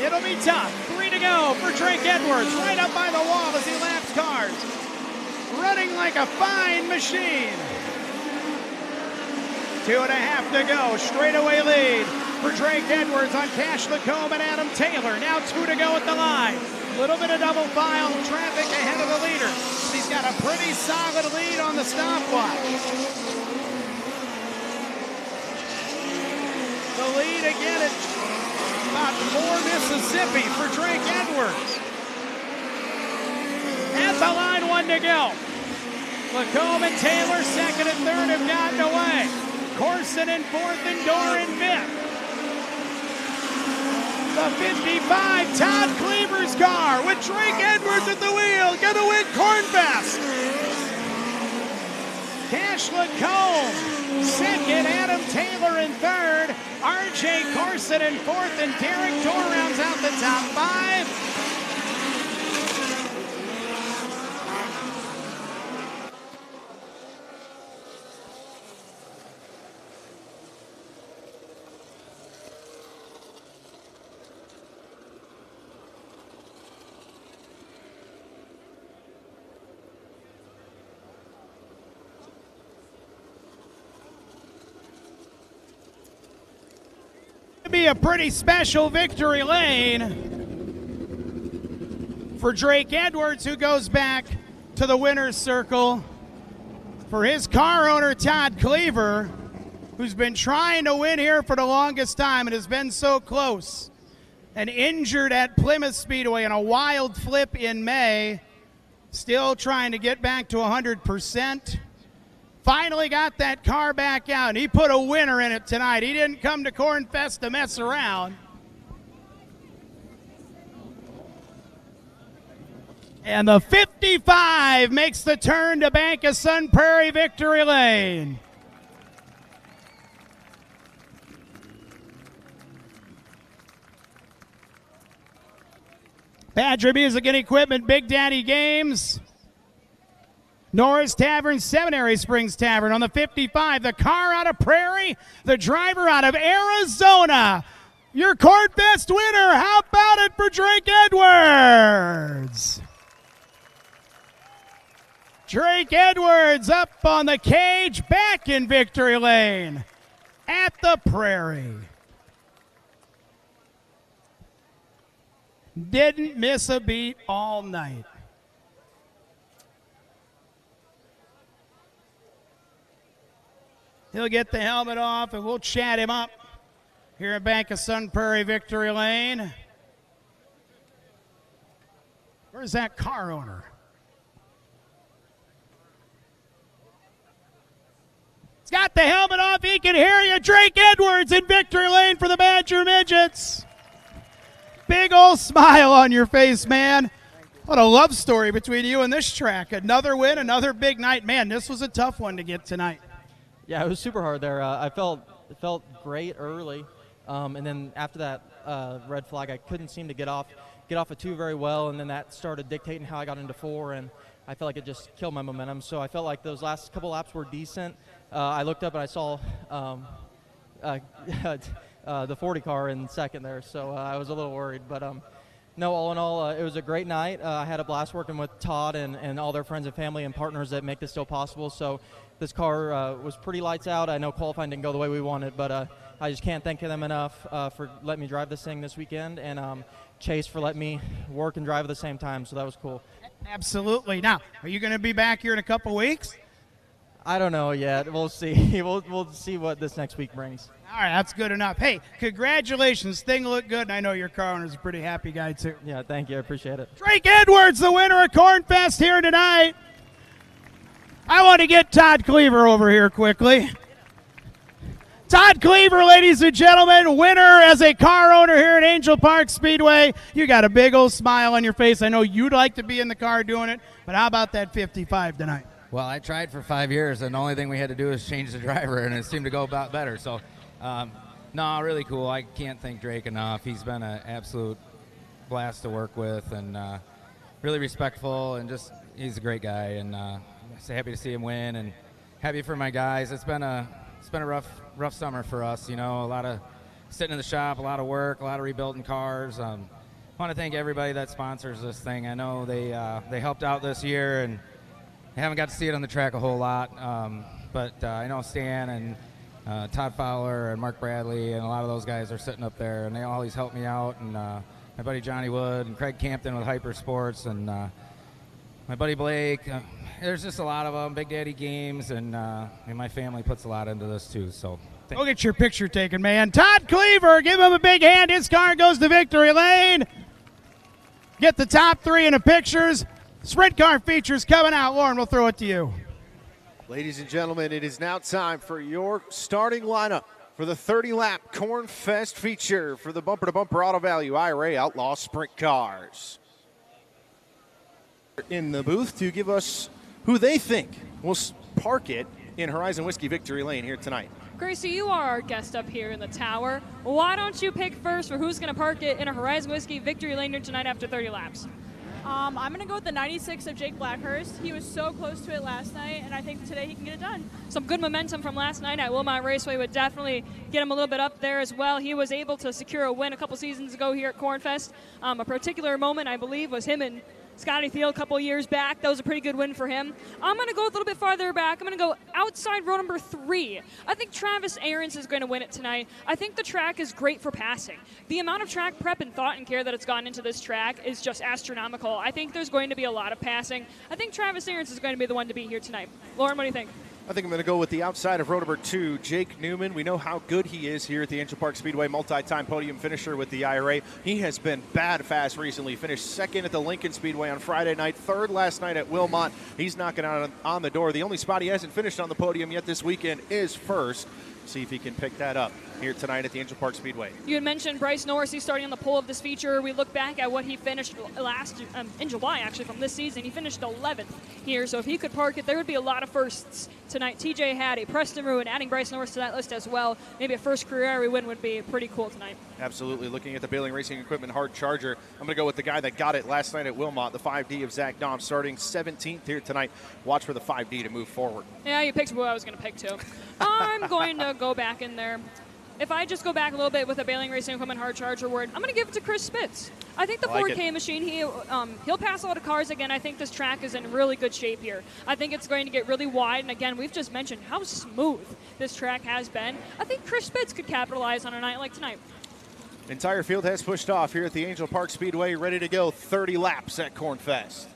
It'll be tough. 3 to go for Drake Edwards, right up by the wall as he laps cars. Running like a fine machine. 2.5 to go. Straightaway lead for Drake Edwards on Cash Lacombe and Adam Taylor. Now 2 to go at the line. Little bit of double file traffic ahead of the leader. He's got a pretty solid lead on the stopwatch. The lead again at about 4 Mississippi for Drake Edwards. At the line, 1 to go. Lacombe and Taylor, second and third, have gotten away. Corson in fourth and Dorr in fifth. The 55, Todd Cleaver's car with Drake Edwards at the wheel, gonna win Cornfest. Cash Lacombe, second, Adam Taylor in third, R.J. Corson in fourth, and Derek Dorr rounds out the top 5. Be a pretty special victory lane for Drake Edwards, who goes back to the winner's circle. For his car owner, Todd Cleaver, who's been trying to win here for the longest time and has been so close, and injured at Plymouth Speedway in a wild flip in May, still trying to get back to 100%. Finally got that car back out, and he put a winner in it tonight. He didn't come to Cornfest to mess around. And the 55 makes the turn to Bank of Sun Prairie victory lane. Badger Music and Equipment, Big Daddy Games. Norris Tavern, Seminary Springs Tavern on the 55. The car out of Prairie, the driver out of Arizona. Your Cornfest winner. How about it for Drake Edwards? Drake Edwards up on the cage, back in victory lane at the Prairie. Didn't miss a beat all night. He'll get the helmet off, and we'll chat him up here at Bank of Sun Prairie Victory Lane. Where's that car owner? He's got the helmet off. He can hear you. Drake Edwards in Victory Lane for the Badger Midgets. Big old smile on your face, man. What a love story between you and this track. Another win, another big night. Man, this was a tough one to get tonight. Yeah, it was super hard there. It felt great early, and then after that red flag, I couldn't seem to get off of 2 very well, and then that started dictating how I got into 4, and I felt like it just killed my momentum. So I felt like those last couple laps were decent. I looked up and I saw the 40 car in second there, so I was a little worried. But No, all in all, it was a great night. I had a blast working with Todd and all their friends and family and partners that make this still possible. So this car was pretty lights out. I know qualifying didn't go the way we wanted, but I just can't thank them enough for letting me drive this thing this weekend, and Chase for letting me work and drive at the same time. So that was cool. Absolutely. Now, are you going to be back here in a couple weeks? I don't know yet. We'll see. We'll see what this next week brings. All right, that's good enough. Hey, congratulations. Thing looked good, and I know your car owner's a pretty happy guy, too. Yeah, thank you. I appreciate it. Drake Edwards, the winner of Cornfest here tonight. I want to get Todd Cleaver over here quickly. Todd Cleaver, ladies and gentlemen, winner as a car owner here at Angell Park Speedway. You got a big old smile on your face. I know you'd like to be in the car doing it, but how about that 55 tonight? Well, I tried for 5 years, and the only thing we had to do was change the driver, and it seemed to go about better. So, no, really cool. I can't thank Drake enough. He's been an absolute blast to work with, and really respectful, and just he's a great guy. And so happy to see him win, and happy for my guys. It's been a rough summer for us. You know, a lot of sitting in the shop, a lot of work, a lot of rebuilding cars. I want to thank everybody that sponsors this thing. I know they helped out this year, and I haven't got to see it on the track a whole lot, but I know Stan and Todd Fowler and Mark Bradley and a lot of those guys are sitting up there, and they always help me out. And my buddy Johnny Wood and Craig Campton with Hyper Sports, and my buddy Blake. There's just a lot of them, Big Daddy Games, and my family puts a lot into this too. So Go get your picture taken, man. Todd Cleaver, give him a big hand. His car goes to victory lane. Get the top three in the pictures. Sprint car features coming out. Lauren, we'll throw it to you. Ladies and gentlemen, it is now time for your starting lineup for the 30-lap Corn Fest feature for the Bumper to Bumper Auto Value IRA Outlaw Sprint Cars. In the booth to give us who they think will park it in Horizon Whiskey Victory Lane here tonight. Gracie, you are our guest up here in the tower. Why don't you pick first for who's going to park it in a Horizon Whiskey Victory Lane here tonight after 30 laps? I'm going to go with the 96 of Jake Blackhurst. He was so close to it last night, and I think today he can get it done. Some good momentum from last night at Wilmot Raceway would definitely get him a little bit up there as well. He was able to secure a win a couple seasons ago here at Cornfest. A particular moment, I believe, was him and Scotty Thiel a couple years back. That was a pretty good win for him. I'm going to go a little bit farther back. I'm going to go outside row number 3. I think Travis Aarons is going to win it tonight. I think the track is great for passing. The amount of track prep and thought and care that it's gone into this track is just astronomical. I think there's going to be a lot of passing. I think Travis Aarons is going to be the one to be here tonight. Lauren, what do you think? I think I'm going to go with the outside of row number 2, Jake Newman. We know how good he is here at the Angell Park Speedway, multi-time podium finisher with the IRA. He has been bad fast recently. Finished second at the Lincoln Speedway on Friday night, third last night at Wilmot. He's knocking on the door. The only spot he hasn't finished on the podium yet this weekend is first. See if he can pick that up here tonight at the Angell Park Speedway. You had mentioned Bryce Norris. He's starting on the pole of this feature. We look back at what he finished in July, actually, from this season. He finished 11th here, so if he could park it, there would be a lot of firsts tonight. TJ had a Preston Rue, and adding Bryce Norris to that list as well. Maybe a first career IRA win would be pretty cool tonight. Absolutely. Looking at the Baling Racing Equipment hard charger, I'm going to go with the guy that got it last night at Wilmot, the 5D of Zach Dom, starting 17th here tonight. Watch for the 5D to move forward. Yeah, you picked who I was going to pick, too. I'm going to go back in there. If I just go back a little bit with a Baling Racing Equipment hard charger word, I'm going to give it to Chris Spitz. I think the 4K machine, he'll pass a lot of cars. Again, I think this track is in really good shape here. I think it's going to get really wide. And again, we've just mentioned how smooth this track has been. I think Chris Spitz could capitalize on a night like tonight. Entire field has pushed off here at the Angell Park Speedway, ready to go 30 laps at Cornfest.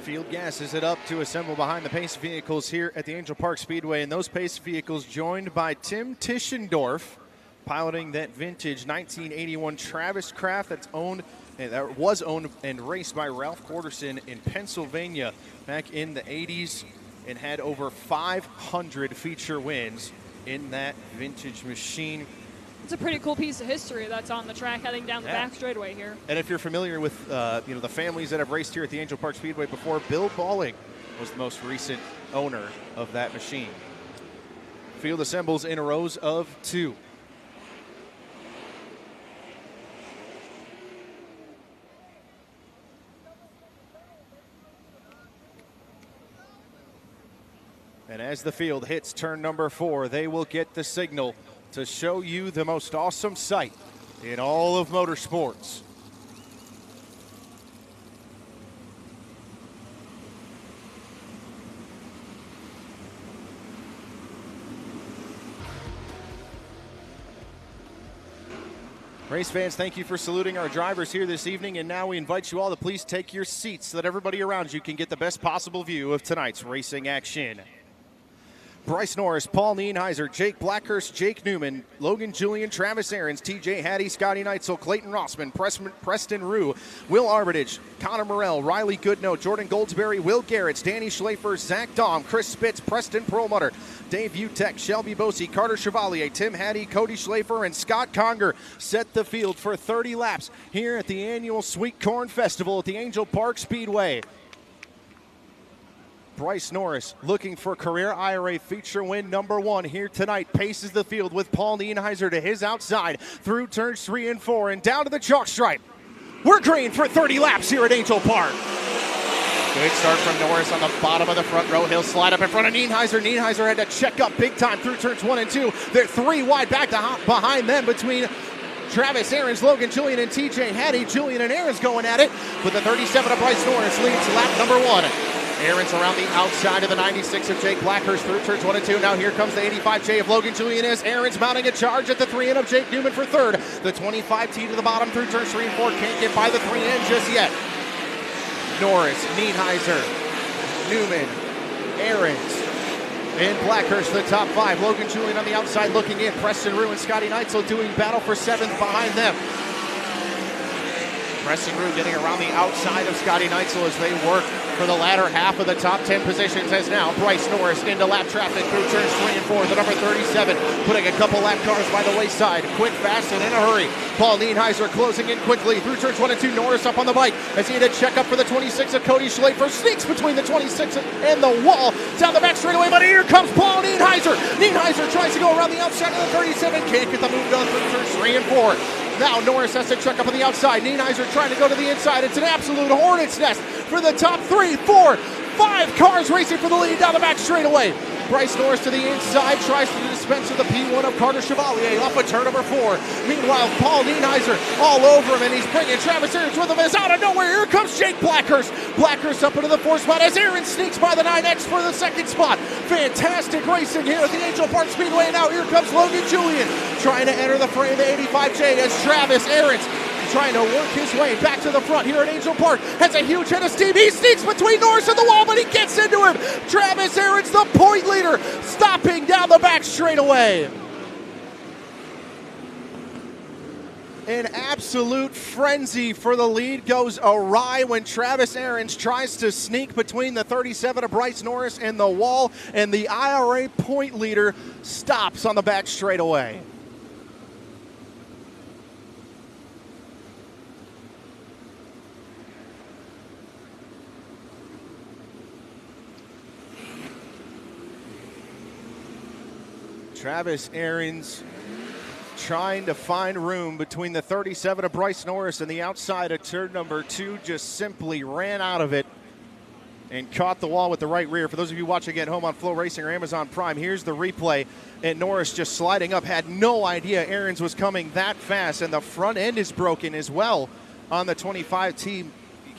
Field gases it up to assemble behind the pace vehicles here at the Angell Park Speedway, and those pace vehicles joined by Tim Tischendorf, piloting that vintage 1981 Travis Craft that was owned and raced by Ralph Quarterson in Pennsylvania back in the 80s, and had over 500 feature wins in that vintage machine. It's a pretty cool piece of history that's on the track heading down the back straightaway here. And if you're familiar with the families that have raced here at the Angell Park Speedway before, Bill Balling was the most recent owner of that machine. Field assembles in rows of 2. And as the field hits turn number 4, they will get the signal to show you the most awesome sight in all of motorsports. Race fans, thank you for saluting our drivers here this evening, and now we invite you all to please take your seats so that everybody around you can get the best possible view of tonight's racing action. Bryce Norris, Paul Nienheiser, Jake Blackhurst, Jake Newman, Logan Julian, Travis Ahrens, TJ Hattie, Scotty Neitzel, Clayton Rossman, Preston Rue, Will Armitage, Connor Morell, Riley Goodnote, Jordan Goldsberry, Will Garrett, Danny Schlafer, Zach Dahm, Chris Spitz, Preston Perlmutter, Dave Utek, Shelby Bosey, Carter Chevalier, Tim Hattie, Cody Schlafer, and Scott Conger set the field for 30 laps here at the annual Sweet Corn Festival at the Angell Park Speedway. Bryce Norris, looking for career IRA feature win number 1 here tonight, paces the field with Paul Nienheiser to his outside through turns 3 and 4 and down to the chalk stripe. We're green for 30 laps here at Angell Park. Good start from Norris on the bottom of the front row. He'll slide up in front of Nienheiser. Nienheiser had to check up big time through turns 1 and 2. They're 3 wide back behind them between Travis Ahrens, Logan Julian, and TJ Hattie. Julian and Ahrens going at it, but the 37 of Bryce Norris leads lap number 1. Ahrens around the outside of the 96 of Jake Blackhurst through turns 1 and 2. Now here comes the 85J of Logan Julian as Ahrens mounting a charge at the 3N of Jake Newman for third. The 25T to the bottom through turns 3 and 4. Can't get by the 3N just yet. Norris, Nienheiser, Newman, Ahrens, and Blackhurst the top 5. Logan Julian on the outside looking in. Preston Rue and Scotty Neitzel doing battle for 7th behind them. Preston Rue getting around the outside of Scotty Neitzel as they work for the latter half of the top 10 positions, as now Bryce Norris into lap traffic through turns 3 and 4. The number 37 putting a couple lap cars by the wayside. Quick, fast, and in a hurry. Paul Nienheiser closing in quickly through turns 1 and 2. Norris up on the bike as he had to check up for the 26 of Cody Schlafer. Sneaks between the 26 and the wall down the back straightaway, but here comes Paul Nienheiser. Nienheiser tries to go around the outside of the 37. Can't get the move done through turns 3 and 4. Now Norris has to check up on the outside. Nienheiser trying to go to the inside. It's an absolute hornet's nest for the top 3, 4, 5 cars racing for the lead down the back straightaway. Bryce Norris to the inside, tries to dispense with the P1 of Carter Chevalier off of turn number 4. Meanwhile, Paul Nienheiser all over him, and he's bringing Travis Ahrens with him as out of nowhere. Here comes Jake Blackhurst. Blackhurst up into the 4th spot as Ahrens sneaks by the 9X for the 2nd spot. Fantastic racing here at the Angell Park Speedway. Now here comes Logan Julian trying to enter the frame of the 85J as Travis Ahrens trying to work his way back to the front here at Angell Park. Has a huge head of steam. He sneaks between Norris and the wall, but he gets into him. Travis Ahrens, the point leader, stopping down the back straightaway. An absolute frenzy for the lead goes awry when Travis Ahrens tries to sneak between the 37 of Bryce Norris and the wall, and the IRA point leader stops on the back straightaway. Travis Ahrens trying to find room between the 37 of Bryce Norris and the outside of turn number 2, just simply ran out of it and caught the wall with the right rear. For those of you watching at home on FloRacing or Amazon Prime, here's the replay. And Norris just sliding up, had no idea Ahrens was coming that fast, and the front end is broken as well on the 25T.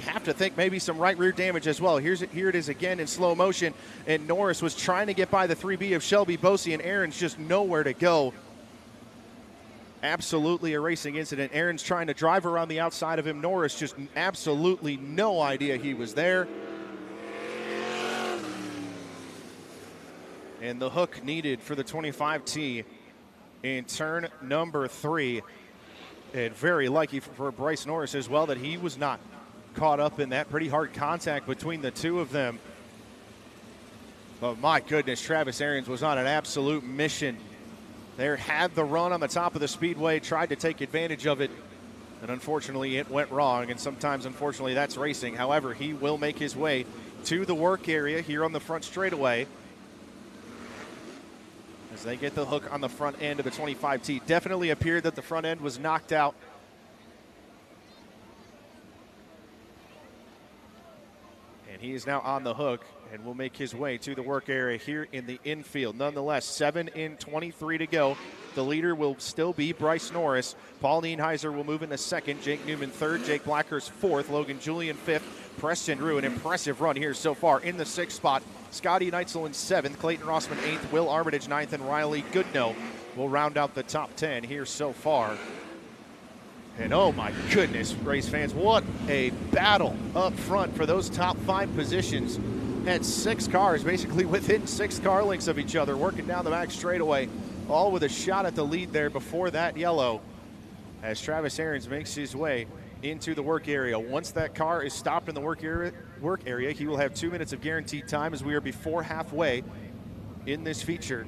Have to think maybe some right rear damage as well. Here it is again in slow motion, and Norris was trying to get by the 3B of Shelby Bosey, and Ahrens just nowhere to go. Absolutely a racing incident. Ahrens trying to drive around the outside of him. Norris just absolutely no idea he was there. And the hook needed for the 25T in turn number 3. And very lucky for Bryce Norris as well that he was not caught up in that pretty hard contact between the two of them. But my goodness, Travis Ahrens was on an absolute mission. There, had the run on the top of the speedway, tried to take advantage of it, and unfortunately it went wrong, and sometimes unfortunately that's racing. However, he will make his way to the work area here on the front straightaway as they get the hook on the front end of the 25T. Definitely appeared that the front end was knocked out. he is now on the hook and will make his way to the work area here in the infield. Nonetheless, 7 in 23 to go. The leader will still be Bryce Norris. Paul Nienheiser will move into second. Jake Newman third. Jake Blackhurst fourth. Logan Julian fifth. Preston Drew, an impressive run here so far in the sixth spot. Scotty Neitzel in seventh. Clayton Rossman eighth. Will Armitage ninth. And Riley Goodnow will round out the top 10 here so far. And oh my goodness, race fans, what a battle up front for those top 5 positions. Had 6 cars basically within 6 car lengths of each other, working down the back straightaway, all with a shot at the lead there before that yellow, as Travis Aarons makes his way into the work area. Once that car is stopped in the work area, he will have 2 minutes of guaranteed time, as we are before halfway in this feature.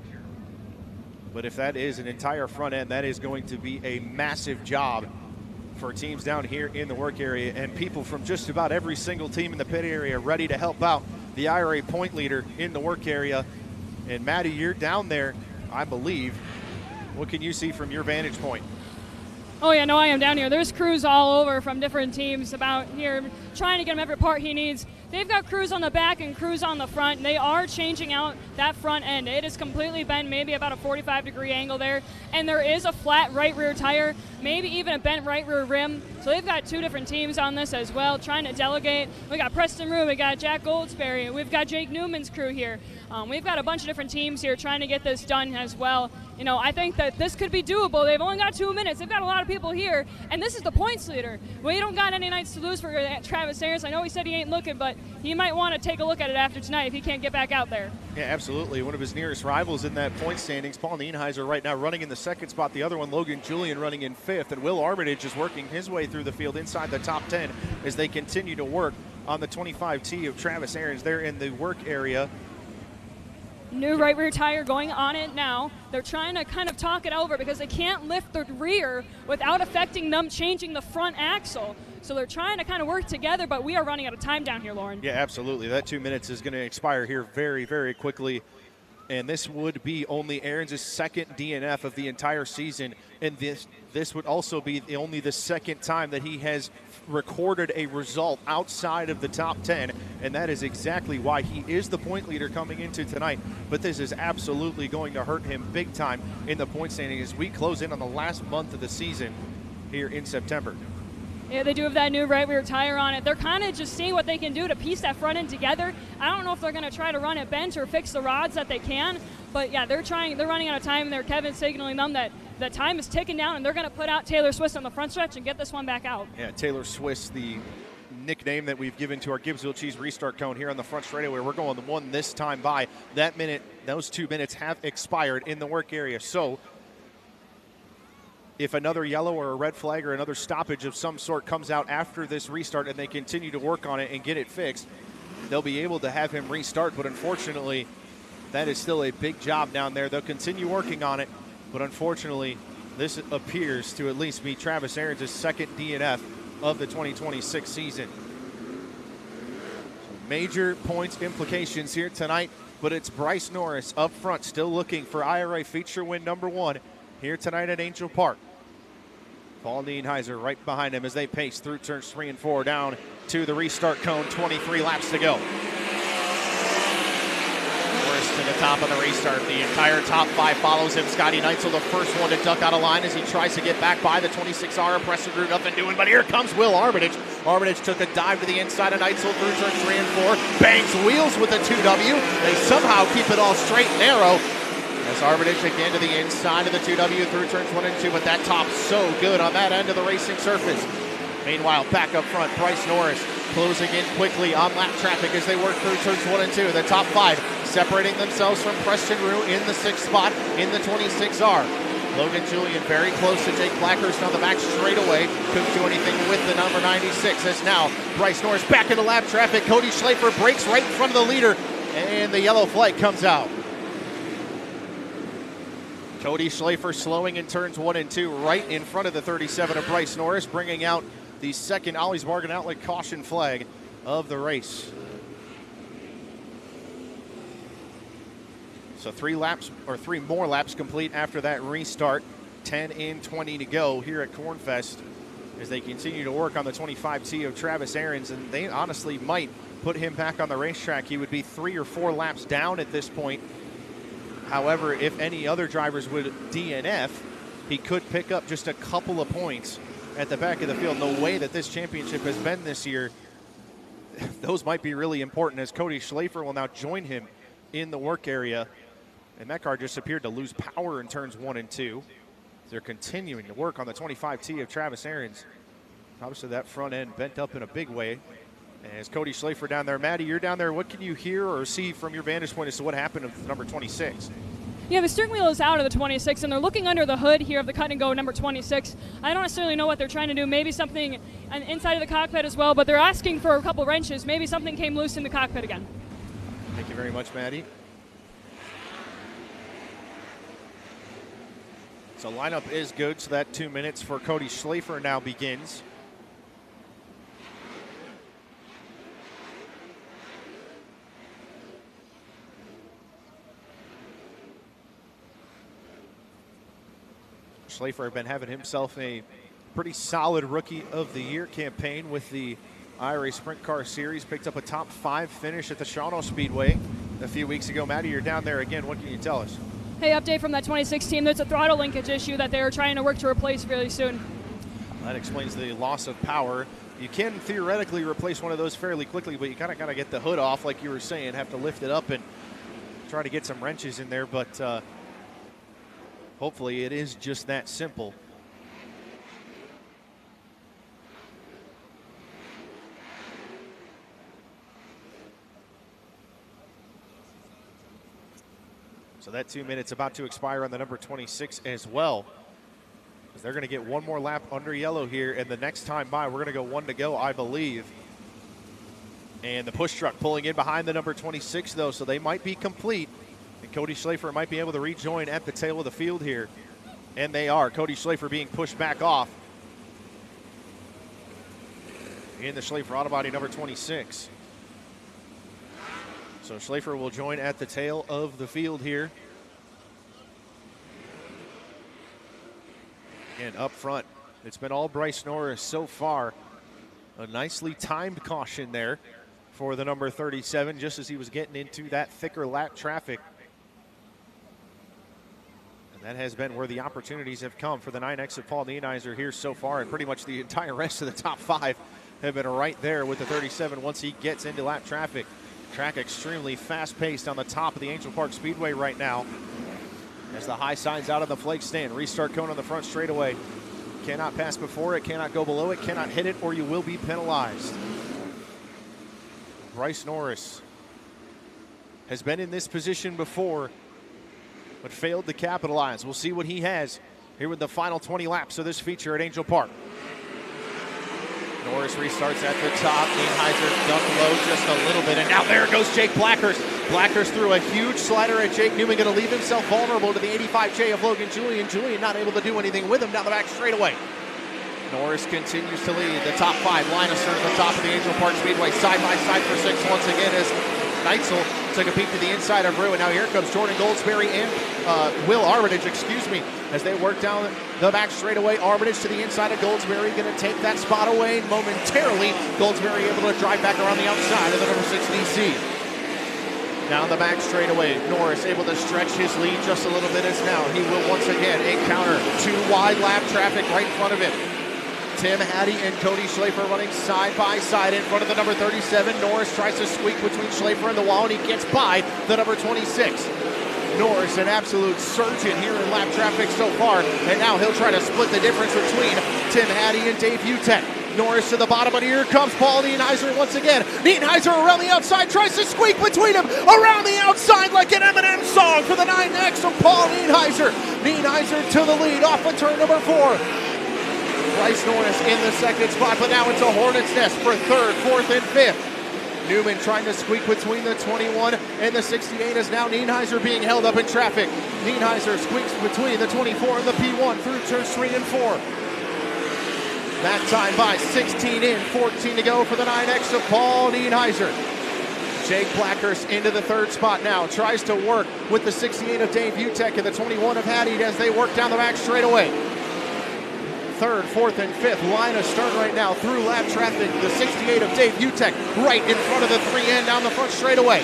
But if that is an entire front end, that is going to be a massive job for teams down here in the work area, and people from just about every single team in the pit area ready to help out the IRA point leader in the work area. And Maddie, you're down there, I believe. What can you see from your vantage point? Oh yeah, no, I am down here. There's crews all over from different teams about here trying to get him every part he needs. They've got crews on the back and crews on the front, and they are changing out that front end. It is completely bent, maybe about a 45-degree angle there, and there is a flat right rear tire, maybe even a bent right rear rim. So they've got 2 different teams on this as well, trying to delegate. We got Preston Rue, we got Jack Goldsberry, we've got Jake Newman's crew here. We've got a bunch of different teams here trying to get this done as well. You know, I think that this could be doable. They've only got 2 minutes. They've got a lot of people here, and this is the points leader. We don't got any nights to lose for Travis Aarons. I know he said he ain't looking, but he might want to take a look at it after tonight if he can't get back out there. Yeah, absolutely. One of his nearest rivals in that point standings, Paul Nienheiser right now running in the second spot. The other one, Logan Julian, running in fifth. And Will Armitage is working his way through the field inside the top 10 as they continue to work on the 25T of Travis Aarons there in the work area. New right rear tire going on it now. They're trying to kind of talk it over because they can't lift the rear without affecting them changing the front axle. So they're trying to kind of work together, but we are running out of time down here, Lauren. Yeah, absolutely. That 2 minutes is going to expire here very, very quickly. And this would be only Aarons' second DNF of the entire season. And this would also be only the second time that he has recorded a result outside of the top 10. And that is exactly why he is the point leader coming into tonight. But this is absolutely going to hurt him big time in the point standing as we close in on the last month of the season here in September. Yeah, they do have that new right rear tire on it. They're kind of just seeing what they can do to piece that front end together. I don't know if they're going to try to run it bent or fix the rods that they can, but yeah, they're running out of time there. Kevin's signaling them that the time is ticking down, and they're going to put out Taylor Swiss on the front stretch and get this one back out. Yeah, Taylor Swiss, the nickname that we've given to our Gibbsville Cheese restart cone here on the front straightaway. We're going the one this time by. That minute, those 2 minutes have expired in the work area. So if another yellow or a red flag or another stoppage of some sort comes out after this restart and they continue to work on it and get it fixed, they'll be able to have him restart. But unfortunately, that is still a big job down there. They'll continue working on it, but unfortunately, this appears to at least be Travis Aarons' second DNF of the 2026 season. Major points implications here tonight, but it's Bryce Norris up front, still looking for IRA feature win number 1 here tonight at Angell Park. Paul Nienheiser right behind him as they pace through turns 3 and 4 down to the restart cone. 23 laps to go. Norris to the top of the restart. The entire top 5 follows him. Scotty Neitzel, the first one to duck out of line as he tries to get back by the 26R. Preston Drew, nothing doing, but here comes Will Armitage. Armitage took a dive to the inside of Neitzel through turns 3 and 4. Bangs wheels with a 2W. They somehow keep it all straight and narrow. As Armitage again to the inside of the 2W through turns 1 and 2, but that top's so good on that end of the racing surface. Meanwhile, back up front, Bryce Norris closing in quickly on lap traffic as they work through turns 1 and 2. The top 5 separating themselves from Preston Rue in the 6th spot in the 26R. Logan Julian very close to Jake Blackhurst on the back straightaway. Couldn't do anything with the number 96. As now Bryce Norris back into lap traffic. Cody Schlafer breaks right in front of the leader, and the yellow flag comes out. Cody Schlafer slowing in turns 1 and 2 right in front of the 37 of Bryce Norris, bringing out the second Ollie's Bargain Outlet caution flag of the race. So 3 more laps complete after that restart. 10 in 20 to go here at Cornfest as they continue to work on the 25T of Travis Aarons, and they honestly might put him back on the racetrack. He would be 3 or 4 laps down at this point. However, if any other drivers would DNF, he could pick up just a couple of points at the back of the field. The way that this championship has been this year, those might be really important, as Cody Schlafer will now join him in the work area. And that car just appeared to lose power in turns 1 and 2. They're continuing to work on the 25T of Travis Aarons. Obviously that front end bent up in a big way. As Cody Schlafer down there, Maddie, you're down there. What can you hear or see from your vantage point as to what happened with number 26? Yeah, the steering wheel is out of the 26, and they're looking under the hood here of the cut and go number 26. I don't necessarily know what they're trying to do. Maybe something inside of the cockpit as well, but they're asking for a couple wrenches. Maybe something came loose in the cockpit again. Thank you very much, Maddie. So lineup is good, so that 2 minutes for Cody Schlafer now begins. Schlafer had been having himself a pretty solid Rookie of the Year campaign with the IRA Sprint Car Series. Picked up a top 5 finish at the Shawano Speedway a few weeks ago. Maddie, you're down there again. What can you tell us? Hey, update from that 26 team. There's a throttle linkage issue that they're trying to work to replace really soon. That explains the loss of power. You can theoretically replace one of those fairly quickly, but you kind of got to get the hood off, like you were saying, have to lift it up and try to get some wrenches in there, but hopefully it is just that simple. So that 2 minutes about to expire on the number 26 as well. They're going to get one more lap under yellow here, and the next time by, we're going to go 1 to go, I believe. And the push truck pulling in behind the number 26, though, so they might be complete. And Cody Schlafer might be able to rejoin at the tail of the field here. And they are. Cody Schlafer being pushed back off. In the Schlafer Autobody number 26. So Schlafer will join at the tail of the field here. And up front, it's been all Bryce Norris so far. A nicely timed caution there for the number 37, just as he was getting into that thicker lap traffic. And that has been where the opportunities have come for the 9X of Paul Nienheiser here so far, and pretty much the entire rest of the top 5 have been right there with the 37 once he gets into lap traffic. Track extremely fast-paced on the top of the Angell Park Speedway right now. As the high sign's out of the flag stand, restart cone on the front straightaway. Cannot pass before it, cannot go below it, cannot hit it, or you will be penalized. Bryce Norris has been in this position before, but failed to capitalize. We'll see what he has here with the final 20 laps of this feature at Angell Park. Norris restarts at the top. Nienheiser ducked low just a little bit, and now there goes Jake Blackhurst. Blackhurst threw a huge slider at Jake Newman, going to leave himself vulnerable to the 85J of Logan Julian. Julian not able to do anything with him down the back straightaway. Norris continues to lead the top 5. Linus at the top of the Angell Park Speedway, side by side for 6 once again as Neitzel took a peek to the inside of Rue, and now here comes Jordan Goldsberry and Will Armitage, as they work down the back straightaway. Armitage to the inside of Goldsberry, going to take that spot away momentarily. Goldsberry able to drive back around the outside of the number 6 DC. Down the back straightaway, Norris able to stretch his lead just a little bit, as now he will once again encounter 2 wide lap traffic right in front of him. Tim Hattie and Cody Schlafer running side by side in front of the number 37. Norris tries to squeak between Schlafer and the wall, and he gets by the number 26. Norris, an absolute surgeon here in lap traffic so far, and now he'll try to split the difference between Tim Hattie and Dave Utek. Norris to the bottom, but here comes Paul Nienheiser once again. Nienheiser around the outside, tries to squeak between them, around the outside like an Eminem song for the 9X of Paul Nienheiser. Nienheiser to the lead off of turn number 4. Bryce Norris in the second spot, but now it's a hornet's nest for 3rd, 4th, and 5th. Newman trying to squeak between the 21 and the 68, as now Nienheiser being held up in traffic. Nienheiser squeaks between the 24 and the P1 through turns 3 and 4. That time by 16 in, 14 to go for the 9X of Paul Nienheiser. Jake Blackhurst into the 3rd spot now, tries to work with the 68 of Dave Utek and the 21 of Hattie as they work down the back straightaway. third, fourth, and fifth. Line of start right now through lap traffic. The 68 of Dave Utek right in front of the 3N down the front straightaway.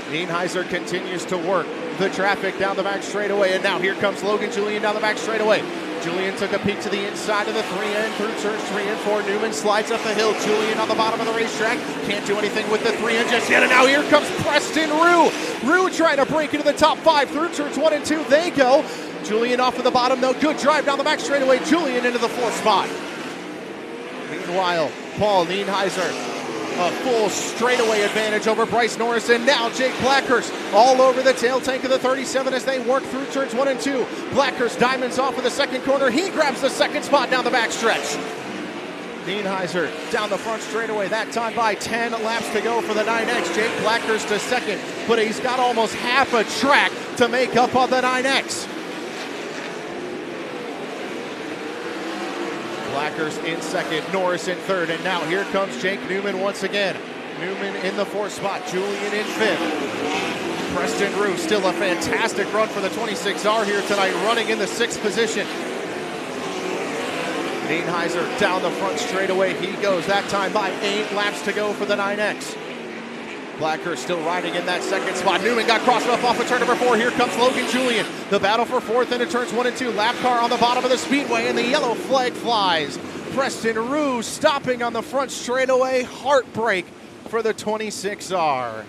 Nienheiser continues to work the traffic down the back straightaway, and now here comes Logan Julian down the back straightaway. Julian took a peek to the inside of the 3N through turns 3 and 4. Newman slides up the hill. Julian on the bottom of the racetrack. Can't do anything with the 3N just yet, and now here comes Preston Rue. Rue trying to break into the top 5 through turns 1 and 2. They go. Julian off of the bottom, though. Good drive down the back straightaway. Julian into the 4th spot. Meanwhile, Paul Nienheiser, a full straightaway advantage over Bryce Norris, and now Jake Blackhurst all over the tail tank of the 37 as they work through turns 1 and 2. Blackhurst diamonds off of the second corner. He grabs the second spot down the backstretch. Nienheiser down the front straightaway, that time by 10 laps to go for the 9X. Jake Blackhurst to second, but he's got almost half a track to make up on the 9X. Blackhurst in second, Norris in third, and now here comes Jake Newman once again. Newman in the 4th spot, Julian in 5th. Preston Rue still a fantastic run for the 26R here tonight, running in the 6th position. Nienheiser down the front straightaway, he goes, that time by 8 laps to go for the 9X. Blackhurst still riding in that second spot. Newman got crossed up off of turn number 4. Here comes Logan Julian. The battle for 4th into turns 1 and 2. Lap car on the bottom of the speedway, and the yellow flag flies. Preston Rue stopping on the front straightaway. Heartbreak for the 26R.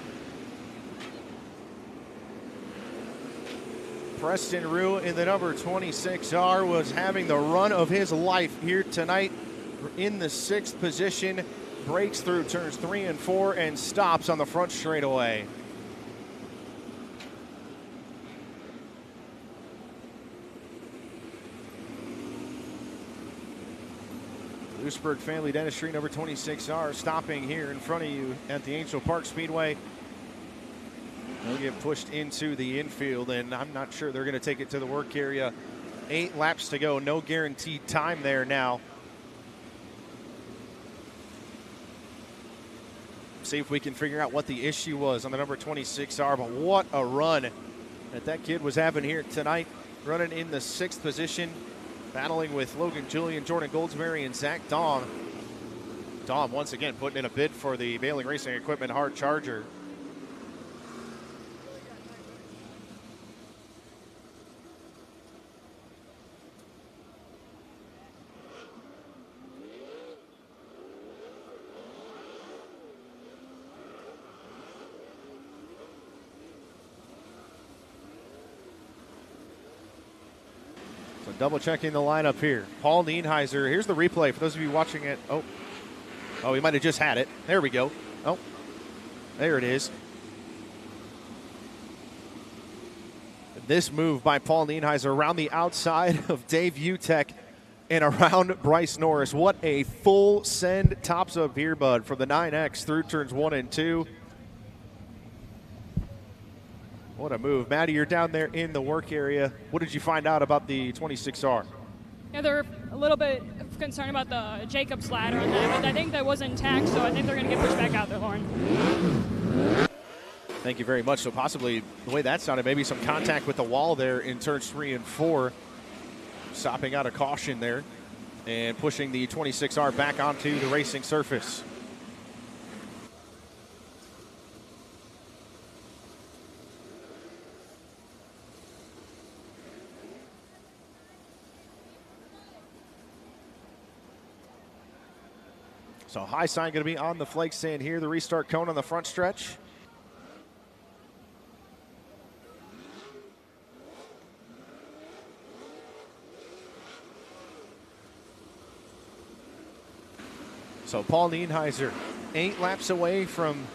Preston Rue in the number 26R was having the run of his life here tonight in the 6th position. Breaks through turns 3 and 4 and stops on the front straightaway. Lewisburg Family Dentistry, number 26R, stopping here in front of you at the Angell Park Speedway. They'll get pushed into the infield, and I'm not sure they're going to take it to the work area. 8 laps to go, no guaranteed time there now. See if we can figure out what the issue was on the number 26R, but what a run that kid was having here tonight, running in the 6th position, battling with Logan Julian, Jordan Goldsberry, and Zach Dahm. Dahm once again putting in a bid for the Baling Racing Equipment Hard Charger. So double checking the lineup here. Paul Nienheiser. Here's the replay for those of you watching it. Oh, he might have just had it. There we go. Oh, there it is. This move by Paul Nienheiser around the outside of Dave Utek and around Bryce Norris. What a full send tops up here, bud, from the 9X through turns 1 and 2. What a move. Maddie, you're down there in the work area. What did you find out about the 26R? Yeah, they're a little bit concerned about the Jacobs ladder on that, but I think that was intact, so I think they're going to get pushed back out there, Lauren. Thank you very much. So possibly the way that sounded, maybe some contact with the wall there in turns 3 and 4. Stopping out of caution there and pushing the 26R back onto the racing surface. So high sign going to be on the flake stand here. The restart cone on the front stretch. So Paul Nienheiser, 8 laps away from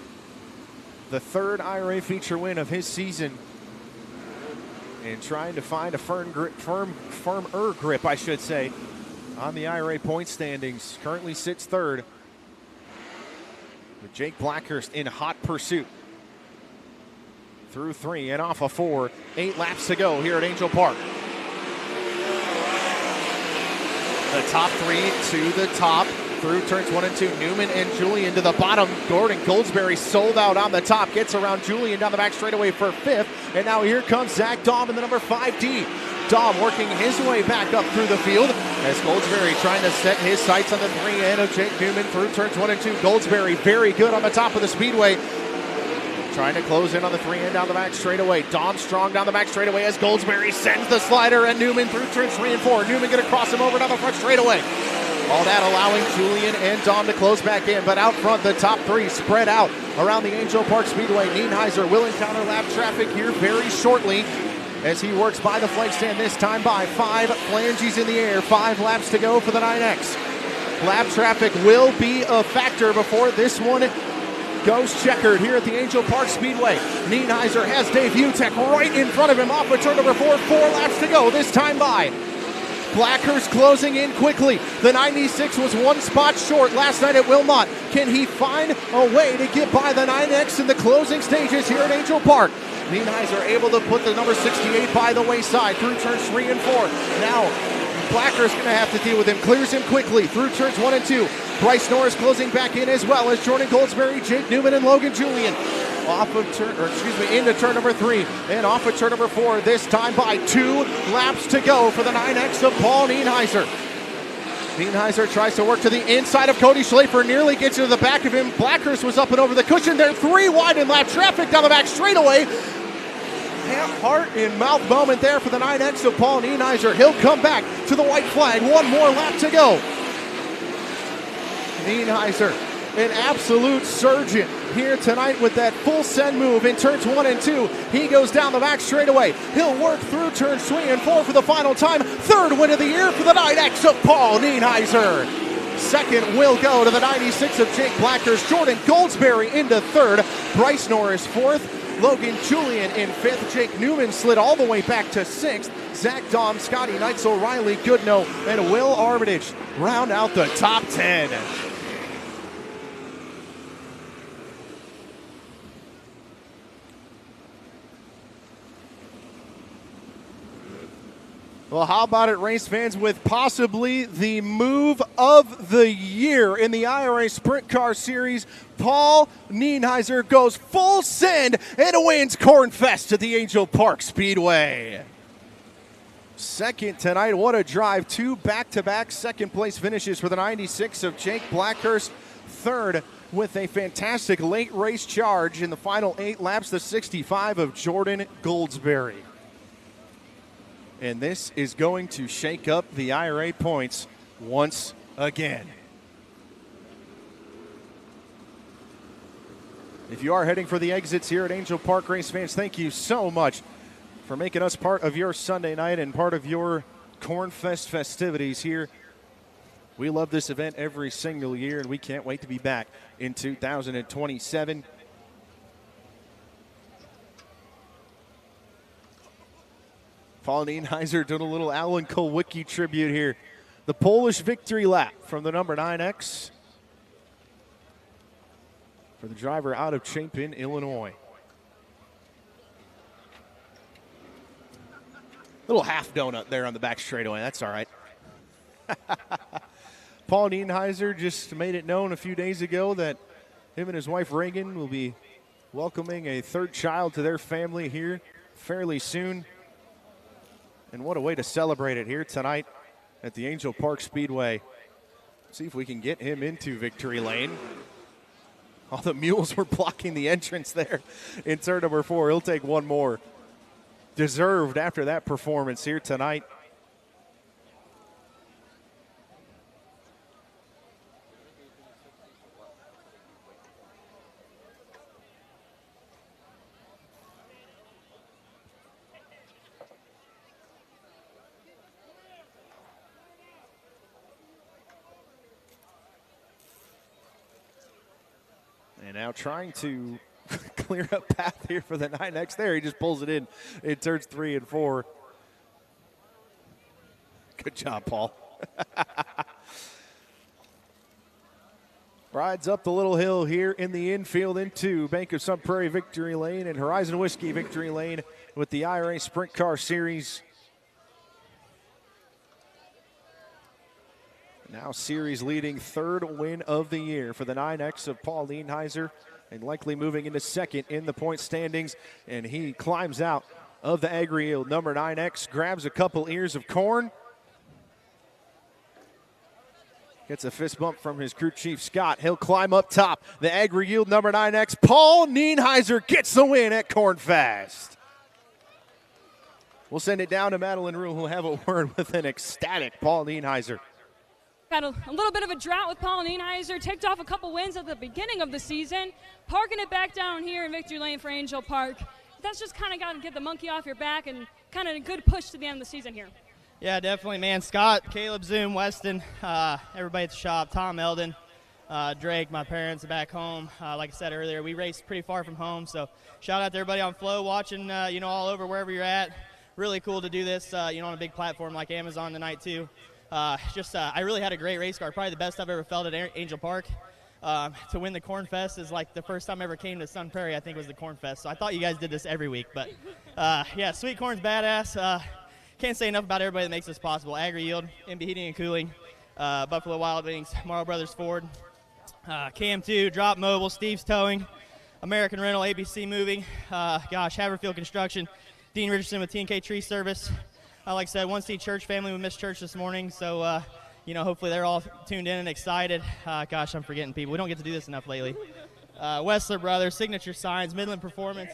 the 3rd IRA feature win of his season, and trying to find a firmer grip, I should say, on the IRA point standings. Currently sits 3rd, with Jake Blackhurst in hot pursuit. Through 3 and off of 4, 8 laps to go here at Angell Park. The top 3 to the top through turns 1 and 2. Newman and Julian to the bottom. Gordon Goldsberry sold out on the top. Gets around Julian down the back straightaway for 5th. And now here comes Zach Dahm in the number 5D. Dom working his way back up through the field as Goldsberry trying to set his sights on the 3 end of Jake Newman through turns 1 and 2. Goldsberry very good on the top of the Speedway. Trying to close in on the 3 end down the back straightaway. Dom strong down the back straightaway as Goldsberry sends the slider and Newman through turns 3 and 4. Newman going to cross him over down the front straightaway. All that allowing Julian and Dom to close back in, but out front, the top 3 spread out around the Angell Park Speedway. Nienheiser will encounter lap traffic here very shortly as he works by the flag stand, this time by 5 flanges in the air. 5 laps to go for the 9X. Lap traffic will be a factor before this one goes checkered here at the Angell Park Speedway. Nienheiser has Dave Utek right in front of him off of turn number 4. 4 laps to go, this time by. Blackhurst closing in quickly. The 96 was 1 spot short last night at Wilmot. Can he find a way to get by the 9X in the closing stages here at Angell Park? Nienheiser able to put the number 68 by the wayside through turns 3 and 4. Now, Blackhurst going to have to deal with him. Clears him quickly through turns 1 and 2. Bryce Norris closing back in as well as Jordan Goldsberry, Jake Newman, and Logan Julian. Into turn number 3 and off of turn number 4, this time by 2 laps to go for the 9X of Paul Nienheiser. Nienheiser tries to work to the inside of Cody Schlafer, nearly gets into the back of him. Blackhurst was up and over the cushion there. 3 wide in lap traffic down the back straightaway. Heart and mouth moment there for the 9X of Paul Nienheiser. He'll come back to the white flag. 1 more lap to go. Nienheiser, an absolute surgeon here tonight with that full send move in turns 1 and 2. He goes down the back straightaway. He'll work through turns 3 and 4 for the final time. 3rd win of the year for the 9X of Paul Nienheiser. 2nd will go to the 96 of Jake Blackhurst. Jordan Goldsberry into 3rd. Bryce Norris 4th. Logan Julian in 5th. Jake Newman slid all the way back to 6th. Zach Dom, Scotty Neitzel, Riley Goodnow, and Will Armitage round out the top 10. Well, how about it, race fans, with possibly the move of the year in the IRA Sprint Car Series. Paul Nienheiser goes full send and wins Cornfest at the Angell Park Speedway. 2nd tonight, what a drive. 2 back-to-back second-place finishes for the 96 of Jake Blackhurst. 3rd with a fantastic late race charge in the final 8 laps, the 65 of Jordan Goldsberry. And this is going to shake up the IRA points once again. If you are heading for the exits here at Angell Park, race fans, thank you so much for making us part of your Sunday night and part of your Cornfest festivities here. We love this event every single year, and we can't wait to be back in 2027. Paul Nienheiser doing a little Alan Kulwicki tribute here. The Polish victory lap from the number 9X for the driver out of Chapin, Illinois. Little half donut there on the back straightaway. That's all right. Paul Nienheiser just made it known a few days ago that him and his wife Reagan will be welcoming a 3rd child to their family here fairly soon. And what a way to celebrate it here tonight at the Angell Park Speedway. See if we can get him into victory lane. All the mules were blocking the entrance there in turn number 4. He'll take 1 more. Deserved after that performance here tonight. And now trying to clear a path here for the 9X there. He just pulls it in turns 3 and 4. Good job, Paul. Rides up the little hill here in the infield into Bank of Sun Prairie Victory Lane and Horizon Whiskey Victory Lane with the IRA Sprint Car Series. Now series leading 3rd win of the year for the 9X of Paul Nienheiser, and likely moving into 2nd in the point standings. And he climbs out of the Angell number 9X. Grabs a couple ears of corn. Gets a fist bump from his crew chief, Scott. He'll climb up top. The Angell number 9X, Paul Nienheiser, gets the win at Cornfest. We'll send it down to Madeline Rue, who'll have a word with an ecstatic Paul Nienheiser. Had a little bit of a drought with Paul Nienheiser. Ticked off a couple wins at the beginning of the season. Parking it back down here in Victory Lane for Angell Park. That's just kind of got to get the monkey off your back and kind of a good push to the end of the season here. Yeah, definitely, man. Scott, Caleb, Zoom, Weston, everybody at the shop, Tom Eldon, Drake, my parents back home. Like I said earlier, we raced pretty far from home, so shout out to everybody on Flow watching, all over wherever you're at. Really cool to do this, on a big platform like Amazon tonight, too. I really had a great race car, probably the best I've ever felt at Angell Park. To win the Corn Fest is like the first time I ever came to Sun Prairie, I think was the Corn Fest. So I thought you guys did this every week, but yeah, Sweet Corn's badass. Can't say enough about everybody that makes this possible. Agri Yield, MB Heating and Cooling, Buffalo Wild Wings, Morrow Brothers Ford, Cam2, Drop Mobile, Steve's Towing, American Rental, ABC Moving, Haverfield Construction, Dean Richardson with T&K Tree Service. Like I said, 1C Church family, we missed church this morning, so hopefully they're all tuned in and excited. I'm forgetting people. We don't get to do this enough lately. Wessler Brothers, Signature Signs, Midland Performance.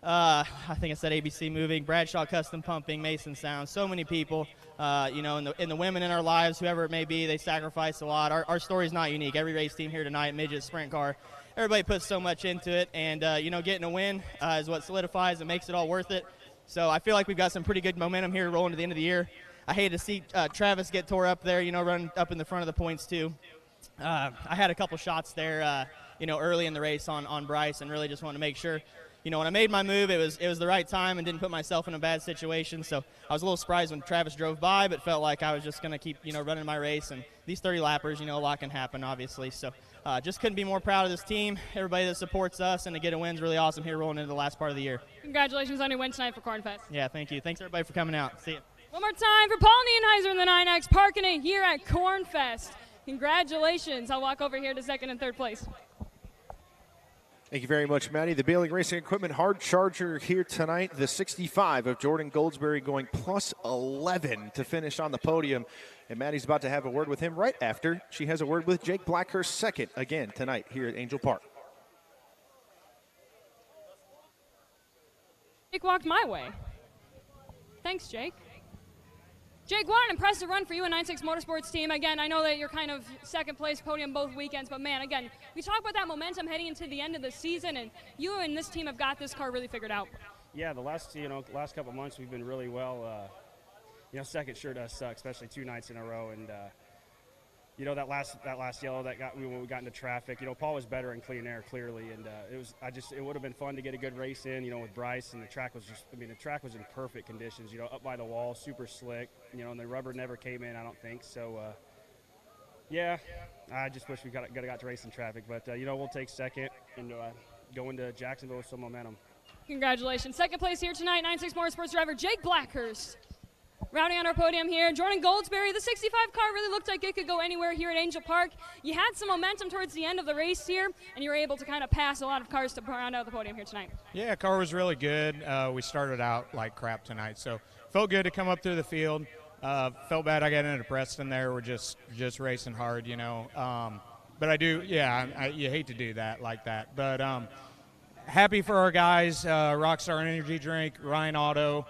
I think I said ABC Moving, Bradshaw Custom Pumping, Mason Sound. So many people, and the women in our lives, whoever it may be, they sacrifice a lot. Our story's not unique. Every race team here tonight, midget, sprint car, everybody puts so much into it. And, getting a win is what solidifies and makes it all worth it. So I feel like we've got some pretty good momentum here rolling to the end of the year. I hate to see Travis get tore up there, running up in the front of the points too. I had a couple shots there, early in the race on Bryce, and really just wanted to make sure, when I made my move, it was the right time and didn't put myself in a bad situation. So I was a little surprised when Travis drove by, but felt like I was just going to keep, running my race. And these 30 lappers, a lot can happen, obviously. So just couldn't be more proud of this team, everybody that supports us, and to get a win's really awesome here rolling into the last part of the year. Congratulations on your win tonight for Cornfest. Yeah, thank you. Thanks, everybody, for coming out. See you. One more time for Paul Nienheiser in the 9X, parking it here at Cornfest. Congratulations. I'll walk over here to second and third place. Thank you very much, Maddie. The Baling Racing Equipment hard charger here tonight. The 65 of Jordan Goldsberry going plus 11 to finish on the podium. And Maddie's about to have a word with him right after she has a word with Jake Blackhurst second again tonight here at Angell Park. Jake walked my way. Thanks, Jake. Jake, what an impressive run for you and 9-6 Motorsports team. Again, I know that you're kind of second place podium both weekends, but man, again, we talk about that momentum heading into the end of the season, and you and this team have got this car really figured out. Yeah, the last couple of months we've been really well. Second sure does suck, especially 2 nights in a row, and that last yellow when we got into traffic. Paul was better in clean air clearly, and it would have been fun to get a good race in, with Bryce, and the track was the track was in perfect conditions, up by the wall, super slick, and the rubber never came in, I don't think. So yeah, I just wish we got to race in traffic, but we'll take second and go into Jacksonville with some momentum. Congratulations. Second place here tonight, 9-6 Motorsports driver Jake Blackhurst. Rounding on our podium here, Jordan Goldsberry. The 65 car really looked like it could go anywhere here at Angell Park. You had some momentum towards the end of the race here, and you were able to kind of pass a lot of cars to round out the podium here tonight. Yeah, car was really good. We started out like crap tonight, so felt good to come up through the field. Felt bad I got into Preston there. We're just racing hard, But I do, you hate to do that like that. But happy for our guys, Rockstar Energy Drink, Ryan Auto,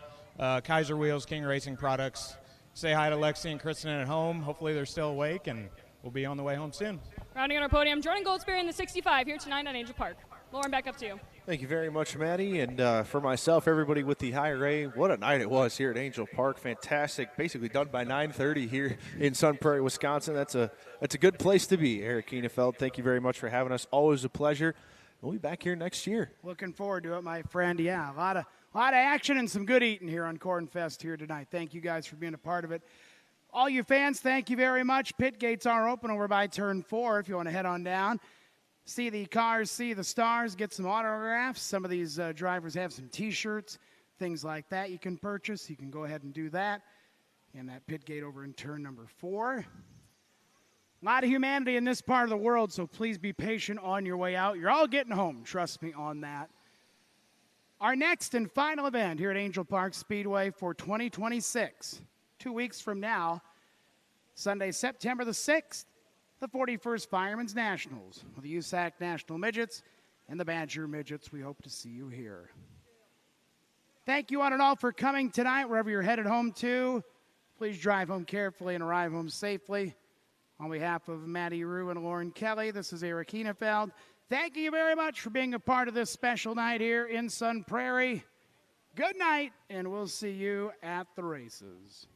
Kaiser Wheels, King Racing Products. Say hi to Lexi and Kristen at home. Hopefully they're still awake, and we'll be on the way home soon. Rounding on our podium, Jordan Goldsberry in the 65 here tonight at Angell Park. Lauren, back up to you. Thank you very much, Maddie. And for myself, everybody with the IRA, what a night it was here at Angell Park. Fantastic. Basically done by 9:30 here in Sun Prairie, Wisconsin. That's a good place to be. Eric Kienefeld, thank you very much for having us. Always a pleasure. We'll be back here next year. Looking forward to it, my friend. Yeah, a lot of action and some good eating here on Cornfest here tonight. Thank you guys for being a part of it. All you fans, thank you very much. Pit gates are open over by turn 4 if you want to head on down. See the cars, see the stars, get some autographs. Some of these drivers have some T-shirts, things like that you can purchase. You can go ahead and do that. And that pit gate over in turn number 4. A lot of humanity in this part of the world, so please be patient on your way out. You're all getting home, trust me on that. Our next and final event here at Angell Park Speedway for 2026, 2 weeks from now, Sunday, September the 6th, the 41st Firemen's Nationals with the USAC National Midgets and the Badger Midgets. We hope to see you here. Thank you one and all for coming tonight, wherever you're headed home to. Please drive home carefully and arrive home safely. On behalf of Maddie Rue and Lauren Kelly, this is Eric Hienefeld. Thank you very much for being a part of this special night here in Sun Prairie. Good night, and we'll see you at the races.